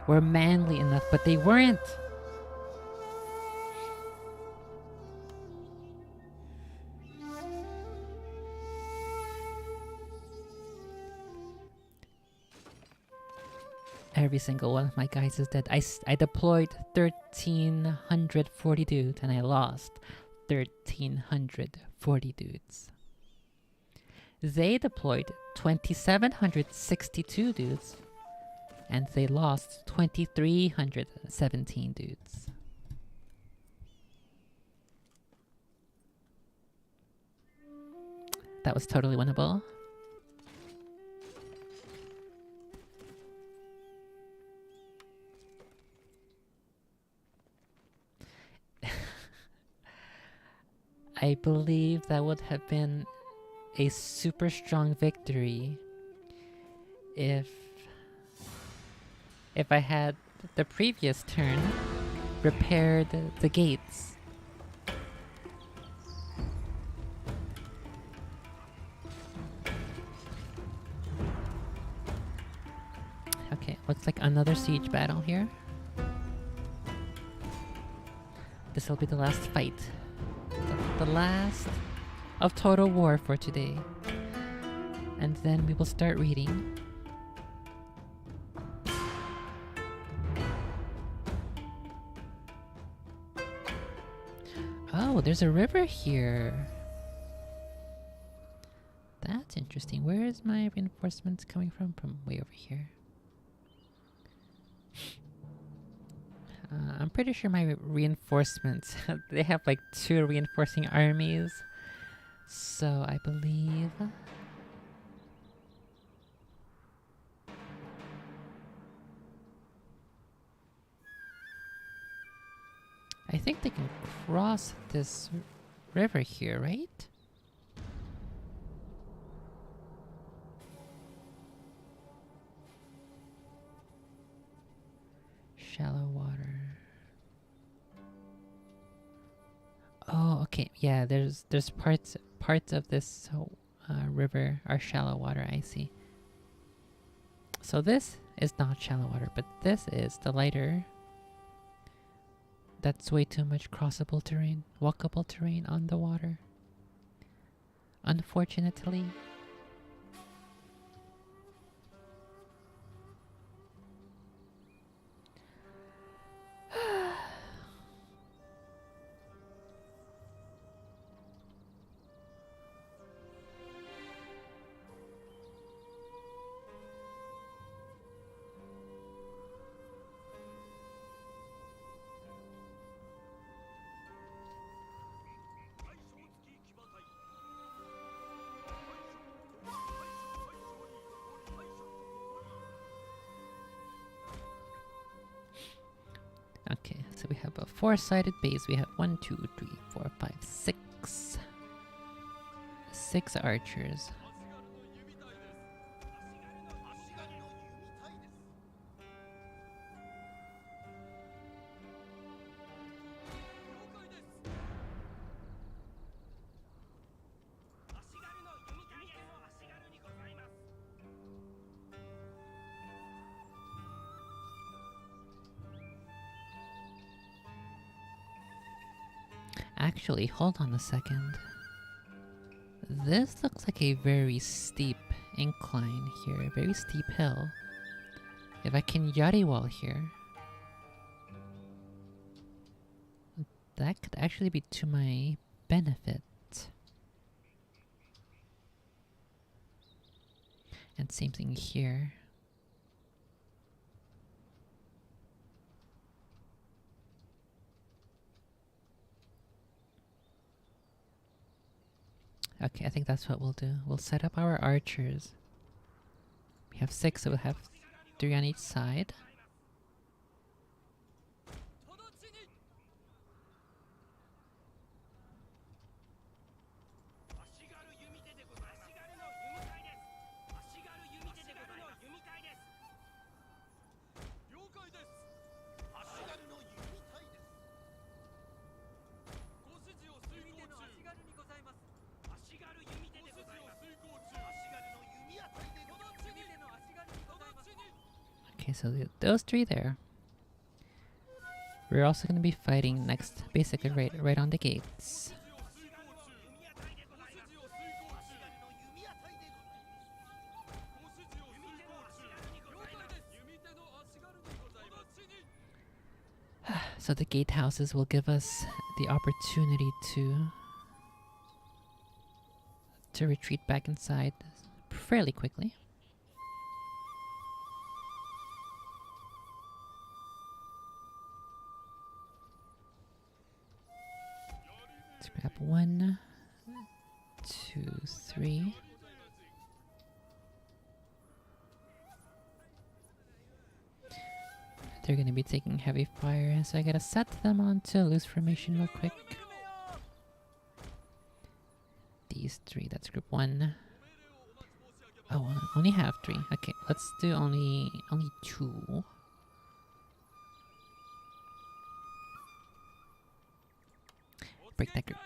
were manly enough, but they weren't. Every single one of my guys is dead. I deployed 1,340 dudes and I lost 1,340 dudes. They deployed 2,762 dudes and they lost 2,317 dudes. That was totally winnable. I believe that would have been a super strong victory if I had the previous turn repaired the gates. Okay, looks like another siege battle here. This will be the last fight. The last of Total War for today. And then we will start reading. Oh, there's a river here. That's interesting. Where is my reinforcements coming from? From way over here. I'm pretty sure my reinforcements, they have like 2 reinforcing armies. So I believe... I think they can cross this river here, right? Shallow water. Oh, okay. Yeah, there's parts of this river are shallow water. I see. So this is not shallow water, but this is the lighter. That's way too much crossable terrain, walkable terrain on the water. Unfortunately. Okay, so we have a 4-sided base. We have 1, 2, 3, 4, 5, 6. 6 archers. Actually, hold on a second. This looks like a very steep incline here, a very steep hill. If I can yari wall here, that could actually be to my benefit. And same thing here. Okay, I think that's what we'll do. We'll set up our archers. We have 6, so we'll have 3 on each side. Okay, so those three there. We're also gonna be fighting next, basically right on the gates. So the gatehouses will give us the opportunity to retreat back inside fairly quickly. Let's grab 1, 2, 3. They're gonna be taking heavy fire, so I gotta set them onto loose formation real quick. These 3, that's group 1. Oh, I only have 3. Okay, let's do only 2. Break that group.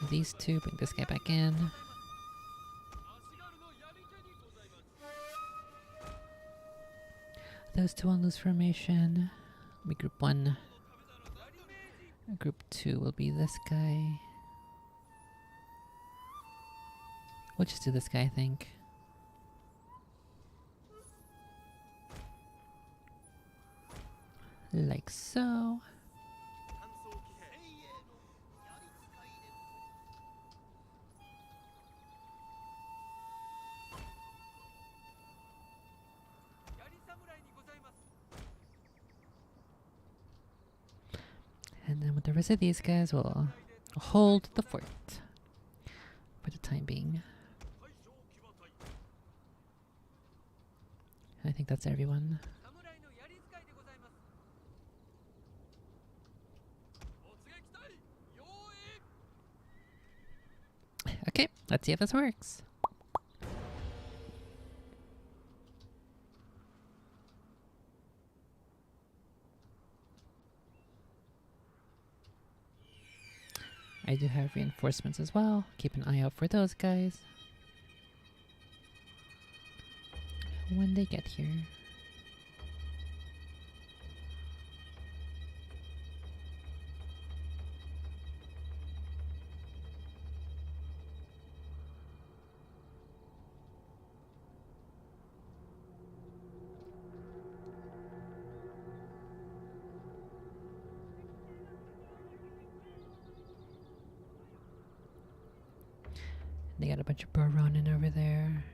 So these 2, bring this guy back in. Those 2 on loose formation. We group 1. Group 2 will be this guy. We'll just do this guy, I think. Like so. And then with the rest of these guys, we'll hold the fort for the time being. I think that's everyone. Okay, let's see if this works. I do have reinforcements as well. Keep an eye out for those guys when they get here. They got a bunch of Boronin over there.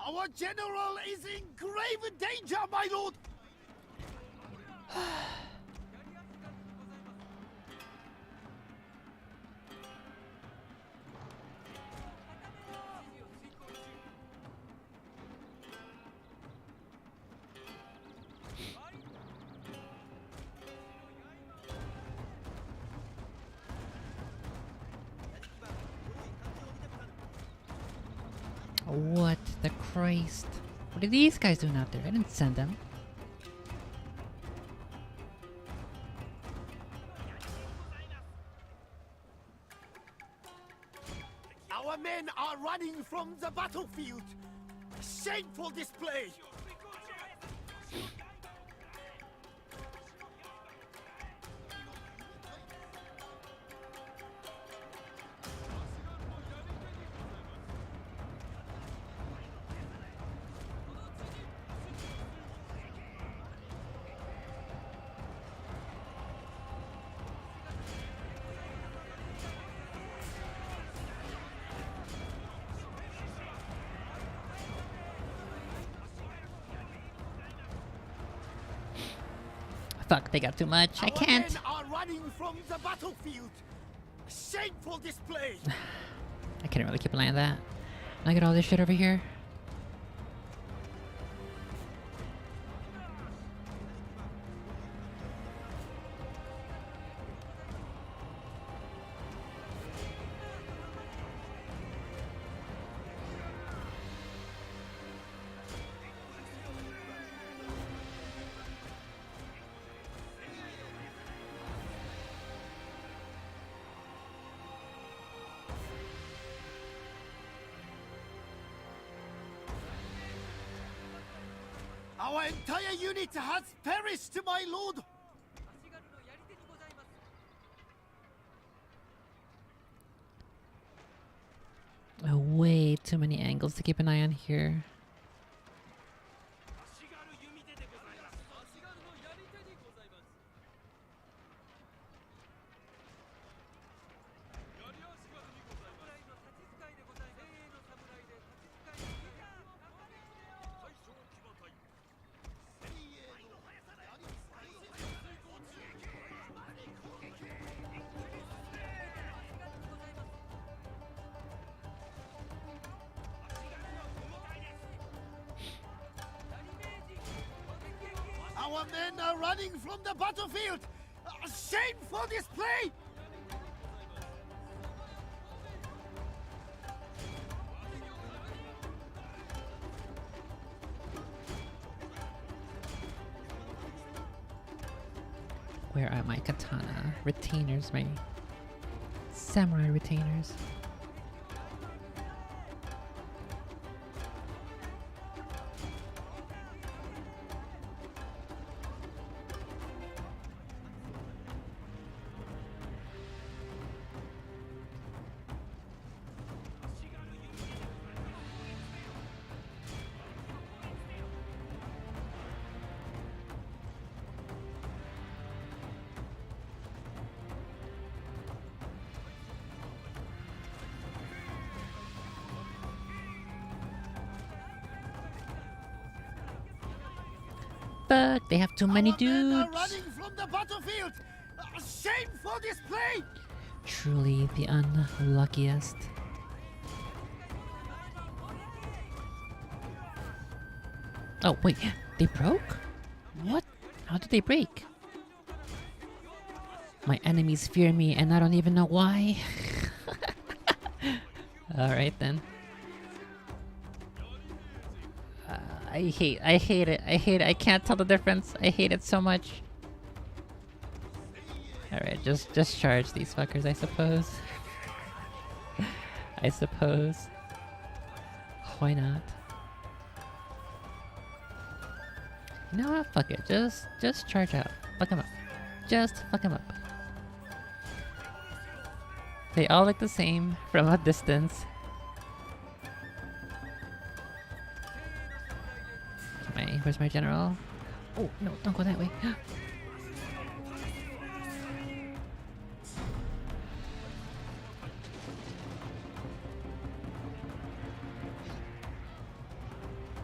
Our general is in grave danger, my lord! What the Christ? What are these guys doing out there? I didn't send them. Our men are running from the battlefield. Shameful display. Fuck, they got too much. I can't. Men are running from the battlefield. Shameful display. I can't really keep an eye on that. Look at all this shit over here. Our entire unit has perished, my lord. Oh, way too many angles to keep an eye on here. Our men are running from the battlefield. Shameful display. Where are my katana retainers, my samurai retainers? Fuck, they have too many Our men are dudes. running from the battlefield. Shameful display. Truly the unluckiest. Oh, wait, they broke? What? How did they break? My enemies fear me and I don't even know why. Alright then. I hate it. I hate it. I can't tell the difference. I hate it so much. Alright, just charge these fuckers, I suppose. I suppose. Why not? You know what? Fuck it. Just charge out. Fuck him up. Just fuck him up. They all look the same from a distance. Where's my general? Oh, no, don't go that way.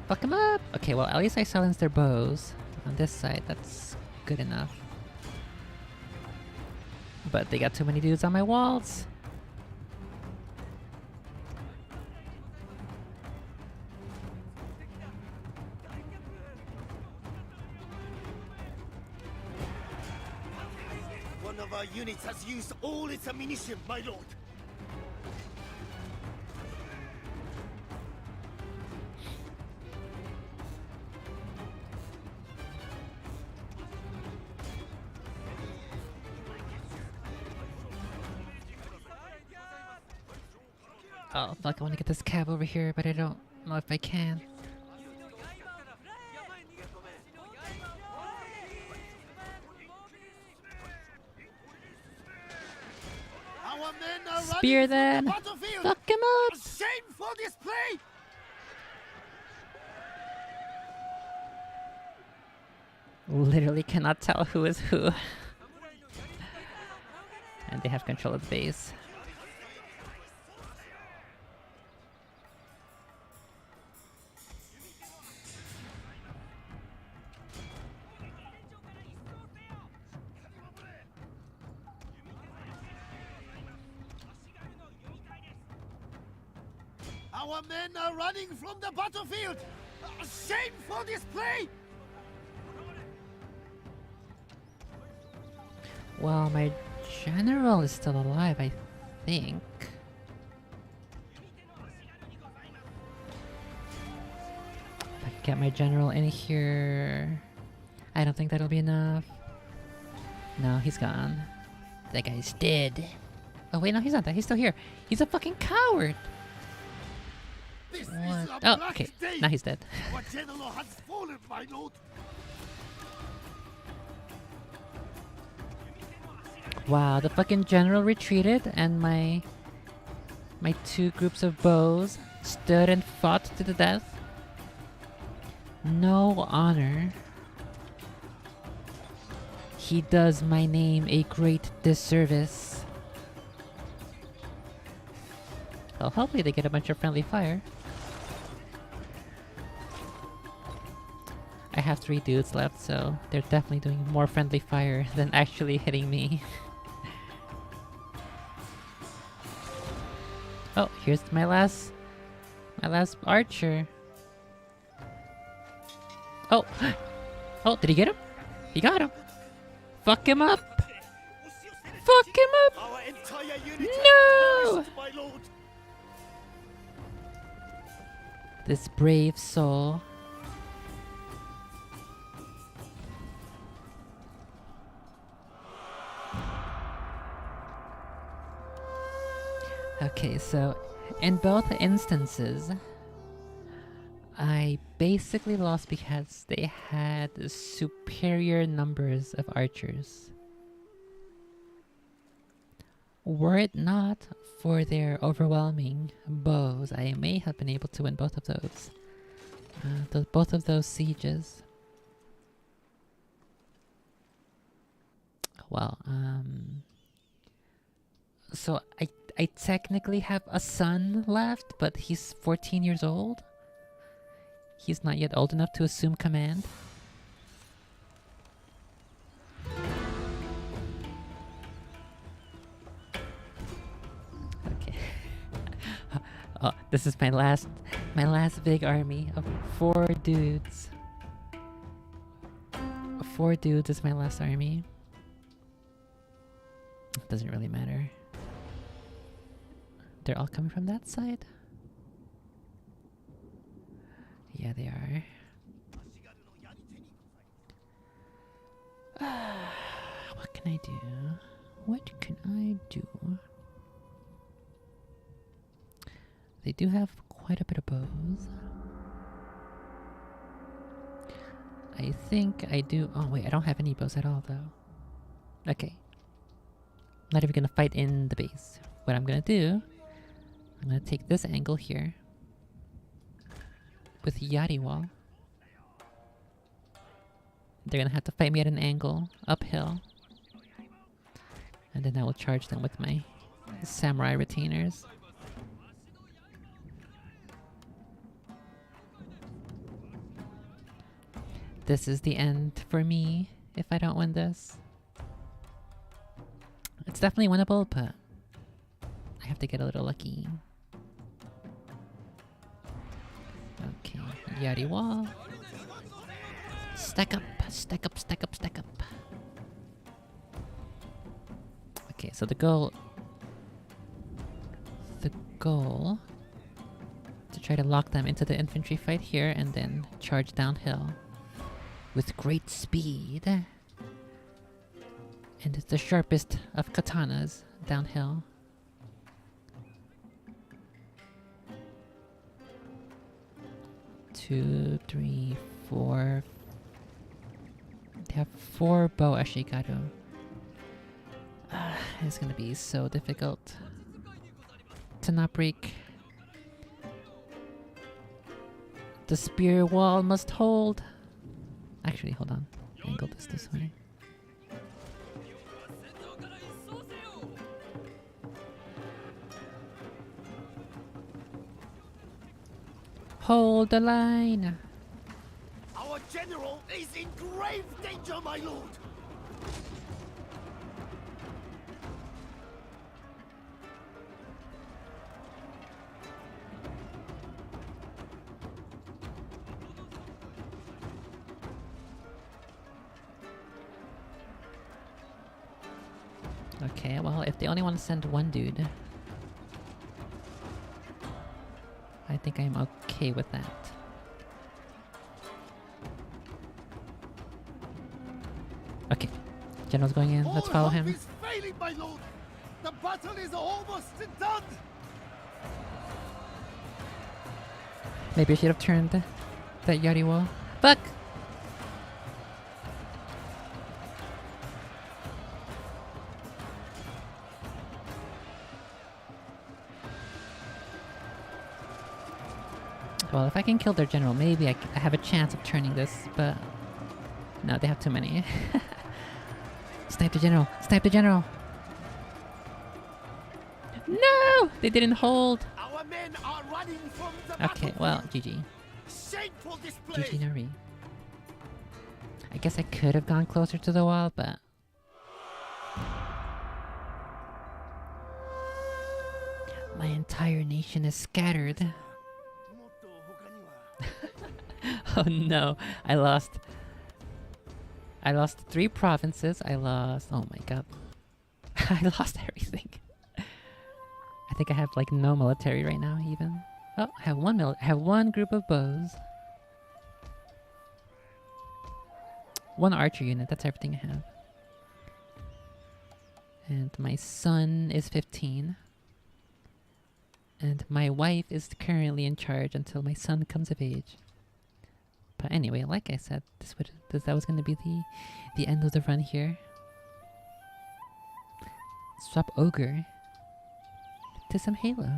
Fuck him up! Okay, well, at least I silenced their bows on this side. That's good enough. But they got too many dudes on my walls. One of our units has used all its ammunition, my lord. Oh, fuck, I want to get this cab over here, but I don't know if I can. Our men are Spear running from them! the battlefield. Fuck him up! Shameful display! Literally cannot tell who is who. And they have control of the base. Our men are running from the battlefield. Shameful display! Well, my general is still alive, I think. If I can get my general in here... I don't think that'll be enough. No, he's gone. That guy's dead. Oh wait, no, he's not dead. He's still here. He's a fucking coward! This is What? a Oh, black okay. day. Now he's dead. Our general has fallen, my lord. Wow, the fucking general retreated and my two groups of bows stood and fought to the death. No honor. He does my name a great disservice. Well, hopefully they get a bunch of friendly fire. I have 3 dudes left, so they're definitely doing more friendly fire than actually hitting me. Oh, here's my last archer. Oh, oh, did he get him? He got him. Fuck him up. Fuck him up. Our entire unit No! has perished, my lord. This brave soul. Okay, so in both instances, I basically lost because they had superior numbers of archers. Were it not for their overwhelming bows, I may have been able to win both of those. Both of those sieges. Well, so I technically have a son left, but he's 14 years old. He's not yet old enough to assume command. Okay. Oh, this is my last big army of 4 dudes. 4 dudes is my last army. Doesn't really matter. They're all coming from that side? Yeah, they are. What can I do? What can I do? They do have quite a bit of bows. I think I do. Oh, wait, I don't have any bows at all, though. Okay. Not even gonna fight in the base. What I'm gonna do, I'm gonna take this angle here with Yari Wall. They're gonna have to fight me at an angle uphill, and then I will charge them with my samurai retainers. This is the end for me if I don't win this. It's definitely winnable, but I have to get a little lucky. Okay, Yari Wall. Stack up, stack up, stack up, stack up. Okay, so the goal to try to lock them into the infantry fight here and then charge downhill with great speed. And it's the sharpest of katanas downhill. 2, 3, 4. They have 4 bow ashigaru. It's gonna be so difficult to not break. The spear wall must hold. Actually, hold on. Angle this way. Hold the line. Our general is in grave danger, my lord. Okay, well, if they only want to send one dude, I think I'm okay with that. Okay, General's going in. Let's follow him. All hope is failing, my lord. The battle is almost done. Maybe I should have turned that Yari wall. Fuck! Well, if I can kill their general, maybe I have a chance of turning this, but... No, they have too many. Snipe the general! Snipe the general! No! They didn't hold! Our men are running from the Okay, well, GG. Shameful display. GG Nari. I guess I could have gone closer to the wall, but... My entire nation is scattered. Oh no, I lost 3 provinces. I lost, oh my god. I lost everything. I think I have like no military right now even. Oh, I have one group of bows. 1 archer unit, that's everything I have. And my son is 15. And my wife is currently in charge until my son comes of age. But anyway, like I said, that was going to be the end of the run here. Swap ogre to some halos.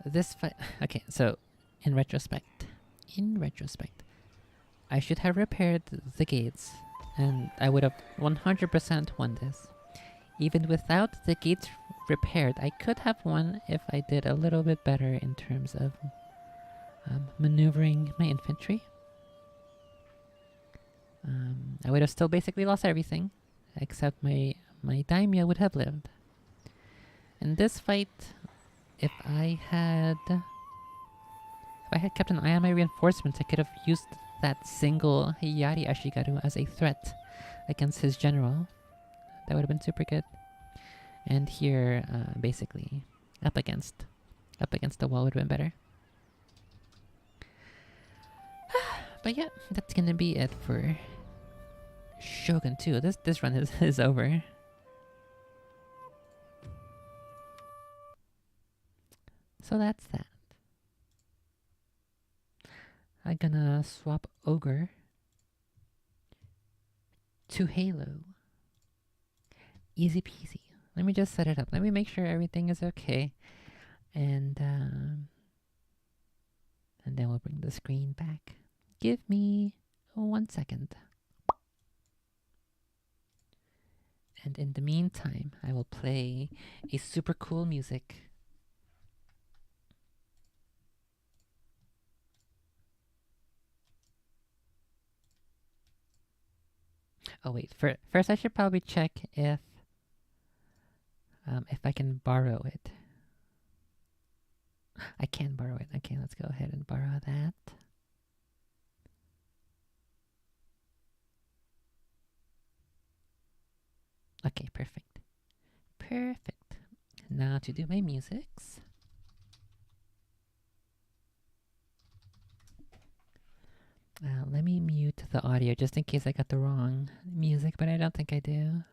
This fight. Okay, so in retrospect, I should have repaired the gates, and I would have 100% won this. Even without the gates repaired, I could have won if I did a little bit better in terms of maneuvering my infantry. I would have still basically lost everything, except my daimyo would have lived. In this fight, if I had kept an eye on my reinforcements, I could have used that single Yari Ashigaru as a threat against his general. That would have been super good. And here, basically, up against the wall would have been better. But yeah, that's gonna be it for Shogun 2. This run is over. So that's that. I'm gonna swap Ogre to Halo. Easy peasy. Let me just set it up. Let me make sure everything is okay. And then we'll bring the screen back. Give me 1 second. And in the meantime, I will play a super cool music. Oh wait, first I should probably check if I can borrow it. I can borrow it. Okay, let's go ahead and borrow that. Okay, perfect. Perfect. Now to do my musics. Let me mute the audio just in case I got the wrong music, but I don't think I do.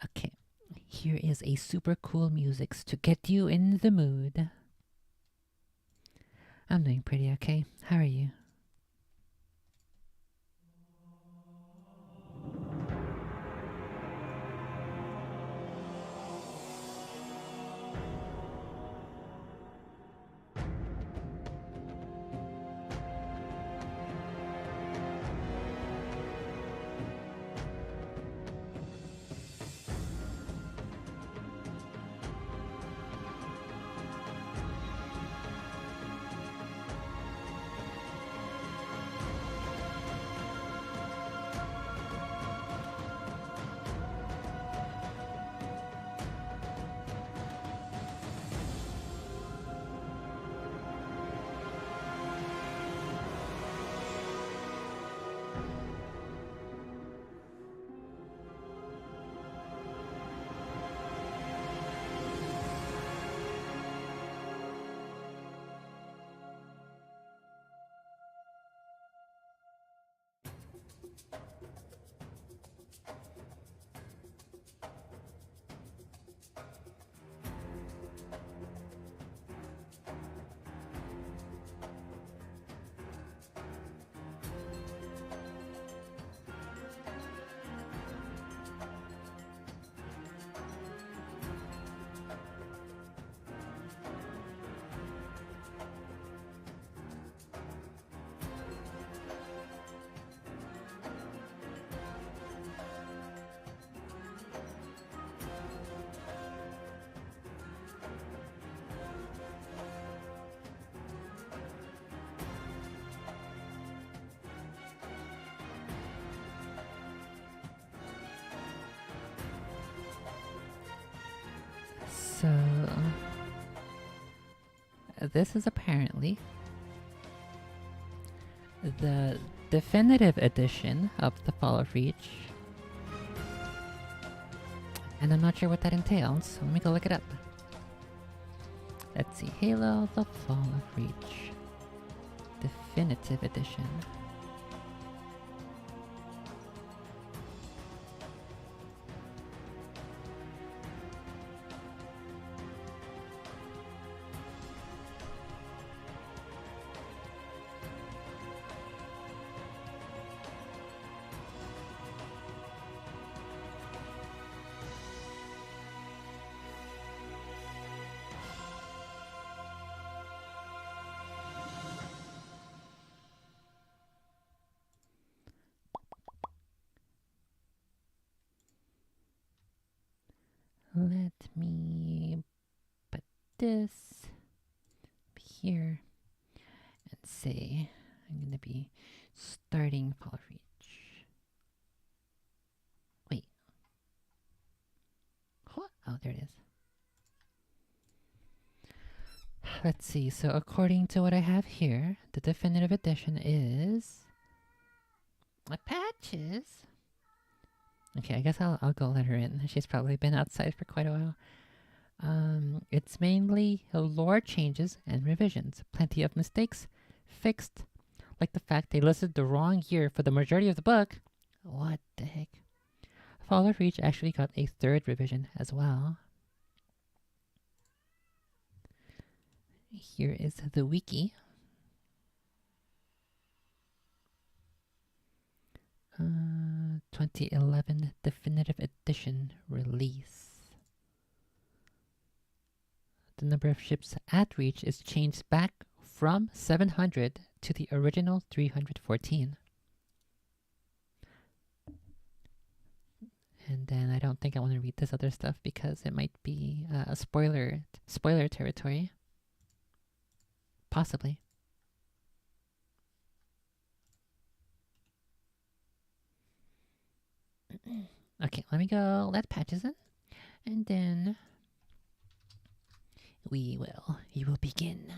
Okay, here is a super cool music to get you in the mood. I'm doing pretty okay. How are you? So, this is apparently the definitive edition of The Fall of Reach. And I'm not sure what that entails, so let me go look it up. Let's see, Halo The Fall of Reach. Definitive edition. Let me put this here and say I'm going to be starting Fall of Reach. Wait. What? Oh, there it is. Let's see. So according to what I have here, the definitive edition is patches. Okay, I guess I'll go let her in. She's probably been outside for quite a while. It's mainly lore changes and revisions. Plenty of mistakes fixed, like the fact they listed the wrong year for the majority of the book. What the heck? Fall of Reach actually got a third revision as well. Here is the wiki. 2011 definitive edition release. The number of ships at Reach is changed back from 700 to the original 314. And then I don't think I want to read this other stuff because it might be a spoiler territory. Possibly. Okay, let me go let patches in. And then you will begin.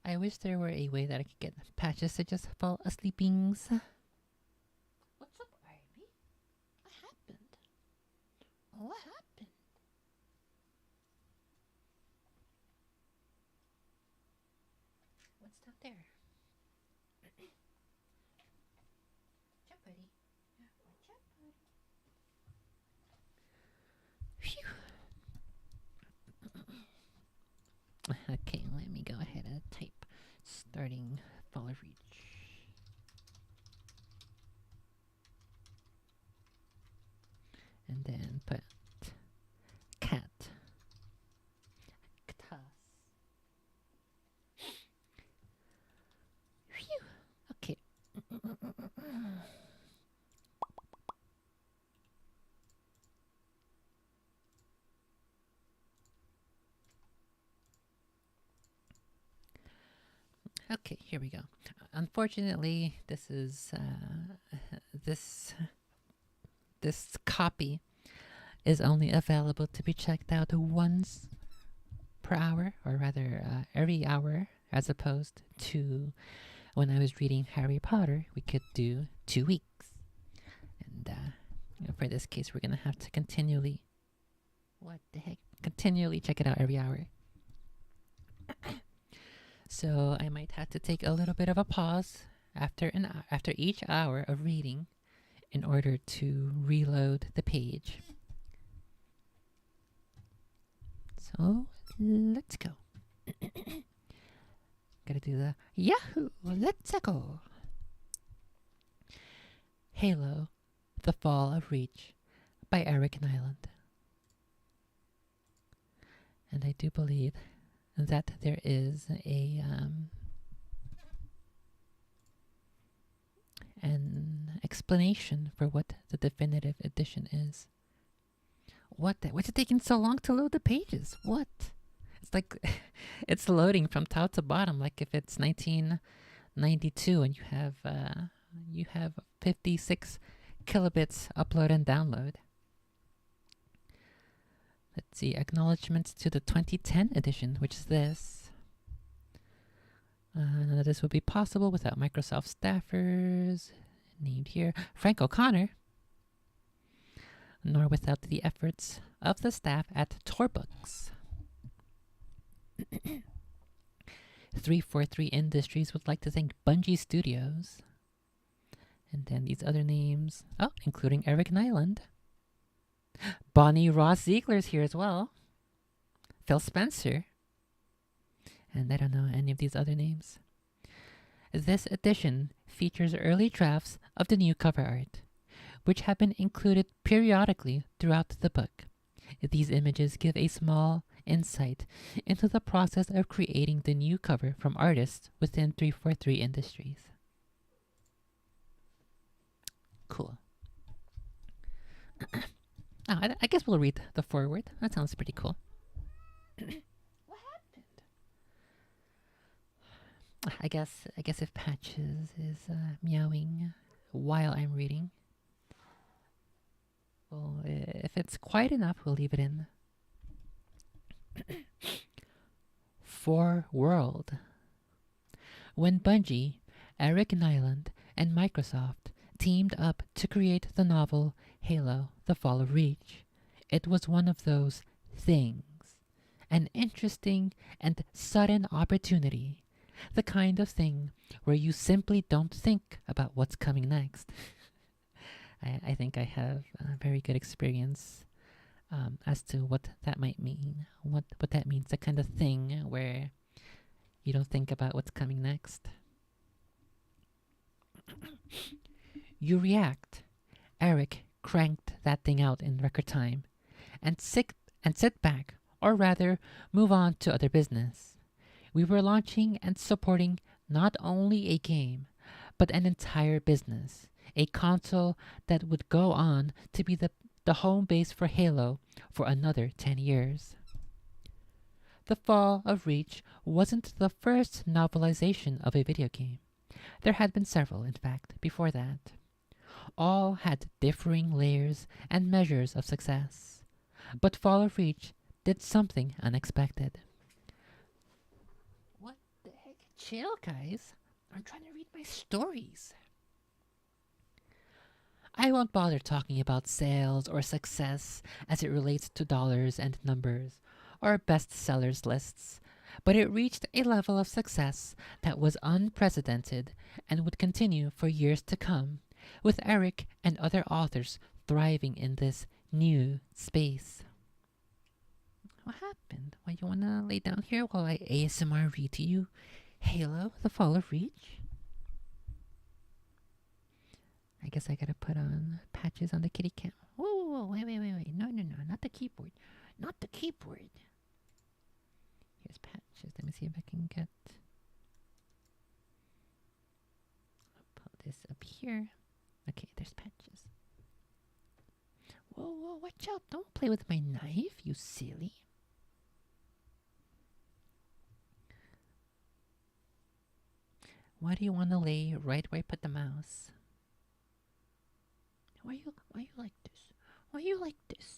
I wish there were a way that I could get Patches to just fall asleepings. What's up, Ivy? What happened? What happened? What's down there? Jump, buddy. Jump, buddy. Phew. Okay, let me go ahead and type starting Fall of Reach. And then put cat. Cactus. Phew. Okay. Okay, here we go. Unfortunately, this is this copy is only available to be checked out once per hour, or rather every hour, as opposed to when I was reading Harry Potter, we could do 2 weeks. And for this case, we're gonna have to continually, continually check it out every hour. So I might have to take a little bit of a pause after each hour of reading in order to reload the page. So let's go. Gotta do the Yahoo! Let's go! Halo, The Fall of Reach by Eric Nyland. And I do believe that there is an explanation for what the definitive edition is. What's it taking so long to load the pages? What? It's like it's loading from top to bottom, like if it's 1992 and you have 56 kilobits upload and download. Let's see, acknowledgements to the 2010 edition, which is this. This would be possible without Microsoft staffers, named here Frank O'Connor, nor without the efforts of the staff at Torbooks. 343 Industries would like to thank Bungie Studios. And then these other names, including Eric Nyland. Bonnie Ross Ziegler's here as well. Phil Spencer. And I don't know any of these other names. This edition features early drafts of the new cover art, which have been included periodically throughout the book. These images give a small insight into the process of creating the new cover from artists within 343 Industries. Cool. I guess we'll read the foreword. That sounds pretty cool. What happened? I guess if Patches is meowing while I'm reading, well, if it's quiet enough, we'll leave it in. World. When Bungie, Eric Nyland, and Microsoft teamed up to create the novel Halo, The Fall of Reach, it was one of those things. An interesting and sudden opportunity. The kind of thing where you simply don't think about what's coming next. I think I have a very good experience as to what that might mean. What that means, the kind of thing where you don't think about what's coming next. You react. Eric cranked that thing out in record time and sit back, or rather move on to other business. We were launching and supporting not only a game, but an entire business, a console that would go on to be the home base for Halo for another 10 years. The Fall of Reach wasn't the first novelization of a video game. There had been several, in fact, before that. All had differing layers and measures of success. But Fall of Reach did something unexpected. What the heck chill, guys. I'm trying to read my stories. I won't bother talking about sales or success as it relates to dollars and numbers or bestsellers lists, but it reached a level of success that was unprecedented and would continue for years to come, with Eric and other authors thriving in this new space. What happened? Why, you wanna lay down here while I ASMR read to you Halo, The Fall of Reach? I guess I gotta put on patches on the kitty cat. Whoa, wait. No, not the keyboard. Not the keyboard. Here's patches. Let me see if I can get... I'll put this up here. Okay, there's patches. Whoa, watch out. Don't play with my knife, you silly. Why do you want to lay right where I put the mouse? Why you like this? Why you like this?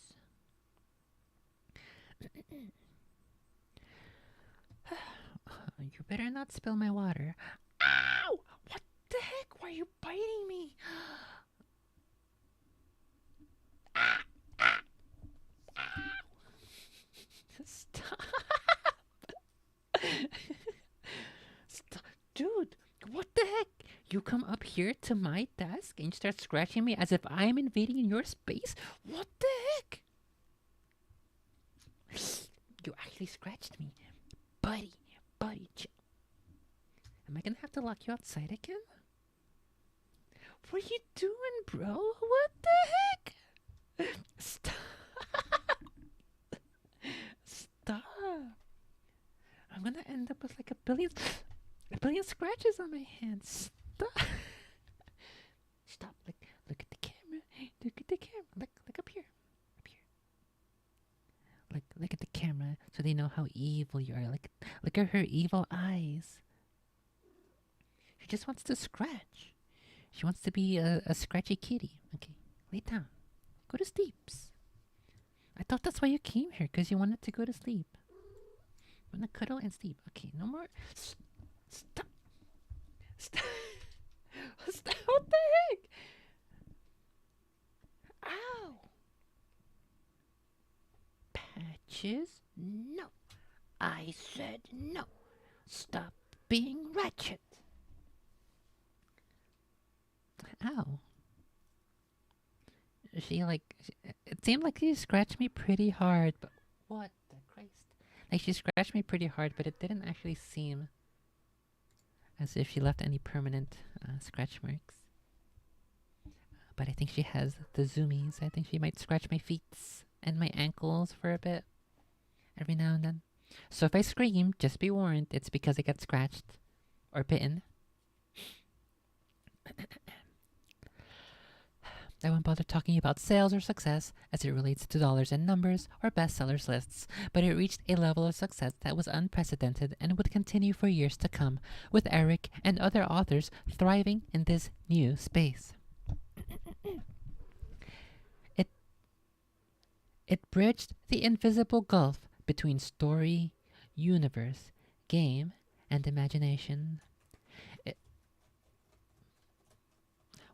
You better not spill my water. Ow! What the heck? Why are you biting me? Stop. Stop. Dude, what the heck? You come up here to my desk and you start scratching me as if I'm invading your space? What the heck? You actually scratched me. Buddy, chill. Am I gonna have to lock you outside again? What are you doing, bro? What the heck? Stop. Stop. I'm gonna end up with like a billion scratches on my hands. Stop. Stop. Look at the camera. Look at the camera. Look up here. Up here. Look at the camera so they know how evil you are. Look at her evil eyes. She just wants to scratch. She wants to be a scratchy kitty. Okay, lay down. Go to sleep. I thought that's why you came here, because you wanted to go to sleep. You want to cuddle and sleep. Okay, no more. Stop. Stop. Stop. What the heck? Ow. Patches? No. I said no. Stop being ratchet. Ow. It seemed like she scratched me pretty hard, but what the Christ? Like, she scratched me pretty hard, but it didn't actually seem as if she left any permanent scratch marks. But I think she has the zoomies. I think she might scratch my feet and my ankles for a bit, every now and then. So if I scream, just be warned, it's because I got scratched or bitten. I won't bother talking about sales or success as it relates to dollars and numbers or bestsellers lists, but it reached a level of success that was unprecedented and would continue for years to come, with Eric and other authors thriving in this new space. It bridged the invisible gulf between story, universe, game, and imagination.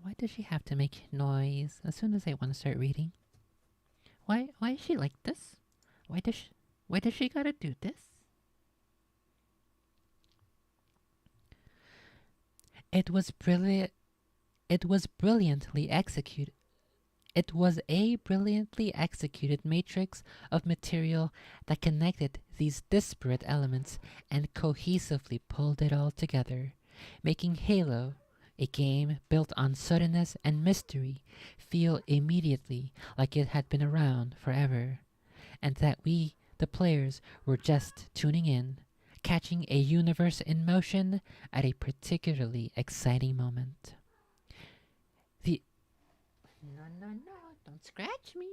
Why does she have to make noise as soon as I want to start reading? Why is she like this? Why does she gotta do this? It was brilliant. It was brilliantly executed. It was a brilliantly executed matrix of material that connected these disparate elements and cohesively pulled it all together, making Halo, a game built on suddenness and mystery, feel immediately like it had been around forever, and that we, the players, were just tuning in, catching a universe in motion at a particularly exciting moment. No, don't scratch me.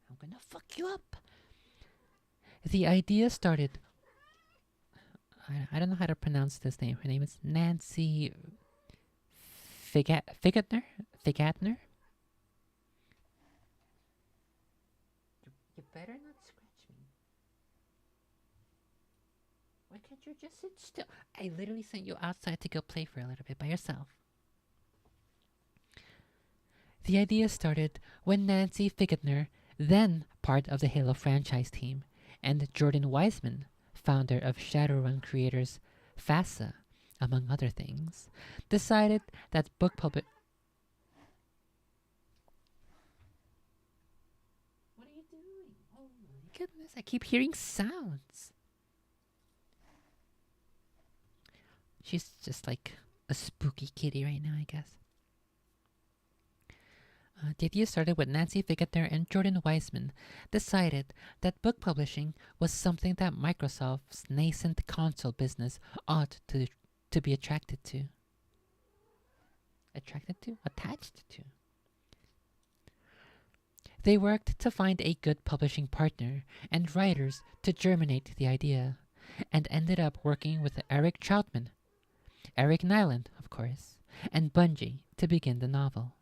I'm gonna fuck you up. The idea started... I don't know how to pronounce this name. Her name is Nancy Figatner? You better not scratch me. Why can't you just sit still? I literally sent you outside to go play for a little bit by yourself. The idea started when Nancy Figgetner, then part of the Halo franchise team, and Jordan Wiseman, founder of Shadowrun creators FASA, among other things, decided that book public. What are you doing? Oh my goodness, I keep hearing sounds. She's just like a spooky kitty right now, I guess. The idea started when Nancy Figgetner and Jordan Wiseman decided that book publishing was something that Microsoft's nascent console business ought to be attracted to. Attracted to? Attached to. They worked to find a good publishing partner and writers to germinate the idea, and ended up working with Eric Troutman, Eric Nyland, of course, and Bungie to begin the novel.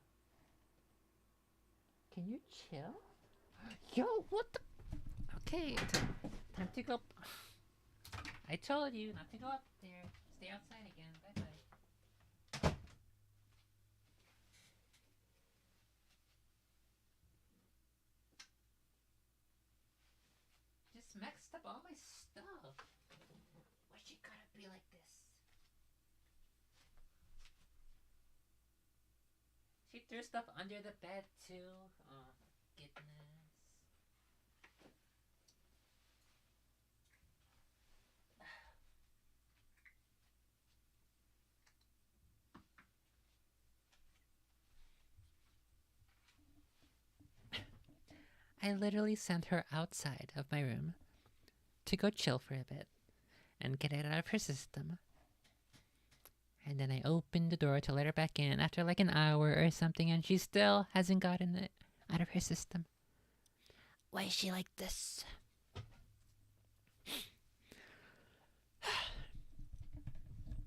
Can you chill? Yo, what the? Okay, time to go. I told you not to go up there. Stay outside again. Bye-bye. Just mixed up all my stuff. Why she gotta be like this? She threw stuff under the bed too. Oh, goodness. I literally sent her outside of my room to go chill for a bit and get it out of her system. And then I opened the door to let her back in after like an hour or something, and she still hasn't gotten it out of her system. Why is she like this?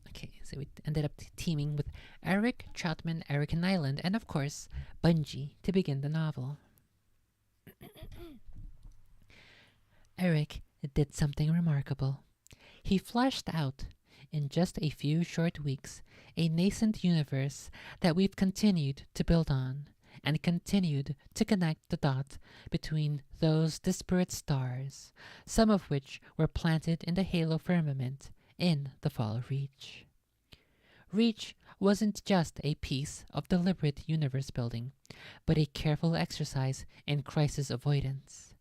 Okay, so we ended up teaming with Eric Troutman, Eric Nyland, and of course, Bungie to begin the novel. Eric did something remarkable. He fleshed out, in just a few short weeks, a nascent universe that we've continued to build on, and continued to connect the dots between those disparate stars, some of which were planted in the Halo firmament in the fall of Reach. Reach wasn't just a piece of deliberate universe building, but a careful exercise in crisis avoidance.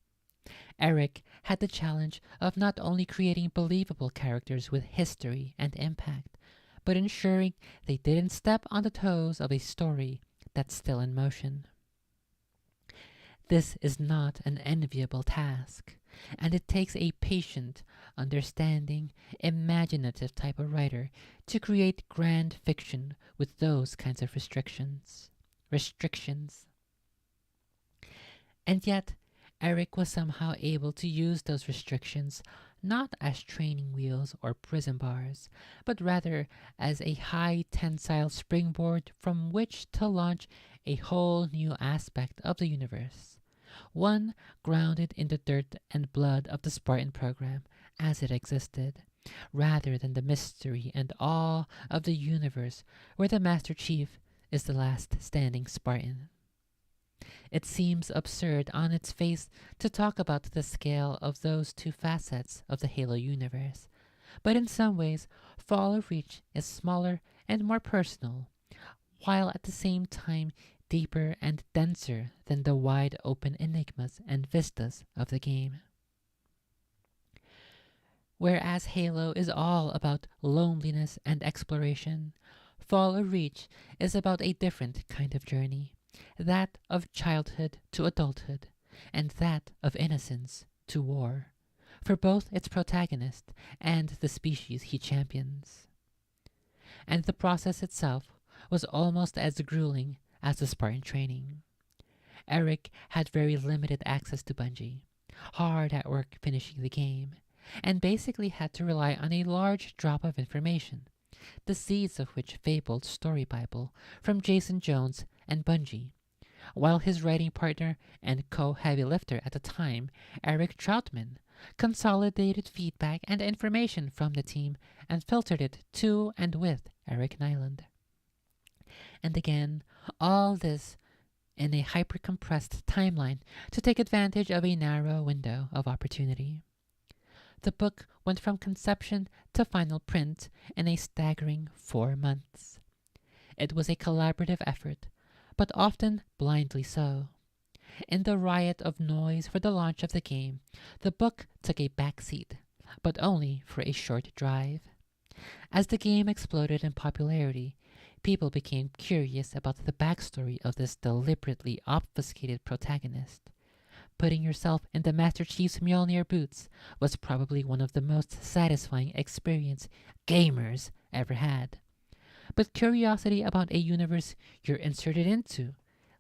Eric had the challenge of not only creating believable characters with history and impact, but ensuring they didn't step on the toes of a story that's still in motion. This is not an enviable task, and it takes a patient, understanding, imaginative type of writer to create grand fiction with those kinds of restrictions. And yet, Eric was somehow able to use those restrictions not as training wheels or prison bars, but rather as a high tensile springboard from which to launch a whole new aspect of the universe, one grounded in the dirt and blood of the Spartan program as it existed, rather than the mystery and awe of the universe where the Master Chief is the last standing Spartan. It seems absurd on its face to talk about the scale of those two facets of the Halo universe, but in some ways, Fall of Reach is smaller and more personal, while at the same time deeper and denser than the wide open enigmas and vistas of the game. Whereas Halo is all about loneliness and exploration, Fall of Reach is about a different kind of journey, that of childhood to adulthood, and that of innocence to war, for both its protagonist and the species he champions. And the process itself was almost as grueling as the Spartan training. Eric had very limited access to Bungie, hard at work finishing the game, and basically had to rely on a large drop of information, the seeds of which fabled Story Bible from Jason Jones and Bungie, while his writing partner and co-heavy lifter at the time, Eric Troutman, consolidated feedback and information from the team, and filtered it to and with Eric Nyland. And again, all this in a hyper-compressed timeline to take advantage of a narrow window of opportunity. The book went from conception to final print in a staggering 4 months. It was a collaborative effort, but often blindly so. In the riot of noise for the launch of the game, the book took a backseat, but only for a short drive. As the game exploded in popularity, people became curious about the backstory of this deliberately obfuscated protagonist. Putting yourself in the Master Chief's Mjolnir boots was probably one of the most satisfying experiences gamers ever had. But curiosity about a universe you're inserted into,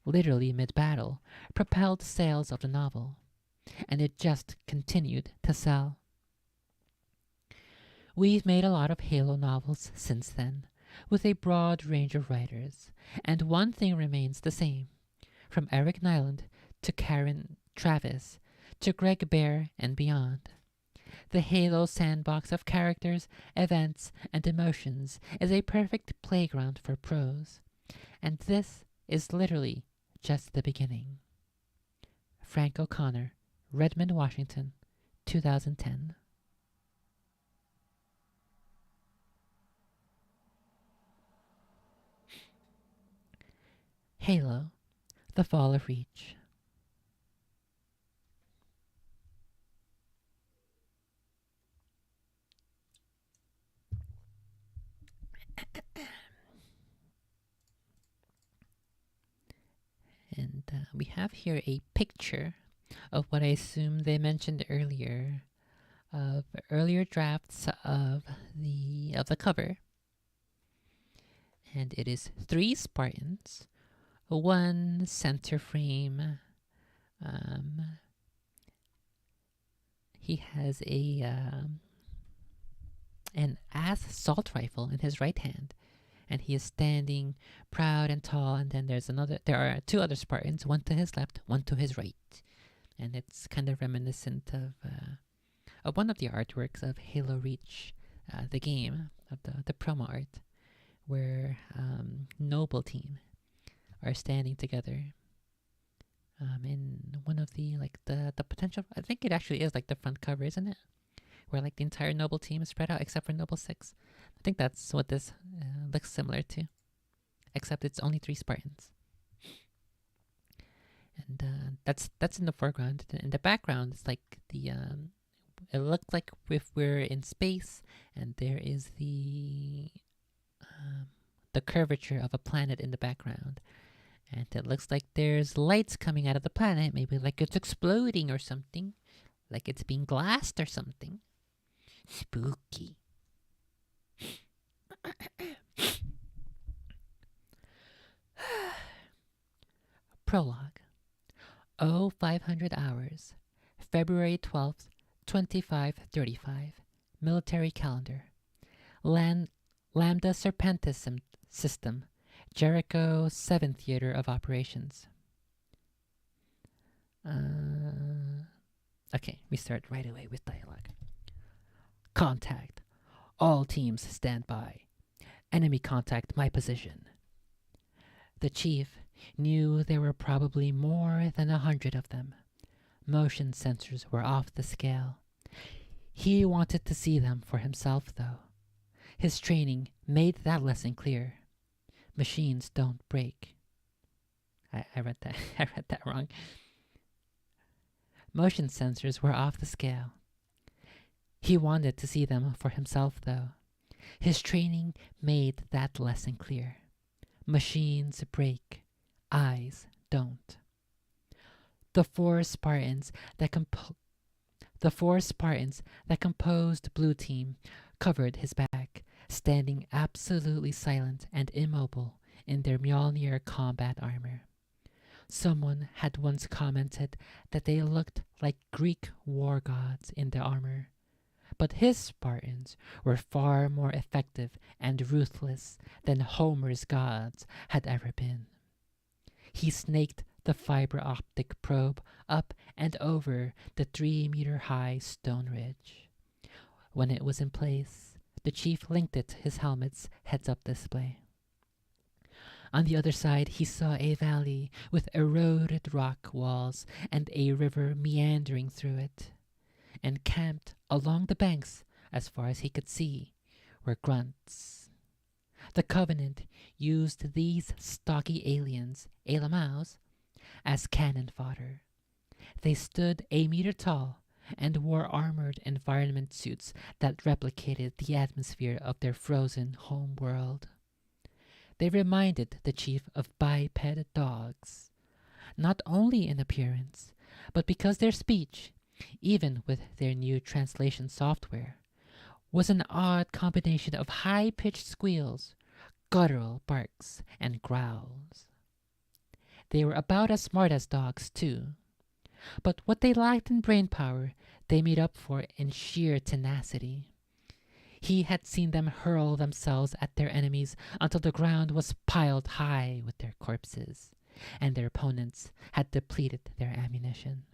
literally mid-battle, propelled sales of the novel. And it just continued to sell. We've made a lot of Halo novels since then, with a broad range of writers, and one thing remains the same. From Eric Nyland to Karen Travis to Greg Bear and beyond. The Halo sandbox of characters, events, and emotions is a perfect playground for pros. And this is literally just the beginning. Frank O'Connor, Redmond, Washington, 2010. Halo, The Fall of Reach. And we have here a picture of what I assume they mentioned earlier, of earlier drafts of the cover. And it is 3 Spartans, 1 center frame. He has an assault rifle in his right hand, and he is standing proud and tall. And then there are 2 other Spartans, 1 to his left, 1 to his right, and it's kind of reminiscent of one of the artworks of Halo Reach, the game, of the promo art, where Noble Team are standing together in one of the potential. I think it actually is like the front cover, isn't it? Where like the entire Noble Team is spread out except for Noble 6. I think that's what this looks similar to, except it's only 3 Spartans. And that's in the foreground. In the background, it's like it looks like if we're in space, and there is the curvature of a planet in the background. And it looks like there's lights coming out of the planet, maybe like it's exploding or something. Like it's being glassed or something. Spooky. Prologue. 0500 hours. February 12th, 2535. Military calendar. Lambda Serpentis system. Jericho 7th Theater of Operations. Okay, we start right away with dialogue. Contact. All teams stand by. Enemy contact my position. The chief knew there were probably more than 100 of them. Motion sensors were off the scale. He wanted to see them for himself, though. His training made that lesson clear. Machines don't break. I read that. I read that wrong. Motion sensors were off the scale. He wanted to see them for himself, though. His training made that lesson clear. Machines break. Eyes don't. The four Spartans that composed Blue Team covered his back, standing absolutely silent and immobile in their Mjolnir combat armor. Someone had once commented that they looked like Greek war gods in their armor, but his Spartans were far more effective and ruthless than Homer's gods had ever been. He snaked the fiber optic probe up and over the 3-meter-high stone ridge. When it was in place, the chief linked it to his helmet's heads-up display. On the other side, he saw a valley with eroded rock walls and a river meandering through it. And camped along the banks, as far as he could see, were grunts. The Covenant used these stocky aliens, Elamaus, as cannon fodder. They stood a meter tall and wore armored environment suits that replicated the atmosphere of their frozen home world. They reminded the chief of biped dogs, not only in appearance, but because their speech, even with their new translation software, was an odd combination of high-pitched squeals, guttural barks, and growls. They were about as smart as dogs, too. But what they lacked in brain power, they made up for in sheer tenacity. He had seen them hurl themselves at their enemies until the ground was piled high with their corpses, and their opponents had depleted their ammunition.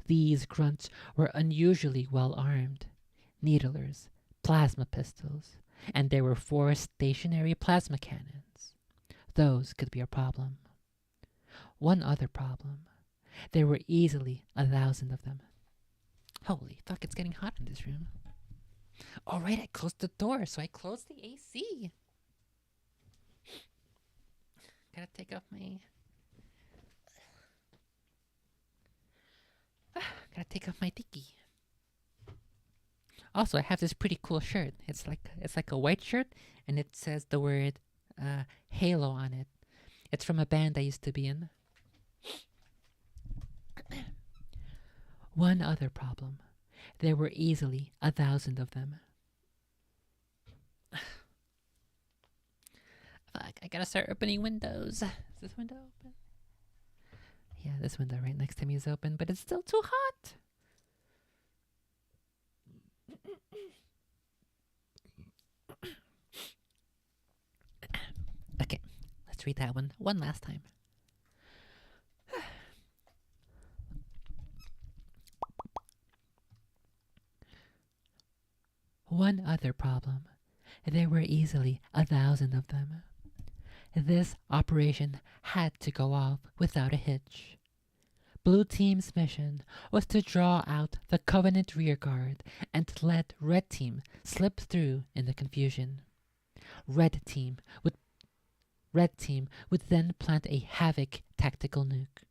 These grunts were unusually well armed. Needlers, plasma pistols, and there were 4 stationary plasma cannons. Those could be a problem. One other problem. There were easily 1,000 of them. Holy fuck, it's getting hot in this room. All right, I closed the door, so I closed the AC. Gotta take off my... Gotta take off my tiki. Also, I have this pretty cool shirt. It's like a white shirt, and it says the word Halo on it. It's from a band I used to be in. One other problem. There were easily 1,000 of them. Fuck, I gotta start opening windows. Is this window open? Yeah, this window right next to me is open, but it's still too hot. Okay, let's read that one last time. One other problem. There were easily 1,000 of them. This operation had to go off without a hitch. Blue Team's mission was to draw out the Covenant rearguard and let Red Team slip through in the confusion. Red Team would then plant a Havoc tactical nuke.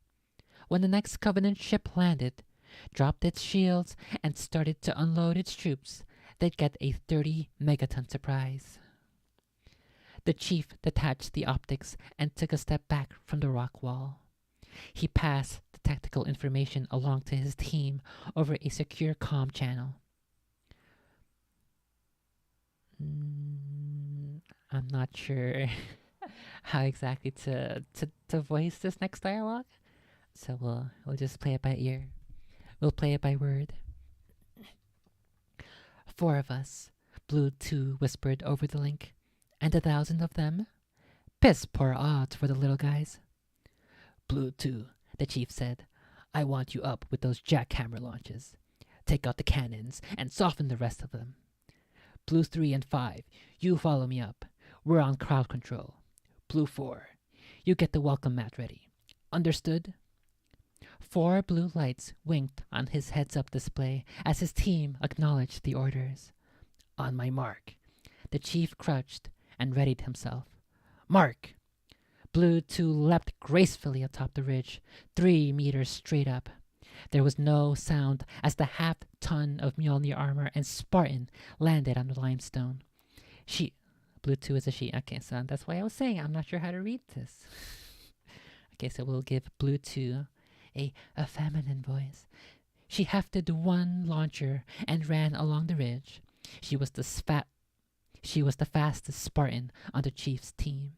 When the next Covenant ship landed, dropped its shields, and started to unload its troops, they'd get a 30-megaton surprise. The chief detached the optics and took a step back from the rock wall. He passed the tactical information along to his team over a secure comm channel. I'm not sure how exactly to voice this next dialogue, so we'll just play it by ear. We'll play it by word. 4 of us, Blue 2 whispered over the link. And 1,000 of them? Piss poor odds for the little guys. Blue 2, the chief said. I want you up with those jackhammer launches. Take out the cannons and soften the rest of them. Blue 3 and 5, you follow me up. We're on crowd control. Blue 4, you get the welcome mat ready. Understood? 4 blue lights winked on his heads-up display as his team acknowledged the orders. On my mark. The chief crouched and readied himself. Mark! Blue 2 leapt gracefully atop the ridge, 3 meters straight up. There was no sound as the half-ton of Mjolnir armor and Spartan landed on the limestone. Blue 2 is a she. Okay, so that's why I was saying I'm not sure how to read this. Okay, so we'll give Blue 2 a feminine voice. She hefted 1 launcher and ran along the ridge. She was the fastest Spartan on the chief's team.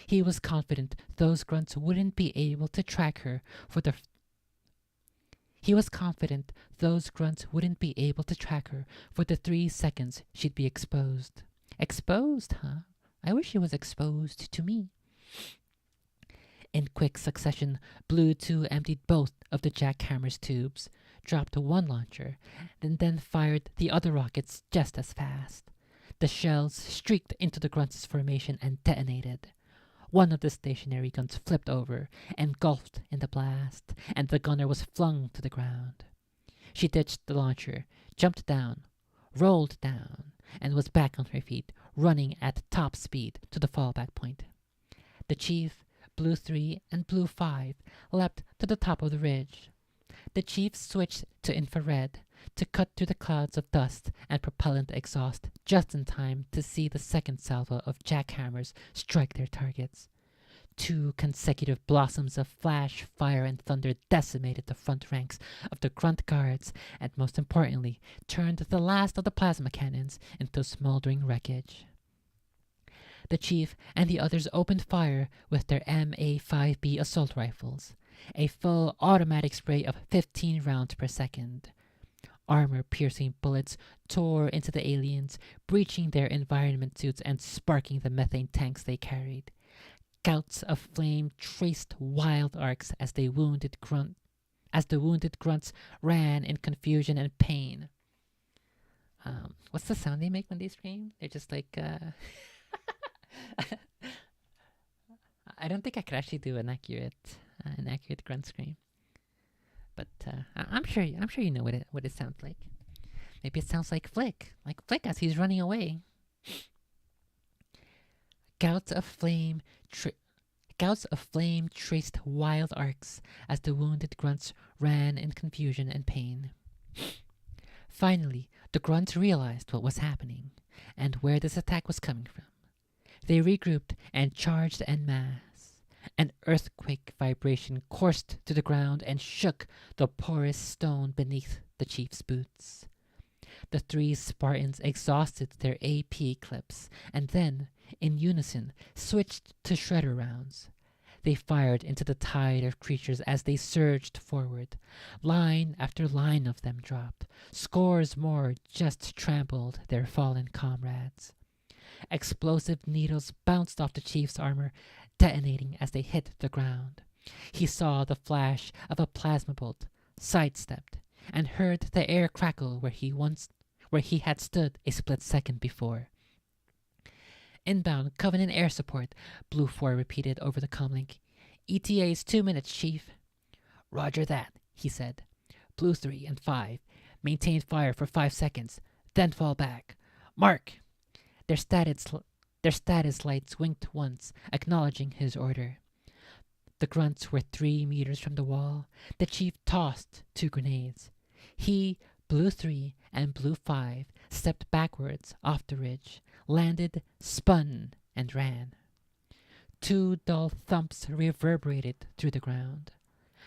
He was confident those grunts wouldn't be able to track her for the 3 seconds she'd be exposed. Exposed, huh? I wish she was exposed to me. In quick succession, Blue 2 emptied both of the jackhammer's tubes, dropped one launcher, and then fired the other rockets just as fast. The shells streaked into the Grunts' formation and detonated. One of the stationary guns flipped over, engulfed in the blast, and the gunner was flung to the ground. She ditched the launcher, jumped down, rolled down, and was back on her feet, running at top speed to the fallback point. The Chief, Blue 3, and Blue 5 leapt to the top of the ridge. The Chief switched to infrared to cut through the clouds of dust and propellant exhaust just in time to see the second salvo of jackhammers strike their targets. 2 consecutive blossoms of flash, fire, and thunder decimated the front ranks of the Grunt guards and, most importantly, turned the last of the plasma cannons into smoldering wreckage. The Chief and the others opened fire with their MA-5B assault rifles, a full automatic spray of 15 rounds per second. Armor-piercing bullets tore into the aliens, breaching their environment suits and sparking the methane tanks they carried. Gouts of flame traced wild arcs as the wounded grunts ran in confusion and pain. What's the sound they make when they scream? They're just like, I don't think I could actually do an accurate grunt scream. But I'm sure you know what it sounds like. Maybe it sounds like Flick as he's running away. Gouts of flame traced wild arcs as the wounded grunts ran in confusion and pain. Finally, the grunts realized what was happening and where this attack was coming from. They regrouped and charged en masse. An earthquake vibration coursed to the ground and shook the porous stone beneath the Chief's boots. The 3 Spartans exhausted their AP clips and then, in unison, switched to shredder rounds. They fired into the tide of creatures as they surged forward. Line after line of them dropped. Scores more just trampled their fallen comrades. Explosive needles bounced off the Chief's armor, detonating as they hit the ground. He saw the flash of a plasma bolt, sidestepped, and heard the air crackle where he had stood a split second before. Inbound Covenant air support, Blue 4 repeated over the comlink. ETA's 2 minutes, Chief. Roger that, he said. Blue 3 and 5, maintain fire for 5 seconds, then fall back. Mark! Their status lights winked once, acknowledging his order. The grunts were 3 meters from the wall. The Chief tossed 2 grenades. He, Blue 3, and Blue 5 stepped backwards off the ridge, landed, spun, and ran. 2 dull thumps reverberated through the ground.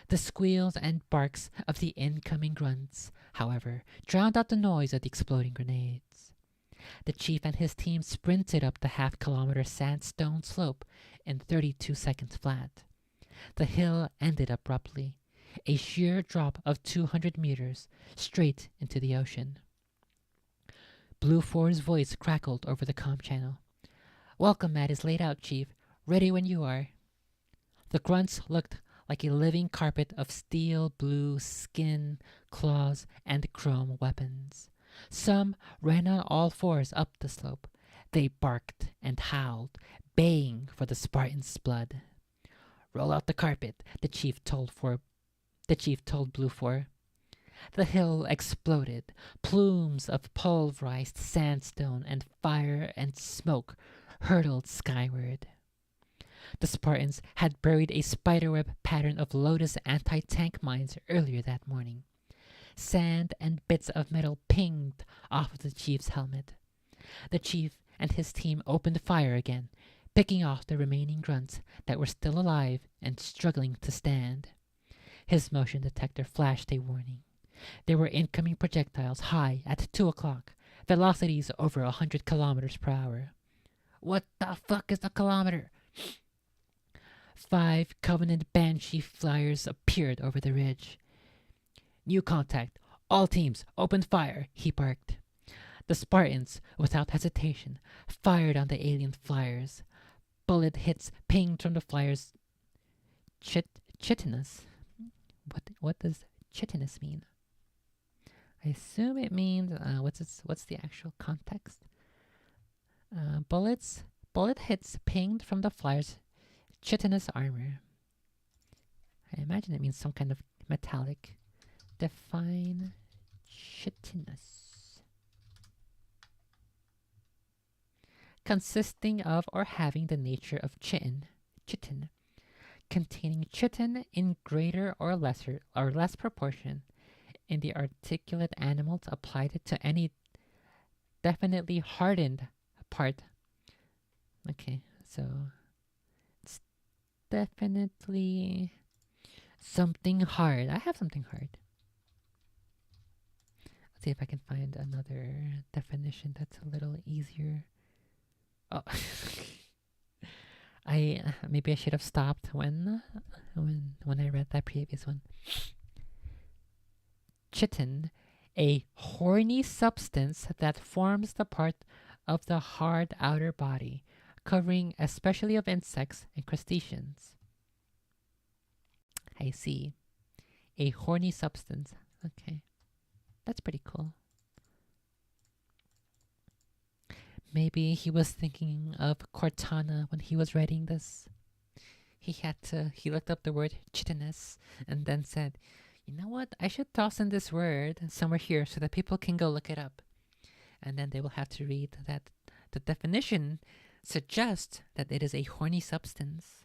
The squeals and barks of the incoming grunts, however, drowned out the noise of the exploding grenades. The Chief and his team sprinted up the half-kilometer sandstone slope in 32 seconds flat. The hill ended abruptly, a sheer drop of 200 meters straight into the ocean. Blue 4's voice crackled over the comm channel. Welcome mat is laid out, Chief. Ready when you are. The grunts looked like a living carpet of steel blue skin, claws, and chrome weapons. Some ran on all fours up the slope. They barked and howled, baying for the Spartans' blood. Roll out the carpet, the Chief told Blue 4. The hill exploded. Plumes of pulverized sandstone and fire and smoke hurtled skyward. The Spartans had buried a spiderweb pattern of Lotus anti-tank mines earlier that morning. Sand and bits of metal pinged off of the Chief's helmet. The Chief and his team opened fire again, picking off the remaining grunts that were still alive and struggling to stand. His motion detector flashed a warning. There were incoming projectiles high at 2 o'clock, velocities over 100 kilometers per hour. What the fuck is a kilometer? 5 Covenant Banshee flyers appeared over the ridge. New contact. All teams, open fire, he barked. The Spartans, without hesitation, fired on the alien flyers. Bullet hits pinged from the flyers. chitinous. What does chitinous mean? I assume it means what's the actual context? Bullet hits pinged from the flyer's chitinous armor. I imagine it means some kind of metallic. Define chitinous. Consisting of or having the nature of chitin, containing chitin in greater or less proportion in the articulate animals applied to any definitely hardened part. Okay, so it's definitely something hard. I have something hard. Let's see if I can find another definition that's a little easier. Oh, maybe I should have stopped when I read that previous one. Chitin, a horny substance that forms the part of the hard outer body, covering especially of insects and crustaceans. I see. A horny substance. Okay. That's pretty cool. Maybe he was thinking of Cortana when he was writing this. He looked up the word chitinous and then said, you know what? I should toss in this word somewhere here so that people can go look it up. And then they will have to read that the definition suggests that it is a horny substance.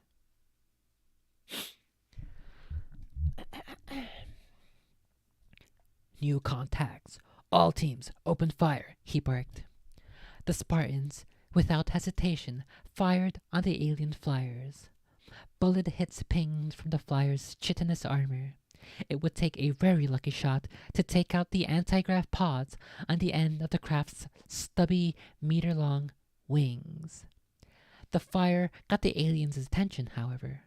New contacts. All teams, open fire, he barked. The Spartans, without hesitation, fired on the alien flyers. Bullet hits pinged from the flyers' chitinous armor. It would take a very lucky shot to take out the anti-grav pods on the end of the craft's stubby, meter-long wings. The fire got the aliens' attention, however.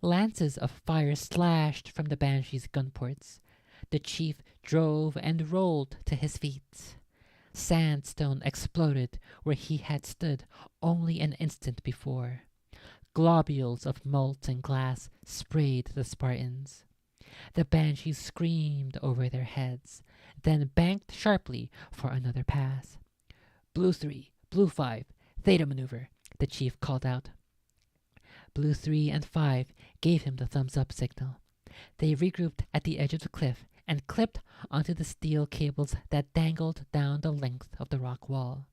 Lances of fire slashed from the Banshee's gun ports. The chief drove and rolled to his feet. Sandstone exploded where he had stood only an instant before. Globules of molten glass sprayed the Spartans. The Banshees screamed over their heads, then banked sharply for another pass. Blue 3, Blue 5, Theta maneuver, the chief called out. Blue 3 and 5 gave him the thumbs-up signal. They regrouped at the edge of the cliff and clipped onto the steel cables that dangled down the length of the rock wall.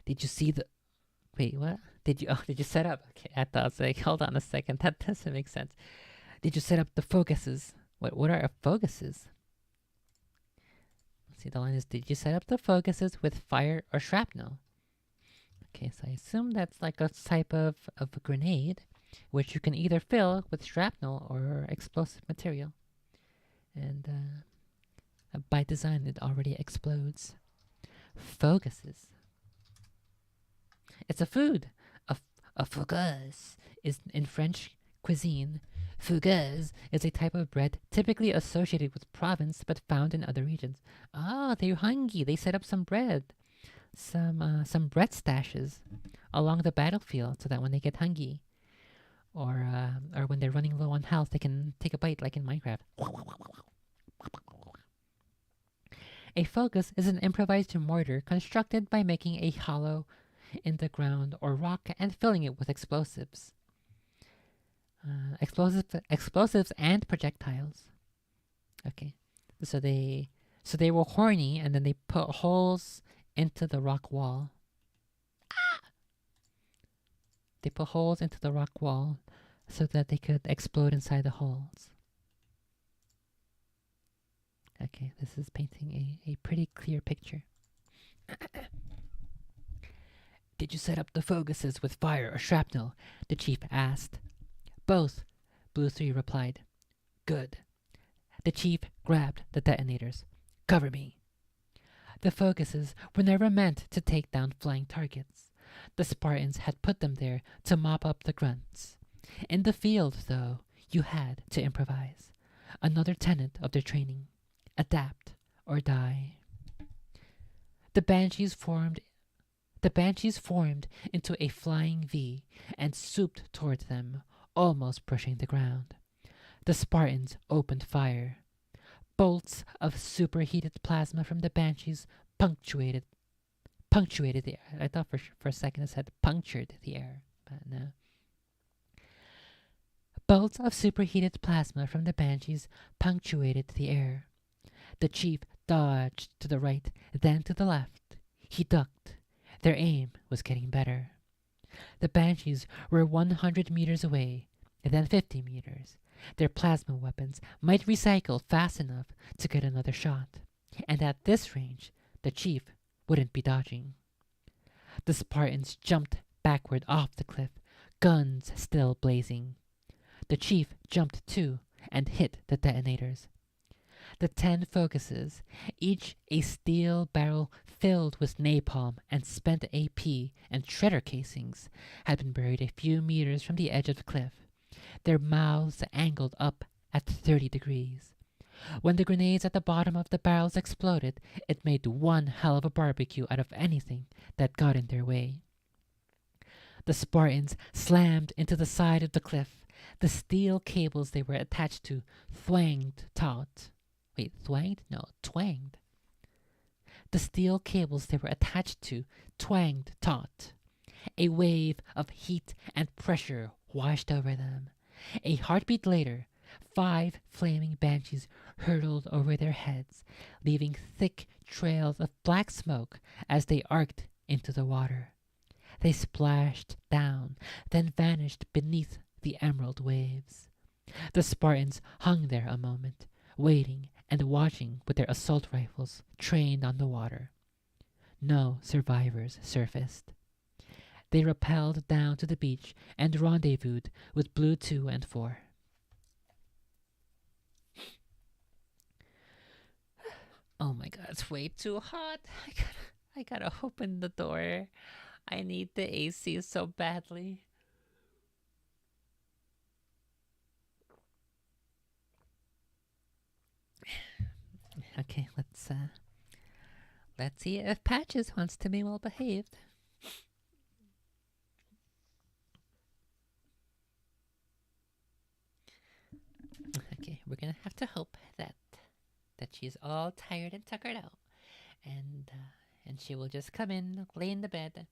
Did you see the... Wait, what? Did you set up... Okay, I thought I was like, hold on a second, that doesn't make sense. Did you set up the focuses? What are focuses? Let's see, the line is, did you set up the focuses with fire or shrapnel? Okay, so I assume that's like a type of a grenade, which you can either fill with shrapnel or explosive material. And by design, it already explodes. Focuses. It's a food. A fougasse is in French cuisine. Fougasse is a type of bread typically associated with Provence but found in other regions. Ah, they're hungry. They set up some bread. Some bread stashes along the battlefield so that when they get hungry or when they're running low on health, they can take a bite like in Minecraft. A focus is an improvised mortar constructed by making a hollow in the ground or rock and filling it with explosives. Explosives and projectiles. Okay, so they were horny and then they put holes into the rock wall. They put holes into the rock wall so that they could explode inside the holes. Okay, this is painting a pretty clear picture. Did you set up the focuses with fire or shrapnel? The chief asked. Both, Blue 3 replied. Good. The chief grabbed the detonators. Cover me. The focuses were never meant to take down flying targets. The Spartans had put them there to mop up the grunts. In the field, though, you had to improvise. Another tenet of their training. Adapt or die. The Banshees formed into a flying V and swooped toward them, almost brushing the ground. The Spartans opened fire. Bolts of superheated plasma from the Banshees punctuated the air. I thought for a second it said punctured the air, but no. Bolts of superheated plasma from the Banshees punctuated the air. The chief dodged to the right, then to the left. He ducked. Their aim was getting better. The Banshees were 100 meters away, then 50 meters. Their plasma weapons might recycle fast enough to get another shot, and at this range, the chief wouldn't be dodging. The Spartans jumped backward off the cliff, guns still blazing. The chief jumped too and hit the detonators. The 10 focuses, each a steel barrel filled with napalm and spent AP and shredder casings, had been buried a few meters from the edge of the cliff, their mouths angled up at 30 degrees. When the grenades at the bottom of the barrels exploded, it made one hell of a barbecue out of anything that got in their way. The Spartans slammed into the side of the cliff. The steel cables they were attached to twanged taut. Wait, thwanged? No, twanged. The steel cables they were attached to twanged taut. A wave of heat and pressure washed over them. A heartbeat later, 5 flaming Banshees hurtled over their heads, leaving thick trails of black smoke as they arced into the water. They splashed down, then vanished beneath the emerald waves. The Spartans hung there a moment, waiting and watching with their assault rifles trained on the water. No survivors surfaced. They rappelled down to the beach and rendezvoused with Blue 2 and 4. Oh my god, it's way too hot. I gotta open the door. I need the AC so badly. Okay, let's see if Patches wants to be well behaved. Okay, we're gonna have to hope that she's all tired and tuckered out, and she will just come in, lay in the bed,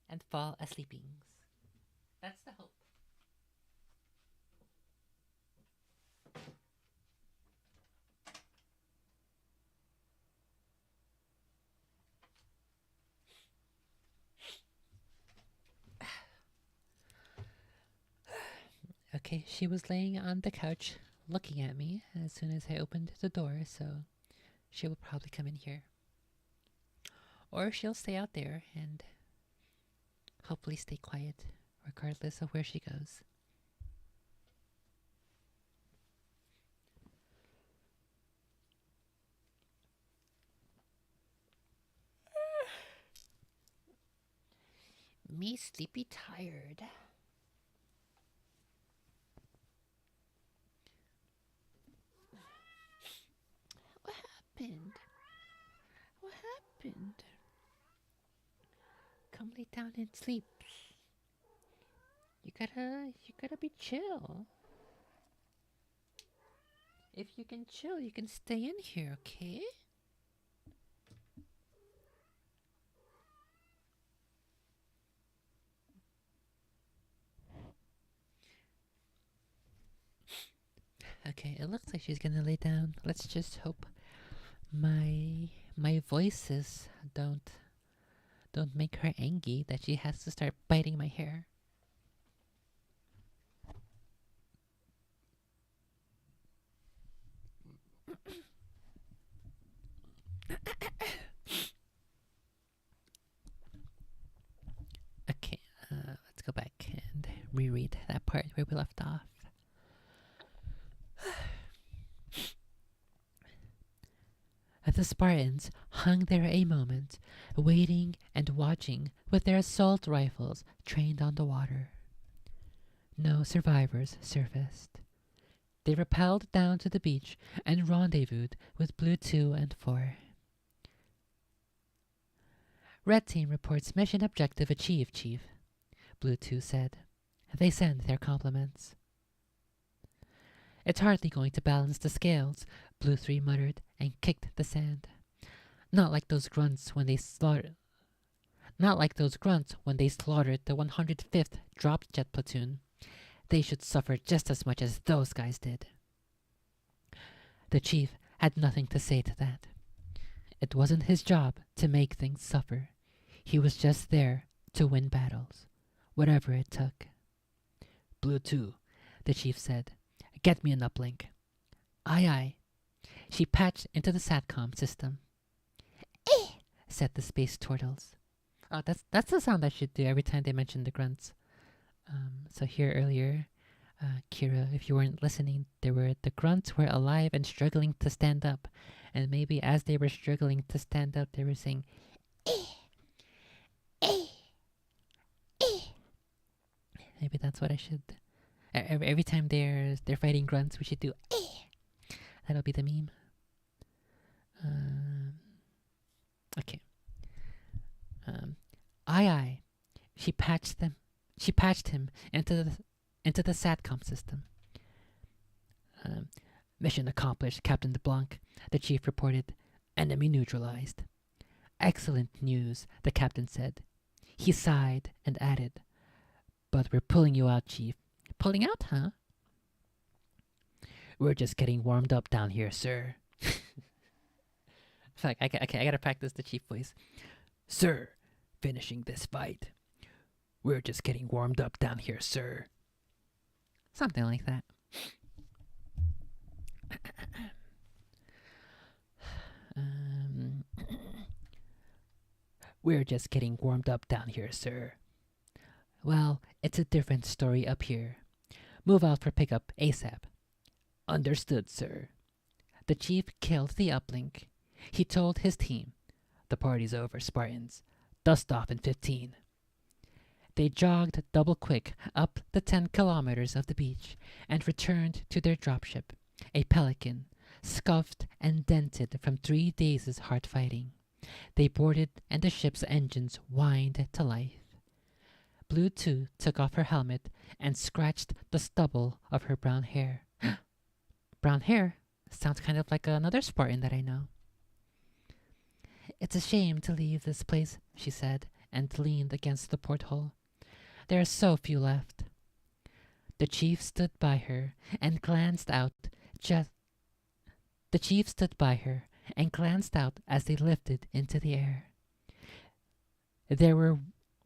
and fall asleepings. That's the hope. Okay, she was laying on the couch looking at me as soon as I opened the door, so she will probably come in here. Or she'll stay out there and hopefully stay quiet, regardless of where she goes. Me sleepy tired. What happened? What happened? Come lay down and sleep. You gotta be chill. If you can chill, you can stay in here, okay? Okay, it looks like she's gonna lay down. Let's just hope my voices don't make her angry that she has to start biting my hair. Okay, let's go back and reread that part where we left off. The Spartans hung there a moment, waiting and watching with their assault rifles trained on the water. No survivors surfaced. They rappelled down to the beach and rendezvoused with Blue 2 and 4. Red Team reports mission objective achieved, Chief, Blue 2 said. They send their compliments. It's hardly going to balance the scales, Blue 3 muttered and kicked the sand. Not like those grunts when they slaughtered the 105th Drop Jet Platoon. They should suffer just as much as those guys did. The chief had nothing to say to that. It wasn't his job to make things suffer. He was just there to win battles, whatever it took. Blue 2, the chief said. Get me an uplink. Aye, aye. She patched into the SATCOM system. Eh, said the space turtles. Oh, that's the sound I should do every time they mention the grunts. So here earlier, Kira, if you weren't listening, the grunts were alive and struggling to stand up. And maybe as they were struggling to stand up, they were saying, eh, eh, eh. Maybe that's what I should. Every time they're fighting grunts, we should do eh. That'll be the meme. Okay. Aye. She patched him into the SATCOM system. Mission accomplished, Captain DeBlanc, the chief reported. Enemy neutralized. Excellent news, the captain said. He sighed and added, but we're pulling you out, Chief. Pulling out, huh? We're just getting warmed up down here, sir. I gotta practice the chief voice. Sir, finishing this fight. We're just getting warmed up down here, sir. Something like that. We're just getting warmed up down here, sir. Well, it's a different story up here. Move out for pickup ASAP. Understood, sir. The chief killed the uplink. He told his team, the party's over, Spartans. Dust off in 15. They jogged double quick up the 10 kilometers of the beach and returned to their dropship, a Pelican, scuffed and dented from 3 days' hard fighting. They boarded and the ship's engines whined to life. Blue 2 took off her helmet and scratched the stubble of her brown hair. Brown hair? Sounds kind of like another Spartan that I know. It's a shame to leave this place, she said, and leaned against the porthole. There are so few left. The chief stood by her and glanced out as they lifted into the air. There were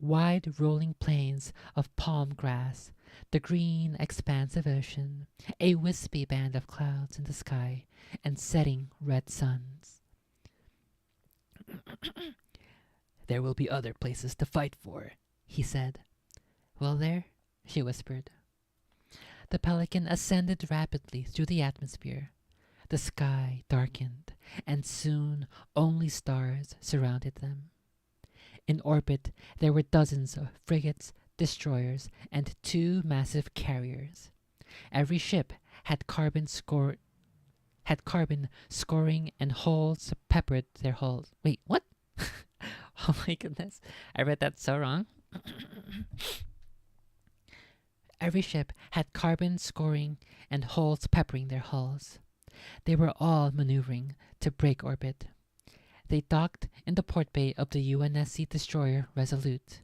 wide rolling plains of palm grass, the green expanse of ocean, a wispy band of clouds in the sky, and setting red suns. There will be other places to fight for, he said. Will there? She whispered. The Pelican ascended rapidly through the atmosphere. The sky darkened, and soon only stars surrounded them. In orbit, there were dozens of frigates, destroyers, and 2 massive carriers. Every ship had carbon scoring and holes peppered their hulls. Wait, what? Oh my goodness. I read that so wrong. Every ship had carbon scoring and holes peppering their hulls. They were all maneuvering to break orbit. They docked in the port bay of the UNSC destroyer Resolute.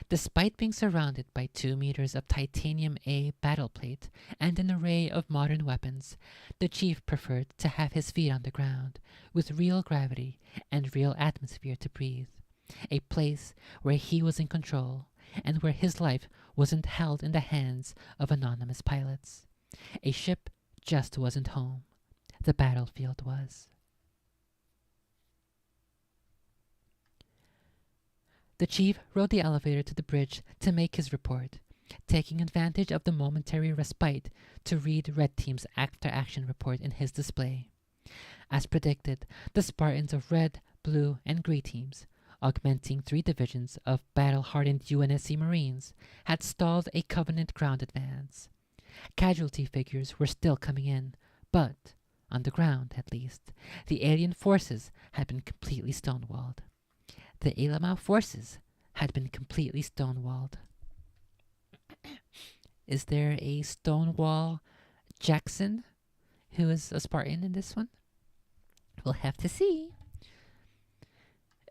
Despite being surrounded by 2 meters of titanium A battle plate and an array of modern weapons, the chief preferred to have his feet on the ground, with real gravity and real atmosphere to breathe. A place where he was in control, and where his life wasn't held in the hands of anonymous pilots. A ship just wasn't home. The battlefield was. The chief rode the elevator to the bridge to make his report, taking advantage of the momentary respite to read Red Team's after-action report in his display. As predicted, the Spartans of Red, Blue, and Grey Teams, augmenting 3 divisions of battle-hardened UNSC Marines, had stalled a Covenant ground advance. Casualty figures were still coming in, but, on the ground at least, the alien forces had been completely stonewalled. The Elamau forces had been completely stonewalled. Is there a Stonewall Jackson who is a Spartan in this one? We'll have to see.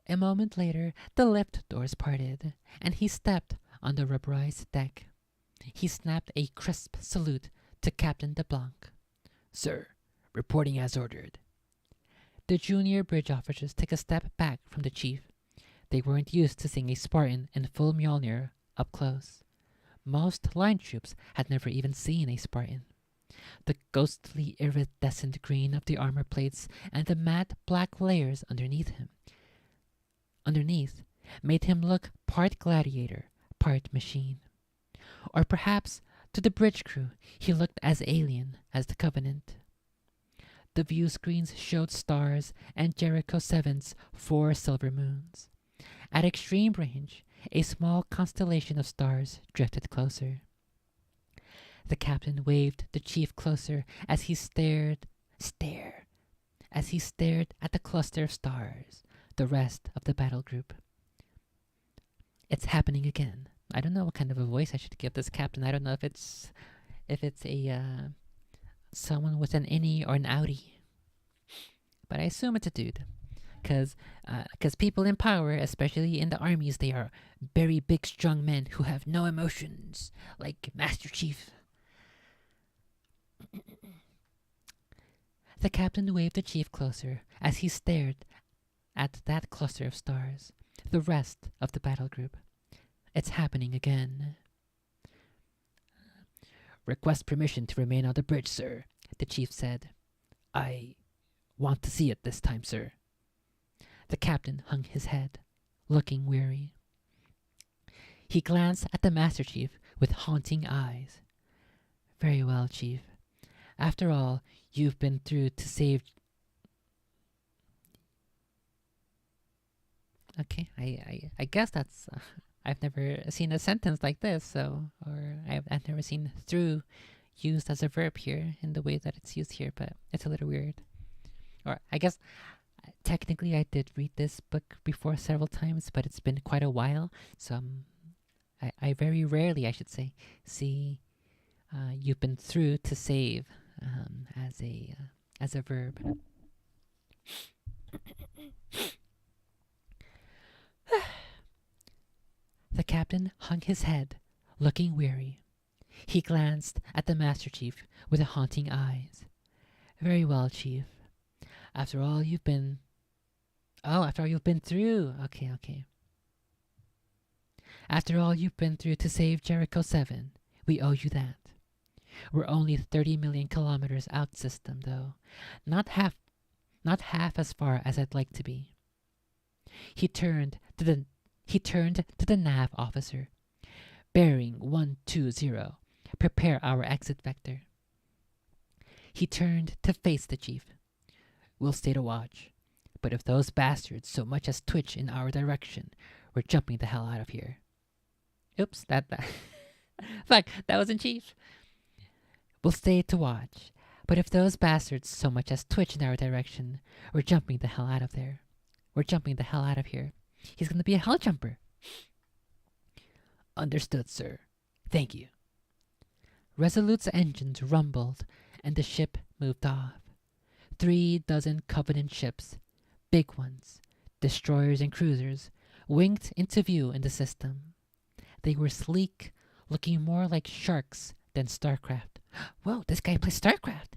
A moment later, the lift doors parted, and he stepped on the rubberized deck. He snapped a crisp salute to Captain DeBlanc. "Sir, reporting as ordered." The junior bridge officers took a step back from the chief. They weren't used to seeing a Spartan in full Mjolnir up close. Most line troops had never even seen a Spartan. The ghostly iridescent green of the armor plates and the matte black layers underneath made him look part gladiator, part machine. Or perhaps, to the bridge crew, he looked as alien as the Covenant. The view screens showed stars and Jericho 7's 4 silver moons. At extreme range, a small constellation of stars drifted closer. The captain waved the chief closer as he stared at the cluster of stars, the rest of the battle group. It's happening again. I don't know what kind of a voice I should give this captain. I don't know if it's a someone with an innie or an outie. But I assume it's a dude. Because people in power, especially in the armies, they are very big, strong men who have no emotions, like Master Chief. The captain waved the chief closer as he stared at that cluster of stars, the rest of the battle group. It's happening again. "Request permission to remain on the bridge, sir," the chief said. "I want to see it this time, sir." The captain hung his head, looking weary. He glanced at the Master Chief with haunting eyes. "Very well, Chief. After all you've been through to save..." Okay, I guess that's... I've never seen a sentence like this, or I've never seen "through" used as a verb here in the way that it's used here, but it's a little weird. Or I guess technically I did read this book before several times, but it's been quite a while, so I very rarely, I should say, see "you've been through to save" as a verb. The captain hung his head, looking weary. He glanced at the Master Chief with haunting eyes. "Very well, Chief. After all you've been through. Okay. After all you've been through to save Jericho 7, we owe you that. We're only 30 million kilometers out system, though. Not half as far as I'd like to be." He turned to the nav officer. "Bearing 120. Prepare our exit vector." He turned to face the chief. "We'll stay to watch. But if those bastards so much as twitch in our direction, we're jumping the hell out of here." Oops, that fuck, that wasn't Chief. "We'll stay to watch. But if those bastards so much as twitch in our direction, we're jumping the hell out of there. We're jumping the hell out of here. He's gonna be a hell jumper." "Understood, sir. Thank you." Resolute's engines rumbled, and the ship moved off. 3 dozen Covenant ships, big ones, destroyers and cruisers, winked into view in the system. They were sleek, looking more like sharks than StarCraft. Whoa, this guy plays StarCraft!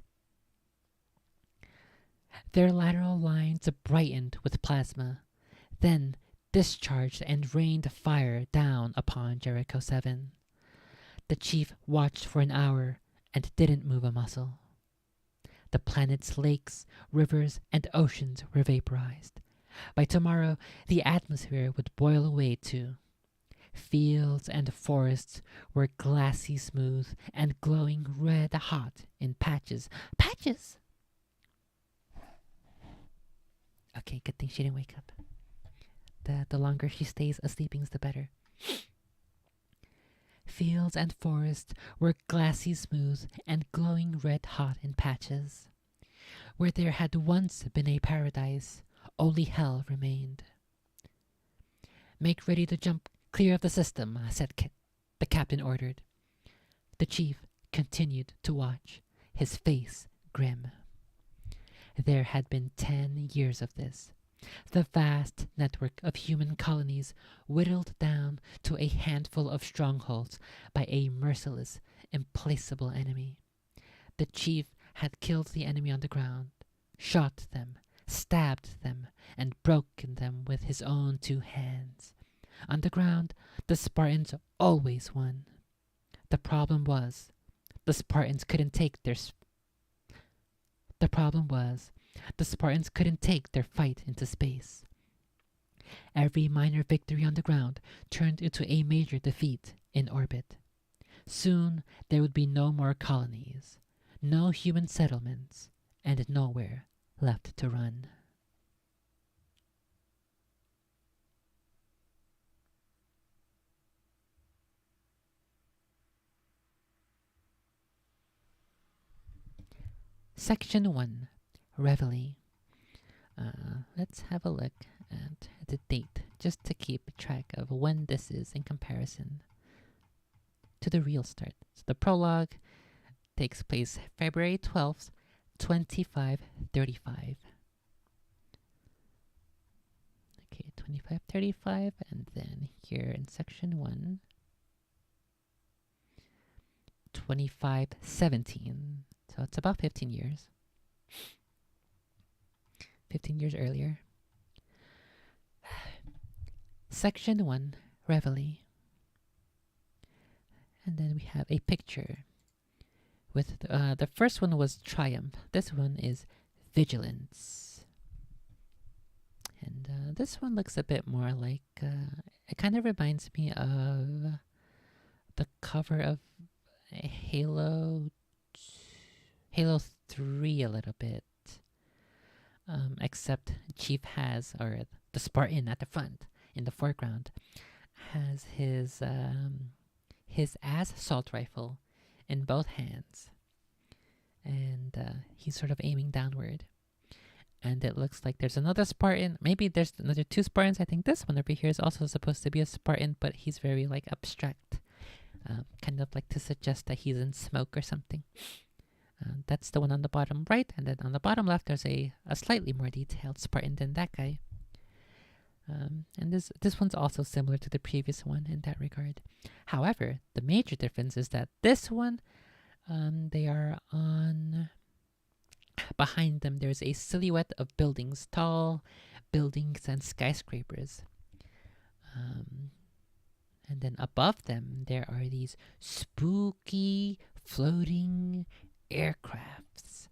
Their lateral lines brightened with plasma, then discharged and rained fire down upon Jericho 7. The chief watched for an hour and didn't move a muscle. The planet's lakes, rivers, and oceans were vaporized. By tomorrow, the atmosphere would boil away too. Fields and forests were glassy smooth and glowing red hot in patches. Patches! Okay, good thing she didn't wake up. The longer she stays asleeping, the better. Fields and forests were glassy smooth and glowing red hot in patches. Where there had once been a paradise, only hell remained. "Make ready to jump clear of the system," the captain ordered. The chief continued to watch, his face grim. There had been 10 years of this. The vast network of human colonies whittled down to a handful of strongholds by a merciless, implacable enemy. The chief had killed the enemy on the ground, shot them, stabbed them, and broken them with his own 2 hands. On the ground, the Spartans always won. The problem was, the Spartans couldn't take their fight into space. Every minor victory on the ground turned into a major defeat in orbit. Soon there would be no more colonies, no human settlements, and nowhere left to run. Section 1, Reveille. Let's have a look at the date, just to keep track of when this is in comparison to the real start. So the prologue takes place February 12th, 2535. Okay, 2535, and then here in section 1, 2517. So it's about 15 years. 15 years earlier. Section 1, Reveille. And then we have a picture with the first one was Triumph. This one is Vigilance. And this one looks a bit more like, it kind of reminds me of the cover of Halo 3 a little bit. Except Chief has, or the Spartan at the front, in the foreground, has his assault rifle in both hands. And he's sort of aiming downward. And it looks like there's another Spartan. Maybe there's another 2 Spartans. I think this one over here is also supposed to be a Spartan, but he's very like abstract. Kind of like to suggest that he's in smoke or something. That's the one on the bottom right, and then on the bottom left there's a slightly more detailed Spartan than that guy. And this one's also similar to the previous one in that regard. However, the major difference is that this one, they are on... Behind them there's a silhouette of buildings, tall buildings and skyscrapers. And then above them there are these spooky floating aircrafts,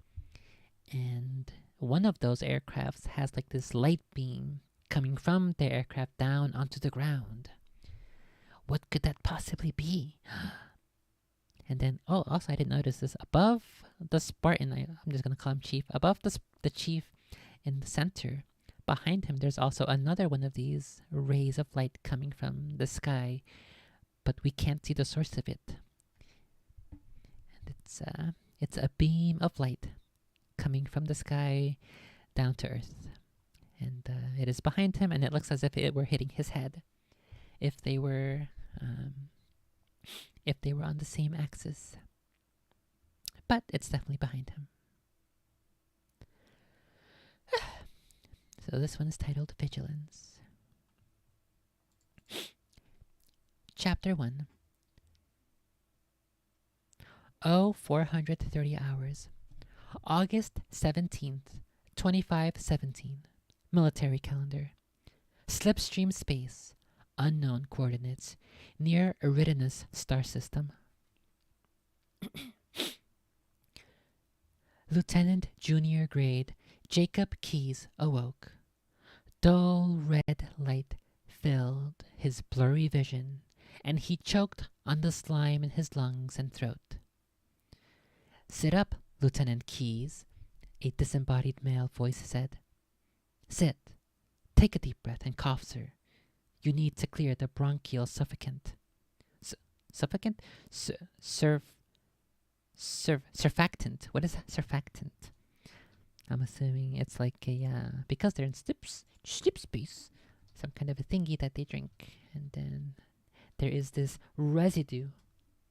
and one of those aircrafts has like this light beam coming from the aircraft down onto the ground. What could that possibly be? And then, oh, also I didn't notice this, above the Spartan, I'm just gonna call him Chief, above the Chief in the center, behind him there's also another one of these rays of light coming from the sky, but we can't see the source of it. And it's a beam of light coming from the sky down to Earth. And it is behind him, and it looks as if it were hitting his head. If they were on the same axis. But it's definitely behind him. So this one is titled Vigilance. Chapter 1. 430 hours. August 17th, 2517. Military calendar. Slipstream space. Unknown coordinates. Near Eridanus star system. Lieutenant Junior Grade Jacob Keyes awoke. Dull red light filled his blurry vision, and he choked on the slime in his lungs and throat. "Sit up, Lieutenant Keyes," a disembodied male voice said. "Sit. Take a deep breath and cough, sir. You need to clear the bronchial suffocant." Suffocant? Surfactant. What is surfactant? I'm assuming it's like a, because they're in slip space, some kind of a thingy that they drink. And then there is this residue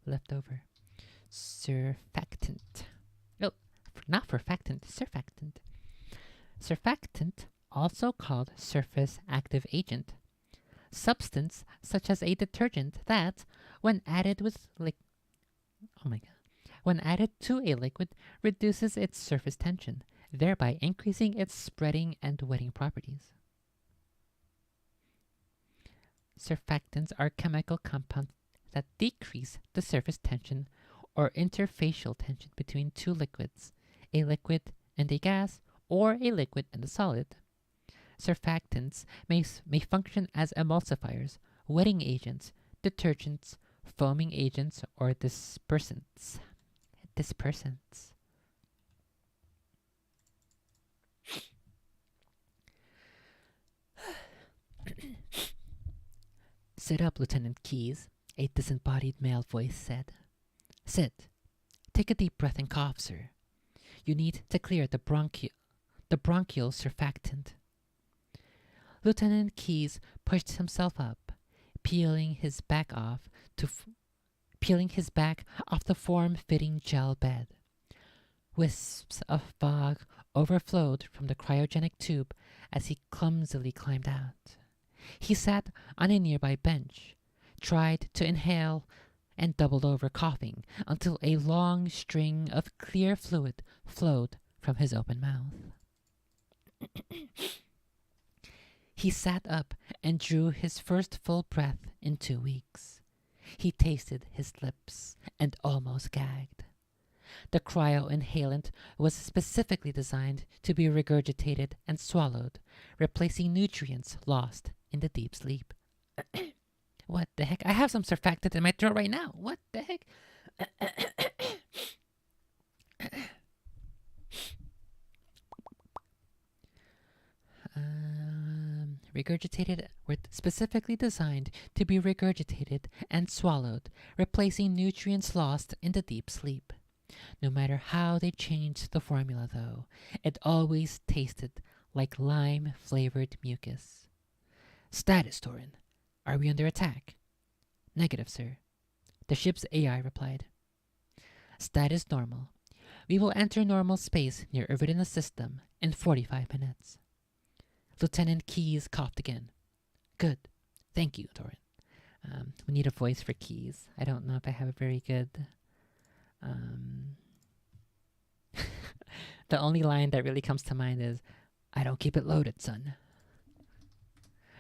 left over. Surfactant. Oh, not surfactant, surfactant. Surfactant, also called surface active agent. Substance such as a detergent that, when added with when added to a liquid, reduces its surface tension, thereby increasing its spreading and wetting properties. Surfactants are chemical compounds that decrease the surface tension or interfacial tension between two liquids, a liquid and a gas, or a liquid and a solid. Surfactants may function as emulsifiers, wetting agents, detergents, foaming agents, or dispersants. Sit up, Lieutenant Keyes, a disembodied male voice said. Sit. Take a deep breath and cough, sir. You need to clear the bronchial surfactant. Lieutenant Keyes pushed himself up, peeling his back off the form-fitting gel bed. Wisps of fog overflowed from the cryogenic tube as he clumsily climbed out. He sat on a nearby bench, tried to inhale, and doubled over coughing until a long string of clear fluid flowed from his open mouth. He sat up and drew his first full breath in 2 weeks. He tasted his lips and almost gagged. The cryo-inhalant was specifically designed to be regurgitated and swallowed, replacing nutrients lost in the deep sleep. What the heck? I have some surfactant in my throat right now. What the heck? Regurgitated were specifically designed to be regurgitated and swallowed, replacing nutrients lost in the deep sleep. No matter how they changed the formula, though, it always tasted like lime-flavored mucus. Status, Torin. Are we under attack? Negative, sir. The ship's AI replied. Status normal. We will enter normal space near Iridium system in 45 minutes. Lieutenant Keyes coughed again. Good. Thank you, Torin. We need a voice for Keyes. I don't know if I have a very good... The only line that really comes to mind is, I don't keep it loaded, son.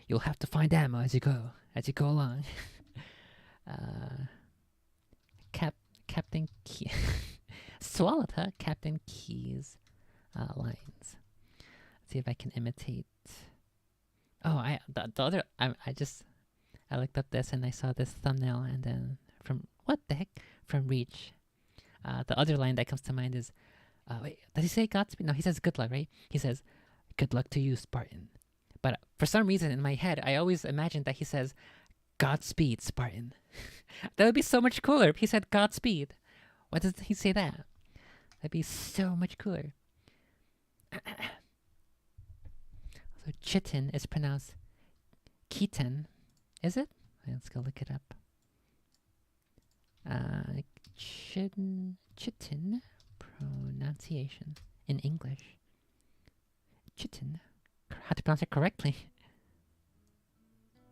You'll have to find ammo as you go along. Captain Key... Swallowed, huh? Captain Keyes lines. Let's see if I can imitate... Oh, the other... I looked up this and I saw this thumbnail and then from... What the heck? From Reach. The other line that comes to mind is... wait, does he say Godspeed? No, he says good luck, right? He says, good luck to you, Spartan. But for some reason in my head, I always imagined that he says, Godspeed, Spartan. That would be so much cooler if he said Godspeed. Why does he say that? That'd be so much cooler. So chitin is pronounced Keaton. Is it? Let's go look it up. Chitin pronunciation in English. Chitin. How to pronounce it correctly.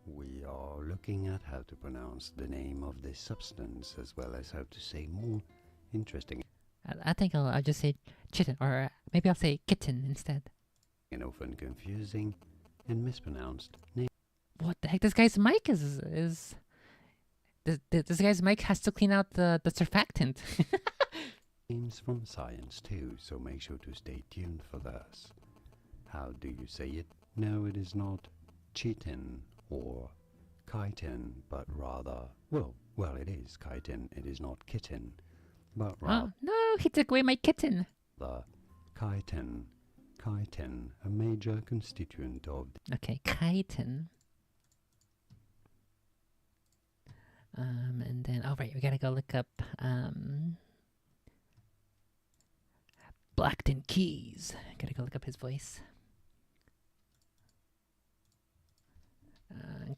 We are looking at how to pronounce the name of this substance as well as how to say more interesting. I think I'll just say chitin, or maybe I'll say kitten instead. And often confusing and mispronounced name. What the heck? This guy's mic is this guy's mic has to clean out the surfactant. Names from science too, so make sure to stay tuned for this. How do you say it? No, it is not chitin or chitin, but rather, well, it is chitin. It is not kitten, but rather. Oh no! He took away my kitten. The chitin, a major constituent of. Okay, chitin. And then, oh right, we gotta go look up, Blackton Keyes. Gotta go look up his voice.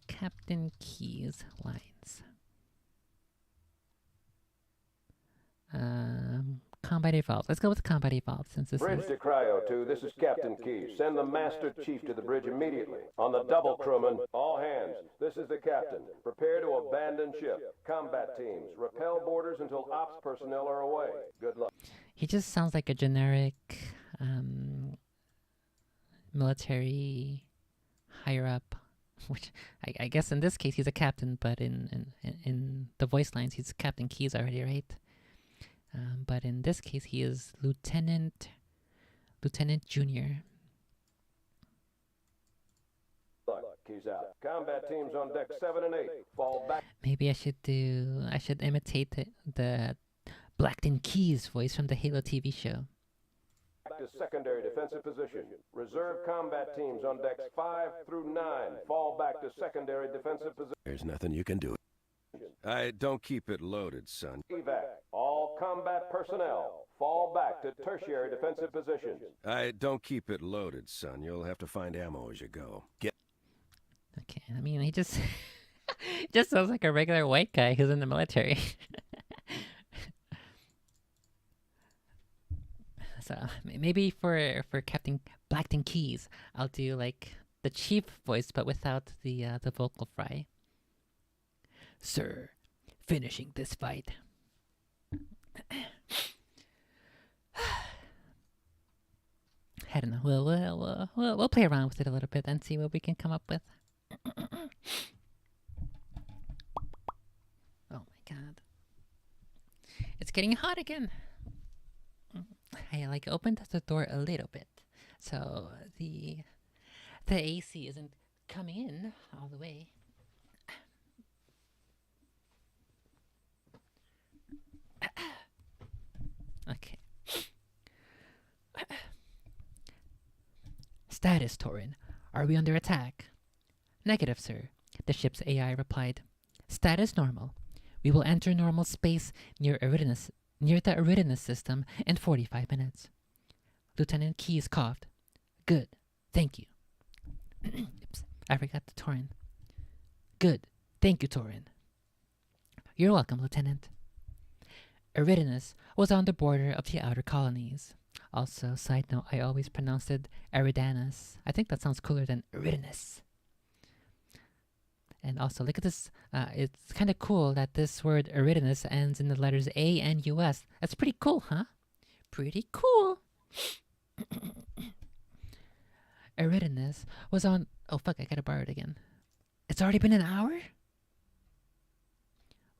Captain Keyes lines. Combat Evolved. Let's go with Combat Evolved since this Bridge is... to Cryo 2, this is Captain Key. Send the Master Chief to the bridge immediately. On the double, crewman. All hands. This is the captain. Prepare to abandon ship. Combat teams. Repel borders until ops personnel are away. Good luck. He just sounds like a generic military higher up, which I guess in this case he's a captain, but in the voice lines he's Captain Keys already, right? But in this case he is Lieutenant Junior. Keys out. Combat teams on deck 7 and 8. Fall back. Maybe I should imitate the Blackton Keys voice from the Halo TV show. Back to secondary defensive position. Reserve combat teams on decks 5 through 9. Fall back to secondary defensive position. There's nothing you can do. I don't keep it loaded, son. Evac. All combat personnel. Fall back to tertiary defensive positions. I don't keep it loaded, son. You'll have to find ammo as you go. Get. Okay, I mean, he just just sounds like a regular white guy who's in the military. So maybe for Captain Blackton Keys, I'll do like the chief voice, but without the vocal fry. Sir, finishing this fight. I don't know. We'll play around with it a little bit and see what we can come up with. Oh my god. It's getting hot again. I like opened the door a little bit, so the AC isn't coming in all the way. Okay. Status, Torin. Are we under attack? Negative, sir. The ship's AI replied. Status normal. We will enter normal space near the Eridanus system in 45 minutes. Lieutenant Keyes coughed. Good. Thank you. Oops. I forgot the Torin. Good. Thank you, Torin. You're welcome, Lieutenant. Eridanus was on the border of the outer colonies. Also, side note, I always pronounced it Eridanus. I think that sounds cooler than Eridanus. And also, look at this. It's kind of cool that this word Eridanus ends in the letters A and US. That's pretty cool, huh? Pretty cool. Eridanus was on... Oh, fuck, I gotta borrow it again. It's already been an hour?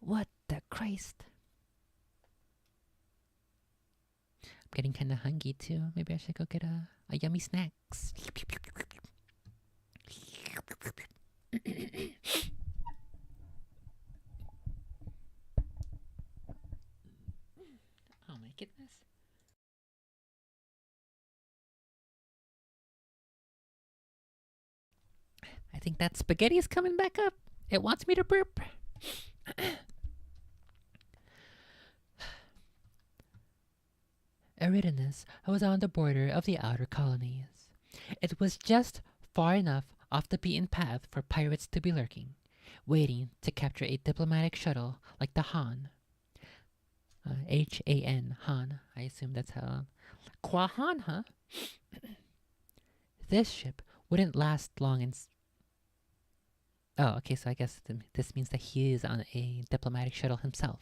What the Christ? I'm getting kind of hungry, too. Maybe I should go get a yummy snacks. Oh my goodness. I think that spaghetti is coming back up. It wants me to burp. Eridanus was on the border of the outer colonies. It was just far enough off the beaten path for pirates to be lurking, waiting to capture a diplomatic shuttle like the Han. H-A-N, Han. I assume that's how... Qua Han, huh? This ship wouldn't last long in... Oh, okay, so I guess this means that he is on a diplomatic shuttle himself.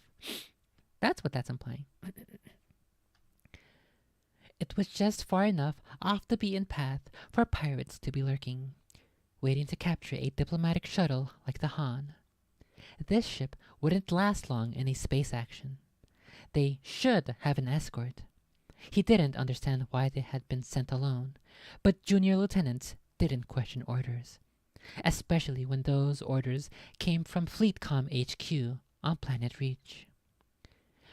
That's what that's implying. It was just far enough off the beaten path for pirates to be lurking, waiting to capture a diplomatic shuttle like the Han. This ship wouldn't last long in a space action. They should have an escort. He didn't understand why they had been sent alone, but junior lieutenants didn't question orders, especially when those orders came from FleetCom HQ on Planet Reach.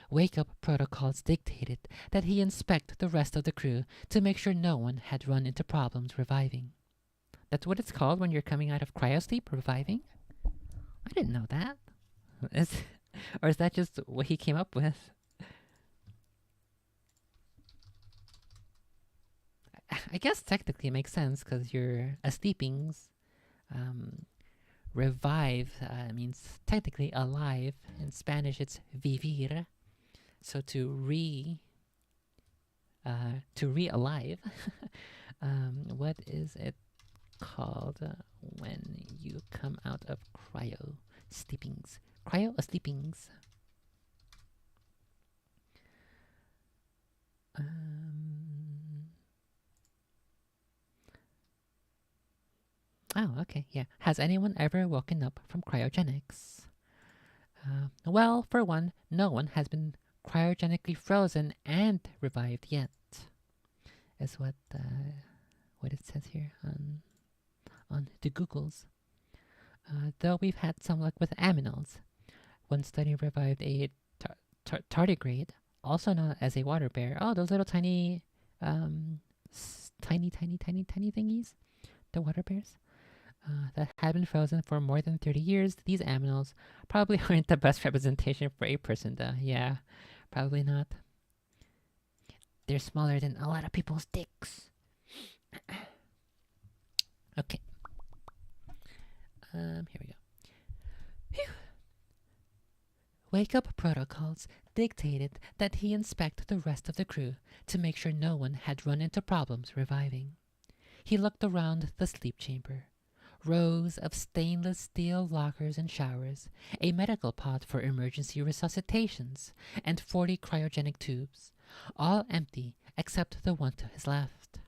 Wake-up protocols dictated that he inspect the rest of the crew to make sure no one had run into problems reviving. That's what it's called when you're coming out of cryosleep, reviving? I didn't know that. Or is that just what he came up with? I guess technically it makes sense because you're asleepings. Revive means technically alive. In Spanish it's vivir. So to to re-alive. What is it called when you come out of cryo sleepings? Cryo sleepings. Oh, okay, yeah. Has anyone ever woken up from cryogenics? Well, for one, no one has been cryogenically frozen and revived yet. Is what it says here on the Googles. Though we've had some luck with aminals. One study revived a tardigrade, also known as a water bear. Oh, those little tiny thingies, the water bears. That had been frozen for more than 30 years. These aminals probably aren't the best representation for a person, though. Yeah, probably not. They're smaller than a lot of people's dicks. Okay. Here we go. Phew. Wake-up protocols dictated that he inspect the rest of the crew to make sure no one had run into problems reviving. He looked around the sleep chamber. Rows of stainless steel lockers and showers, a medical pod for emergency resuscitations, and 40 cryogenic tubes, all empty except the one to his left.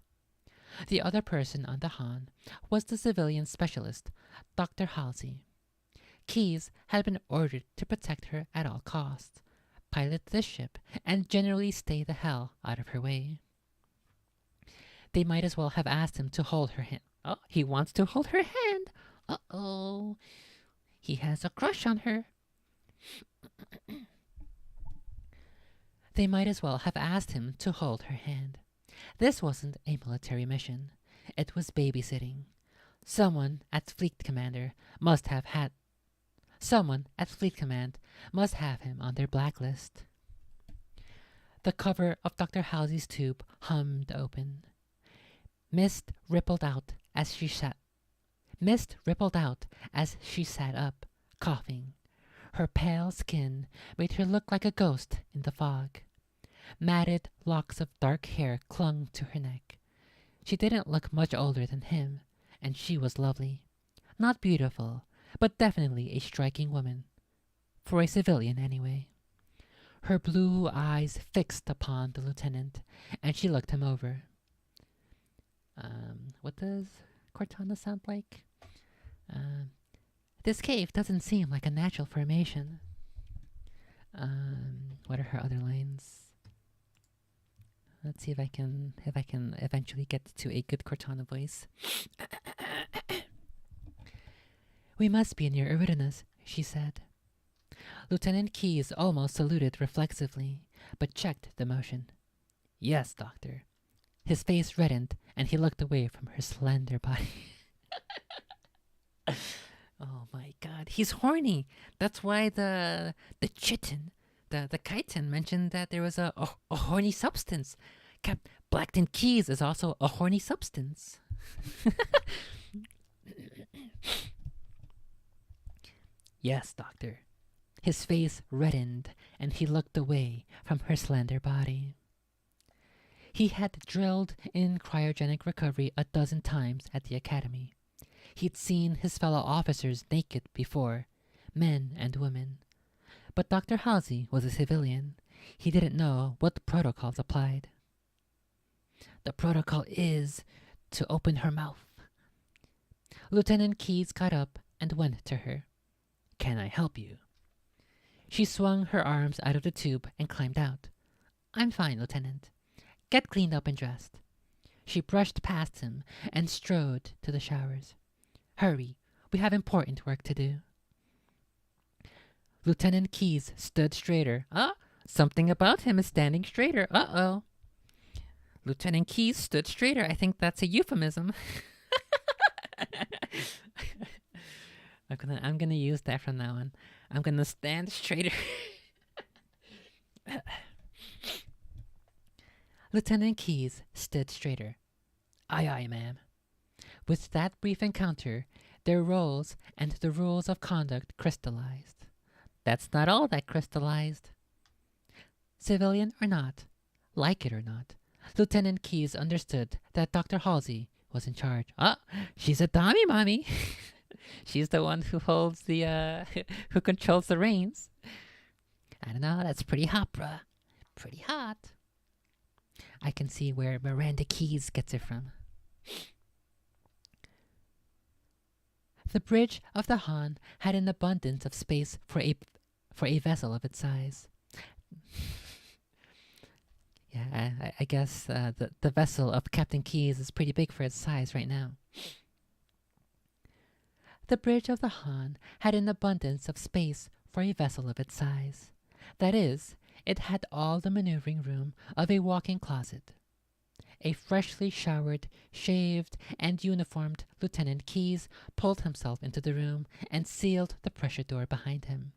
The other person on the Han was the civilian specialist, Dr. Halsey. Keyes had been ordered to protect her at all costs, pilot the ship, and generally stay the hell out of her way. They might as well have asked him to hold her hand. Oh, he wants to hold her hand. Uh-oh. He has a crush on her. They might as well have asked him to hold her hand. This wasn't a military mission. It was babysitting. Someone at Fleet Command must have him on their blacklist. The cover of Dr. Halsey's tube hummed open. Mist rippled out as she sat up, coughing. Her pale skin made her look like a ghost in the fog. Matted locks of dark hair clung to her neck. She didn't look much older than him, and she was lovely. Not beautiful, but definitely a striking woman. For a civilian, anyway. Her blue eyes fixed upon the lieutenant, and she looked him over. What does Cortana sound like? This cave doesn't seem like a natural formation. What are her other lines? Let's see if I can eventually get to a good Cortana voice. We must be near Eridanus, she said. Lieutenant Keyes almost saluted reflexively, but checked the motion. Yes, Doctor. His face reddened, and he looked away from her slender body. Oh my god, he's horny. That's why the chitin, the chitin mentioned that there was a horny substance. Blackton Keyes is also a horny substance. Yes, Doctor. His face reddened, and he looked away from her slender body. He had drilled in cryogenic recovery 12 times at the academy. He'd seen his fellow officers naked before, men and women. But Dr. Halsey was a civilian. He didn't know what the protocols applied. The protocol is to open her mouth. Lieutenant Keyes got up and went to her. Can I help you? She swung her arms out of the tube and climbed out. I'm fine, Lieutenant. Get cleaned up and dressed. She brushed past him and strode to the showers. Hurry, we have important work to do. Lieutenant Keyes stood straighter. Something about him is standing straighter. Uh-oh. Lieutenant Keyes stood straighter. I think that's a euphemism. I'm gonna use that from now on. I'm gonna stand straighter. Lieutenant Keyes stood straighter. Aye, aye, ma'am. With that brief encounter, their roles and the rules of conduct crystallized. That's not all that crystallized. Civilian or not, like it or not, Lieutenant Keyes understood that Dr. Halsey was in charge. Ah, she's a dummy, mommy. She's the one who holds the, who controls the reins. I don't know, that's pretty hot, bruh. Pretty hot. I can see where Miranda Keyes gets it from. The bridge of the Han had an abundance of space for a vessel of its size. Yeah, I guess the vessel of Captain Keyes is pretty big for its size right now. The bridge of the Han had an abundance of space for a vessel of its size. That is, it had all the maneuvering room of a walk-in closet. A freshly showered, shaved, and uniformed Lieutenant Keyes pulled himself into the room and sealed the pressure door behind him.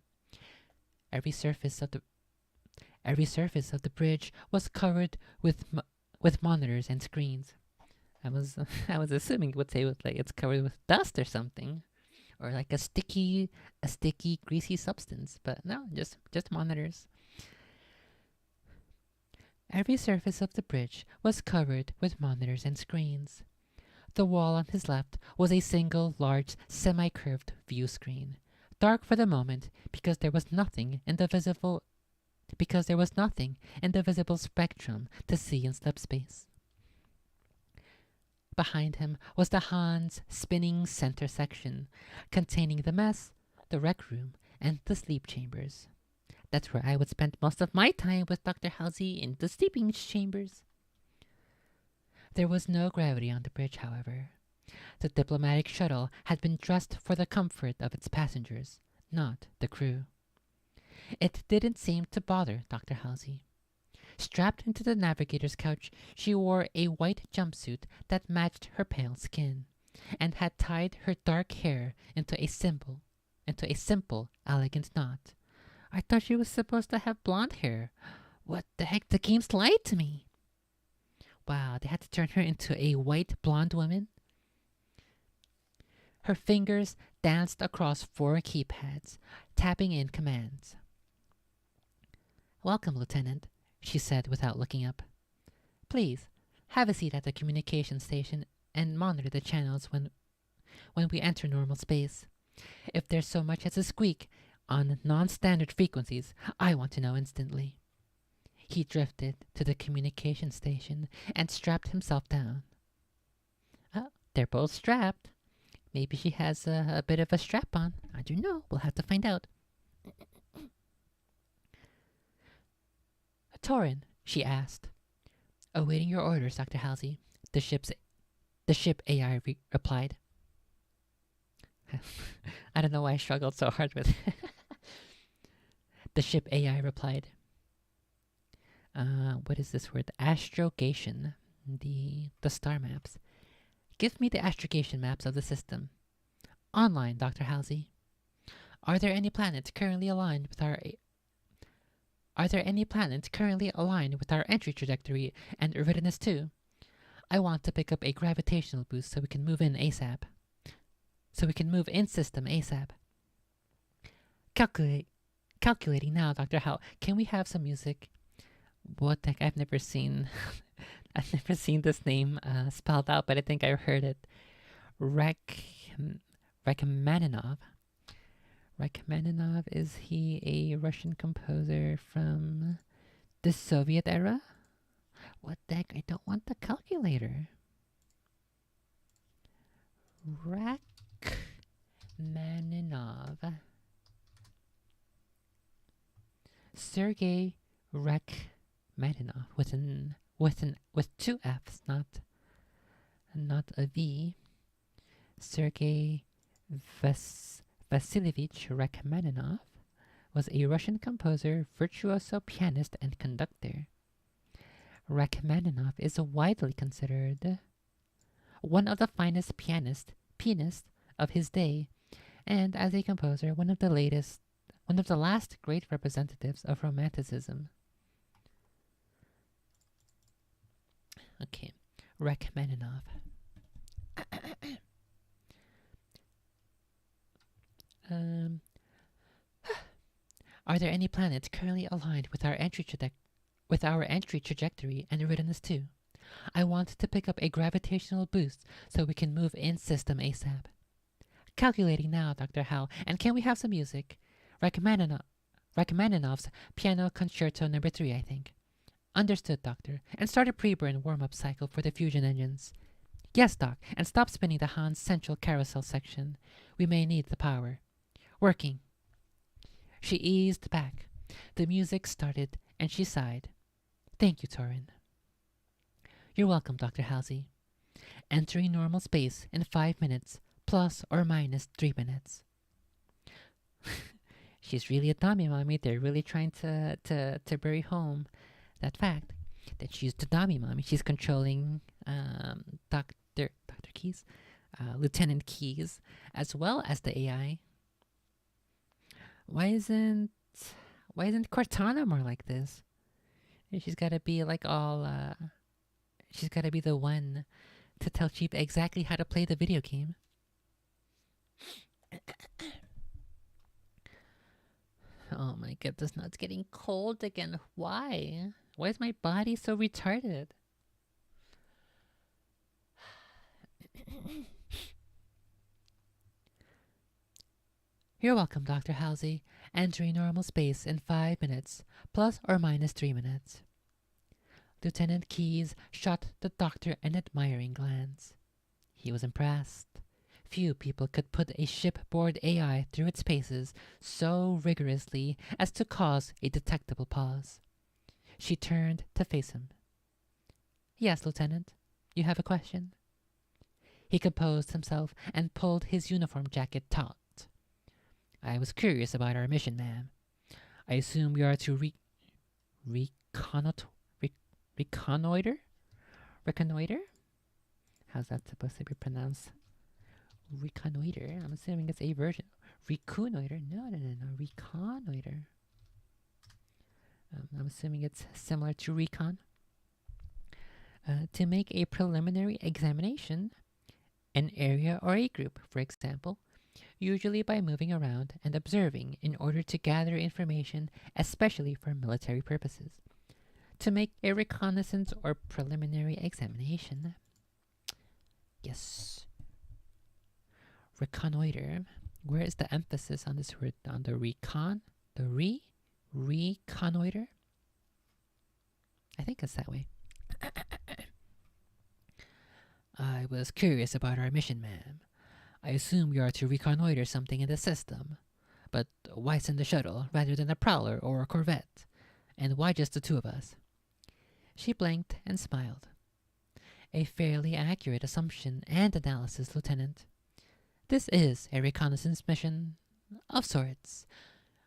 Every surface of the bridge was covered with monitors and screens. I was assuming it would say it's covered with dust or something, or like a sticky, greasy substance. But no, just monitors. Every surface of the bridge was covered with monitors and screens. The wall on his left was a single large semi-curved view screen, dark for the moment because there was nothing in the visible spectrum to see in subspace. Behind him was the Han's spinning center section, containing the mess, the rec room, and the sleep chambers. That's where I would spend most of my time with Dr. Halsey, in the sleeping chambers. There was no gravity on the bridge, however. The diplomatic shuttle had been dressed for the comfort of its passengers, not the crew. It didn't seem to bother Dr. Halsey. Strapped into the navigator's couch, she wore a white jumpsuit that matched her pale skin, and had tied her dark hair into a simple, elegant knot. I thought she was supposed to have blonde hair. What the heck? The game's lied to me. Wow, they had to turn her into a white blonde woman? Her fingers danced across 4 keypads, tapping in commands. "Welcome, Lieutenant," she said without looking up. "Please, have a seat at the communication station and monitor the channels when we enter normal space. If there's so much as a squeak on non-standard frequencies, I want to know instantly." He drifted to the communication station and strapped himself down. Oh, they're both strapped. Maybe she has a bit of a strap on. I don't know. We'll have to find out. "Torin," she asked. "Awaiting your orders, Dr. Halsey," the ship AI replied. I don't know why I struggled so hard with it. The ship AI replied. What is this word? Astrogation. The star maps. "Give me the astrogation maps of the system. Online, Dr. Halsey. Are there any planets currently aligned with our entry trajectory and Eridanus 2? I want to pick up a gravitational boost so we can move in ASAP. System ASAP. Calculating now, Dr. Howe. Can we have some music?" What the heck? I've never seen this name spelled out, but I think I heard it. Rachmaninov. Rachmaninov, is he a Russian composer from the Soviet era? What the heck? I don't want the calculator. Rachmaninov. Sergei Rachmaninov with 2 F's, not a V. Sergei Vasilievich Rachmaninov was a Russian composer, virtuoso pianist, and conductor. Rachmaninov is widely considered one of the finest pianists of his day, and as a composer, one of the last great representatives of Romanticism. Okay, Rachmaninov. Are there any planets currently aligned with our entry trajectory and Eridanus 2? I want to pick up a gravitational boost so we can move in system ASAP. Calculating now, Dr. Hal, and can we have some music? Rachmaninoff's Piano Concerto No. 3, I think. Understood, Doctor, and start a pre-burn warm-up cycle for the fusion engines. Yes, Doc, and stop spinning the Han's central carousel section. We may need the power. Working. She eased back. The music started, and she sighed. Thank you, Torin. You're welcome, Dr. Halsey. Entering normal space in 5 minutes, plus or minus 3 minutes. She's really a dummy, Mommy. They're really trying to bury home that fact that she's the dummy, Mommy. She's controlling Dr. Keys, Lieutenant Keys, as well as the AI. Why isn't Cortana more like this? She's got to be like all. She's got to be the one to tell Chief exactly how to play the video game. Oh my goodness, now it's getting cold again. Why? Why is my body so retarded? You're welcome, Dr. Halsey. Entering normal space in 5 minutes, plus or minus 3 minutes. Lieutenant Keys shot the doctor an admiring glance. He was impressed. Few people could put a shipboard AI through its paces so rigorously as to cause a detectable pause. She turned to face him. Yes, Lieutenant, you have a question? He composed himself and pulled his uniform jacket taut. I was curious about our mission, ma'am. I assume we are to reconnoiter? Reconnoiter? How's that supposed to be pronounced? Reconnoiter? I'm assuming it's a version. Reconnoiter? No. Reconnoiter. I'm assuming it's similar to recon. To make a preliminary examination, an area or a group, for example, usually by moving around and observing in order to gather information, especially for military purposes. To make a reconnaissance or preliminary examination. Yes. Reconnoiter. Where is the emphasis on this word? On the recon? The reconnoiter? I think it's that way. I was curious about our mission, ma'am. I assume you are to reconnoiter something in the system. But why send a shuttle rather than a prowler or a corvette? And why just the two of us? She blinked and smiled. A fairly accurate assumption and analysis, Lieutenant. This is a reconnaissance mission of sorts.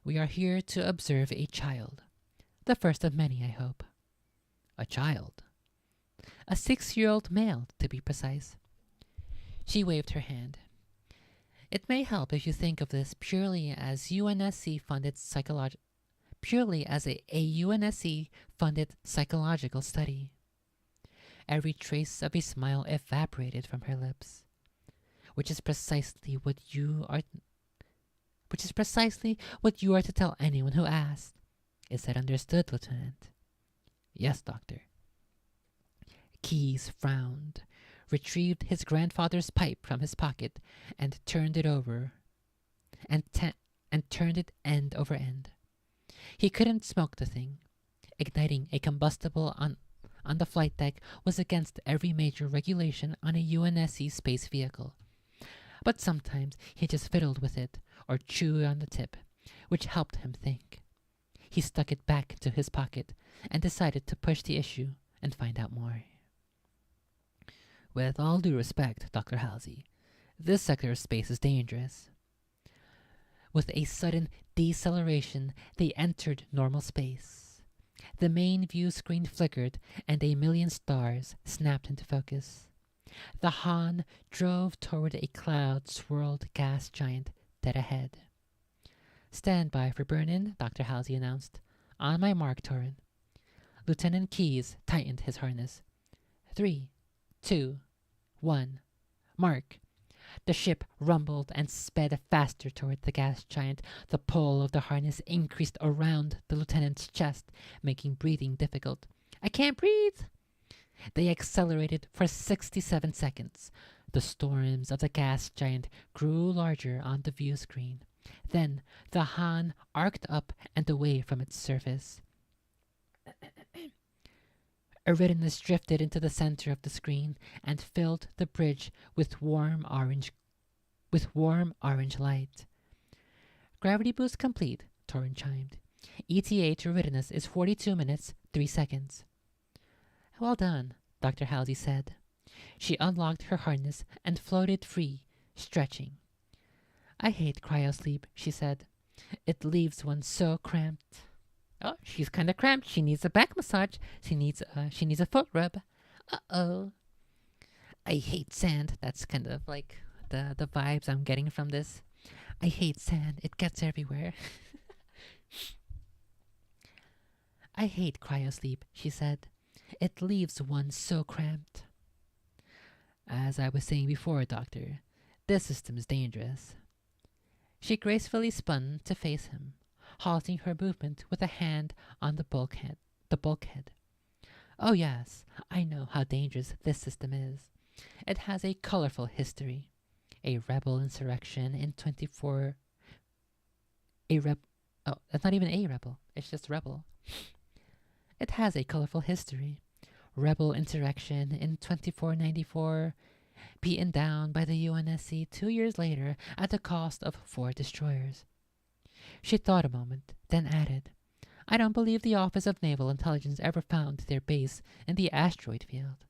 We are here to observe a child. The first of many, I hope. A child. A 6-year-old male, to be precise. She waved her hand. It may help if you think of this purely as UNSC-funded purely as a UNSC-funded psychological study. Every trace of a smile evaporated from her lips, which is precisely what you are to tell anyone who asks. Is that understood, Lieutenant? Yes, Doctor. Keyes frowned, retrieved his grandfather's pipe from his pocket, and turned it over, and turned it end over end. He couldn't smoke the thing. Igniting a combustible on the flight deck was against every major regulation on a UNSC space vehicle. But sometimes he just fiddled with it, or chewed on the tip, which helped him think. He stuck it back into his pocket, and decided to push the issue and find out more. With all due respect, Dr. Halsey, this sector of space is dangerous. With a sudden deceleration, they entered normal space. The main view screen flickered, and a million stars snapped into focus. The Han drove toward a cloud-swirled gas giant dead ahead. Stand by for burn-in, Dr. Halsey announced. On my mark, Torin. Lieutenant Keyes tightened his harness. 3, 2, 1. Mark. The ship rumbled and sped faster toward the gas giant. The pull of the harness increased around the lieutenant's chest, making breathing difficult. I can't breathe! They accelerated for 67 seconds. The storms of the gas giant grew larger on the view screen. Then the Han arced up and away from its surface. Eridanus drifted into the center of the screen and filled the bridge with warm orange light. Gravity boost complete, Torin chimed. ETA to Eridanus is 42 minutes, 3 seconds. Well done, Dr. Halsey said. She unlocked her harness and floated free, stretching. I hate cryosleep, she said. It leaves one so cramped. Oh, she's kind of cramped. She needs a back massage. She needs a foot rub. Uh-oh. I hate sand. That's kind of like the vibes I'm getting from this. I hate sand. It gets everywhere. I hate cryosleep, she said. It leaves one so cramped. As I was saying before, Doctor, this system is dangerous. She gracefully spun to face him, halting her movement with a hand on the bulkhead. Oh yes, I know how dangerous this system is. It has a colorful history. A rebel insurrection in 24... Oh, that's not even a rebel. It's just rebel. It has a colorful history. Rebel insurrection in 2494, beaten down by the UNSC 2 years later at the cost of 4 destroyers. She thought a moment, then added, I don't believe the Office of Naval Intelligence ever found their base in the asteroid field.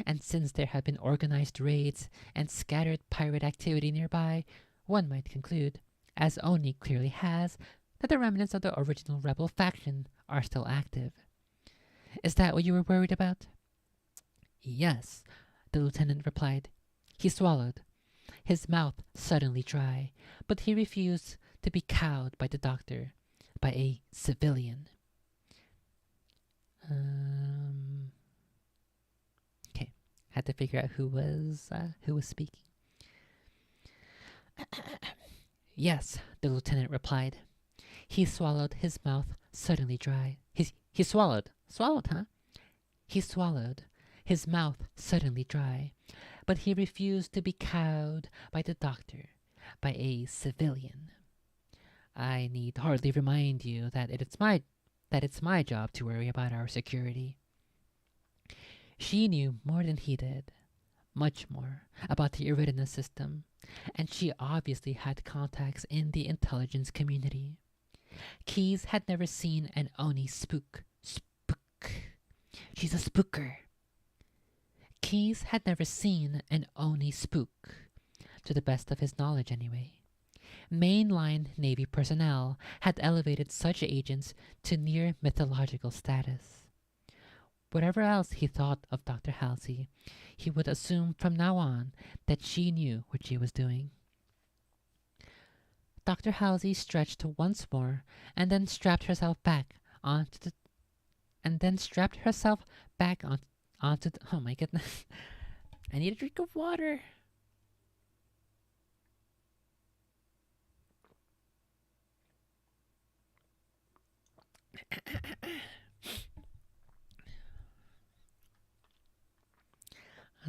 And since there have been organized raids and scattered pirate activity nearby, one might conclude, as Oni clearly has, that the remnants of the original rebel faction are still active. Is that what you were worried about? Yes, the lieutenant replied. He swallowed, his mouth suddenly dry, but he refused to be cowed by the doctor, by a civilian. Okay, had to figure out who was speaking. Yes, the lieutenant replied. He swallowed, his mouth suddenly dry. He swallowed, huh? He swallowed, his mouth suddenly dry, but he refused to be cowed by the doctor, by a civilian. I need hardly remind you that it's my job to worry about our security. She knew more than he did, much more, about the Eridanus system, and she obviously had contacts in the intelligence community. Keyes had never seen an Oni spook. She's a spooker. Keyes had never seen an Oni spook, to the best of his knowledge anyway. Mainline Navy personnel had elevated such agents to near mythological status. Whatever else he thought of Dr. Halsey, he would assume from now on that she knew what she was doing. Dr. Halsey stretched once more and then strapped herself back onto the oh my goodness. I need a drink of water.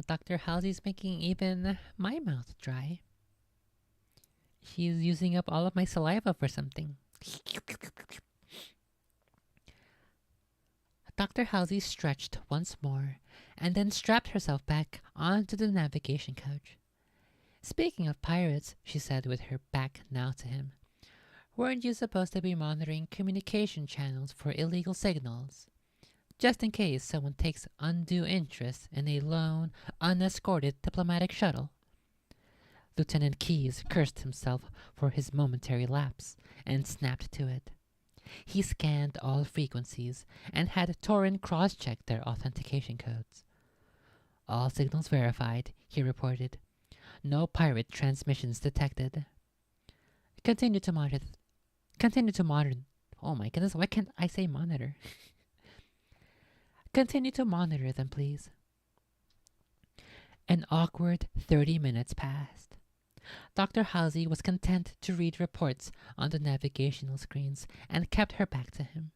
Dr. Halsey's making even my mouth dry. She's using up all of my saliva for something. Dr. Halsey stretched once more and then strapped herself back onto the navigation couch. Speaking of pirates, she said with her back now to him, weren't you supposed to be monitoring communication channels for illegal signals? Just in case someone takes undue interest in a lone, unescorted diplomatic shuttle. Lieutenant Keyes cursed himself for his momentary lapse and snapped to it. He scanned all frequencies and had Torin cross-check their authentication codes. All signals verified, he reported. No pirate transmissions detected. Continue to monitor. Oh my goodness, why can't I say monitor? Continue to monitor them, please. An awkward 30 minutes passed. Dr. Halsey was content to read reports on the navigational screens and kept her back to him.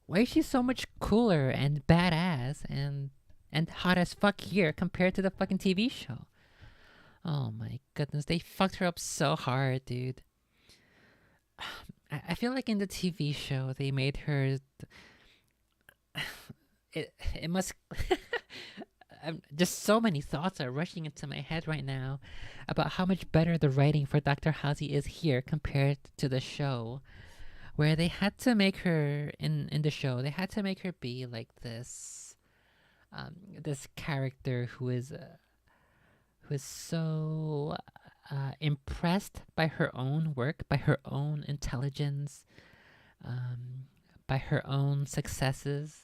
Why is she so much cooler and badass and and hot as fuck here compared to the fucking TV show. Oh my goodness, they fucked her up so hard, dude. I feel like in the TV show they made her. It must. Just so many thoughts are rushing into my head right now about how much better the writing for Dr. Halsey is here compared to the show, where they had to make her in the show. They had to make her be like this, this character who is so impressed by her own work, by her own intelligence, by her own successes.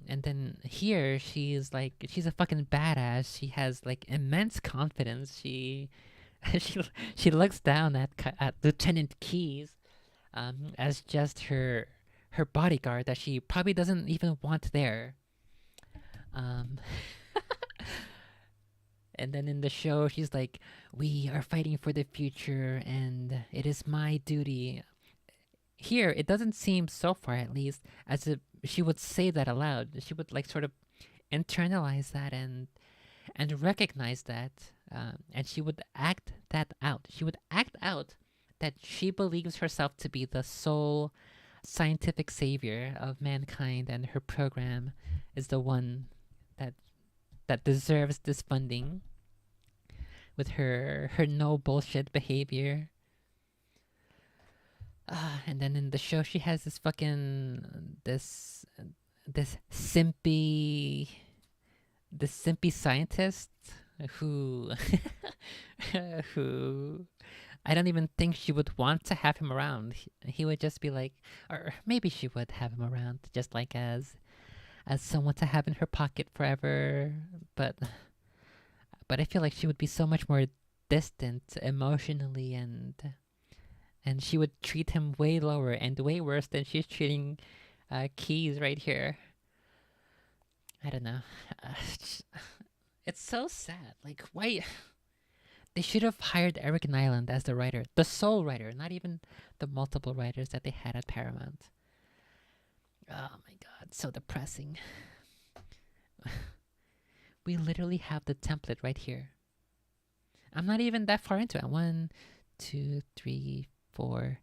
And then here she's a fucking badass. She has like immense confidence. She she looks down at Lieutenant Keyes as just her bodyguard that she probably doesn't even want there. And then in the show she's like, we are fighting for the future and it is my duty. Here it doesn't seem, so far at least, as if she would say that aloud. She would like sort of internalize that and recognize that, and she would act that out. She would act out that she believes herself to be the sole scientific savior of mankind, and her program is the one that deserves this funding with her no bullshit behavior. And then in the show she has this fucking this simpy scientist who who I don't even think she would want to have him around. He would just be like, or maybe she would have him around just like as someone to have in her pocket forever, but I feel like she would be so much more distant emotionally, and she would treat him way lower and way worse than she's treating Keyes right here. I don't know. It's so sad. Like, why? They should have hired Eric Nyland as the writer. The sole writer, not even the multiple writers that they had at Paramount. Oh my god, so depressing. We literally have the template right here. I'm not even that far into it. 1, 2, 3, 4,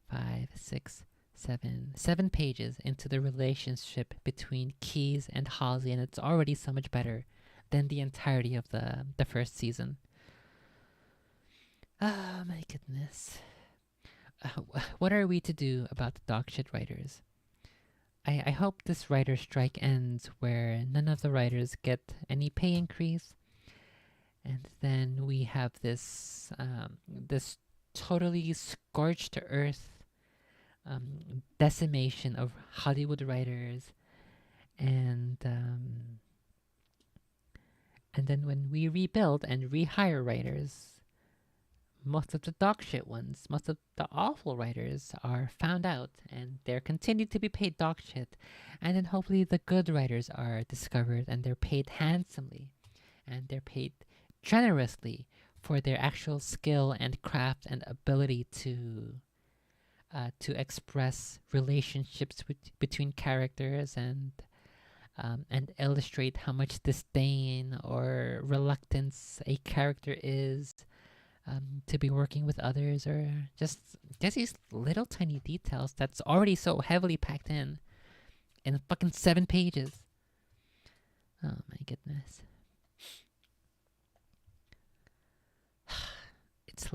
5, 6, 7 pages into the relationship between Keyes and Halsey, and it's already so much better than the entirety of the first season. Oh my goodness. What are we to do about the dog shit writers? I hope this writer strike ends where none of the writers get any pay increase, and then we have this this totally scorched earth decimation of Hollywood writers, and then when we rebuild and rehire writers, most of the dog shit ones, most of the awful writers are found out and they're continued to be paid dog shit, and then hopefully the good writers are discovered and they're paid handsomely and they're paid generously for their actual skill and craft and ability to express relationships between characters and illustrate how much disdain or reluctance a character is to be working with others, or just these little tiny details that's already so heavily packed in fucking 7 pages. Oh my goodness. It's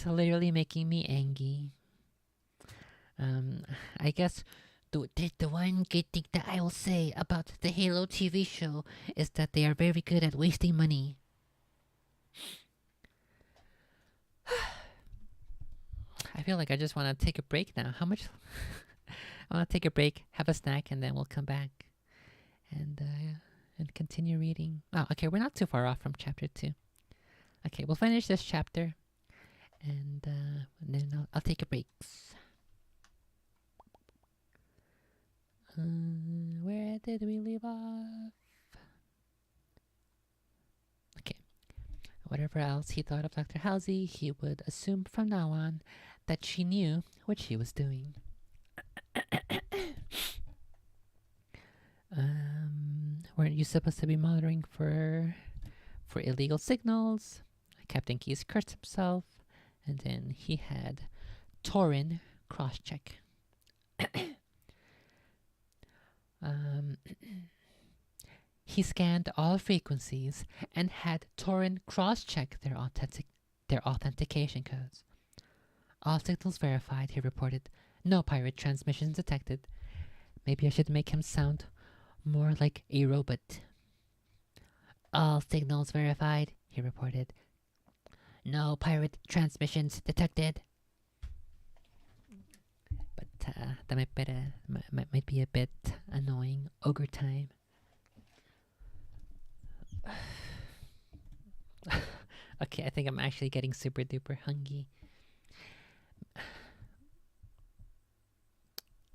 literally making me angry. I guess the one good thing that I will say about the Halo TV show is that they are very good at wasting money. I feel like I just want to take a break now. How much? I want to take a break, have a snack, and then we'll come back and continue reading. Oh, okay, we're not too far off from chapter 2. Okay, we'll finish this chapter, and then I'll take a break. Where did we leave off? Okay. Whatever else he thought of Dr. Halsey, he would assume from now on that she knew what she was doing. Weren't you supposed to be monitoring for illegal signals? Captain Keyes cursed himself, and then he had Torin cross-check. He scanned all frequencies and had Torin cross-check their authentication codes. All signals verified, he reported. No pirate transmissions detected. Maybe I should make him sound more like a robot. All signals verified, he reported. No pirate transmissions detected. But that might be a bit annoying. Ogre time. Okay, I think I'm actually getting super duper hungry.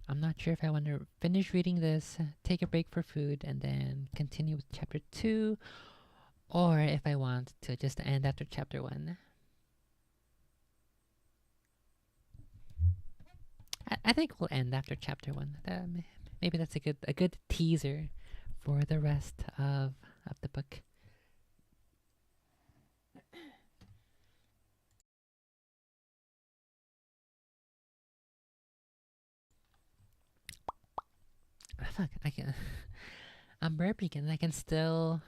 I'm not sure if I want to finish reading this, take a break for food, and then continue with chapter 2, or if I want to just end after chapter 1. I think we'll end after chapter 1. Maybe that's a good teaser for the rest of the book. Fuck, I'm burping and I can still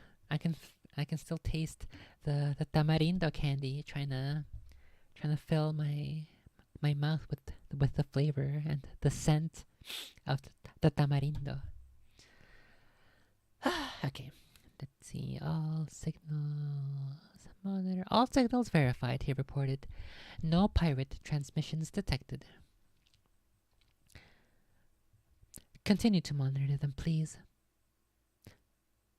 taste the tamarindo candy trying to fill my mouth with the flavor and the scent of the tamarindo. Okay, let's see. All signals verified, he reported. No pirate transmissions detected. Continue to monitor them, please.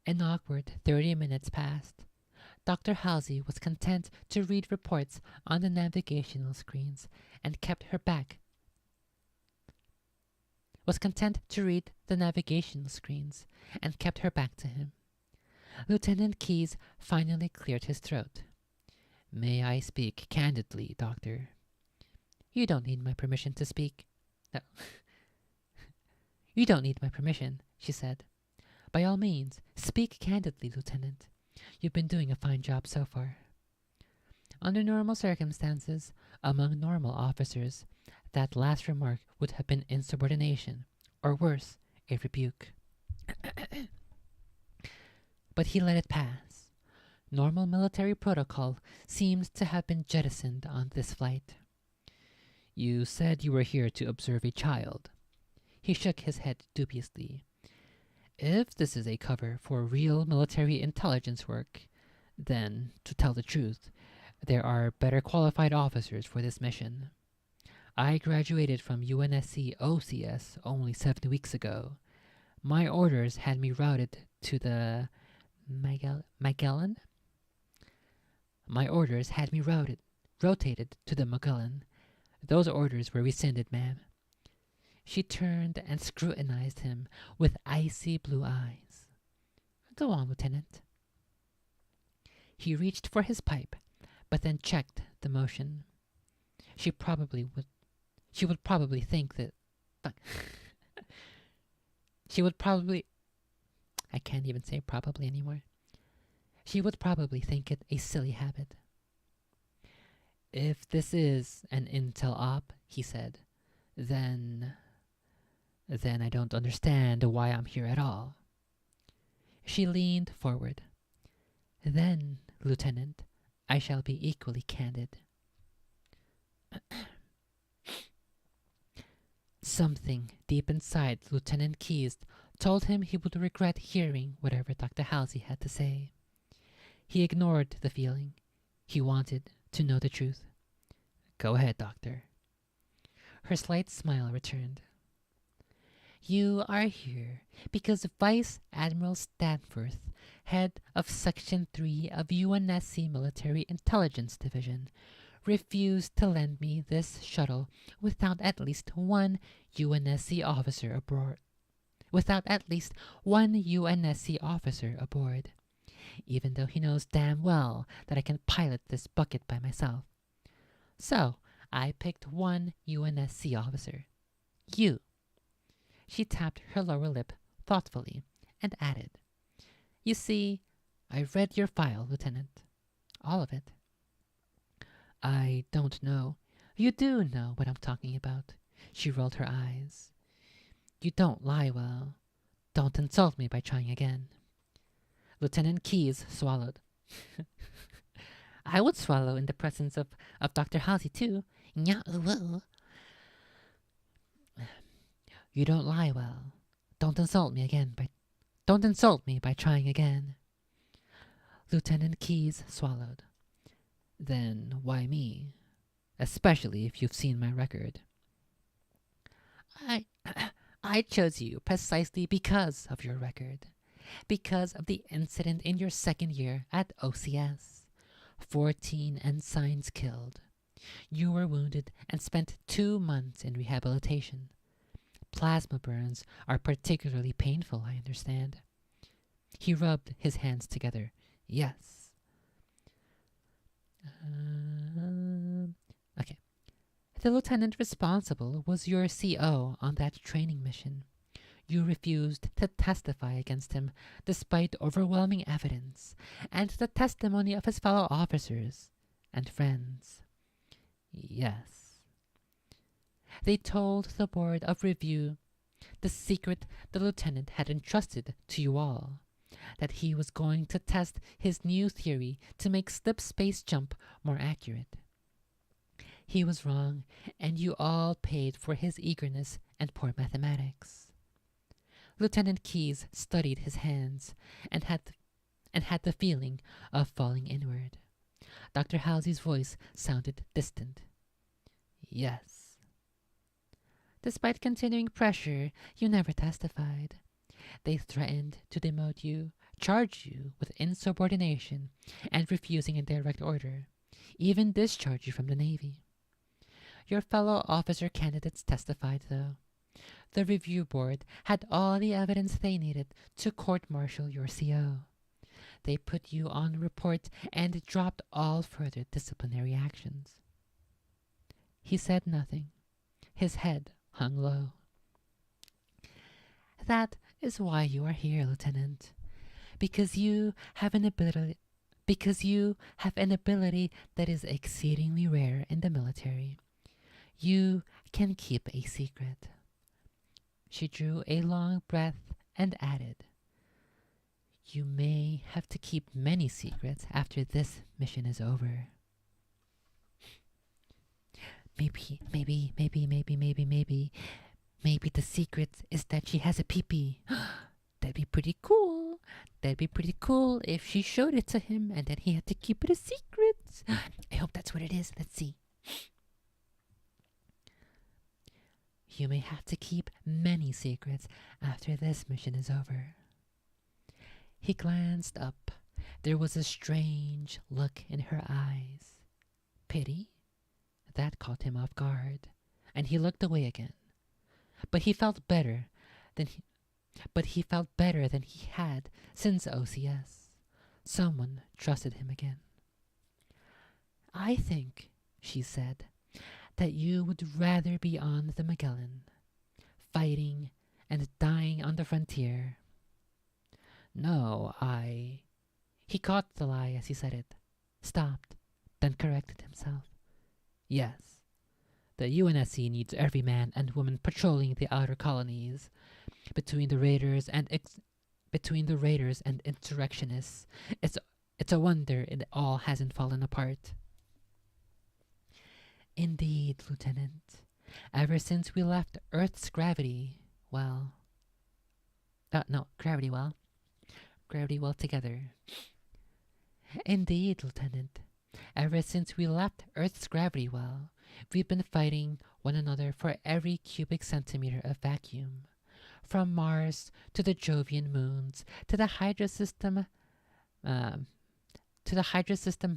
An awkward 30 minutes passed. Dr. Halsey was content to read reports on the navigational screens and kept her back. To him. Lieutenant Keyes finally cleared his throat. May I speak candidly, Doctor? You don't need my permission to speak. No. You don't need my permission, she said. By all means, speak candidly, Lieutenant. You've been doing a fine job so far. Under normal circumstances, among normal officers, that last remark would have been insubordination, or worse, a rebuke. But he let it pass. Normal military protocol seems to have been jettisoned on this flight. You said you were here to observe a child. He shook his head dubiously. If this is a cover for real military intelligence work, then, to tell the truth, there are better qualified officers for this mission. I graduated from UNSC OCS only 7 weeks ago. My orders had me routed to the Magellan? My orders had me rotated to the Magellan. Those orders were rescinded, ma'am. She turned and scrutinized him with icy blue eyes. Go on, Lieutenant. He reached for his pipe, but then checked the motion. She would probably think that... I can't even say probably anymore. She would probably think it a silly habit. If this is an intel op, he said, then I don't understand why I'm here at all. She leaned forward. Then, Lieutenant, I shall be equally candid. Something deep inside Lieutenant Keyes told him he would regret hearing whatever Dr. Halsey had to say. He ignored the feeling. He wanted to know the truth. Go ahead, Doctor. Her slight smile returned. You are here because Vice Admiral Stanforth, head of Section 3 of UNSC Military Intelligence Division, refused to lend me this shuttle without at least one UNSC officer aboard. Even though he knows damn well that I can pilot this bucket by myself. So, I picked one UNSC officer. You. She tapped her lower lip thoughtfully and added, You see, I read your file, Lieutenant. All of it. I don't know. You do know what I'm talking about. She rolled her eyes. You don't lie well. Don't insult me by trying again. Lieutenant Keyes swallowed. I would swallow in the presence of Dr. Halsey, too. You don't lie well. Don't insult me by trying again. Lieutenant Keyes swallowed. Then why me? Especially if you've seen my record. I chose you precisely because of your record. Because of the incident in your second year at OCS. 14 ensigns killed. You were wounded and spent 2 months in rehabilitation. Plasma burns are particularly painful, I understand. He rubbed his hands together. Yes. Okay. The lieutenant responsible was your CO on that training mission. You refused to testify against him despite overwhelming evidence and the testimony of his fellow officers and friends. Yes. They told the Board of Review the secret the lieutenant had entrusted to you all, that he was going to test his new theory to make slip space jump more accurate. He was wrong, and you all paid for his eagerness and poor mathematics. Lieutenant Keyes studied his hands and had the feeling of falling inward. Dr. Halsey's voice sounded distant. Yes. Despite continuing pressure, you never testified. They threatened to demote you, charge you with insubordination, and refusing a direct order, even discharge you from the Navy. Your fellow officer candidates testified, though. The review board had all the evidence they needed to court-martial your CO. They put you on report and dropped all further disciplinary actions. He said nothing. His head hung low. That is why you are here, Lieutenant. Because you have an ability that is exceedingly rare in the military. You can keep a secret. She drew a long breath and added, You may have to keep many secrets after this mission is over. Maybe the secret is that she has a pee-pee. That'd be pretty cool. That'd be pretty cool if she showed it to him and then he had to keep it a secret. I hope that's what it is. Let's see. You may have to keep many secrets after this mission is over. He glanced up. There was a strange look in her eyes. Pity? That caught him off guard, and he looked away again. But he felt better than he had since OCS. Someone trusted him again. I think, she said, that you would rather be on the Magellan, fighting and dying on the frontier. No, He caught the lie as he said it, stopped, then corrected himself. Yes, the UNSC needs every man and woman patrolling the outer colonies. Between the raiders and insurrectionists, it's a wonder it all hasn't fallen apart. Indeed, Lieutenant. Ever since we left Earth's gravity well together. Indeed, Lieutenant. Ever since we left Earth's gravity well, we've been fighting one another for every cubic centimeter of vacuum. From Mars to the Jovian moons to the Hydra system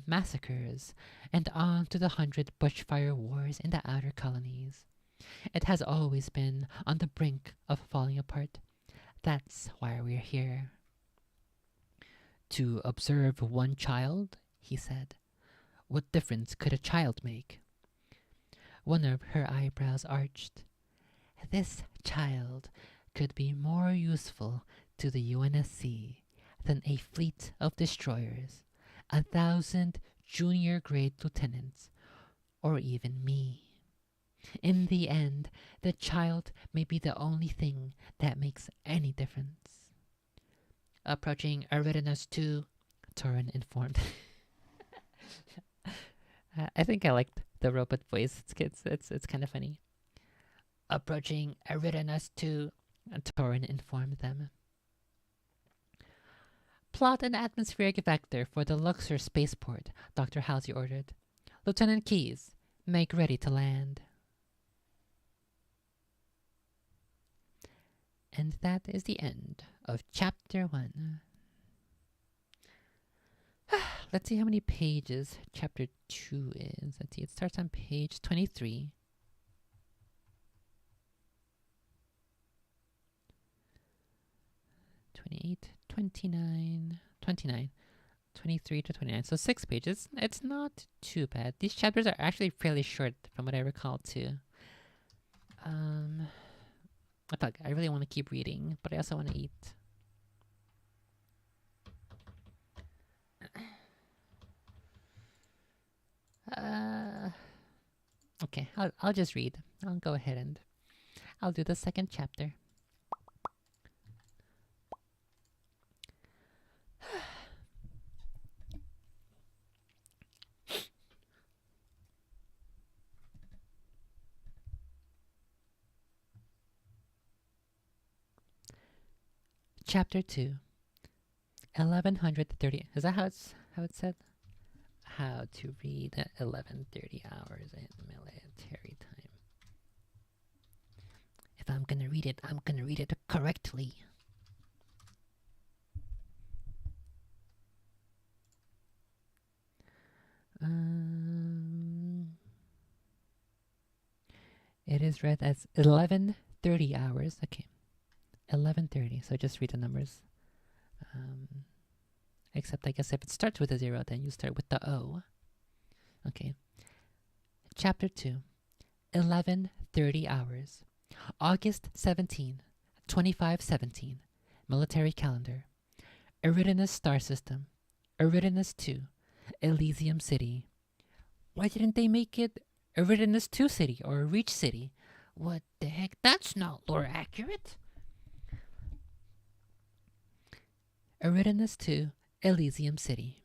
massacres, and on to the 100 bushfire wars in the outer colonies. It has always been on the brink of falling apart. That's why we're here. To observe one child, he said. What difference could a child make? One of her eyebrows arched. This child could be more useful to the UNSC than a fleet of destroyers, 1,000 junior grade lieutenants, or even me. In the end, the child may be the only thing that makes any difference. Approaching Eridanus 2, Torin informed. I think I liked the robot voice. It's kind of funny. Approaching Eridanus 2, Torin informed them. Plot an atmospheric vector for the Luxor spaceport, Dr. Halsey ordered. Lieutenant Keyes, make ready to land. And that is the end of Chapter 1. Let's see how many pages Chapter 2 is. Let's see, it starts on page 23. "28, 29, 29, 23 to 29. So 6 pages. It's not too bad. These chapters are actually fairly short from what I recall too. I really want to keep reading, but I also want to eat. Okay, I'll just read. I'll go ahead and I'll do the second chapter. Chapter 2, 1130. Is that how it's said? How to read at 11:30 hours in military time. If I'm gonna read it, I'm gonna read it correctly. It is read as 11:30 hours. Okay. 11:30, so just read the numbers. Except I guess if it starts with a 0, then you start with the O. Okay. Chapter 2, 11:30 hours. August 17, 2517. Military calendar. Eridanus star system. Eridanus 2, Elysium City. Why didn't they make it Eridanus 2 City or Reach City? What the heck? That's not lore accurate. Eridanus 2, Elysium City.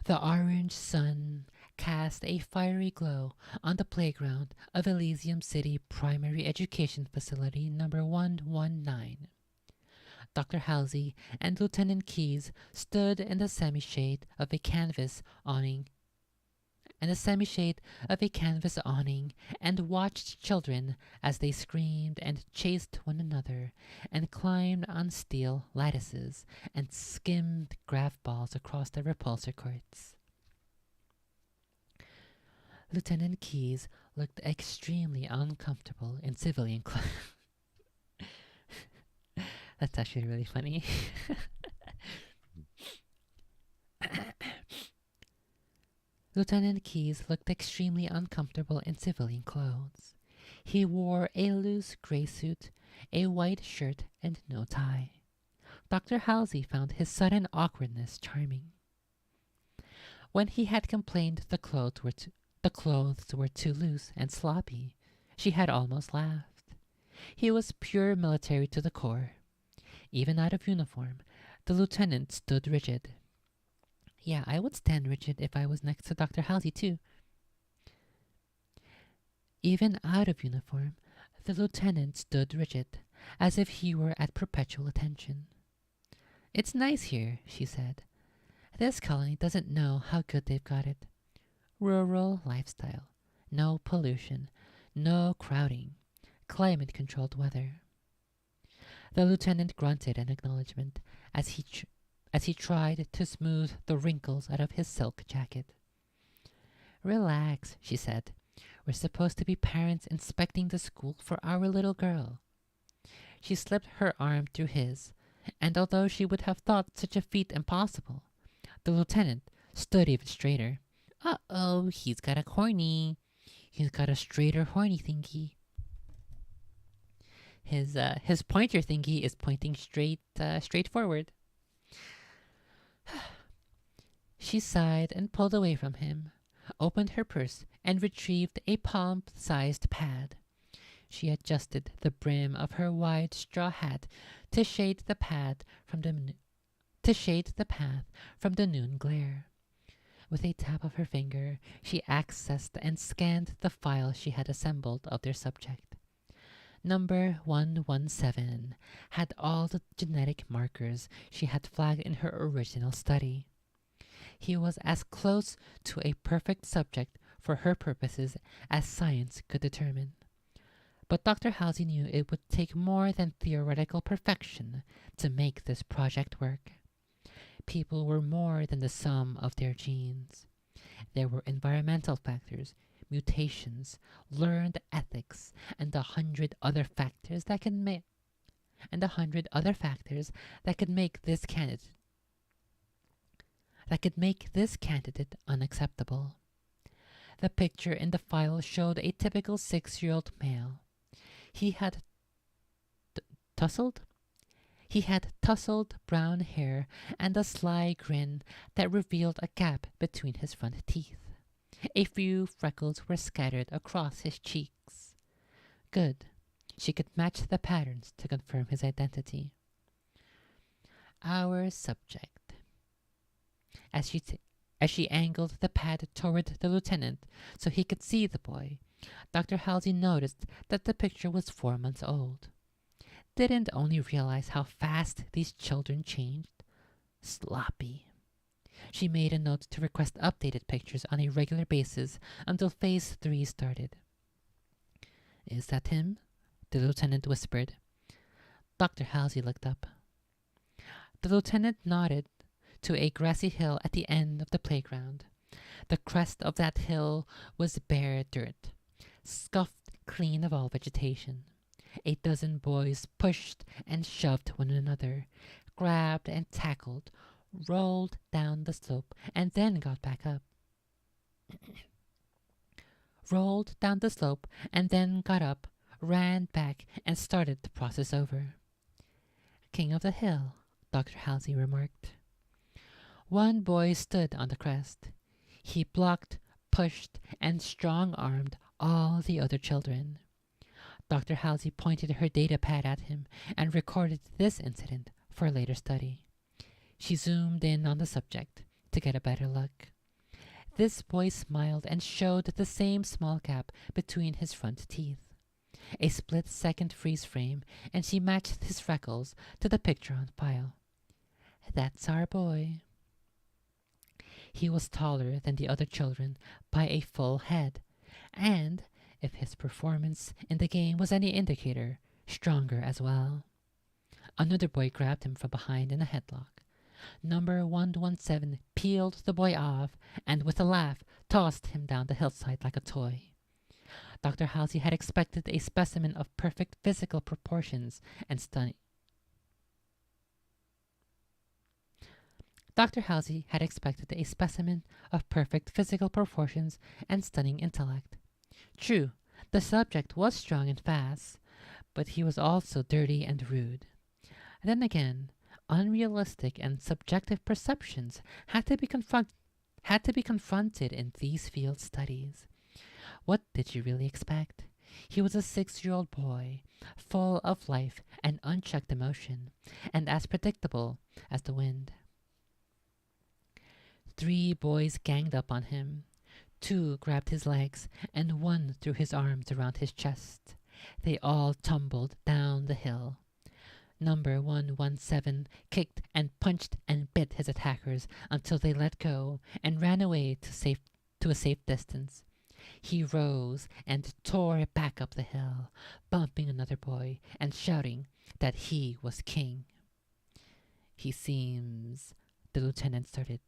The orange sun cast a fiery glow on the playground of Elysium City Primary Education Facility number 119. Dr. Halsey and Lieutenant Keyes stood in the semi-shade of a canvas awning and watched children as they screamed and chased one another and climbed on steel lattices and skimmed graph balls across the repulsor courts. Lieutenant Keyes looked extremely uncomfortable in civilian clothes. That's actually really funny. Lieutenant Keyes looked extremely uncomfortable in civilian clothes. He wore a loose gray suit, a white shirt, and no tie. Dr. Halsey found his sudden awkwardness charming. When he had complained the clothes were too loose and sloppy, she had almost laughed. He was pure military to the core. Even out of uniform, the lieutenant stood rigid. Yeah, I would stand rigid if I was next to Dr. Halsey, too. Even out of uniform, the lieutenant stood rigid, as if he were at perpetual attention. "It's nice here," she said. "This colony doesn't know how good they've got it. Rural lifestyle, no pollution, no crowding, climate-controlled weather." The lieutenant grunted in acknowledgement as he tried to smooth the wrinkles out of his silk jacket. "Relax," she said. "We're supposed to be parents inspecting the school for our little girl." She slipped her arm through his, and although she would have thought such a feat impossible, the lieutenant stood even straighter. Uh-oh, he's got a horny. He's got a straighter horny thingy. His pointer thingy is pointing straight forward. She sighed and pulled away from him, opened her purse, and retrieved a palm-sized pad. She adjusted the brim of her wide straw hat to shade the path from the noon glare. With a tap of her finger, she accessed and scanned the file she had assembled of their subject. Number 117 had all the genetic markers she had flagged in her original study. He was as close to a perfect subject for her purposes as science could determine. But Dr. Halsey knew it would take more than theoretical perfection to make this project work. People were more than the sum of their genes. There were environmental factors, mutations, learned ethics, and 100 other factors that could make this candidate unacceptable. The picture in the file showed a typical 6-year-old male. He had tousled brown hair and a sly grin that revealed a gap between his front teeth. A few freckles were scattered across his cheeks. Good. She could match the patterns to confirm his identity. Our subject. As she angled the pad toward the lieutenant so he could see the boy, Dr. Halsey noticed that the picture was 4 months old. Didn't only realize how fast these children changed. Sloppy. She made a note to request updated pictures on a regular basis until Phase 3 started. "Is that him?" the lieutenant whispered. Dr. Halsey looked up. The lieutenant nodded to a grassy hill at the end of the playground. The crest of that hill was bare dirt, scuffed clean of all vegetation. A dozen boys pushed and shoved one another, grabbed and tackled, rolled down the slope, and then got back up. Rolled down the slope, and then got up, ran back, and started the process over. "King of the hill," Dr. Halsey remarked. One boy stood on the crest. He blocked, pushed, and strong-armed all the other children. Dr. Halsey pointed her data pad at him and recorded this incident for later study. She zoomed in on the subject to get a better look. This boy smiled and showed the same small gap between his front teeth. A split-second freeze frame, and she matched his freckles to the picture on file. "That's our boy." He was taller than the other children by a full head, and, if his performance in the game was any indicator, stronger as well. Another boy grabbed him from behind in a headlock. Number 117 peeled the boy off and, with a laugh, tossed him down the hillside like a toy. Dr. Halsey had expected a specimen of perfect physical proportions and stunning. Dr. Halsey had expected a specimen of perfect physical proportions and stunning intellect. True, the subject was strong and fast, but he was also dirty and rude. Then again, unrealistic and subjective perceptions had to be confronted in these field studies. What did you really expect? He was a 6-year-old boy, full of life and unchecked emotion, and as predictable as the wind. 3 boys ganged up on him. 2 grabbed his legs, and 1 threw his arms around his chest. They all tumbled down the hill. Number 117 kicked and punched and bit his attackers until they let go and ran away to a safe distance. He rose and tore back up the hill, bumping another boy and shouting that he was king. "He seems," the lieutenant started,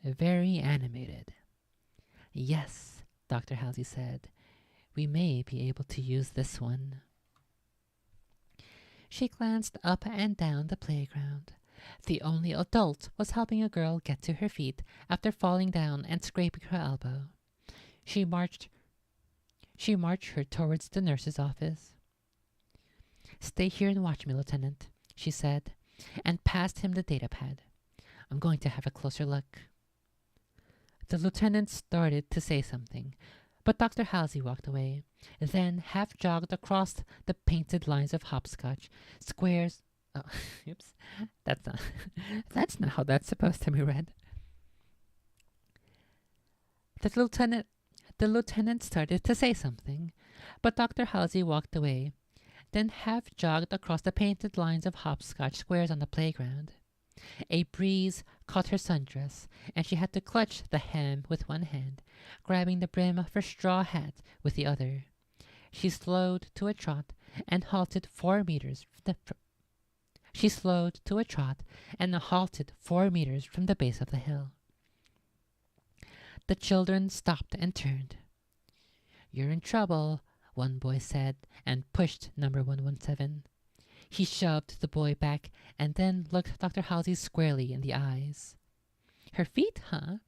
"very animated." "Yes," Dr. Halsey said. "We may be able to use this one." She glanced up and down the playground. The only adult was helping a girl get to her feet after falling down and scraping her elbow. She marched her towards the nurse's office. Stay here and watch me, Lieutenant, she said, and passed him the datapad. I'm going to have a closer look. The lieutenant started to say something, but Dr. Halsey walked away, then half jogged across the painted lines of hopscotch, squares. Oh, oops, that's not how that's supposed to be read. The lieutenant started to say something, but Dr. Halsey walked away, then half jogged across the painted lines of hopscotch squares on the playground. A breeze caught her sundress, and she had to clutch the hem with one hand, grabbing the brim of her straw hat with the other. She slowed to a trot and halted 4 meters from the base of the hill. The children stopped and turned. You're in trouble, one boy said, and pushed number 117. He shoved the boy back and then looked Dr. Halsey squarely in the eyes. Her feet, huh?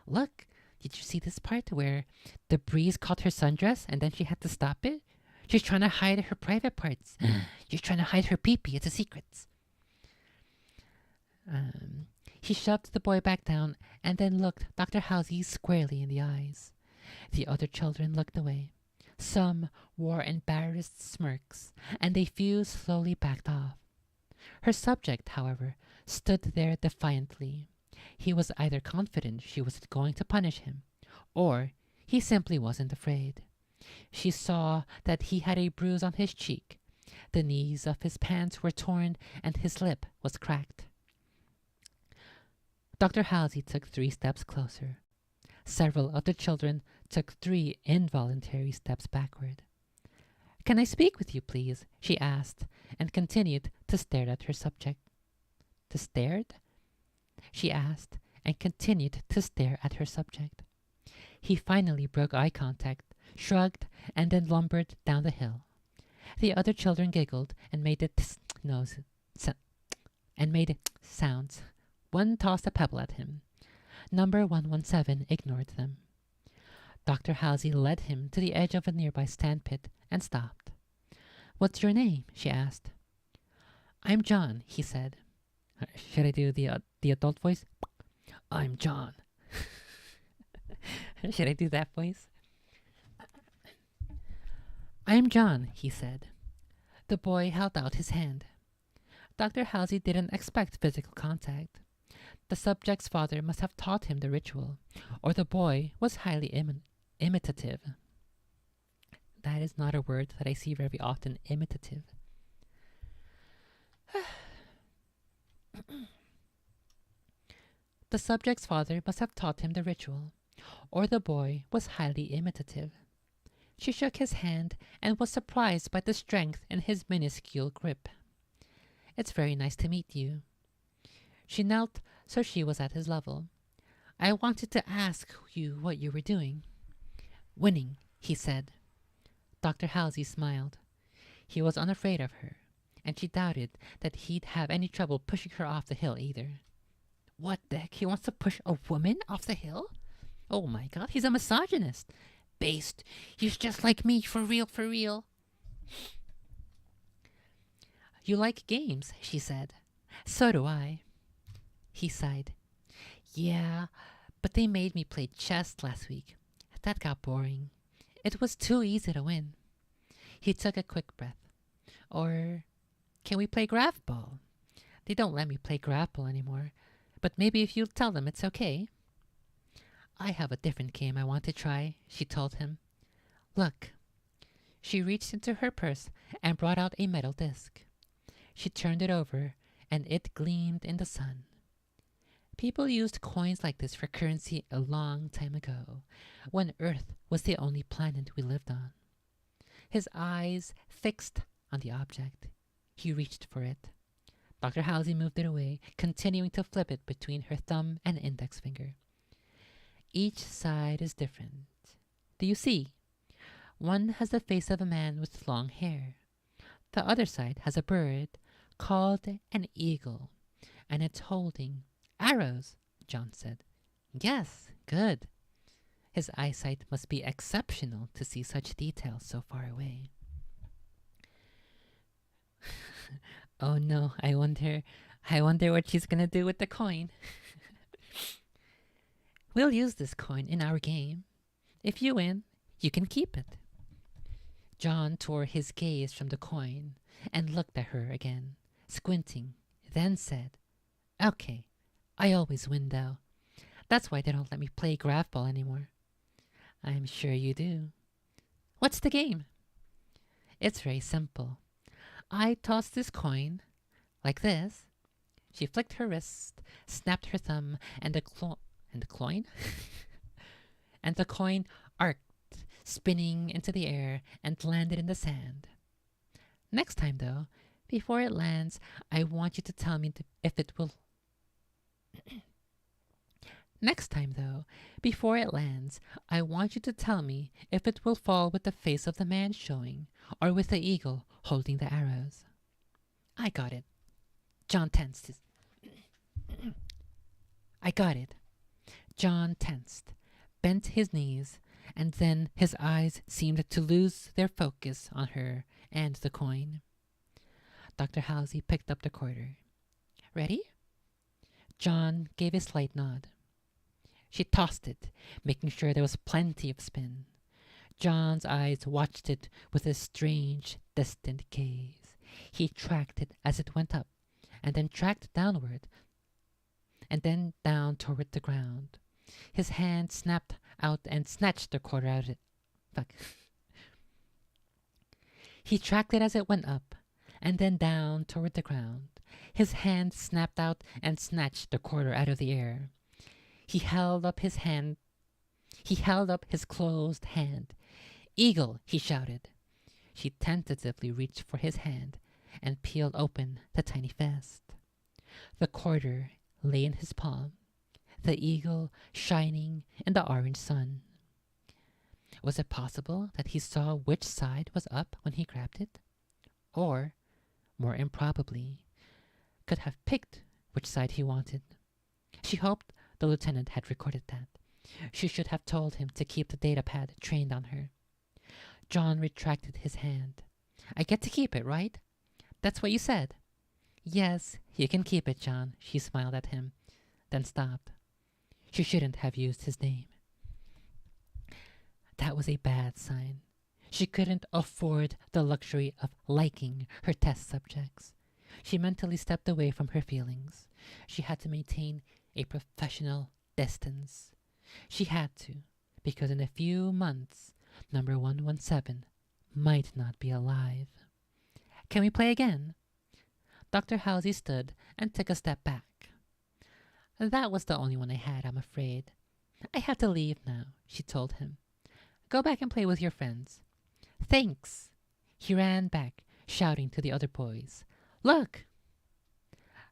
Look, did you see this part where the breeze caught her sundress and then she had to stop it? She's trying to hide her private parts. She's trying to hide her pee-pee. It's a secret. He shoved the boy back down and then looked Dr. Halsey squarely in the eyes. The other children looked away. Some wore embarrassed smirks, and a few slowly backed off. Her subject, however, stood there defiantly. He was either confident she was going to punish him, or he simply wasn't afraid. She saw that he had a bruise on his cheek. The knees of his pants were torn, and his lip was cracked. Dr. Halsey took 3 steps closer. Several of the children took 3 involuntary steps backward. Can I speak with you, please? She asked, and continued to stare at her subject. She asked, and continued to stare at her subject. He finally broke eye contact, shrugged, and then lumbered down the hill. The other children giggled and made sounds. One tossed a pebble at him. Number 117 ignored them. Dr. Halsey led him to the edge of a nearby sandpit and stopped. What's your name? She asked. I'm John, he said. Should I do the adult voice? I'm John. Should I do that voice? I'm John, he said. The boy held out his hand. Dr. Halsey didn't expect physical contact. The subject's father must have taught him the ritual, or the boy was highly imitative. That is not a word that I see very often, imitative. The subject's father must have taught him the ritual, or the boy was highly imitative. She shook his hand and was surprised by the strength in his minuscule grip. It's very nice to meet you. She knelt so she was at his level. I wanted to ask you what you were doing. Winning, he said. Dr. Halsey smiled. He was unafraid of her, and she doubted that he'd have any trouble pushing her off the hill either. What the heck? He wants to push a woman off the hill? Oh my god, he's a misogynist. Based. He's just like me, for real, for real. You like games, she said. So do I. He sighed. Yeah, but they made me play chess last week. That got boring. It was too easy to win. He took a quick breath. Or can we play graph ball? They don't let me play graph ball anymore, but maybe if you'll tell them it's okay. I have a different game I want to try, she told him. Look. She reached into her purse and brought out a metal disc. She turned it over, and it gleamed in the sun. People used coins like this for currency a long time ago, when Earth was the only planet we lived on. His eyes fixed on the object. He reached for it. Dr. Halsey moved it away, continuing to flip it between her thumb and index finger. Each side is different. Do you see? One has the face of a man with long hair. The other side has a bird called an eagle, and it's holding arrows, John said. Yes, good. His eyesight must be exceptional to see such details so far away. Oh no, I wonder what she's gonna do with the coin. We'll use this coin in our game. If you win, you can keep it. John tore his gaze from the coin and looked at her again, squinting, then said, Okay, I always win though. That's why they don't let me play graph ball anymore. I'm sure you do. What's the game? It's very simple. I toss this coin, like this. She flicked her wrist, snapped her thumb, and the coin? And the coin arced, spinning into the air, and landed in the sand. Next time, though, before it lands, I want you to tell me if it will... Next time, though, before it lands, I want you to tell me if it will fall with the face of the man showing, or with the eagle holding the arrows. I got it. John tensed his... I got it. John tensed, bent his knees, and then his eyes seemed to lose their focus on her and the coin. Dr. Halsey picked up the quarter. Ready? John gave a slight nod. She tossed it, making sure there was plenty of spin. John's eyes watched it with a strange, distant gaze. He tracked it as it went up, and then tracked downward, and then down toward the ground. His hand snapped out and snatched the quarter out of it. Fuck. He tracked it as it went up, and then down toward the ground. His hand snapped out and snatched the quarter out of the air. He held up his closed hand. Eagle, he shouted. She tentatively reached for his hand and peeled open the tiny fist. The quarter lay in his palm, the eagle shining in the orange sun. Was it possible that he saw which side was up when he grabbed it? Or, more improbably, could have picked which side he wanted? She hoped the lieutenant had recorded that. She should have told him to keep the datapad trained on her. John retracted his hand. I get to keep it, right? That's what you said. Yes, you can keep it, John, she smiled at him, then stopped. She shouldn't have used his name. That was a bad sign. She couldn't afford the luxury of liking her test subjects. She mentally stepped away from her feelings. She had to maintain a professional distance. She had to, because in a few months, number 117 might not be alive. Can we play again? Dr. Halsey stood and took a step back. That was the only one I had, I'm afraid. I have to leave now, she told him. Go back and play with your friends. Thanks. He ran back, shouting to the other boys. Look!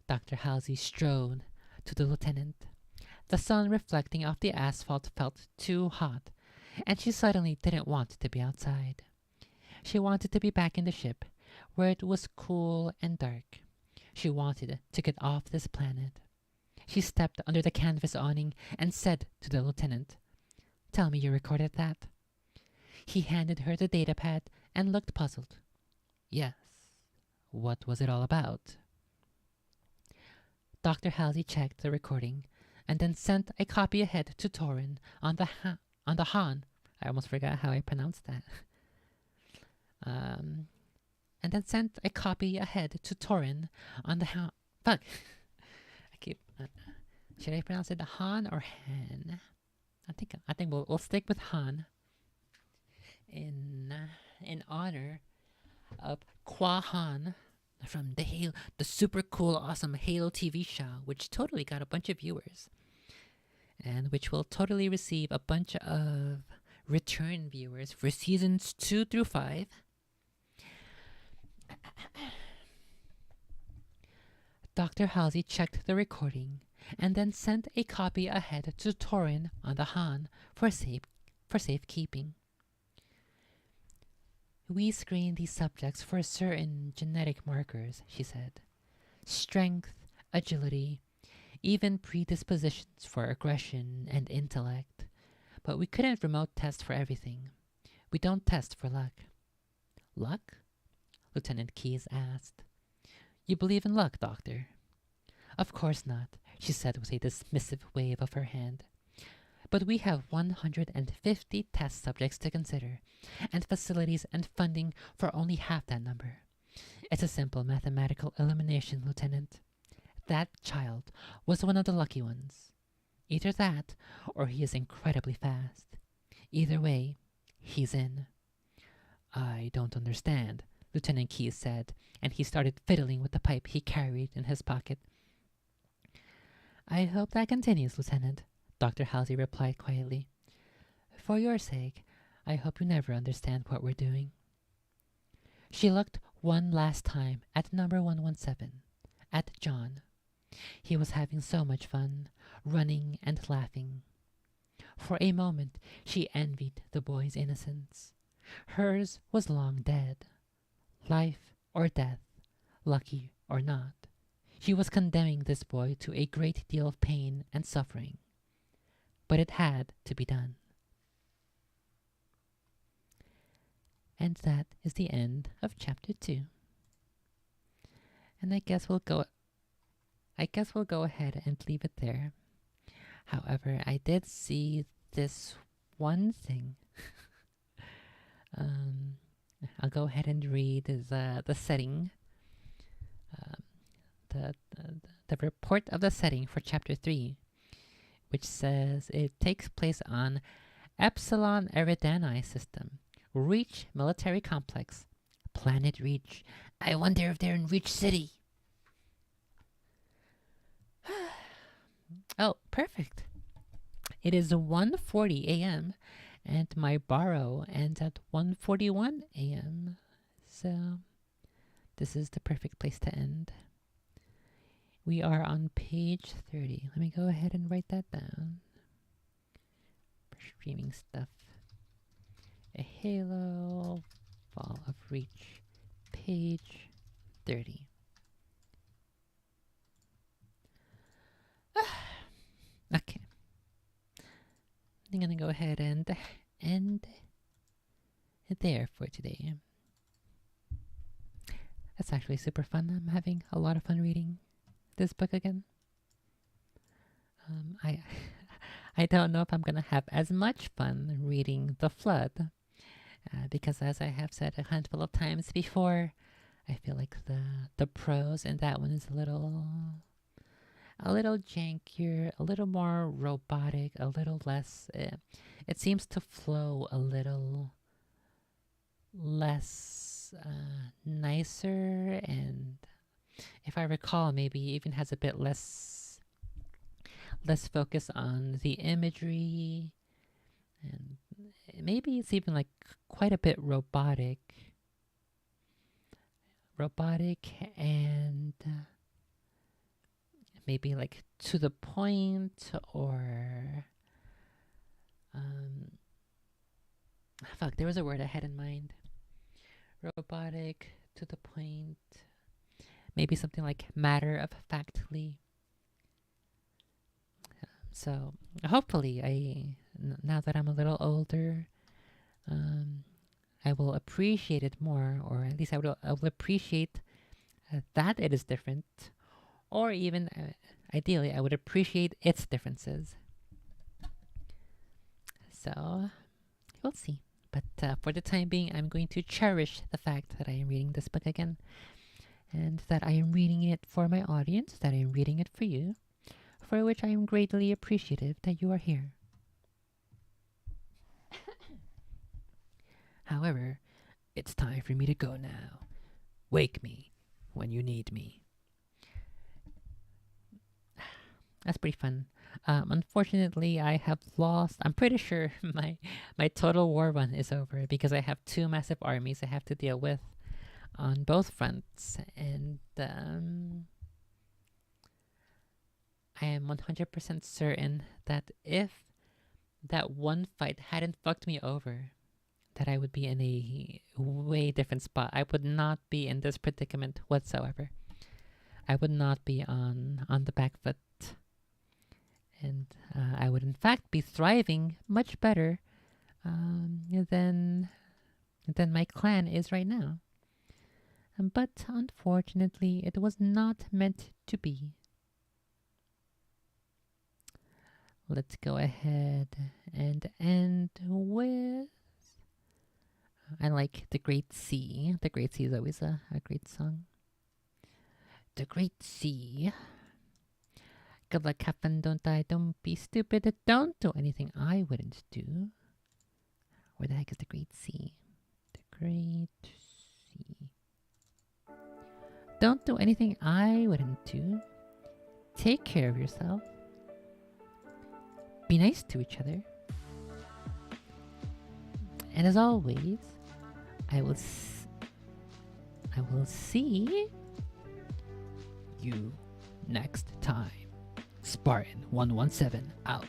Dr. Halsey strode to the lieutenant. The sun reflecting off the asphalt felt too hot, and she suddenly didn't want to be outside. She wanted to be back in the ship, where it was cool and dark. She wanted to get off this planet. She stepped under the canvas awning and said to the lieutenant, Tell me you recorded that. He handed her the datapad and looked puzzled. Yes. What was it all about? Dr. Halsey checked the recording and then sent a copy ahead to Torin on the Han. I almost forgot how I pronounced that. And then sent a copy ahead to Torin on the Han. Fuck. Should I pronounce it Han or Han? I think we'll stick with Han. In honor of Kwa Han from the super cool, awesome Halo TV show, which totally got a bunch of viewers, and which will totally receive a bunch of return viewers for seasons 2 through 5. Dr. Halsey checked the recording and then sent a copy ahead to Torin on the Han for safekeeping. We screen these subjects for certain genetic markers, she said. Strength, agility, even predispositions for aggression and intellect. But we couldn't remote test for everything. We don't test for luck. Luck? Lieutenant Keyes asked. You believe in luck, Doctor? Of course not, she said with a dismissive wave of her hand. But we have 150 test subjects to consider, and facilities and funding for only half that number. It's a simple mathematical elimination, Lieutenant. That child was one of the lucky ones. Either that, or he is incredibly fast. Either way, he's in. I don't understand, Lieutenant Keyes said, and he started fiddling with the pipe he carried in his pocket. I hope that continues, Lieutenant, Dr. Halsey replied quietly. For your sake, I hope you never understand what we're doing. She looked one last time at number 117, at John. He was having so much fun, running and laughing. For a moment, she envied the boy's innocence. Hers was long dead. Life or death, lucky or not. She was condemning this boy to a great deal of pain and suffering. But it had to be done. And that is the end of chapter 2. And I guess we'll go ahead and leave it there. However, I did see this one thing. I'll go ahead and read the setting. The report of the setting for chapter 3, which says it takes place on Epsilon Eridani system, Reach Military Complex, Planet Reach. I wonder if they're in Reach City. Oh, perfect. It is 1:40 a.m. and my borrow ends at 1:41 a.m. So this is the perfect place to end. We are on page 30. Let me go ahead and write that down. For streaming stuff. A Halo, Fall of Reach, page 30. Okay. I'm going to go ahead and end it there for today. That's actually super fun. I'm having a lot of fun reading this book again. I don't know if I'm going to have as much fun reading The Flood, because as I have said a handful of times before, I feel like the prose in that one is a little jankier, a little more robotic, a little less. It seems to flow a little less nicer, and if I recall, maybe even has a bit less focus on the imagery, and maybe it's even like quite a bit robotic and maybe like to the point, or fuck, there was a word I had in mind. Robotic, to the point, maybe something like matter-of-factly. So hopefully, now that I'm a little older, I will appreciate it more, or at least I will appreciate that it is different, or even ideally, I would appreciate its differences. So we'll see. But for the time being, I'm going to cherish the fact that I am reading this book again, and that I am reading it for my audience, that I am reading it for you, for which I am greatly appreciative that you are here. However, it's time for me to go now. Wake me when you need me. That's pretty fun. Unfortunately, I have lost. I'm pretty sure my total war run is over, because I have 2 massive armies I have to deal with on both fronts, and I am 100% certain that if that one fight hadn't fucked me over, that I would be in a way different spot. I would not be in this predicament whatsoever. I would not be on the back foot. And I would in fact be thriving much better than my clan is right now. but unfortunately it was not meant to be. Let's go ahead and end with... I like The Great Sea. The Great Sea is always a great song. The Great Sea. Good luck, have fun, don't die, don't be stupid, don't do anything I wouldn't do. Where the heck is the Great Sea? The Great Sea. Don't do anything I wouldn't do. Take care of yourself. Be nice to each other. And as always, I will see you next time. Spartan 117 out.